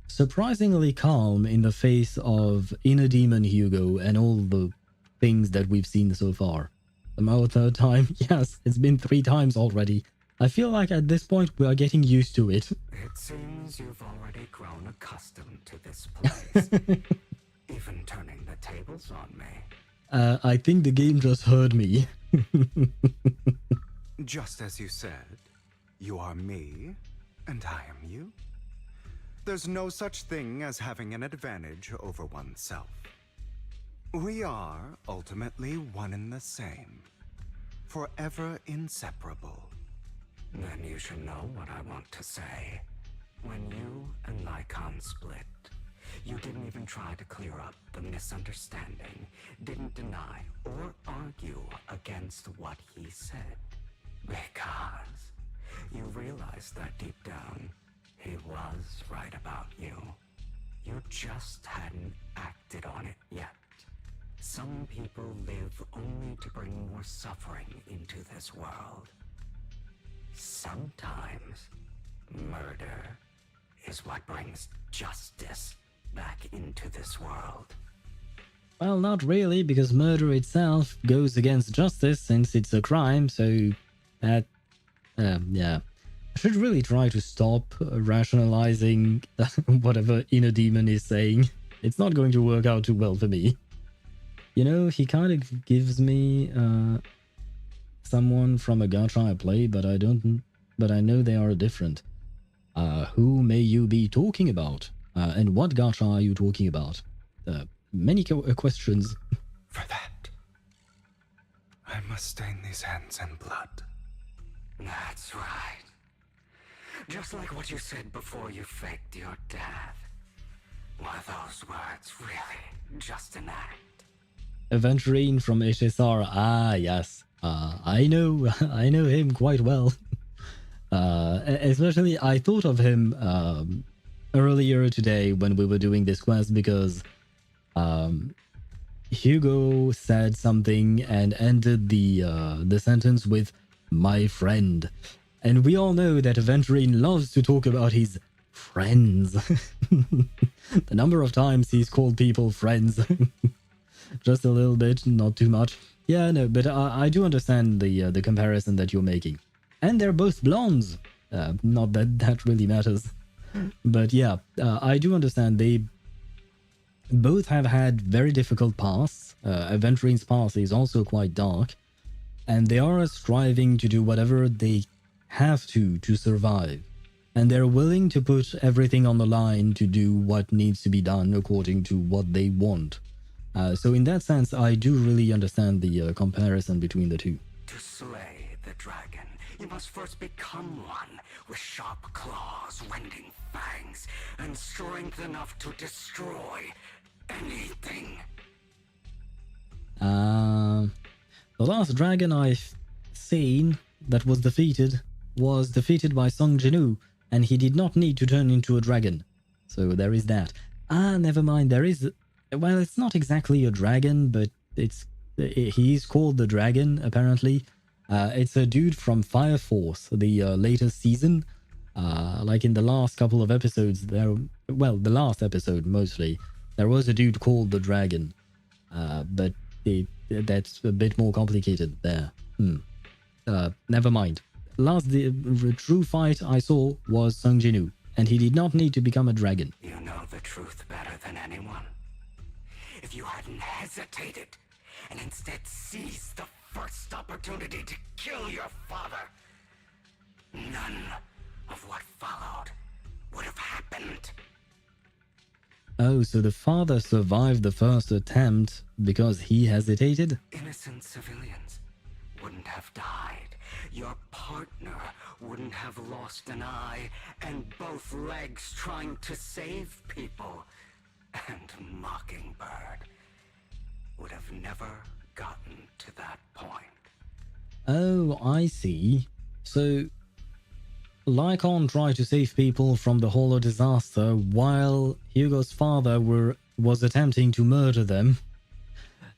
surprisingly calm in the face of inner demon Hugo and all the things that we've seen so far. Our third time, yes, it's been 3 times already. I feel like at this point we are getting used to it. It seems you've already grown accustomed to this place. Even turning the tables on me. I think the game just heard me. Just as you said, you are me, and I am you. There's no such thing as having an advantage over oneself. We are ultimately one and the same, forever inseparable. Then you should know what I want to say. When you and Lycaon split, you didn't even try to clear up the misunderstanding, didn't deny or argue against what he said. Because you realized that deep down, he was right about you. You just hadn't acted on it yet. Some people live only to bring more suffering into this world. Sometimes, murder is what brings justice back into this world. Well, not really, because murder itself goes against justice since it's a crime, so that, yeah. I should really try to stop rationalizing whatever inner demon is saying. It's not going to work out too well for me. You know, he kind of gives me someone from a gacha I play, but I know they are different. Who may you be talking about? And what gacha are you talking about? Many questions. For that, I must stain these hands in blood. That's right. Just like what you said before you faked your death. Were those words really just an act? Aventurine from HSR. Ah, yes. I know him quite well. Especially, I thought of him earlier today when we were doing this quest because Hugo said something and ended the sentence with "my friend," and we all know that Aventurine loves to talk about his friends. The number of times he's called people friends. Just a little bit, not too much. Yeah, no, but I do understand the comparison that you're making. And they're both blondes. Not that that really matters. But yeah, I do understand they both have had very difficult paths. Aventurine's path is also quite dark. And they are striving to do whatever they have to survive. And they're willing to put everything on the line to do what needs to be done according to what they want. So in that sense, I do really understand the comparison between the two. To slay the dragon, you must first become one with sharp claws, rending fangs, and strength enough to destroy anything. The last dragon I've seen that was defeated by Song Jinwoo, and he did not need to turn into a dragon. So there is that. Ah, never mind, there is... Well, it's not exactly a dragon, but he's called the dragon, apparently. It's a dude from Fire Force, the latest season. Like in the last couple of episodes, the last episode mostly, there was a dude called the dragon. But that's a bit more complicated there. Never mind. The true fight I saw was Sung Jinwoo, and he did not need to become a dragon. You know the truth better than anyone. if you hadn't hesitated and instead seized the first opportunity to kill your father. None of what followed would have happened. Oh, so the father survived the first attempt because he hesitated? Innocent civilians wouldn't have died. Your partner wouldn't have lost an eye and both legs trying to save people. And Mocking Bird would have never gotten to that point. Oh, I see. So Lycaon tried to save people from the Holo disaster while Hugo's father was attempting to murder them.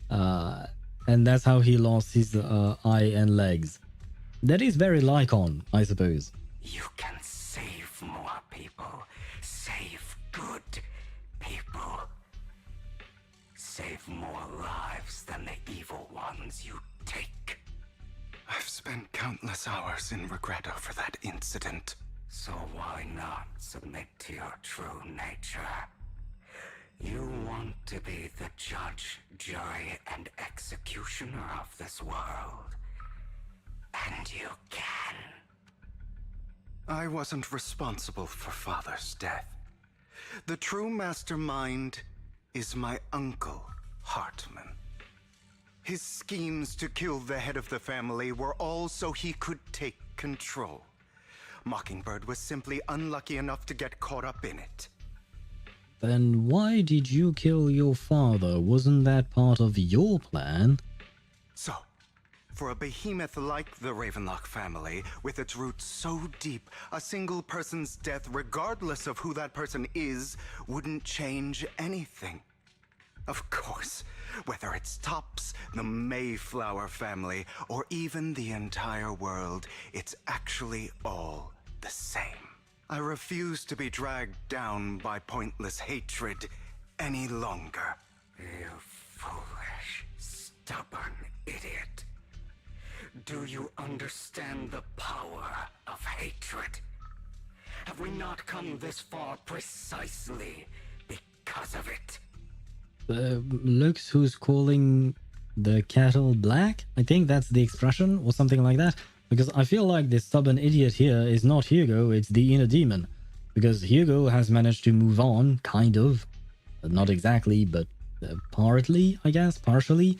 And that's how he lost his eye and legs. That is very Lycaon, I suppose. You can save more people. Save good people. Save more lives than the evil ones you take. I've spent countless hours in regret over that incident. So why not submit to your true nature? You want to be the judge, jury, and executioner of this world. And you can. I wasn't responsible for Father's death. The true mastermind is my uncle, Hartman. His schemes to kill the head of the family were all so he could take control. Mockingbird was simply unlucky enough to get caught up in it. Then why did you kill your father? Wasn't that part of your plan? So, for a behemoth like the Ravenlock family, with its roots so deep, a single person's death, regardless of who that person is, wouldn't change anything. Of course, whether it's Tops, the Mayflower family, or even the entire world, it's actually all the same. I refuse to be dragged down by pointless hatred any longer. You foolish, stubborn idiot. Do you understand the power of hatred? Have we not come this far precisely because of it? Looks who's calling the kettle black? I think that's the expression or something like that. Because I feel like this stubborn idiot here is not Hugo, it's the inner demon. Because Hugo has managed to move on, kind of. Not exactly, but partly, I guess, partially.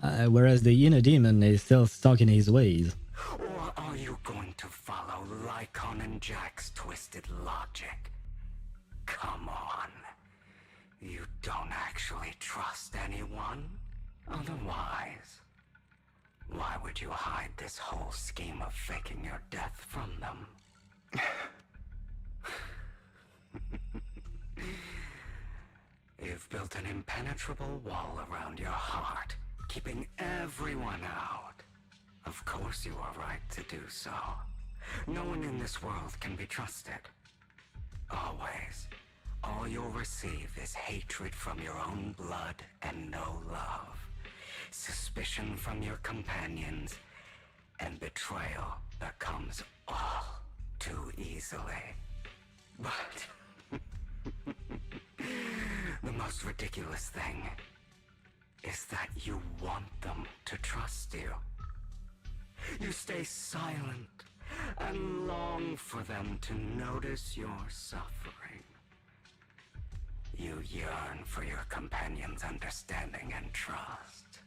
Whereas the inner demon is still stuck in his ways. Or are you going to follow Lycaon and Jack's twisted logic? Come on. You don't actually trust anyone? Otherwise, why would you hide this whole scheme of faking your death from them? You've built an impenetrable wall around your heart, keeping everyone out. Of course you are right to do so. No one in this world can be trusted. Always. All you'll receive is hatred from your own blood and no love. Suspicion from your companions, and betrayal that comes all too easily. But the most ridiculous thing is that you want them to trust you. You stay silent and long for them to notice your suffering. You yearn for your companion's understanding and trust.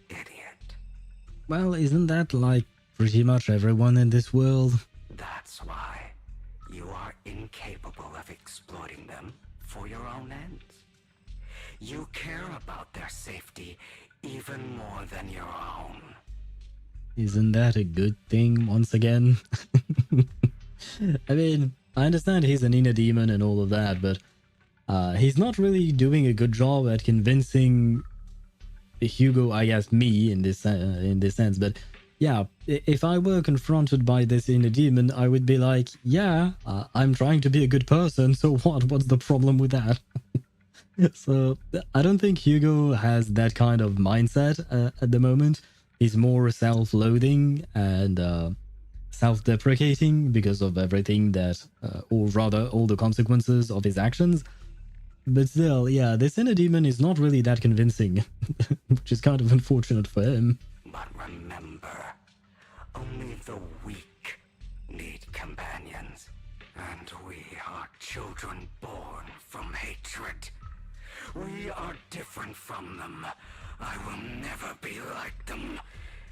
Idiot. Well, isn't that like pretty much everyone in this world? That's why you are incapable of exploiting them for your own ends. You care about their safety even more than your own. Isn't that a good thing once again? I mean, I understand he's an inner demon and all of that, but he's not really doing a good job at convincing Hugo, I guess me in this sense. But yeah, if I were confronted by this inner demon, I would be like, yeah, I'm trying to be a good person, so what's the problem with that? So I don't think Hugo has that kind of mindset at the moment. He's more self-loathing and self-deprecating because of everything that, or rather all the consequences of his actions. But still, yeah, this inner demon is not really that convincing, which is kind of unfortunate for him. But remember, only the weak need companions. And we are children born from hatred. We are different from them. I will never be like them.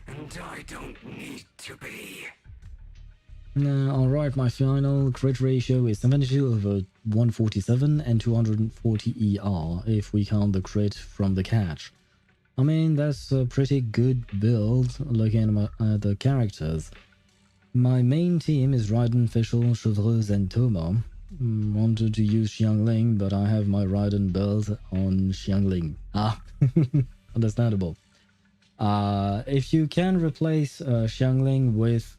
And I don't need to be. Alright, my final crit ratio is 72/147 and 240 ER, if we count the crit from the catch. I mean, that's a pretty good build, looking at the characters. My main team is Raiden, Fischl, Chevreuse, and Thoma. Wanted to use Xiangling, but I have my Raiden build on Xiangling. Ah, understandable. If you can replace Xiangling with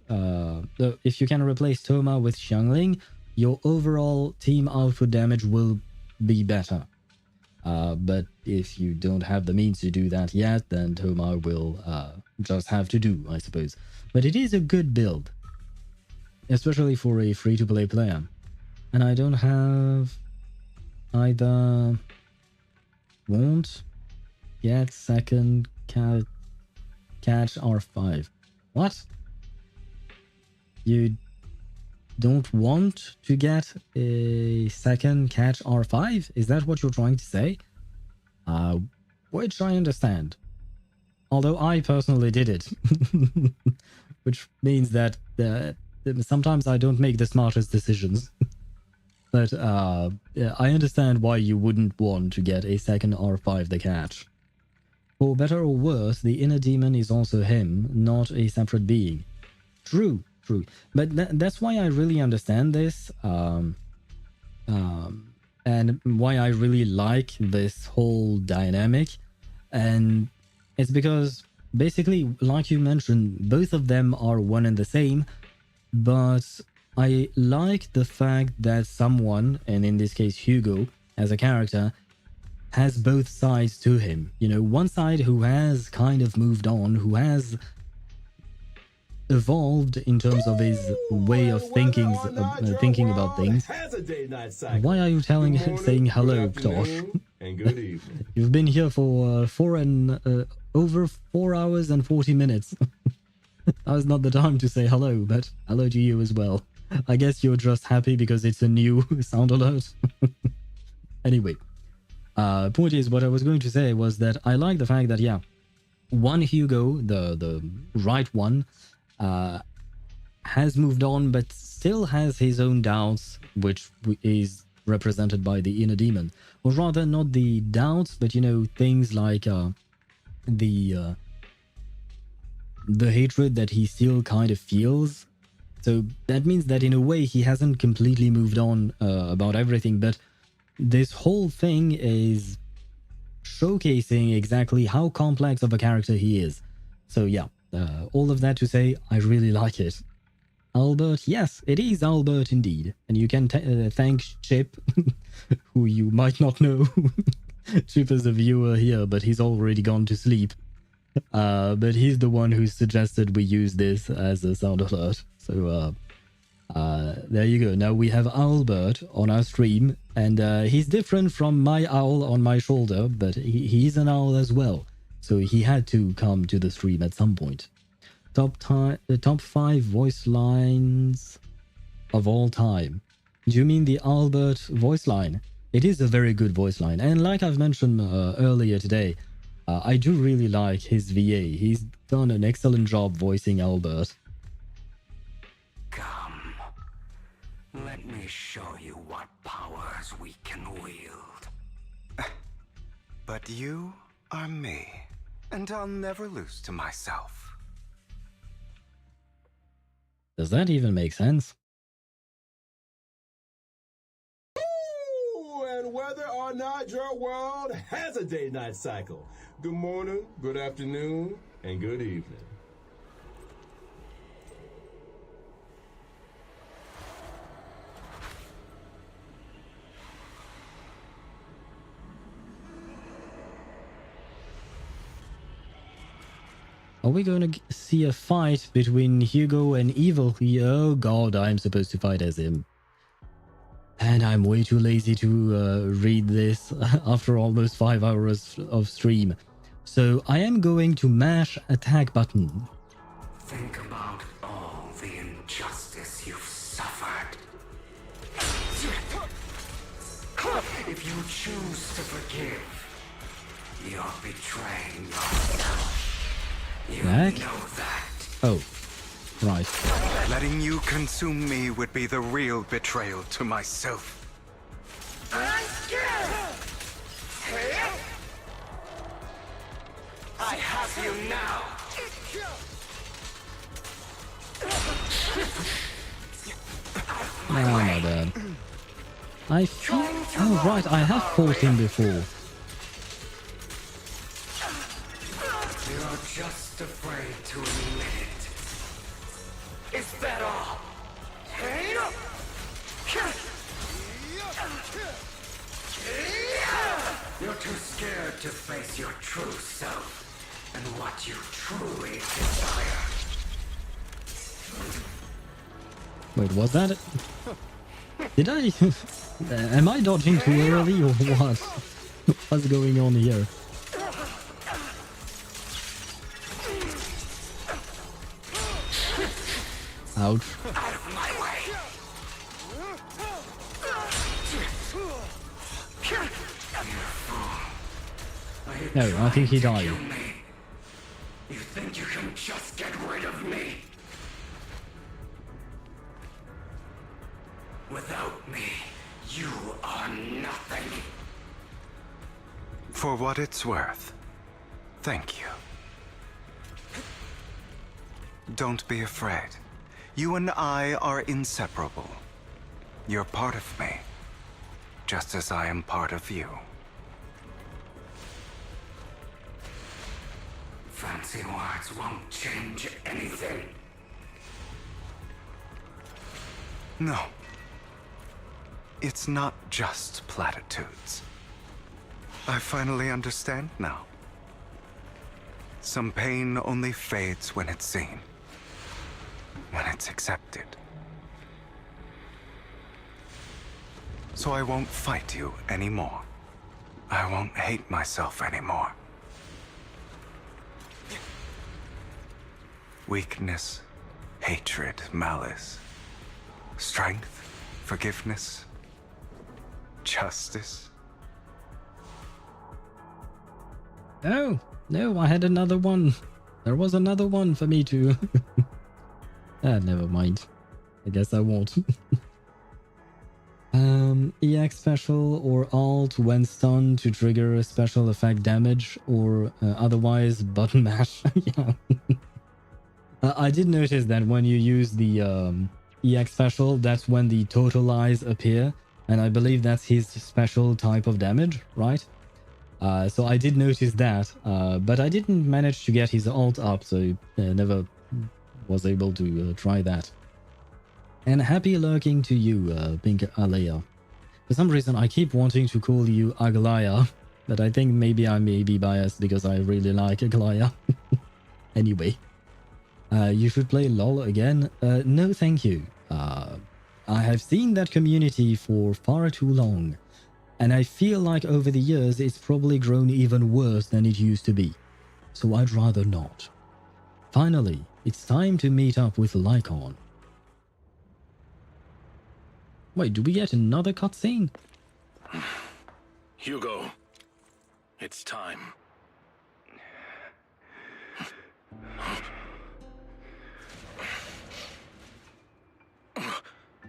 if you can replace Thoma with Xiangling, your overall team output damage will be better. But if you don't have the means to do that yet, then Thoma will just have to do, I suppose. But it is a good build, especially for a free-to-play player. And I don't have either won't get second catch R5. What? You don't want to get a second catch R5? Is that what you're trying to say? Which I understand. Although I personally did it. Which means that sometimes I don't make the smartest decisions. But I understand why you wouldn't want to get a second R5 the catch. For better or worse, the inner demon is also him, not a separate being. True, true. But that's why I really understand this, and why I really like this whole dynamic. And it's because, basically, like you mentioned, both of them are one and the same, but I like the fact that someone, and in this case Hugo, as a character, has both sides to him. You know, one side who has kind of moved on, who has evolved in terms of his way of thinking about things. Why are you saying hello, Tosh? And good evening. You've been here for over 4 hours and 40 minutes. That was not the time to say hello, but hello to you as well. I guess you're just happy because it's a new sound alert. Anyway. Point is, what I was going to say was that I like the fact that, yeah, one Hugo, the right one, has moved on, but still has his own doubts, which is represented by the inner demon. Or rather, not the doubts, but, you know, things like the hatred that he still kind of feels. So that means that in a way he hasn't completely moved on about everything, but this whole thing is showcasing exactly how complex of a character he is. So yeah, all of that to say, I really like it. Albert, yes, it is Albert indeed. And you can thank Chip, who you might not know. Chip is a viewer here, but he's already gone to sleep. But he's the one who suggested we use this as a sound alert. So there you go. Now we have Albert on our stream, and he's different from my owl on my shoulder, but he's an owl as well. So he had to come to the stream at some point. Top 5 voice lines of all time. Do you mean the Albert voice line? It is a very good voice line, and like I've mentioned earlier today, I do really like his VA. He's done an excellent job voicing Albert. Come, let me show you what powers we can wield. But you are me, and I'll never lose to myself. Does that even make sense? And whether or not your world has a day-night cycle. Good morning, good afternoon, and good evening. Are we going to see a fight between Hugo and Evil? Oh god, I'm supposed to fight as him. And I'm way too lazy to read this after almost 5 hours of stream. So I am going to mash attack button. Think about all the injustice you've suffered. If you choose to forgive, you're betraying yourself. You know that. Oh, right. Letting you consume me would be the real betrayal to myself. I'm scared! I have you now! Oh my bad. I feel... Oh right, I have fought him before. You're just afraid to admit it. Is that all? You're too scared to face your true self and what you truly desire. Wait, was that it? Did I... am I dodging too early or what? What's going on here? Ouch. Out of my way. No, I think he died. You think you can just get rid of me? Without me, you are nothing. For what it's worth, thank you. Don't be afraid. You and I are inseparable. You're part of me, just as I am part of you. Fancy words won't change anything. No. It's not just platitudes. I finally understand now. Some pain only fades when it's seen. When it's accepted. So I won't fight you anymore. I won't hate myself anymore. Weakness, hatred, malice, strength, forgiveness, justice. Oh, no, I had another one. There was another one for me to... never mind. I guess I won't. EX special or alt when stunned to trigger a special effect damage or otherwise button mash. Yeah. I did notice that when you use the EX special, that's when the total eyes appear. And I believe that's his special type of damage, right? So I did notice that, but I didn't manage to get his alt up, so never was able to try that. And happy lurking to you, Pink Alea. For some reason, I keep wanting to call you Aglaya, but I think maybe I may be biased because I really like Aglaya. Anyway, you should play LOL again. No, thank you. I have seen that community for far too long, and I feel like over the years it's probably grown even worse than it used to be. So I'd rather not. Finally, it's time to meet up with Lycaon. Wait, do we get another cutscene? Hugo, it's time.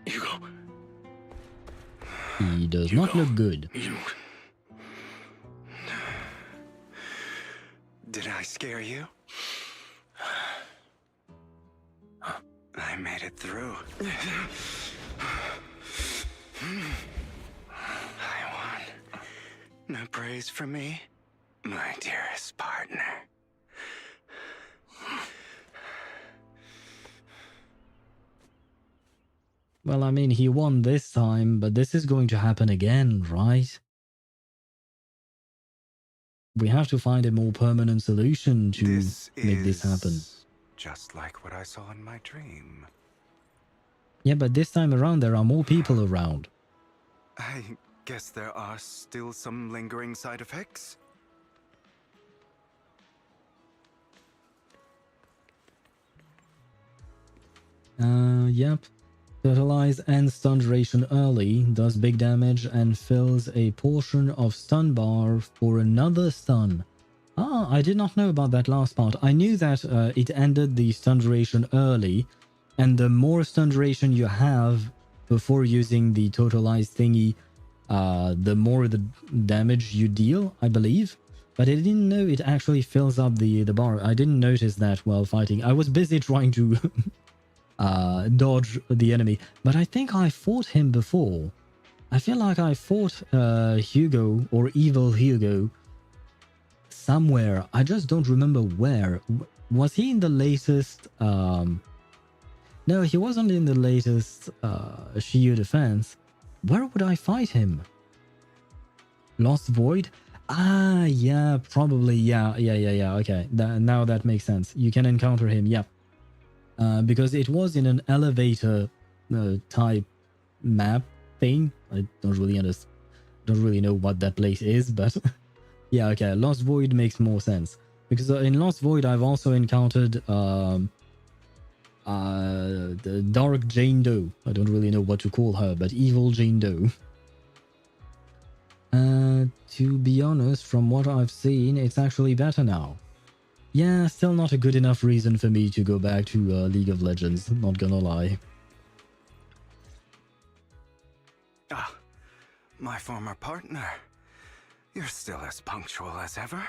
Hugo. He does not look good. Did I scare you? I made it through. I won. No praise for me, my dearest partner. Well, I mean, he won this time, but this is going to happen again, right? We have to find a more permanent solution to make this happen. Just like what I saw in my dream. Yeah, but this time around there are more people around. I guess there are still some lingering side effects. Yep. Totalize ends stun duration early, does big damage, and fills a portion of stun bar for another stun. Ah, I did not know about that last part. I knew that it ended the stun duration early, and the more stun duration you have before using the totalize thingy, the more the damage you deal, I believe. But I didn't know it actually fills up the bar. I didn't notice that while fighting. I was busy trying to dodge the enemy, but I think I fought him before. I feel like I fought Hugo or Evil Hugo somewhere. I just don't remember where. Was he in the latest? No, he wasn't in the latest Shiyu defense. Where would I fight him? Lost Void? Ah, yeah, probably. Yeah. Okay, now that makes sense. You can encounter him. Yep. Because it was in an elevator type map thing. I don't really know what that place is, but yeah, okay. Lost Void makes more sense because in Lost Void I've also encountered the Dark Jane Doe. I don't really know what to call her, but Evil Jane Doe. To be honest, from what I've seen, it's actually better now. Yeah, still not a good enough reason for me to go back to League of Legends, not gonna lie. Ah, my former partner. You're still as punctual as ever.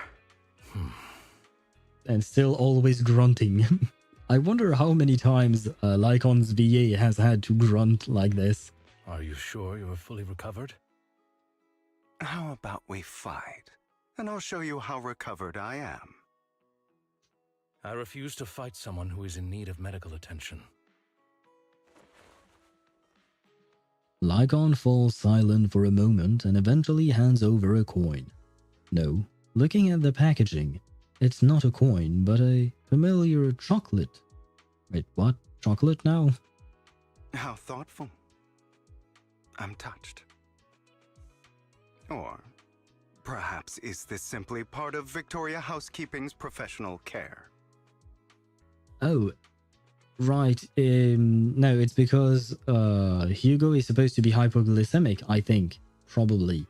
And still always grunting. I wonder how many times Lycaon's VA has had to grunt like this. Are you sure you're fully recovered? How about we fight, and I'll show you how recovered I am. I refuse to fight someone who is in need of medical attention. Lycaon falls silent for a moment and eventually hands over a coin. No, looking at the packaging, it's not a coin, but a familiar chocolate. Wait, what? Chocolate now? How thoughtful. I'm touched. Or perhaps is this simply part of Vicotria Housekeeping's professional care? Oh, right. No, it's because Hugo is supposed to be hypoglycemic, I think. Probably.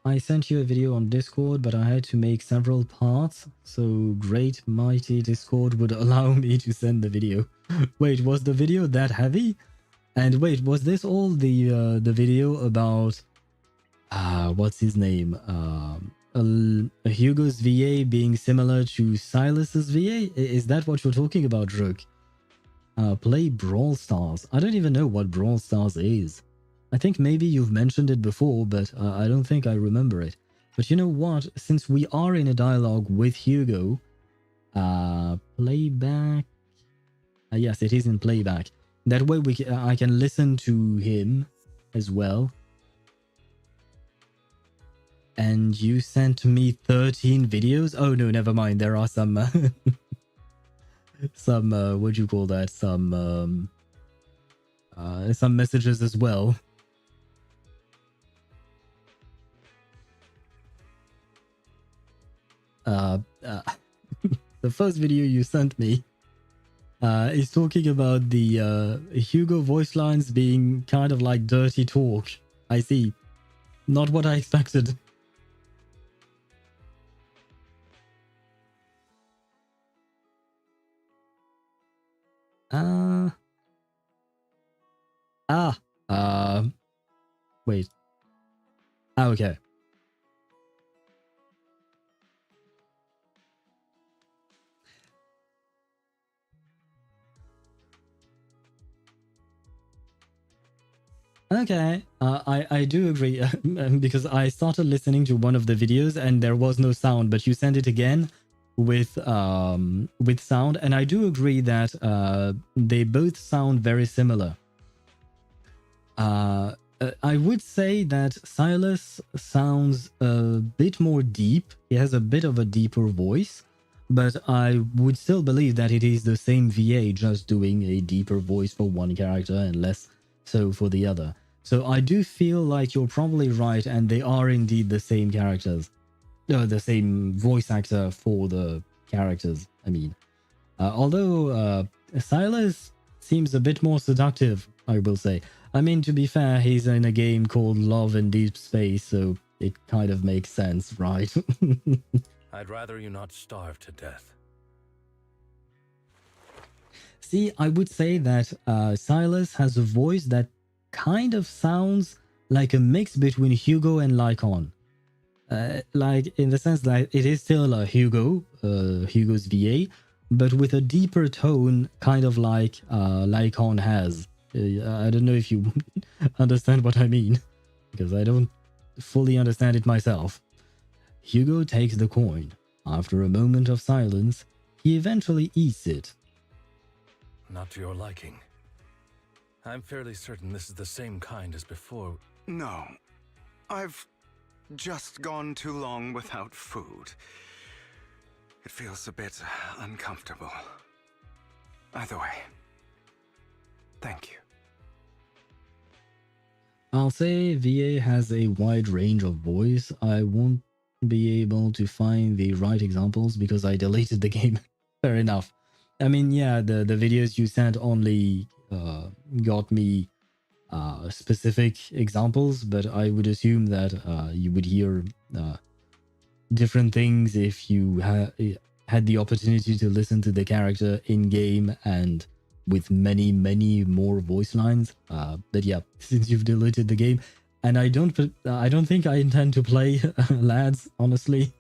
I sent you a video on Discord, but I had to make several parts, so great mighty Discord would allow me to send the video. Wait, was the video that heavy? And wait, was this all the video about what's his name? Hugo's VA being similar to Silas's VA? Is that what you're talking about, Rook? Play Brawl Stars. I don't even know what Brawl Stars is. I think maybe you've mentioned it before, but I don't think I remember it. But you know what? Since we are in a dialogue with Hugo, playback. Yes, it is in playback. That way I can listen to him as well. And you sent me 13 videos? Oh no, never mind. There are some what do you call that? Some messages as well. The first video you sent me is talking about the Hugo voice lines being kind of like dirty talk. I see. Not what I expected. Wait. Okay. Okay, I do agree because I started listening to one of the videos and there was no sound, but you sent it again with sound, and I do agree that they both sound very similar. I would say that Silas sounds a bit more deep. He has a bit of a deeper voice, but I would still believe that it is the same VA, just doing a deeper voice for one character and less so for the other. So I do feel like you're probably right, and they are indeed the same characters. The same voice actor for the characters, I mean. Although Silas seems a bit more seductive, I will say. I mean, to be fair, he's in a game called Love in Deep Space, so it kind of makes sense, right? I'd rather you not starve to death. See, I would say that Silas has a voice that kind of sounds like a mix between Hugo and Lycaon. Like, in the sense that it is still a Hugo's VA, but with a deeper tone, kind of like Lycaon has. I don't know if you understand what I mean, because I don't fully understand it myself. Hugo takes the coin. After a moment of silence, he eventually eats it. Not to your liking. I'm fairly certain this is the same kind as before. No. I've just gone too long without food. It feels a bit uncomfortable. Either way, thank you. I'll say VA has a wide range of voice. I won't be able to find the right examples because I deleted the game. Fair enough. I mean, yeah, the videos you sent only got me specific examples, but I would assume that you would hear different things if you had the opportunity to listen to the character in-game and with many, many more voice lines. But yeah, since you've deleted the game, and I don't think I intend to play lads, honestly.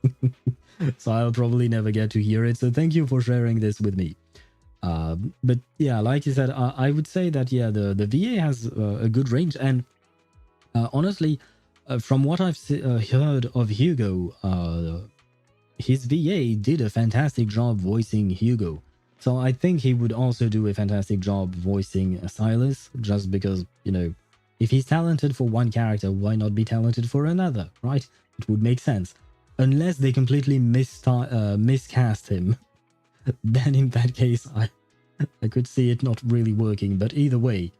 So I'll probably never get to hear it. So thank you for sharing this with me. But yeah, like you said, I would say that, yeah, the VA has a good range. And honestly, from what I've heard of Hugo, his VA did a fantastic job voicing Hugo. So I think he would also do a fantastic job voicing Silas, just because, you know, if he's talented for one character, why not be talented for another, right? It would make sense. Unless they completely miscast him. Then in that case, I could see it not really working. But either way,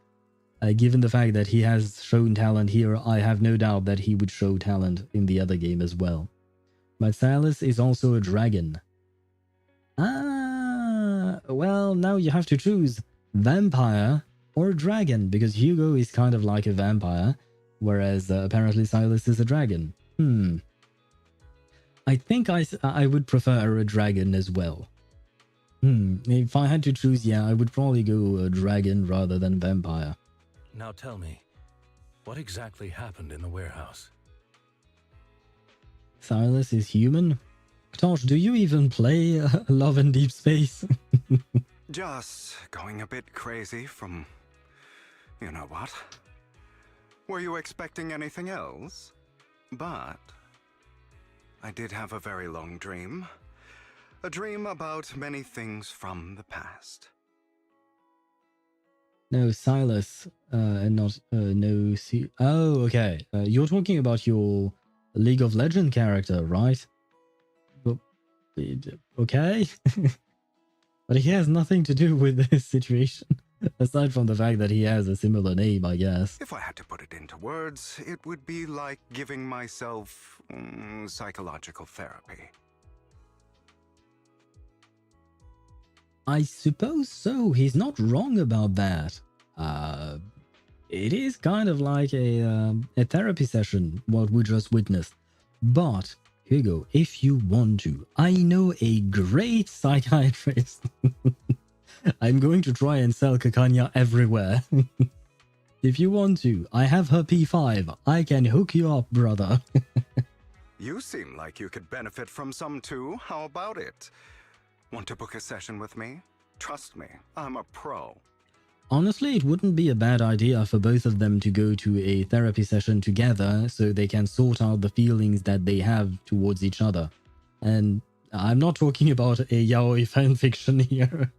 given the fact that he has shown talent here, I have no doubt that he would show talent in the other game as well. But Silas is also a dragon. Well, now you have to choose vampire or dragon, because Hugo is kind of like a vampire, whereas apparently Silas is a dragon. I think I would prefer a dragon as well. If I had to choose, yeah, I would probably go a dragon rather than vampire. Now tell me, what exactly happened in the warehouse? Silas is human? Tosh, do you even play Love in Deep Space? Just going a bit crazy from... you know what? Were you expecting anything else? But... I did have a very long dream. A dream about many things from the past. No, Silas, and not, no... Oh, okay. You're talking about your League of Legends character, right? Okay. But he has nothing to do with this situation, aside from the fact that he has a similar name, I guess. If I had to put it into words, it would be like giving myself psychological therapy. I suppose so. He's not wrong about that. It is kind of like a therapy session, what we just witnessed. But Hugo, if you want to, I know a great psychiatrist. I'm going to try and sell Kakanya everywhere. If you want to, I have her P5. I can hook you up, brother. You seem like you could benefit from some too. How about it? Want to book a session with me? Trust me, I'm a pro. Honestly, it wouldn't be a bad idea for both of them to go to a therapy session together so they can sort out the feelings that they have towards each other. And I'm not talking about a yaoi fanfiction here.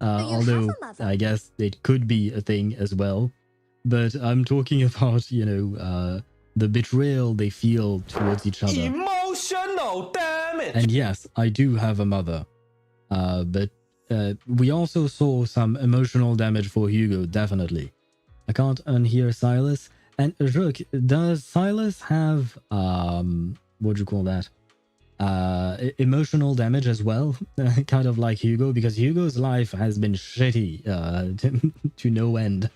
Although I guess it could be a thing as well. But I'm talking about, you know, the betrayal they feel towards each other. Emotional damage! And yes, I do have a mother. But we also saw some emotional damage for Hugo, definitely. I can't unhear Silas. And Rook, does Silas have what do you call that? Emotional damage as well, kind of like Hugo, because Hugo's life has been shitty to no end.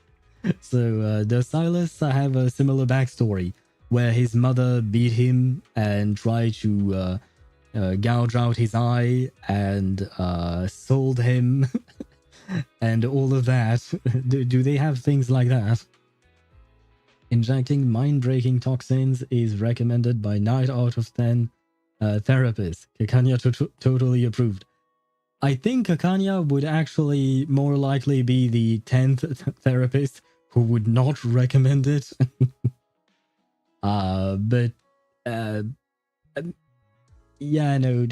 So does Silas have a similar backstory where his mother beat him and tried to gouge out his eye and sold him and all of that? Do they have things like that? Injecting mind-breaking toxins is recommended by 9 out of 10 therapists. Kakanya totally approved. I think Kakanya would actually more likely be the 10th therapist who would not recommend it. But yeah, no,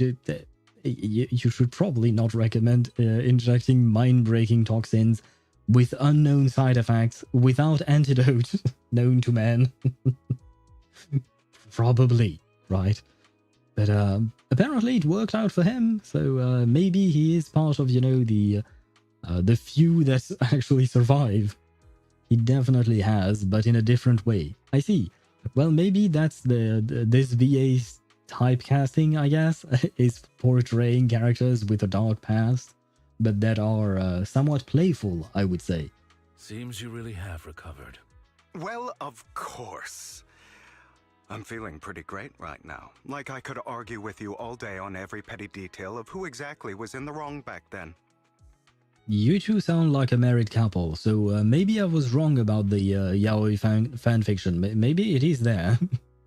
you should probably not recommend injecting mind-breaking toxins with unknown side effects without antidote known to man. Probably, right? But apparently it worked out for him, so maybe he is part of, you know, the few that actually survive. He definitely has, but in a different way. I see. Well, maybe that's this VA's typecasting, I guess, is portraying characters with a dark past, but that are somewhat playful, I would say. Seems you really have recovered. Well, of course. I'm feeling pretty great right now. Like I could argue with you all day on every petty detail of who exactly was in the wrong back then. You two sound like a married couple, so maybe I was wrong about the yaoi fanfiction. Maybe it is there.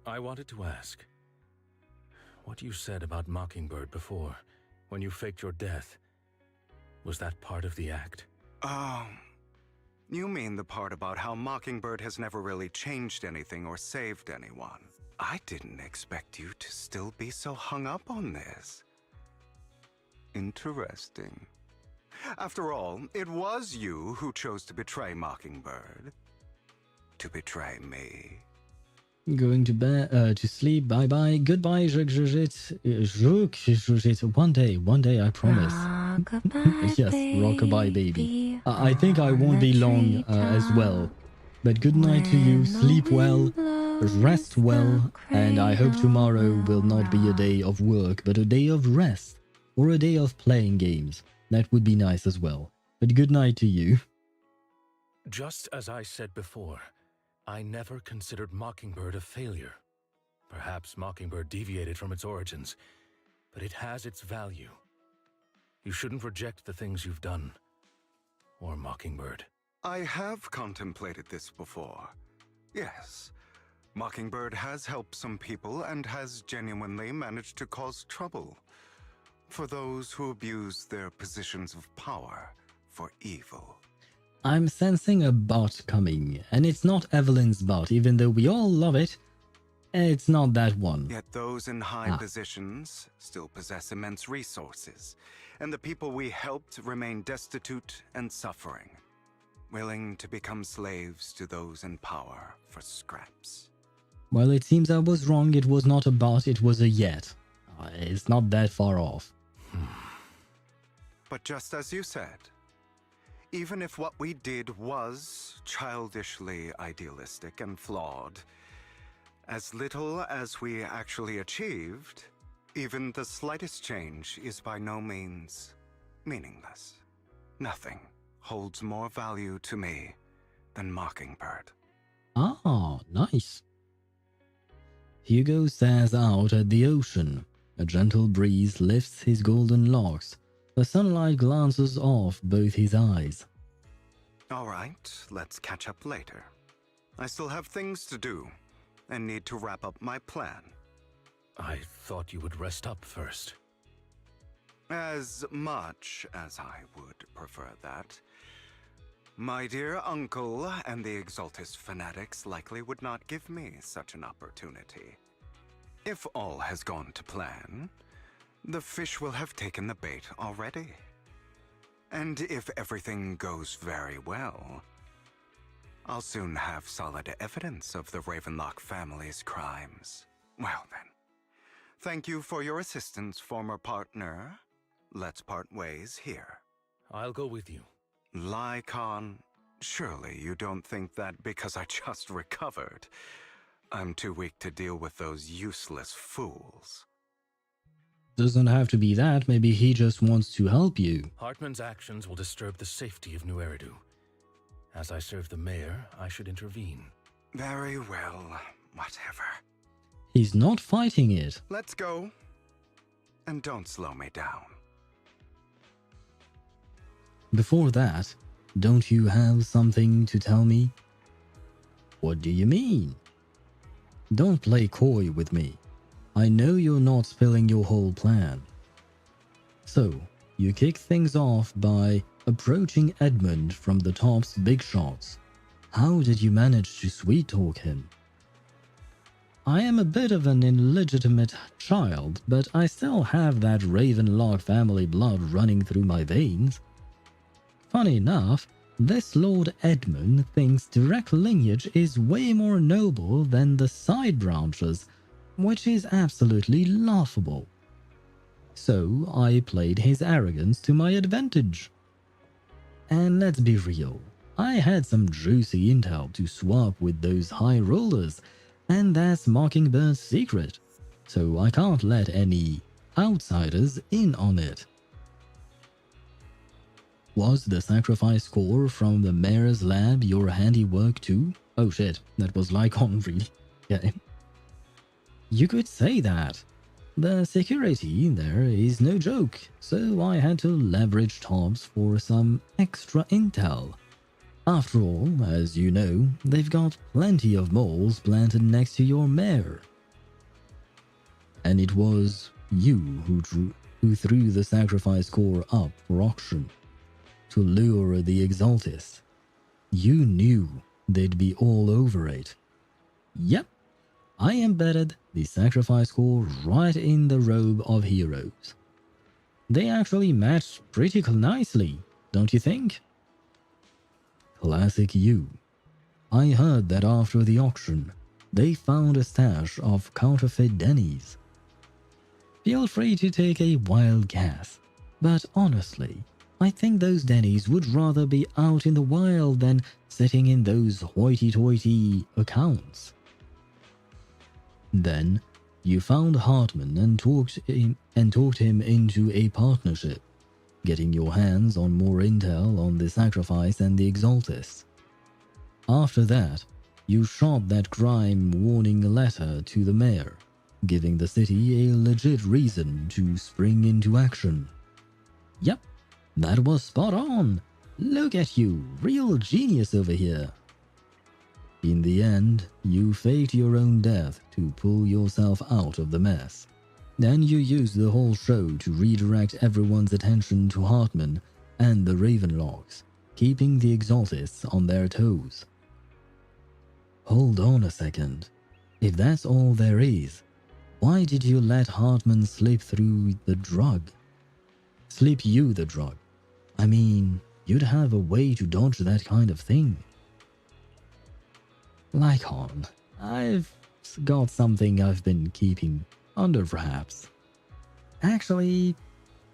I wanted to ask, what you said about Mockingbird before, when you faked your death, was that part of the act? You mean the part about how Mockingbird has never really changed anything or saved anyone? I didn't expect you to still be so hung up on this. Interesting. After all, it was you who chose to betray Mockingbird. To betray me. Going to bed, to sleep. Bye bye. Goodbye, Jujit. One day, I promise. Yes, rockabye, baby. I think I won't be long as well. But good night to you. Sleep well, rest well, and I hope tomorrow will not be a day of work, but a day of rest or a day of playing games. That would be nice as well. But good night to you. Just as I said before, I never considered Mockingbird a failure. Perhaps Mockingbird deviated from its origins, but it has its value. You shouldn't reject the things you've done. Or Mockingbird. I have contemplated this before. Yes. Mockingbird has helped some people and has genuinely managed to cause trouble. For those who abuse their positions of power for evil. I'm sensing a bot coming, and it's not Evelyn's bot, even though we all love it. It's not that one. Yet those in high positions still possess immense resources, and the people we helped remain destitute and suffering, willing to become slaves to those in power for scraps. Well, it seems I was wrong. It was not a bot, it was a yet. It's not that far off. But just as you said, even if what we did was childishly idealistic and flawed, as little as we actually achieved, even the slightest change is by no means meaningless. Nothing holds more value to me than Mockingbird. Ah, nice. Hugo stares out at the ocean. A gentle breeze lifts his golden locks. The sunlight glances off both his eyes. All right, let's catch up later. I still have things to do and need to wrap up my plan. I thought you would rest up first. As much as I would prefer that. My dear uncle and the Exaltus fanatics likely would not give me such an opportunity. If all has gone to plan, the fish will have taken the bait already. And if everything goes very well, I'll soon have solid evidence of the Ravenlock family's crimes. Well then, thank you for your assistance, former partner. Let's part ways here. I'll go with you. Lycaon, Surely you don't think that because I just recovered, I'm too weak to deal with those useless fools. Doesn't have to be that. Maybe he just wants to help you. Hartman's actions will disturb the safety of New Eridu. As I serve the mayor, I should intervene. Very well, whatever. He's not fighting it. Let's go. And don't slow me down. Before that, don't you have something to tell me? What do you mean? Don't play coy with me. I know you're not spilling your whole plan. So, you kick things off by approaching Edmund from the top's big shots. How did you manage to sweet-talk him? I am a bit of an illegitimate child, but I still have that Ravenlock family blood running through my veins. Funny enough, this Lord Edmund thinks direct lineage is way more noble than the side branches, which is absolutely laughable. So I played his arrogance to my advantage. And let's be real, I had some juicy intel to swap with those high rollers, and that's Mocking Bird's secret, so I can't let any outsiders in on it. Was the sacrifice core from the mayor's lab your handiwork too? Oh shit, that was Lycaon, really. Okay. You could say that. The security there is no joke, so I had to leverage Tobbs for some extra intel. After all, as you know, they've got plenty of moles planted next to your mayor. And it was you who threw the sacrifice core up for auction to lure the Exaltists. You knew they'd be all over it. Yep, I embedded the sacrifice core right in the robe of heroes. They actually matched pretty nicely, don't you think? Classic you. I heard that after the auction, they found a stash of counterfeit Denny's. Feel free to take a wild guess, but honestly, I think those Denny's would rather be out in the wild than sitting in those hoity-toity accounts. Then, you found Hartman and talked him into a partnership, getting your hands on more intel on the sacrifice and the Exaltists. After that, you shot that crime warning letter to the mayor, giving the city a legit reason to spring into action. Yep, that was spot on. Look at you, real genius over here. In the end, you faked your own death to pull yourself out of the mess. Then you used the whole show to redirect everyone's attention to Hartman and the Ravenlocks, keeping the Exaltists on their toes. Hold on a second. If that's all there is, why did you let Hartman slip through the drug? Slip you the drug. I mean, you'd have a way to dodge that kind of thing. Lycaon, I've got something I've been keeping under wraps. Actually,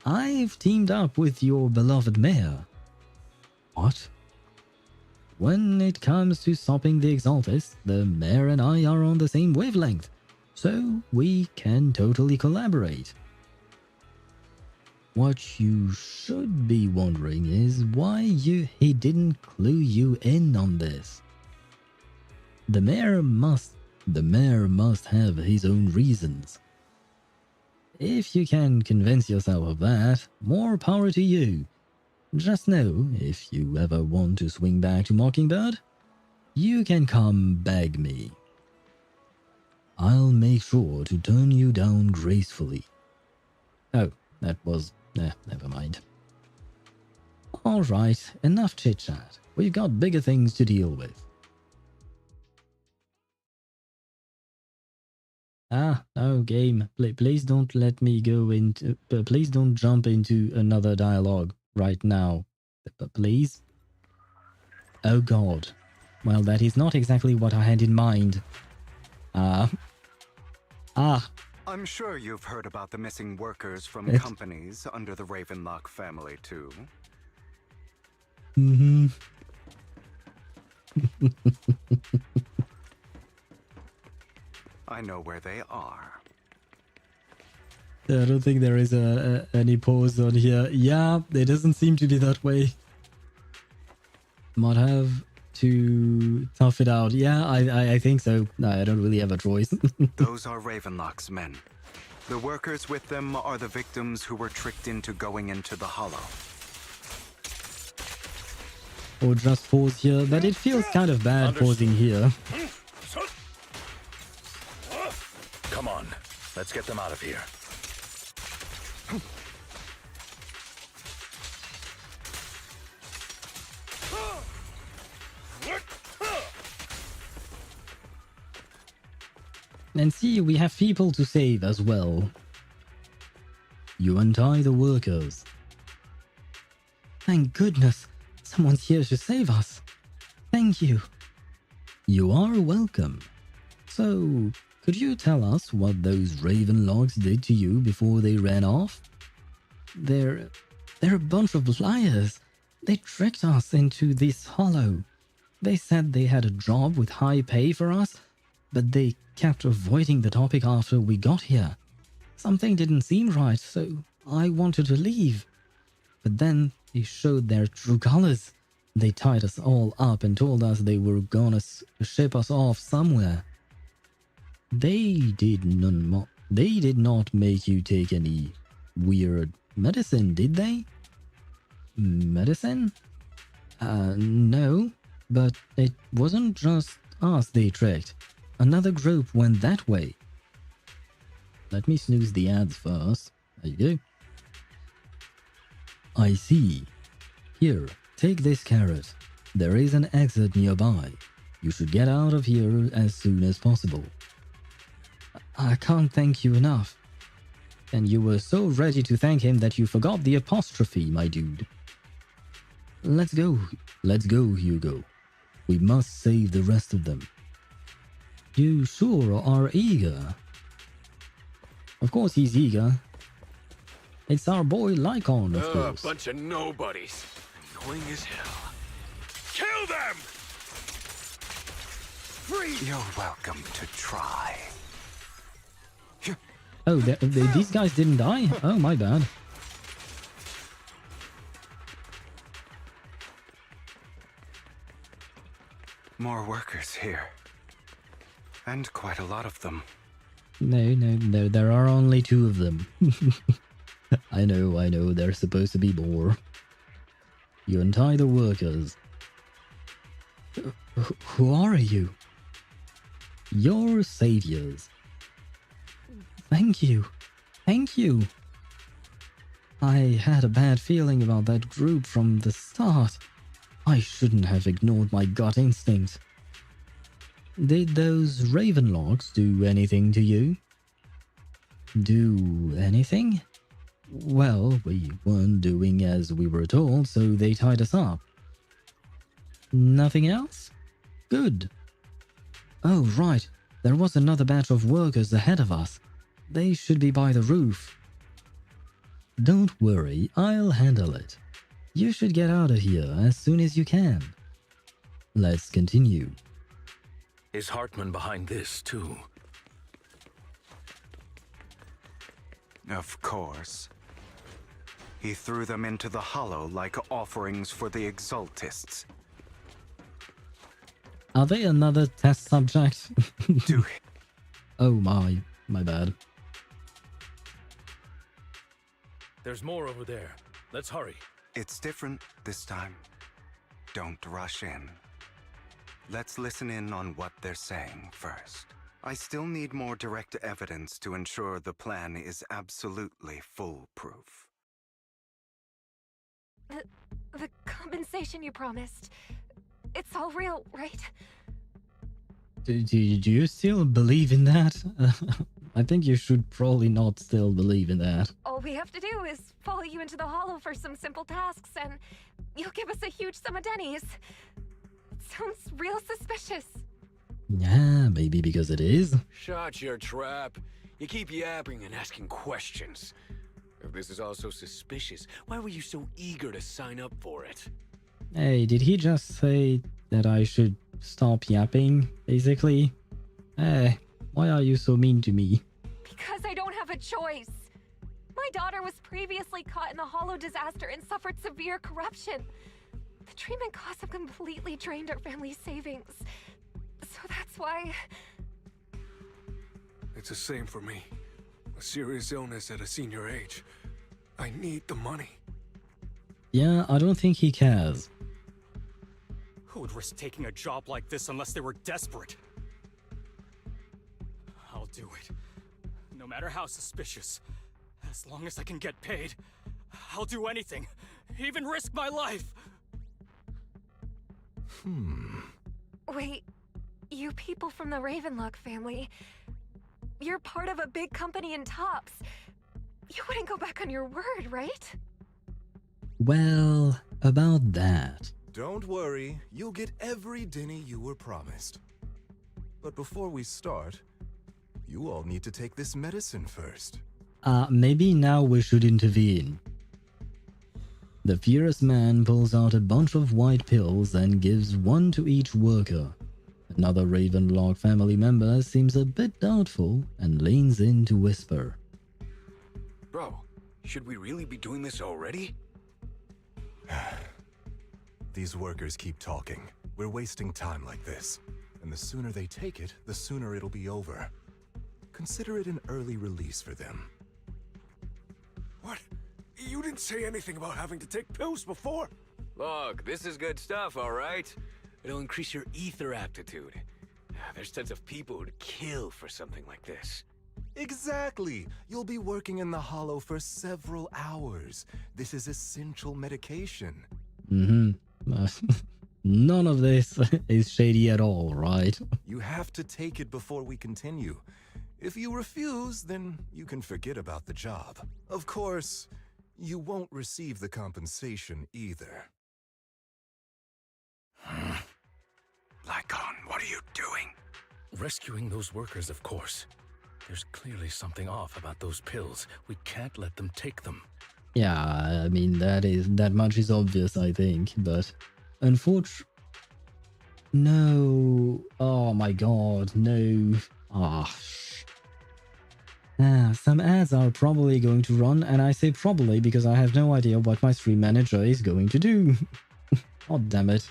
I've teamed up with your beloved mayor. What? When it comes to stopping the Exaltists, the mayor and I are on the same wavelength, so we can totally collaborate. What you should be wondering is why he didn't clue you in on this. The mayor must have his own reasons. If you can convince yourself of that, more power to you. Just know, if you ever want to swing back to Mockingbird, you can come beg me. I'll make sure to turn you down gracefully. Oh, that was... never mind. Alright, enough chit-chat. We've got bigger things to deal with. No, game. Please don't let me go into... Please don't jump into another dialogue right now. Please? Oh god. Well, that is not exactly what I had in mind. I'm sure you've heard about the missing workers from companies under the Ravenlock family, too. I know where they are. I don't think there is any pause on here. Yeah, it doesn't seem to be that way. Might have to tough it out. Yeah, I think so. No, I don't really have a choice. Those are Ravenlock's men. The workers with them are the victims who were tricked into going into the Hollow. Or just pause here, but it feels kind of bad pausing here. Come on, let's get them out of here. And see, we have people to save as well. You untie the workers. Thank goodness, someone's here to save us. Thank you. You are welcome. So, could you tell us what those Ravenlocks did to you before they ran off? They're a bunch of liars. They tricked us into this hollow. They said they had a job with high pay for us, but they kept avoiding the topic after we got here. Something didn't seem right, so I wanted to leave. But then they showed their true colors. They tied us all up and told us they were gonna ship us off somewhere. They did not make you take any weird medicine, did they? Medicine? No, but it wasn't just us they tricked. Another group went that way. Let me snooze the ads first. There you go. I see. Here, take this carrot. There is an exit nearby. You should get out of here as soon as possible. I can't thank you enough. And you were so ready to thank him that you forgot the apostrophe, my dude. Let's go, Hugo. We must save the rest of them. You sure are eager. Of course he's eager. It's our boy Lycaon, of course. A bunch of nobodies. Annoying as hell. Kill them! Free! You're welcome to try. Oh, these guys didn't die? Oh, my bad. More workers here. And quite a lot of them. No, there are only 2 of them. I know, there's supposed to be more. You untie the workers. Who are you? Your saviors. Thank you. I had a bad feeling about that group from the start. I shouldn't have ignored my gut instinct. Did those Ravenlocks do anything to you? Do anything? Well, we weren't doing as we were told, so they tied us up. Nothing else? Good. Oh, right. There was another batch of workers ahead of us. They should be by the roof. Don't worry, I'll handle it. You should get out of here as soon as you can. Let's continue. Is Hartman behind this, too? Of course. He threw them into the Hollow like offerings for the Exaltists. Are they another test subject? Oh my bad. There's more over there. Let's hurry. It's different this time. Don't rush in. Let's listen in on what they're saying first. I still need more direct evidence to ensure the plan is absolutely foolproof. The compensation you promised, it's all real, right? Do you still believe in that? I think you should probably not still believe in that. All we have to do is follow you into the Hollow for some simple tasks, and you'll give us a huge sum of dennies. It sounds real suspicious. Yeah, maybe because it is. Shut your trap. You keep yapping and asking questions. If this is all so suspicious, why were you so eager to sign up for it? Hey, did he just say that I should stop yapping, basically. Eh, why are you so mean to me? Because I don't have a choice. My daughter was previously caught in the hollow disaster and suffered severe corruption. The treatment costs have completely drained our family's savings. So that's why... It's the same for me. A serious illness at a senior age. I need the money. Yeah, I don't think he cares. Who would risk taking a job like this unless they were desperate? I'll do it. No matter how suspicious. As long as I can get paid, I'll do anything. Even risk my life. Wait, you people from the Ravenlock family, you're part of a big company in Tops. You wouldn't go back on your word, right? Well, about that. Don't worry, you'll get every dinny you were promised. But before we start, you all need to take this medicine first. Maybe now we should intervene. The furious man pulls out a bunch of white pills and gives one to each worker. Another Ravenlock family member seems a bit doubtful and leans in to whisper. Bro, should we really be doing this already? These workers keep talking. We're wasting time like this. And the sooner they take it, the sooner it'll be over. Consider it an early release for them. What? You didn't say anything about having to take pills before. Look, this is good stuff, all right? It'll increase your ether aptitude. There's tons of people who'd kill for something like this. Exactly! You'll be working in the Hollow for several hours. This is essential medication. None of this is shady at all, right? You have to take it before we continue. If you refuse, then you can forget about the job. Of course, you won't receive the compensation either. Lycaon, what are you doing? Rescuing those workers, of course. There's clearly something off about those pills. We can't let them take them. Yeah, I mean, that much is obvious, I think, but unfortunately... No. Oh my god, no. Some ads are probably going to run, and I say probably because I have no idea what my stream manager is going to do. God damn it.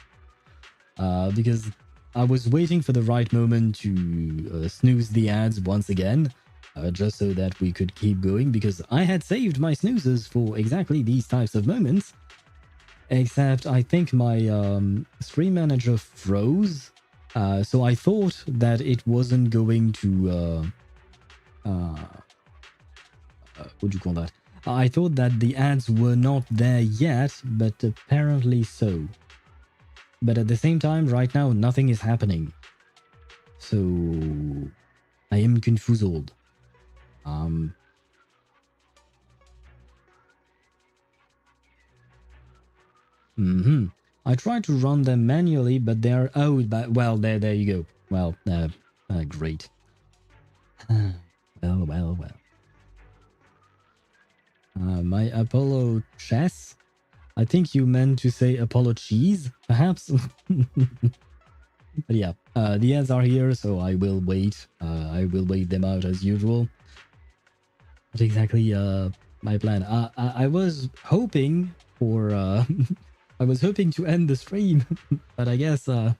Because I was waiting for the right moment to snooze the ads once again, just so that we could keep going, because I had saved my snoozes for exactly these types of moments. Except I think my stream manager froze, so I thought that it wasn't going to... what do you call that? I thought that the ads were not there yet, but apparently so. But at the same time, right now, nothing is happening. So... I am confused. I tried to run them manually, but they're... Oh, but, well, there you go. Well, great. Well. My Apollo chess? I think you meant to say Apollo cheese, perhaps? But yeah, the ads are here, so I will wait. I will wait them out as usual. What exactly my plan? I was hoping for... I was hoping to end the stream, but I guess not.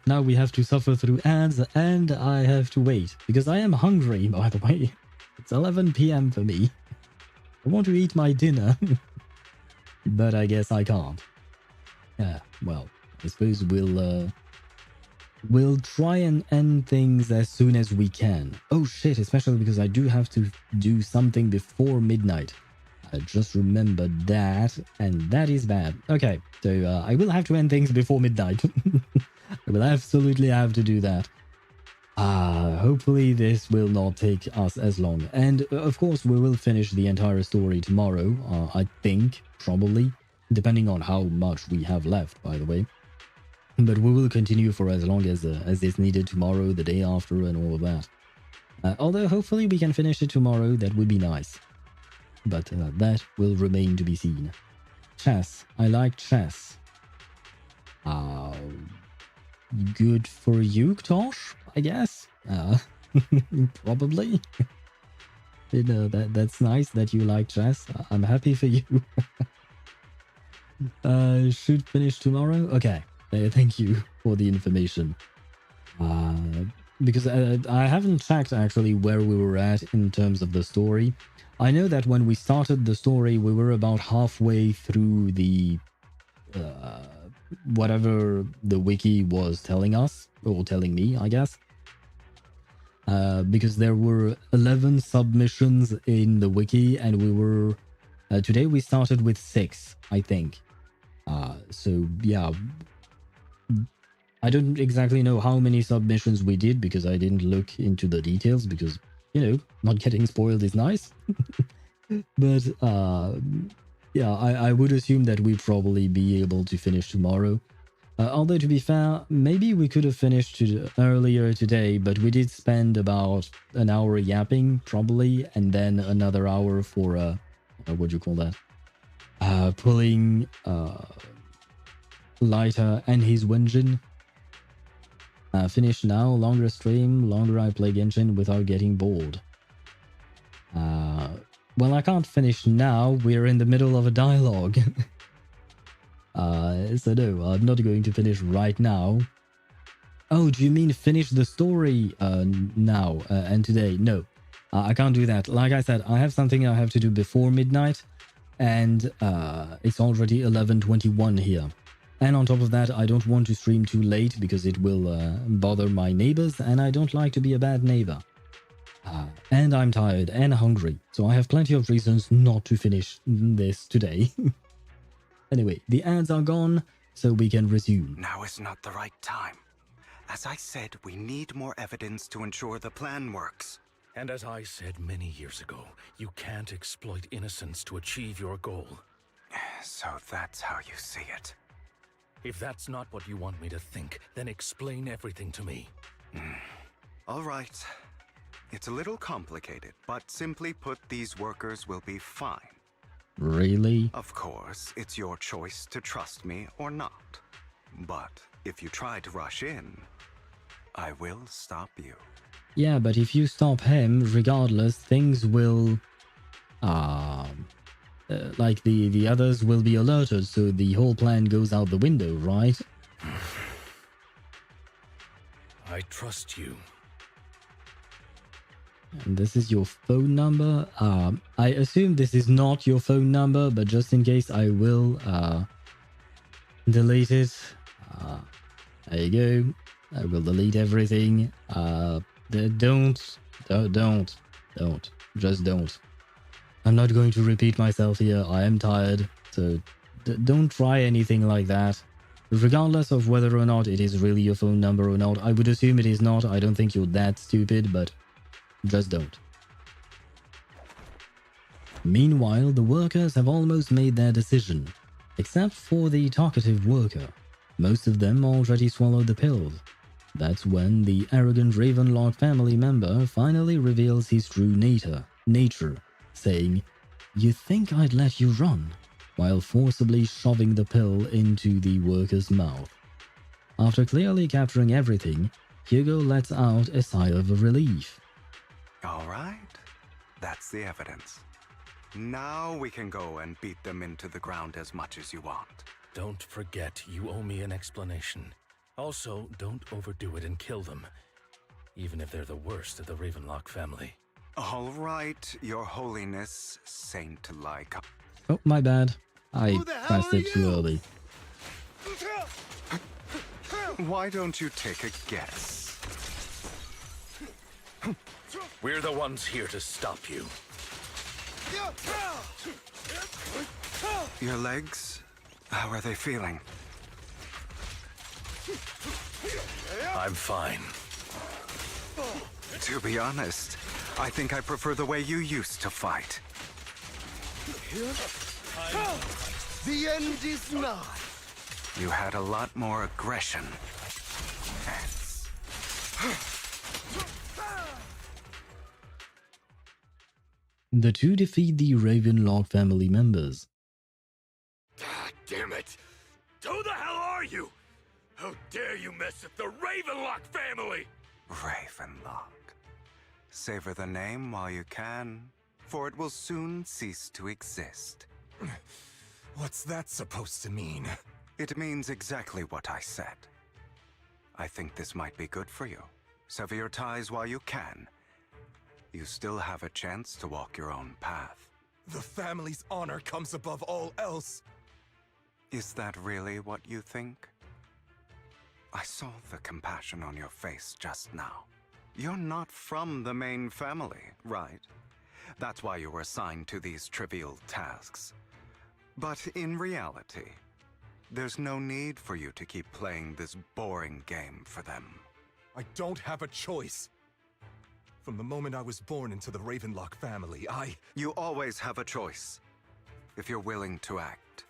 Now we have to suffer through ads, and I have to wait, because I am hungry, by the way. It's 11 PM for me. I want to eat my dinner, but I guess I can't. Yeah, well, I suppose we'll try and end things as soon as we can. Oh shit, especially because I do have to do something before midnight. I just remembered that, and that is bad. Okay, so I will have to end things before midnight. I will absolutely have to do that. Hopefully this will not take us as long. And of course we will finish the entire story tomorrow, I think, probably. Depending on how much we have left, by the way. But we will continue for as long as is needed tomorrow, the day after, and all of that. Although hopefully we can finish it tomorrow, that would be nice. But that will remain to be seen. Chess. I like chess. Good for you, Tosh, I guess. Probably. You know, that's nice that you like chess. I'm happy for you. Should finish tomorrow? Okay. Thank you for the information. Because I haven't checked actually where we were at in terms of the story. I know that when we started the story, we were about halfway through the whatever the wiki was telling us, or telling me, I guess. Because there were 11 submissions in the wiki, and we were... today we started with 6, I think. So, yeah. I don't exactly know how many submissions we did, because I didn't look into the details, because, you know, not getting spoiled is nice. But, yeah, I would assume that we'd probably be able to finish tomorrow. Although, to be fair, maybe we could have finished earlier today, but we did spend about an hour yapping, probably, and then another hour for, what do you call that? Pulling Lighter and his Wenjin. Finish now, longer stream, longer I play Genshin without getting bored. Well, I can't finish now, we're in the middle of a dialogue. So no, I'm not going to finish right now. Oh, do you mean finish the story now and today? No, I can't do that. Like I said, I have something I have to do before midnight, and it's already 11:21 here. And on top of that, I don't want to stream too late because it will bother my neighbors, and I don't like to be a bad neighbor. And I'm tired and hungry, so I have plenty of reasons not to finish this today. Anyway, the ads are gone, so we can resume. Now is not the right time. As I said, we need more evidence to ensure the plan works. And as I said many years ago, you can't exploit innocence to achieve your goal. So that's how you see it. If that's not what you want me to think, then explain everything to me. All right. It's a little complicated, but simply put, these workers will be fine. Really? Of course, it's your choice to trust me or not. But if you try to rush in, I will stop you. Yeah, but if you stop him, regardless, things will... like the others will be alerted, so the whole plan goes out the window, right? I trust you. And this is your phone number? I assume this is not your phone number, but just in case I will delete it. There you go. I will delete everything. Don't. Just don't. I'm not going to repeat myself here. I am tired, so don't try anything like that. Regardless of whether or not it is really your phone number or not, I would assume it is not. I don't think you're that stupid, but just don't. Meanwhile, the workers have almost made their decision, except for the talkative worker. Most of them already swallowed the pills. That's when the arrogant Ravenlock family member finally reveals his true nature, saying, "You think I'd let you run?" while forcibly shoving the pill into the worker's mouth. After clearly capturing everything, Hugo lets out a sigh of relief. All right. That's the evidence. Now we can go and beat them into the ground as much as you want. Don't forget, you owe me an explanation. Also, don't overdo it and kill them, even if they're the worst of the Ravenlock family. All right, Your Holiness, Saint Lycaon. Oh, my bad. I pressed it too early. Why don't you take a guess? We're the ones here to stop you. Your legs? How are they feeling? I'm fine. To be honest, I think I prefer the way you used to fight. The end is nigh. You had a lot more aggression. The two defeat the Ravenlock family members. God damn it! Who the hell are you? How dare you mess with the Ravenlock family! Ravenlock. Savor the name while you can, for it will soon cease to exist. What's that supposed to mean? It means exactly what I said. I think this might be good for you. Sever your ties while you can. You still have a chance to walk your own path. The family's honor comes above all else. Is that really what you think? I saw the compassion on your face just now. You're not from the main family, right? That's why you were assigned to these trivial tasks. But in reality, there's no need for you to keep playing this boring game for them. I don't have a choice. From the moment I was born into the Ravenlock family, You always have a choice, if you're willing to act.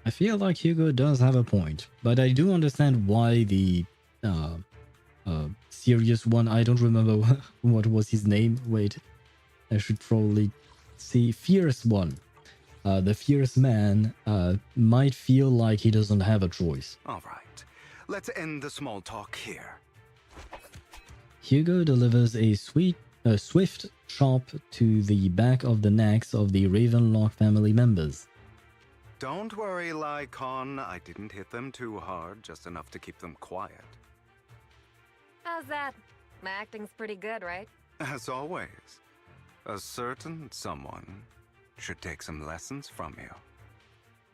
I feel like Hugo does have a point, but I do understand why the serious one, I don't remember what was his name. Wait, I should probably see. Fierce one. The fierce man might feel like he doesn't have a choice. All right, let's end the small talk here. Hugo delivers a swift chop to the back of the necks of the Ravenlock family members. Don't worry, Lycaon. I didn't hit them too hard, just enough to keep them quiet. How's that? My acting's pretty good, right? As always, a certain someone should take some lessons from you.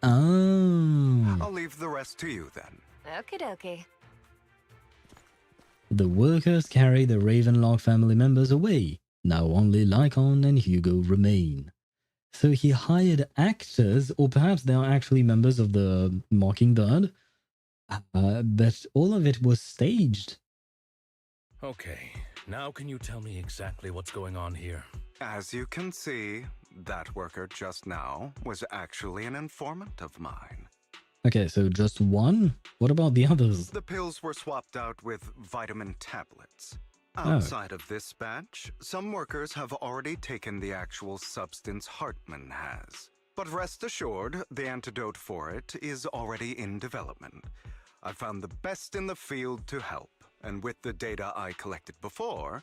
Oh. I'll leave the rest to you then. Okie dokie. The workers carry the Ravenlock family members away. Now only Lycaon and Hugo remain. So he hired actors, or perhaps they are actually members of the Mocking Bird, but all of it was staged. Okay, now can you tell me exactly what's going on here? As you can see, that worker just now was actually an informant of mine. Okay, so just one? What about the others? The pills were swapped out with vitamin tablets. Outside of this batch, some workers have already taken the actual substance Hartman has. But rest assured, the antidote for it is already in development. I found the best in the field to help, and with the data I collected before,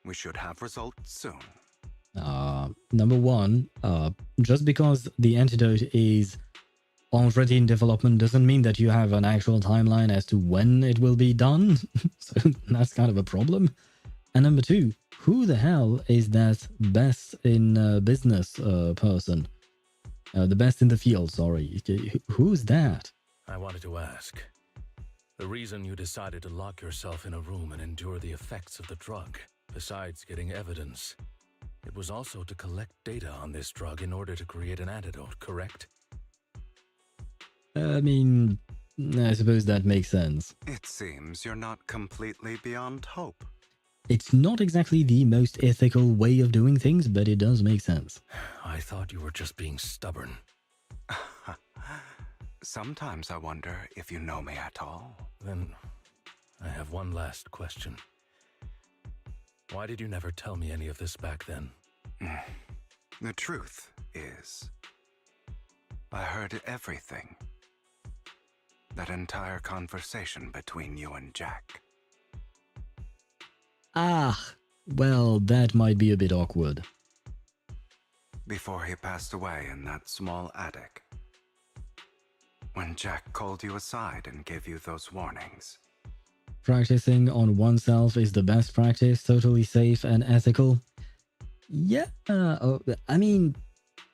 we should have results soon. Number one, just because the antidote is already in development doesn't mean that you have an actual timeline as to when it will be done. So that's kind of a problem. And number two, who the hell is that best in business person? The best in the field, sorry. Who's that? I wanted to ask. The reason you decided to lock yourself in a room and endure the effects of the drug, besides getting evidence, it was also to collect data on this drug in order to create an antidote, correct? I mean, I suppose that makes sense. It seems you're not completely beyond hope. It's not exactly the most ethical way of doing things, but it does make sense. I thought you were just being stubborn. Sometimes I wonder if you know me at all. Then I have one last question. Why did you never tell me any of this back then? The truth is, I heard everything. That entire conversation between you and Jack. Ah, well, that might be a bit awkward. Before he passed away in that small attic. When Jack called you aside and gave you those warnings. Practicing on oneself is the best practice, totally safe and ethical. Yeah, I mean,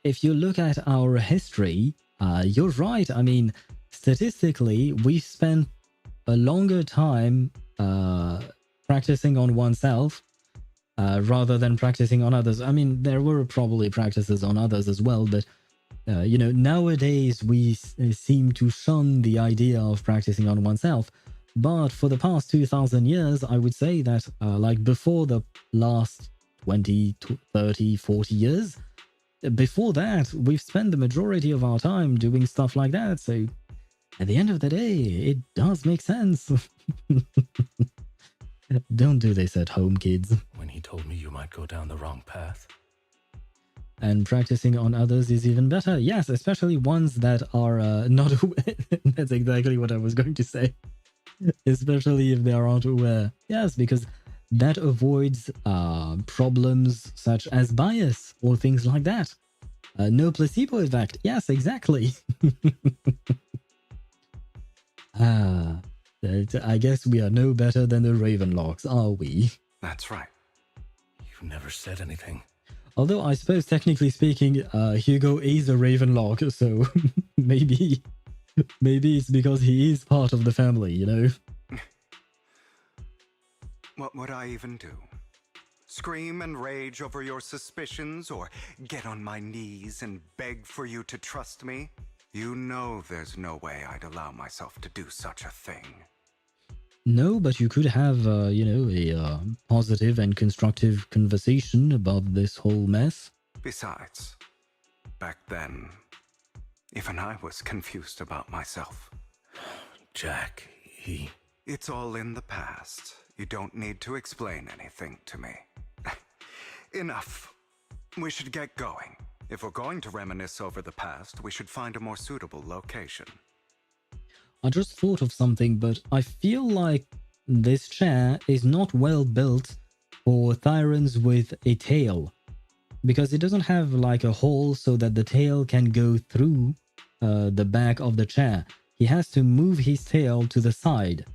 if you look at our history, you're right. I mean, statistically, we've spent a longer time practicing on oneself rather than practicing on others. I mean, there were probably practices on others as well, but you know, nowadays we seem to shun the idea of practicing on oneself. But for the past 2,000 years, I would say that like before the last 20, 30, 40 years, before that, we've spent the majority of our time doing stuff like that. So at the end of the day, it does make sense. Don't do this at home, kids. When he told me you might go down the wrong path. and practicing on others is even better. Yes, especially ones that are not aware. That's exactly what I was going to say. Especially if they aren't aware. Yes, because that avoids problems such as bias or things like that. No placebo effect. Yes, exactly. I guess we are no better than the Ravenlocks, are we? That's right. You've never said anything. Although I suppose technically speaking, Hugo is a Ravenlock, so maybe it's because he is part of the family, you know? What would I even do? Scream and rage over your suspicions, or get on my knees and beg for you to trust me? You know there's no way I'd allow myself to do such a thing. No, but you could have, you know, a positive and constructive conversation about this whole mess. Besides, back then, even I was confused about myself. Jack, he... It's all in the past. You don't need to explain anything to me. Enough. We should get going. If we're going to reminisce over the past, we should find a more suitable location. I just thought of something, but I feel like this chair is not well built for Thyrans with a tail. Because it doesn't have like a hole so that the tail can go through the back of the chair. He has to move his tail to the side,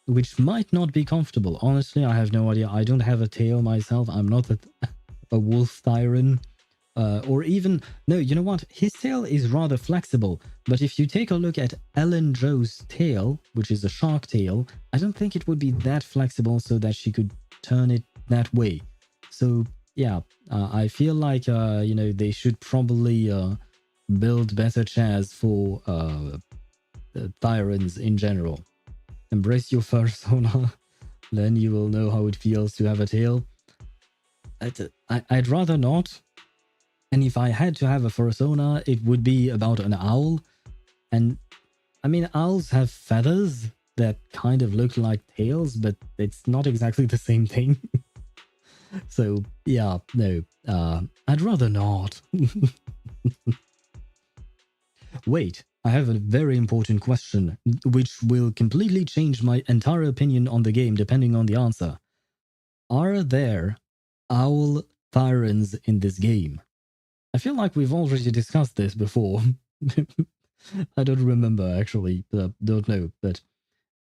which might not be comfortable. Honestly, I have no idea. I don't have a tail myself. I'm not a wolf Thyran. Or even... No, you know what? His tail is rather flexible. But if you take a look at Ellen Jo's tail, which is a shark tail, I don't think it would be that flexible so that she could turn it that way. So, yeah, I feel like, you know, they should probably build better chairs for Thyrans in general. Embrace your fursona, then you will know how it feels to have a tail. I'd rather not. And if I had to have a fursona, it would be about an owl. And, I mean, owls have feathers that kind of look like tails, but it's not exactly the same thing. So, yeah, no, I'd rather not. Wait, I have a very important question, which will completely change my entire opinion on the game depending on the answer. Are there owl Thyrans in this game? I feel like we've already discussed this before. I don't remember, actually. Don't know, but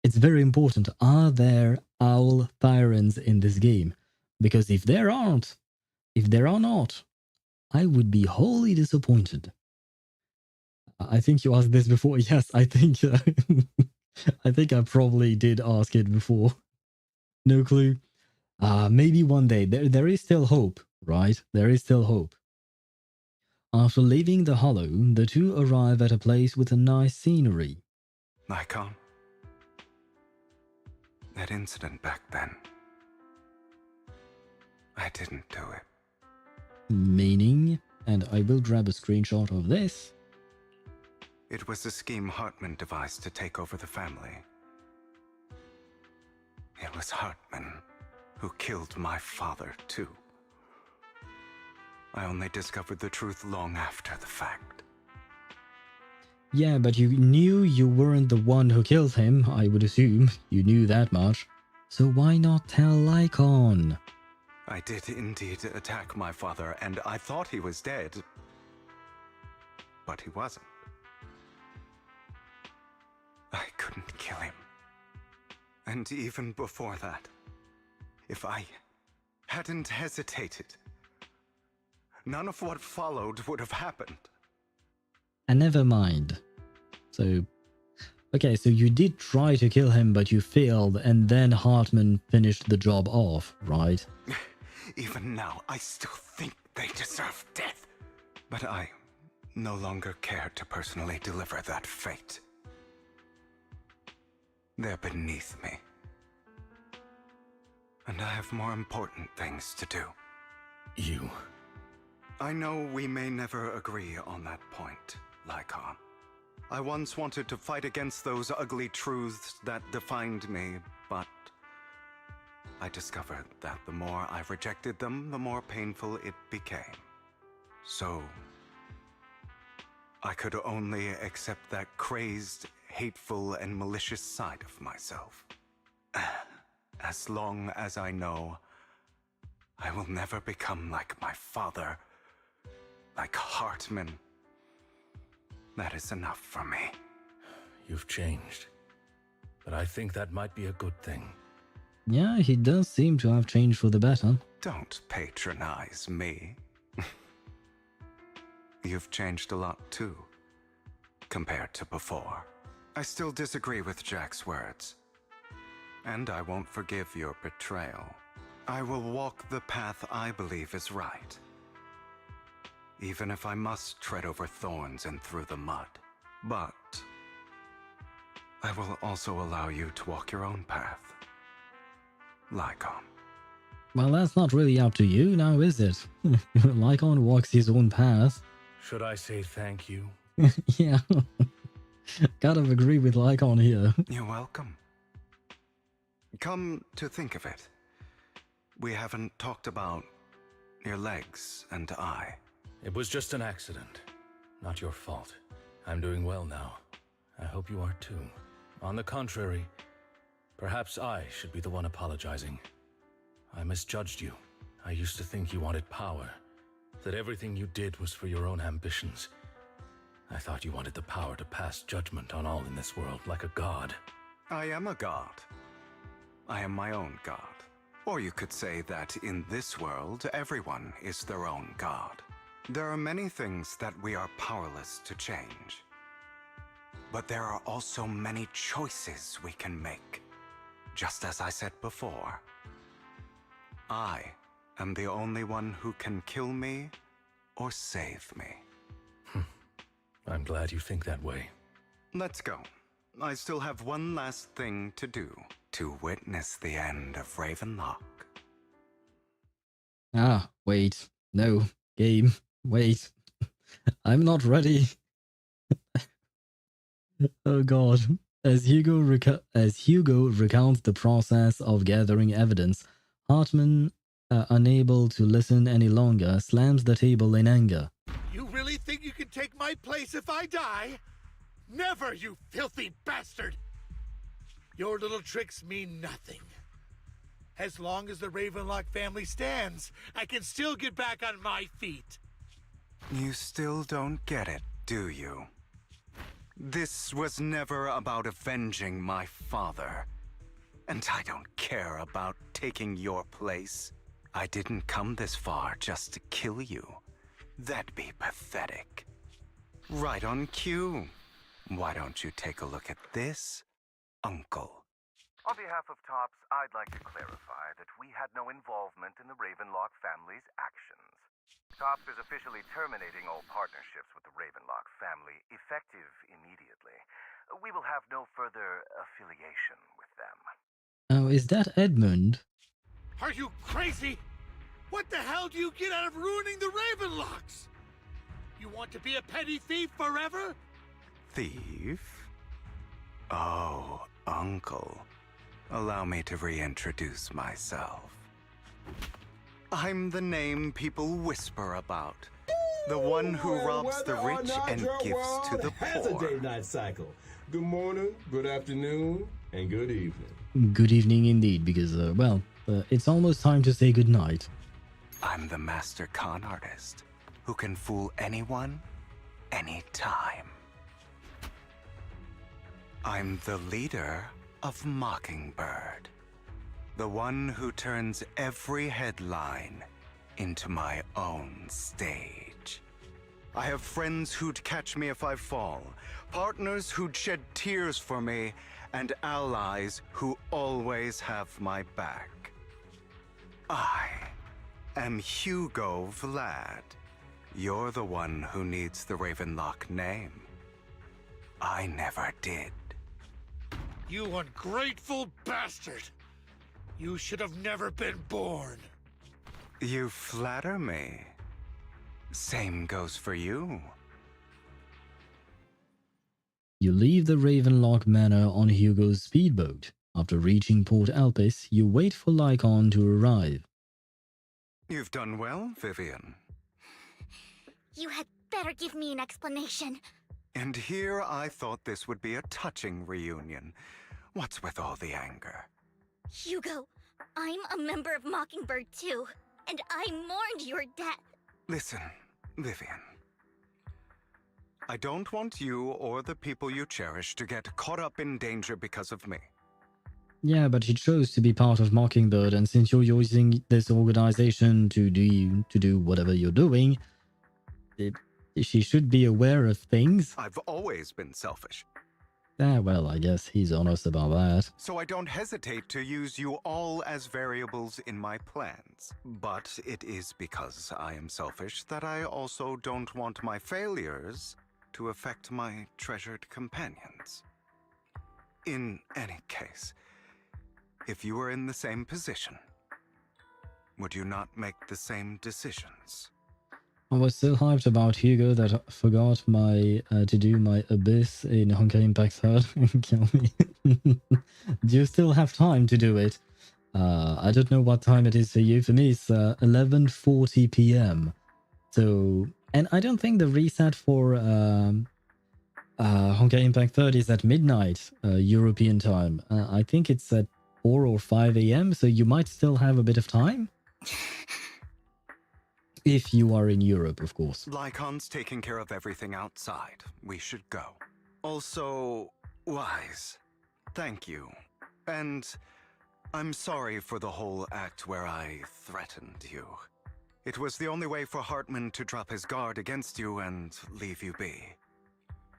it's very important. Are there owl Thyrans in this game? Because if there aren't, if there are not, I would be wholly disappointed. I think you asked this before. Yes, I think I think I probably did ask it before. No clue. Maybe one day. There is still hope, right? There is still hope. After leaving the Hollow, the two arrive at a place with a nice scenery. Lycaon? That incident back then. I didn't do it. Meaning, and I will grab a screenshot of this. It was a scheme Hartman devised to take over the family. It was Hartman who killed my father, too. I only discovered the truth long after the fact. Yeah, but you knew you weren't the one who killed him, I would assume. You knew that much. So why not tell Lycaon? I did indeed attack my father, and I thought he was dead. But he wasn't. I couldn't kill him. And even before that, if I hadn't hesitated, none of what followed would have happened. And never mind. So, okay, so you did try to kill him, but you failed, and then Hartman finished the job off, right? Even now, I still think they deserve death. But I no longer care to personally deliver that fate. They're beneath me. And I have more important things to do. You... I know we may never agree on that point, Lycaon. I once wanted to fight against those ugly truths that defined me, but I discovered that the more I rejected them, the more painful it became. So I could only accept that crazed, hateful, and malicious side of myself. As long as I know I will never become like my father, like Hartman, that is enough for me. You've changed. But I think that might be a good thing. Yeah, he does seem to have changed for the better. Don't patronize me. You've changed a lot too, compared to before. I still disagree with Jack's words. And I won't forgive your betrayal. I will walk the path I believe is right. Even if I must tread over thorns and through the mud. But I will also allow you to walk your own path. Lycaon. Well, that's not really up to you now, is it? Lycaon walks his own path. Should I say thank you? Yeah. Kind of agree with Lycaon here. You're welcome. Come to think of it, we haven't talked about your legs and eye. It was just an accident. Not your fault. I'm doing well now. I hope you are too. On the contrary, perhaps I should be the one apologizing. I misjudged you. I used to think you wanted power, that everything you did was for your own ambitions. I thought you wanted the power to pass judgment on all in this world like a god. I am a god. I am my own god. Or you could say that in this world, everyone is their own god. There are many things that we are powerless to change. But there are also many choices we can make. Just as I said before, I am the only one who can kill me or save me. I'm glad you think that way. Let's go. I still have one last thing to do. To witness the end of Ravenlock. Ah, wait. No. Game. Wait. I'm not ready. Oh god. As Hugo recounts the process of gathering evidence, Hartman, unable to listen any longer, slams the table in anger. You really think you can take my place if I die? Never, you filthy bastard! Your little tricks mean nothing. As long as the Ravenlock family stands, I can still get back on my feet. You still don't get it, do you? This was never about avenging my father. And I don't care about taking your place. I didn't come this far just to kill you. That'd be pathetic. Right on cue. Why don't you take a look at this, Uncle? On behalf of TOPS, I'd like to clarify that we had no involvement in the Ravenlock family's actions. TOPS is officially terminating all partnerships with the Ravenlock family, effective immediately. We will have no further affiliation with them. Oh, is that Edmund? Are you crazy? What the hell do you get out of ruining the Ravenlocks? You want to be a petty thief forever? Thief? Oh, Uncle. Allow me to reintroduce myself. I'm the name people whisper about. The one who robs the rich and gives to the has a poor. day-night cycle. Good morning, good afternoon, and good evening. Good evening indeed, because, it's almost time to say goodnight. I'm the master con artist who can fool anyone, anytime. I'm the leader of Mocking Bird, the one who turns every headline into my own stage. I have friends who'd catch me if I fall, partners who'd shed tears for me, and allies who always have my back. I am Hugo Vlad. You're the one who needs the Ravenlock name. I never did. You ungrateful bastard! You should have never been born. You flatter me. Same goes for you. You leave the Ravenlock Manor on Hugo's speedboat. After reaching Port Alpis, you wait for Lycaon to arrive. You've done well, Vivian. You had better give me an explanation. And here I thought this would be a touching reunion. What's with all the anger? Hugo, I'm a member of Mockingbird too, and I mourned your death. Listen, Vivian. I don't want you or the people you cherish to get caught up in danger because of me. Yeah, but he chose to be part of Mockingbird, and since you're using this organization to do whatever you're doing, she should be aware of things. I've always been selfish. Well, I guess he's honest about that. So I don't hesitate to use you all as variables in my plans. But it is because I am selfish that I also don't want my failures to affect my treasured companions. In any case, if you were in the same position, would you not make the same decisions? I was so hyped about Hugo that I forgot to do my Abyss in Honkai Impact 3rd and kill me. Do you still have time to do it? I don't know what time it is for you. For me, it's 11:40 p.m. So, and I don't think the reset for Honkai Impact 3rd is at midnight European time. I think it's at 4 or 5 a.m. So you might still have a bit of time. If you are in Europe, of course. Lycaon's taking care of everything outside. We should go. Also, Wise, thank you. And I'm sorry for the whole act where I threatened you. It was the only way for Hartman to drop his guard against you and leave you be.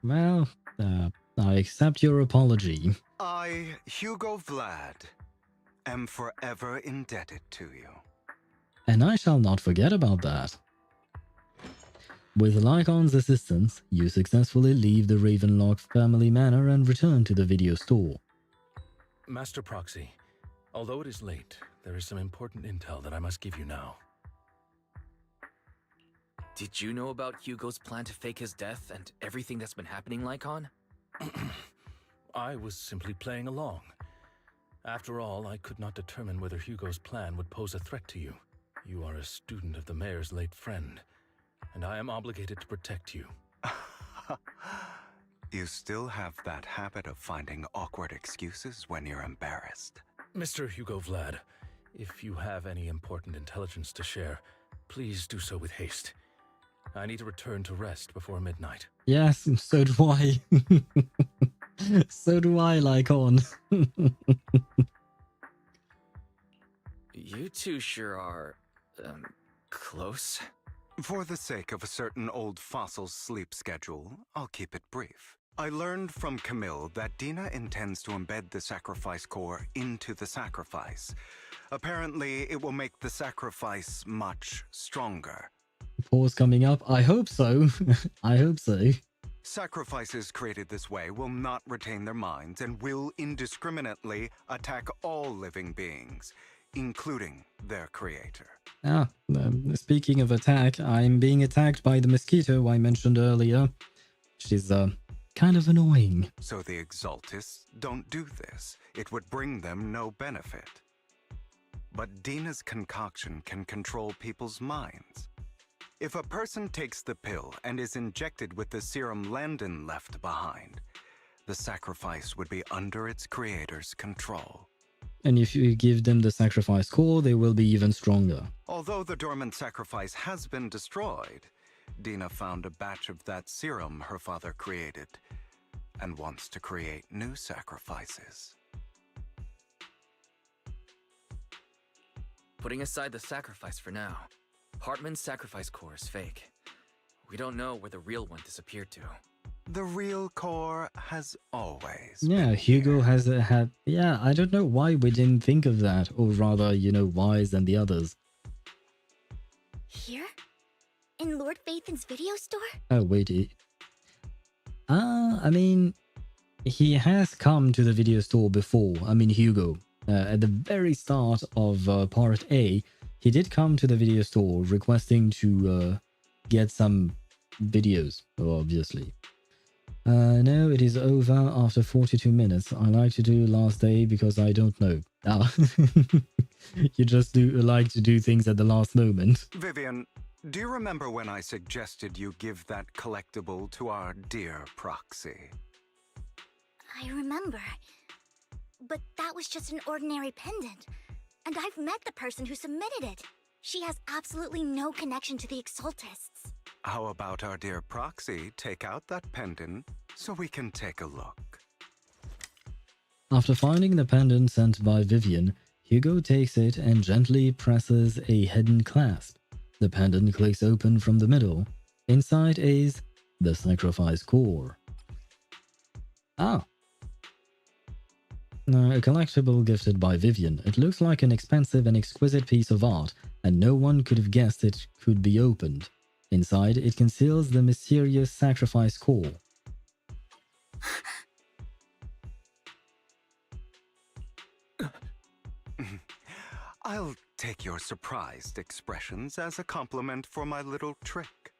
Well, I accept your apology. I, Hugo Vlad, am forever indebted to you. And I shall not forget about that. With Lycaon's assistance, you successfully leave the Ravenlock family manor and return to the video store. Master Proxy, although it is late, there is some important intel that I must give you now. Did you know about Hugo's plan to fake his death and everything that's been happening, Lycaon? I was simply playing along. After all, I could not determine whether Hugo's plan would pose a threat to you. You are a student of the mayor's late friend, and I am obligated to protect you. You still have that habit of finding awkward excuses when you're embarrassed. Mr. Hugo Vlad, if you have any important intelligence to share, please do so with haste. I need to return to rest before midnight. Yes, so do I. So do I, Lycaon. You two sure are, close. For the sake of a certain old fossil's sleep schedule, I'll keep it brief. I learned from Camille that Dina intends to embed the sacrifice core into the sacrifice. Apparently, it will make the sacrifice much stronger. Pause coming up. I hope so. I hope so. Sacrifices created this way will not retain their minds and will indiscriminately attack all living beings, including their creator. Speaking of attack, I'm being attacked by the mosquito I mentioned earlier. She's kind of annoying. So the Exaltists don't do this. It would bring them no benefit. But Dina's concoction can control people's minds. If a person takes the pill and is injected with the serum Landon left behind, the sacrifice would be under its creator's control. And if you give them the sacrifice core, they will be even stronger. Although the dormant sacrifice has been destroyed, Dina found a batch of that serum her father created and wants to create new sacrifices. Putting aside the sacrifice for now, Hartman's sacrifice core is fake. We don't know where the real one disappeared to. The real core has always Yeah, Hugo has had... Yeah, I don't know why we didn't think of that. Or rather, you know, Wise and the others. Here? In Lord Phaethon's video store? Oh, wait. I mean, he has come to the video store before. I mean, Hugo. At the very start of Part A, he did come to the video store requesting to get some videos, obviously. No, it is over after 42 minutes. I like to do last day because I don't know. You just like to do things at the last moment. Vivian, Do you remember when I suggested you give that collectible to our dear Proxy? I remember. But that was just an ordinary pendant. And I've met the person who submitted it. She has absolutely no connection to the Exaltists. How about our dear Proxy take out that pendant so we can take a look? After finding the pendant sent by Vivian, Hugo takes it and gently presses a hidden clasp. The pendant clicks open from the middle. Inside is the sacrifice core. Ah. A collectible gifted by Vivian. It looks like an expensive and exquisite piece of art, and no one could have guessed it could be opened. Inside, it conceals the mysterious sacrifice core. I'll take your surprised expressions as a compliment for my little trick.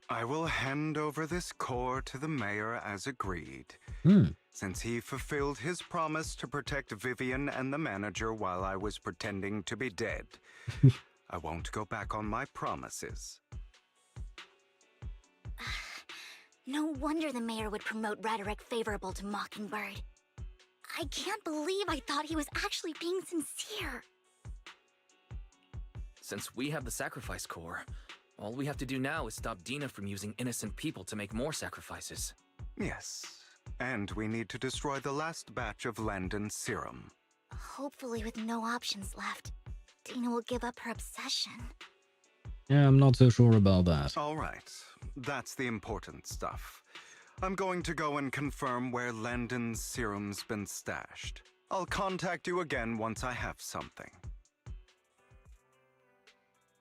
I will hand over this core to the mayor as agreed, since he fulfilled his promise to protect Vivian and the manager while I was pretending to be dead. I won't go back on my promises. No wonder the mayor would promote rhetoric favorable to Mockingbird. I can't believe I thought he was actually being sincere. Since we have the sacrifice core, all we have to do now is stop Dina from using innocent people to make more sacrifices. Yes, and we need to destroy the last batch of Landon's serum. Hopefully with no options left, Dina will give up her obsession. Yeah, I'm not so sure about that. All right, that's the important stuff. I'm going to go and confirm where Landon's serum's been stashed. I'll contact you again once I have something.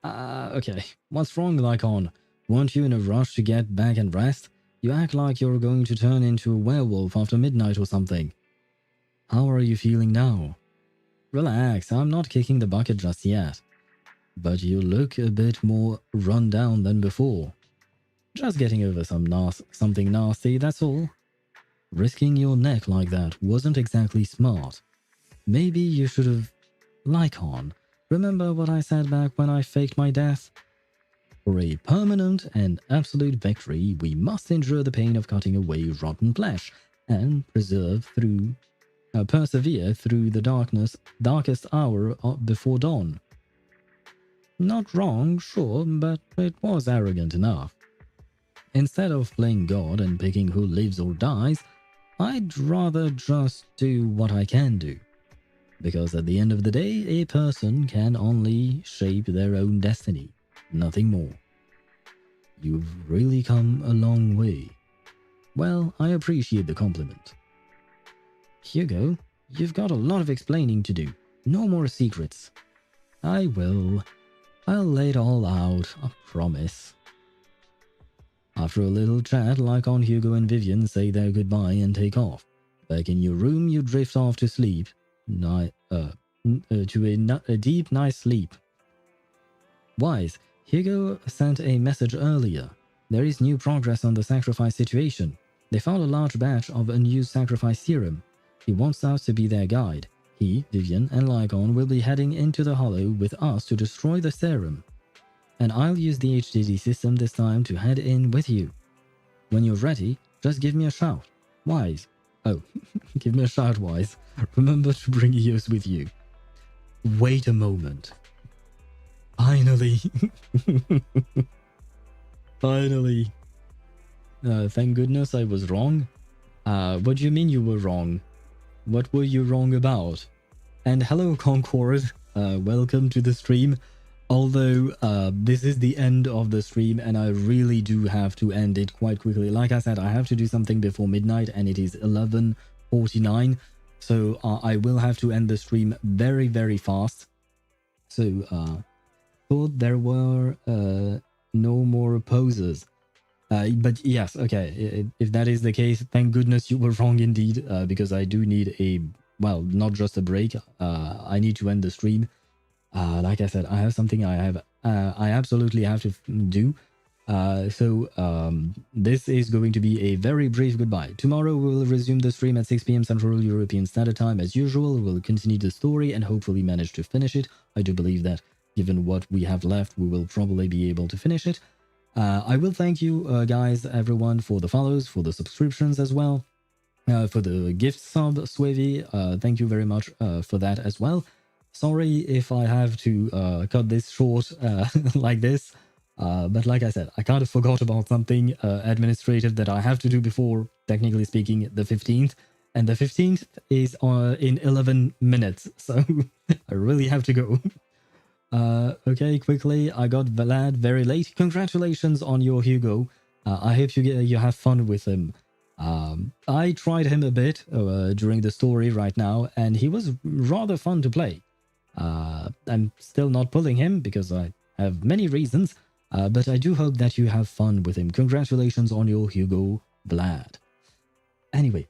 Okay. What's wrong, Lycaon? Weren't you in a rush to get back and rest? You act like you're going to turn into a werewolf after midnight or something. How are you feeling now? Relax, I'm not kicking the bucket just yet. But you look a bit more run down than before. Just getting over something nasty, that's all. Risking your neck like that wasn't exactly smart. Maybe you should have... Lycaon, remember what I said back when I faked my death? For a permanent and absolute victory, we must endure the pain of cutting away rotten flesh and persevere through the darkest hour before dawn. Not wrong, sure, but it was arrogant enough. Instead of playing God and picking who lives or dies, I'd rather just do what I can do. Because at the end of the day, a person can only shape their own destiny, nothing more. You've really come a long way. Well, I appreciate the compliment. Hugo, you've got a lot of explaining to do. No more secrets. I will. I'll lay it all out, I promise. After a little chat, Lycaon, Hugo and Vivian say their goodbye and take off. Back in your room, you drift off to sleep. To a deep, nice sleep. Wise, Hugo sent a message earlier. There is new progress on the sacrifice situation. They found a large batch of unused sacrifice serum. He wants us to be their guide. He, Vivian, and Lycaon will be heading into the Hollow with us to destroy the serum. And I'll use the HDD system this time to head in with you. When you're ready, just give me a shout. Wise. Oh, give me a shout, Wise. Remember to bring Eos with you. Wait a moment. Finally. Finally. Thank goodness I was wrong. What do you mean you were wrong? What were you wrong about? And hello, Concord. Welcome to the stream. Although this is the end of the stream and I really do have to end it quite quickly. Like I said, I have to do something before midnight and it is 11:49. So I will have to end the stream very, very fast. So thought there were no more poses. But yes, okay, if that is the case, thank goodness you were wrong indeed, because I do need a, well, not just a break. I need to end the stream. Like I said, I have something I absolutely have to do. So this is going to be a very brief goodbye. Tomorrow we will resume the stream at 6 p.m. Central European Standard Time as usual. We'll continue the story and hopefully manage to finish it. I do believe that given what we have left, we will probably be able to finish it. I will thank you guys, everyone, for the follows, for the subscriptions as well, for the gift sub, Swavy. Thank you very much for that as well. Sorry if I have to cut this short like this, but like I said, I kind of forgot about something administrative that I have to do before, technically speaking, the 15th. And the 15th is in 11 minutes, so I really have to go. Okay, quickly, I got Vlad very late. Congratulations on your Hugo. I hope you have fun with him. I tried him a bit during the story right now, and he was rather fun to play. I'm still not pulling him because I have many reasons, but I do hope that you have fun with him. Congratulations on your Hugo, Vlad. Anyway,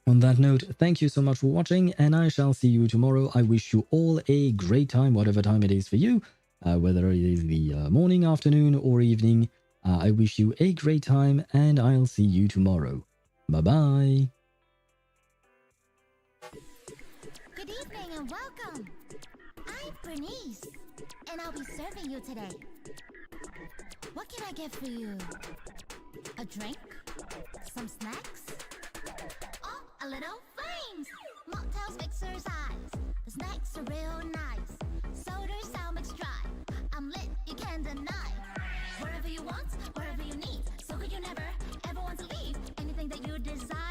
on that note, thank you so much for watching, and I shall see you tomorrow. I wish you all a great time, whatever time it is for you, whether it is the morning, afternoon, or evening. I wish you a great time, and I'll see you tomorrow. Bye-bye. Good evening and welcome. I'm Bernice, and I'll be serving you today. What can I get for you? A drink? Some snacks? Oh, a little flames! Mocktails exercise. The snacks are real nice. Soda's sound mixed dry. I'm lit, you can't deny. Wherever you want, wherever you need. So could you never, ever want to leave? Anything that you desire.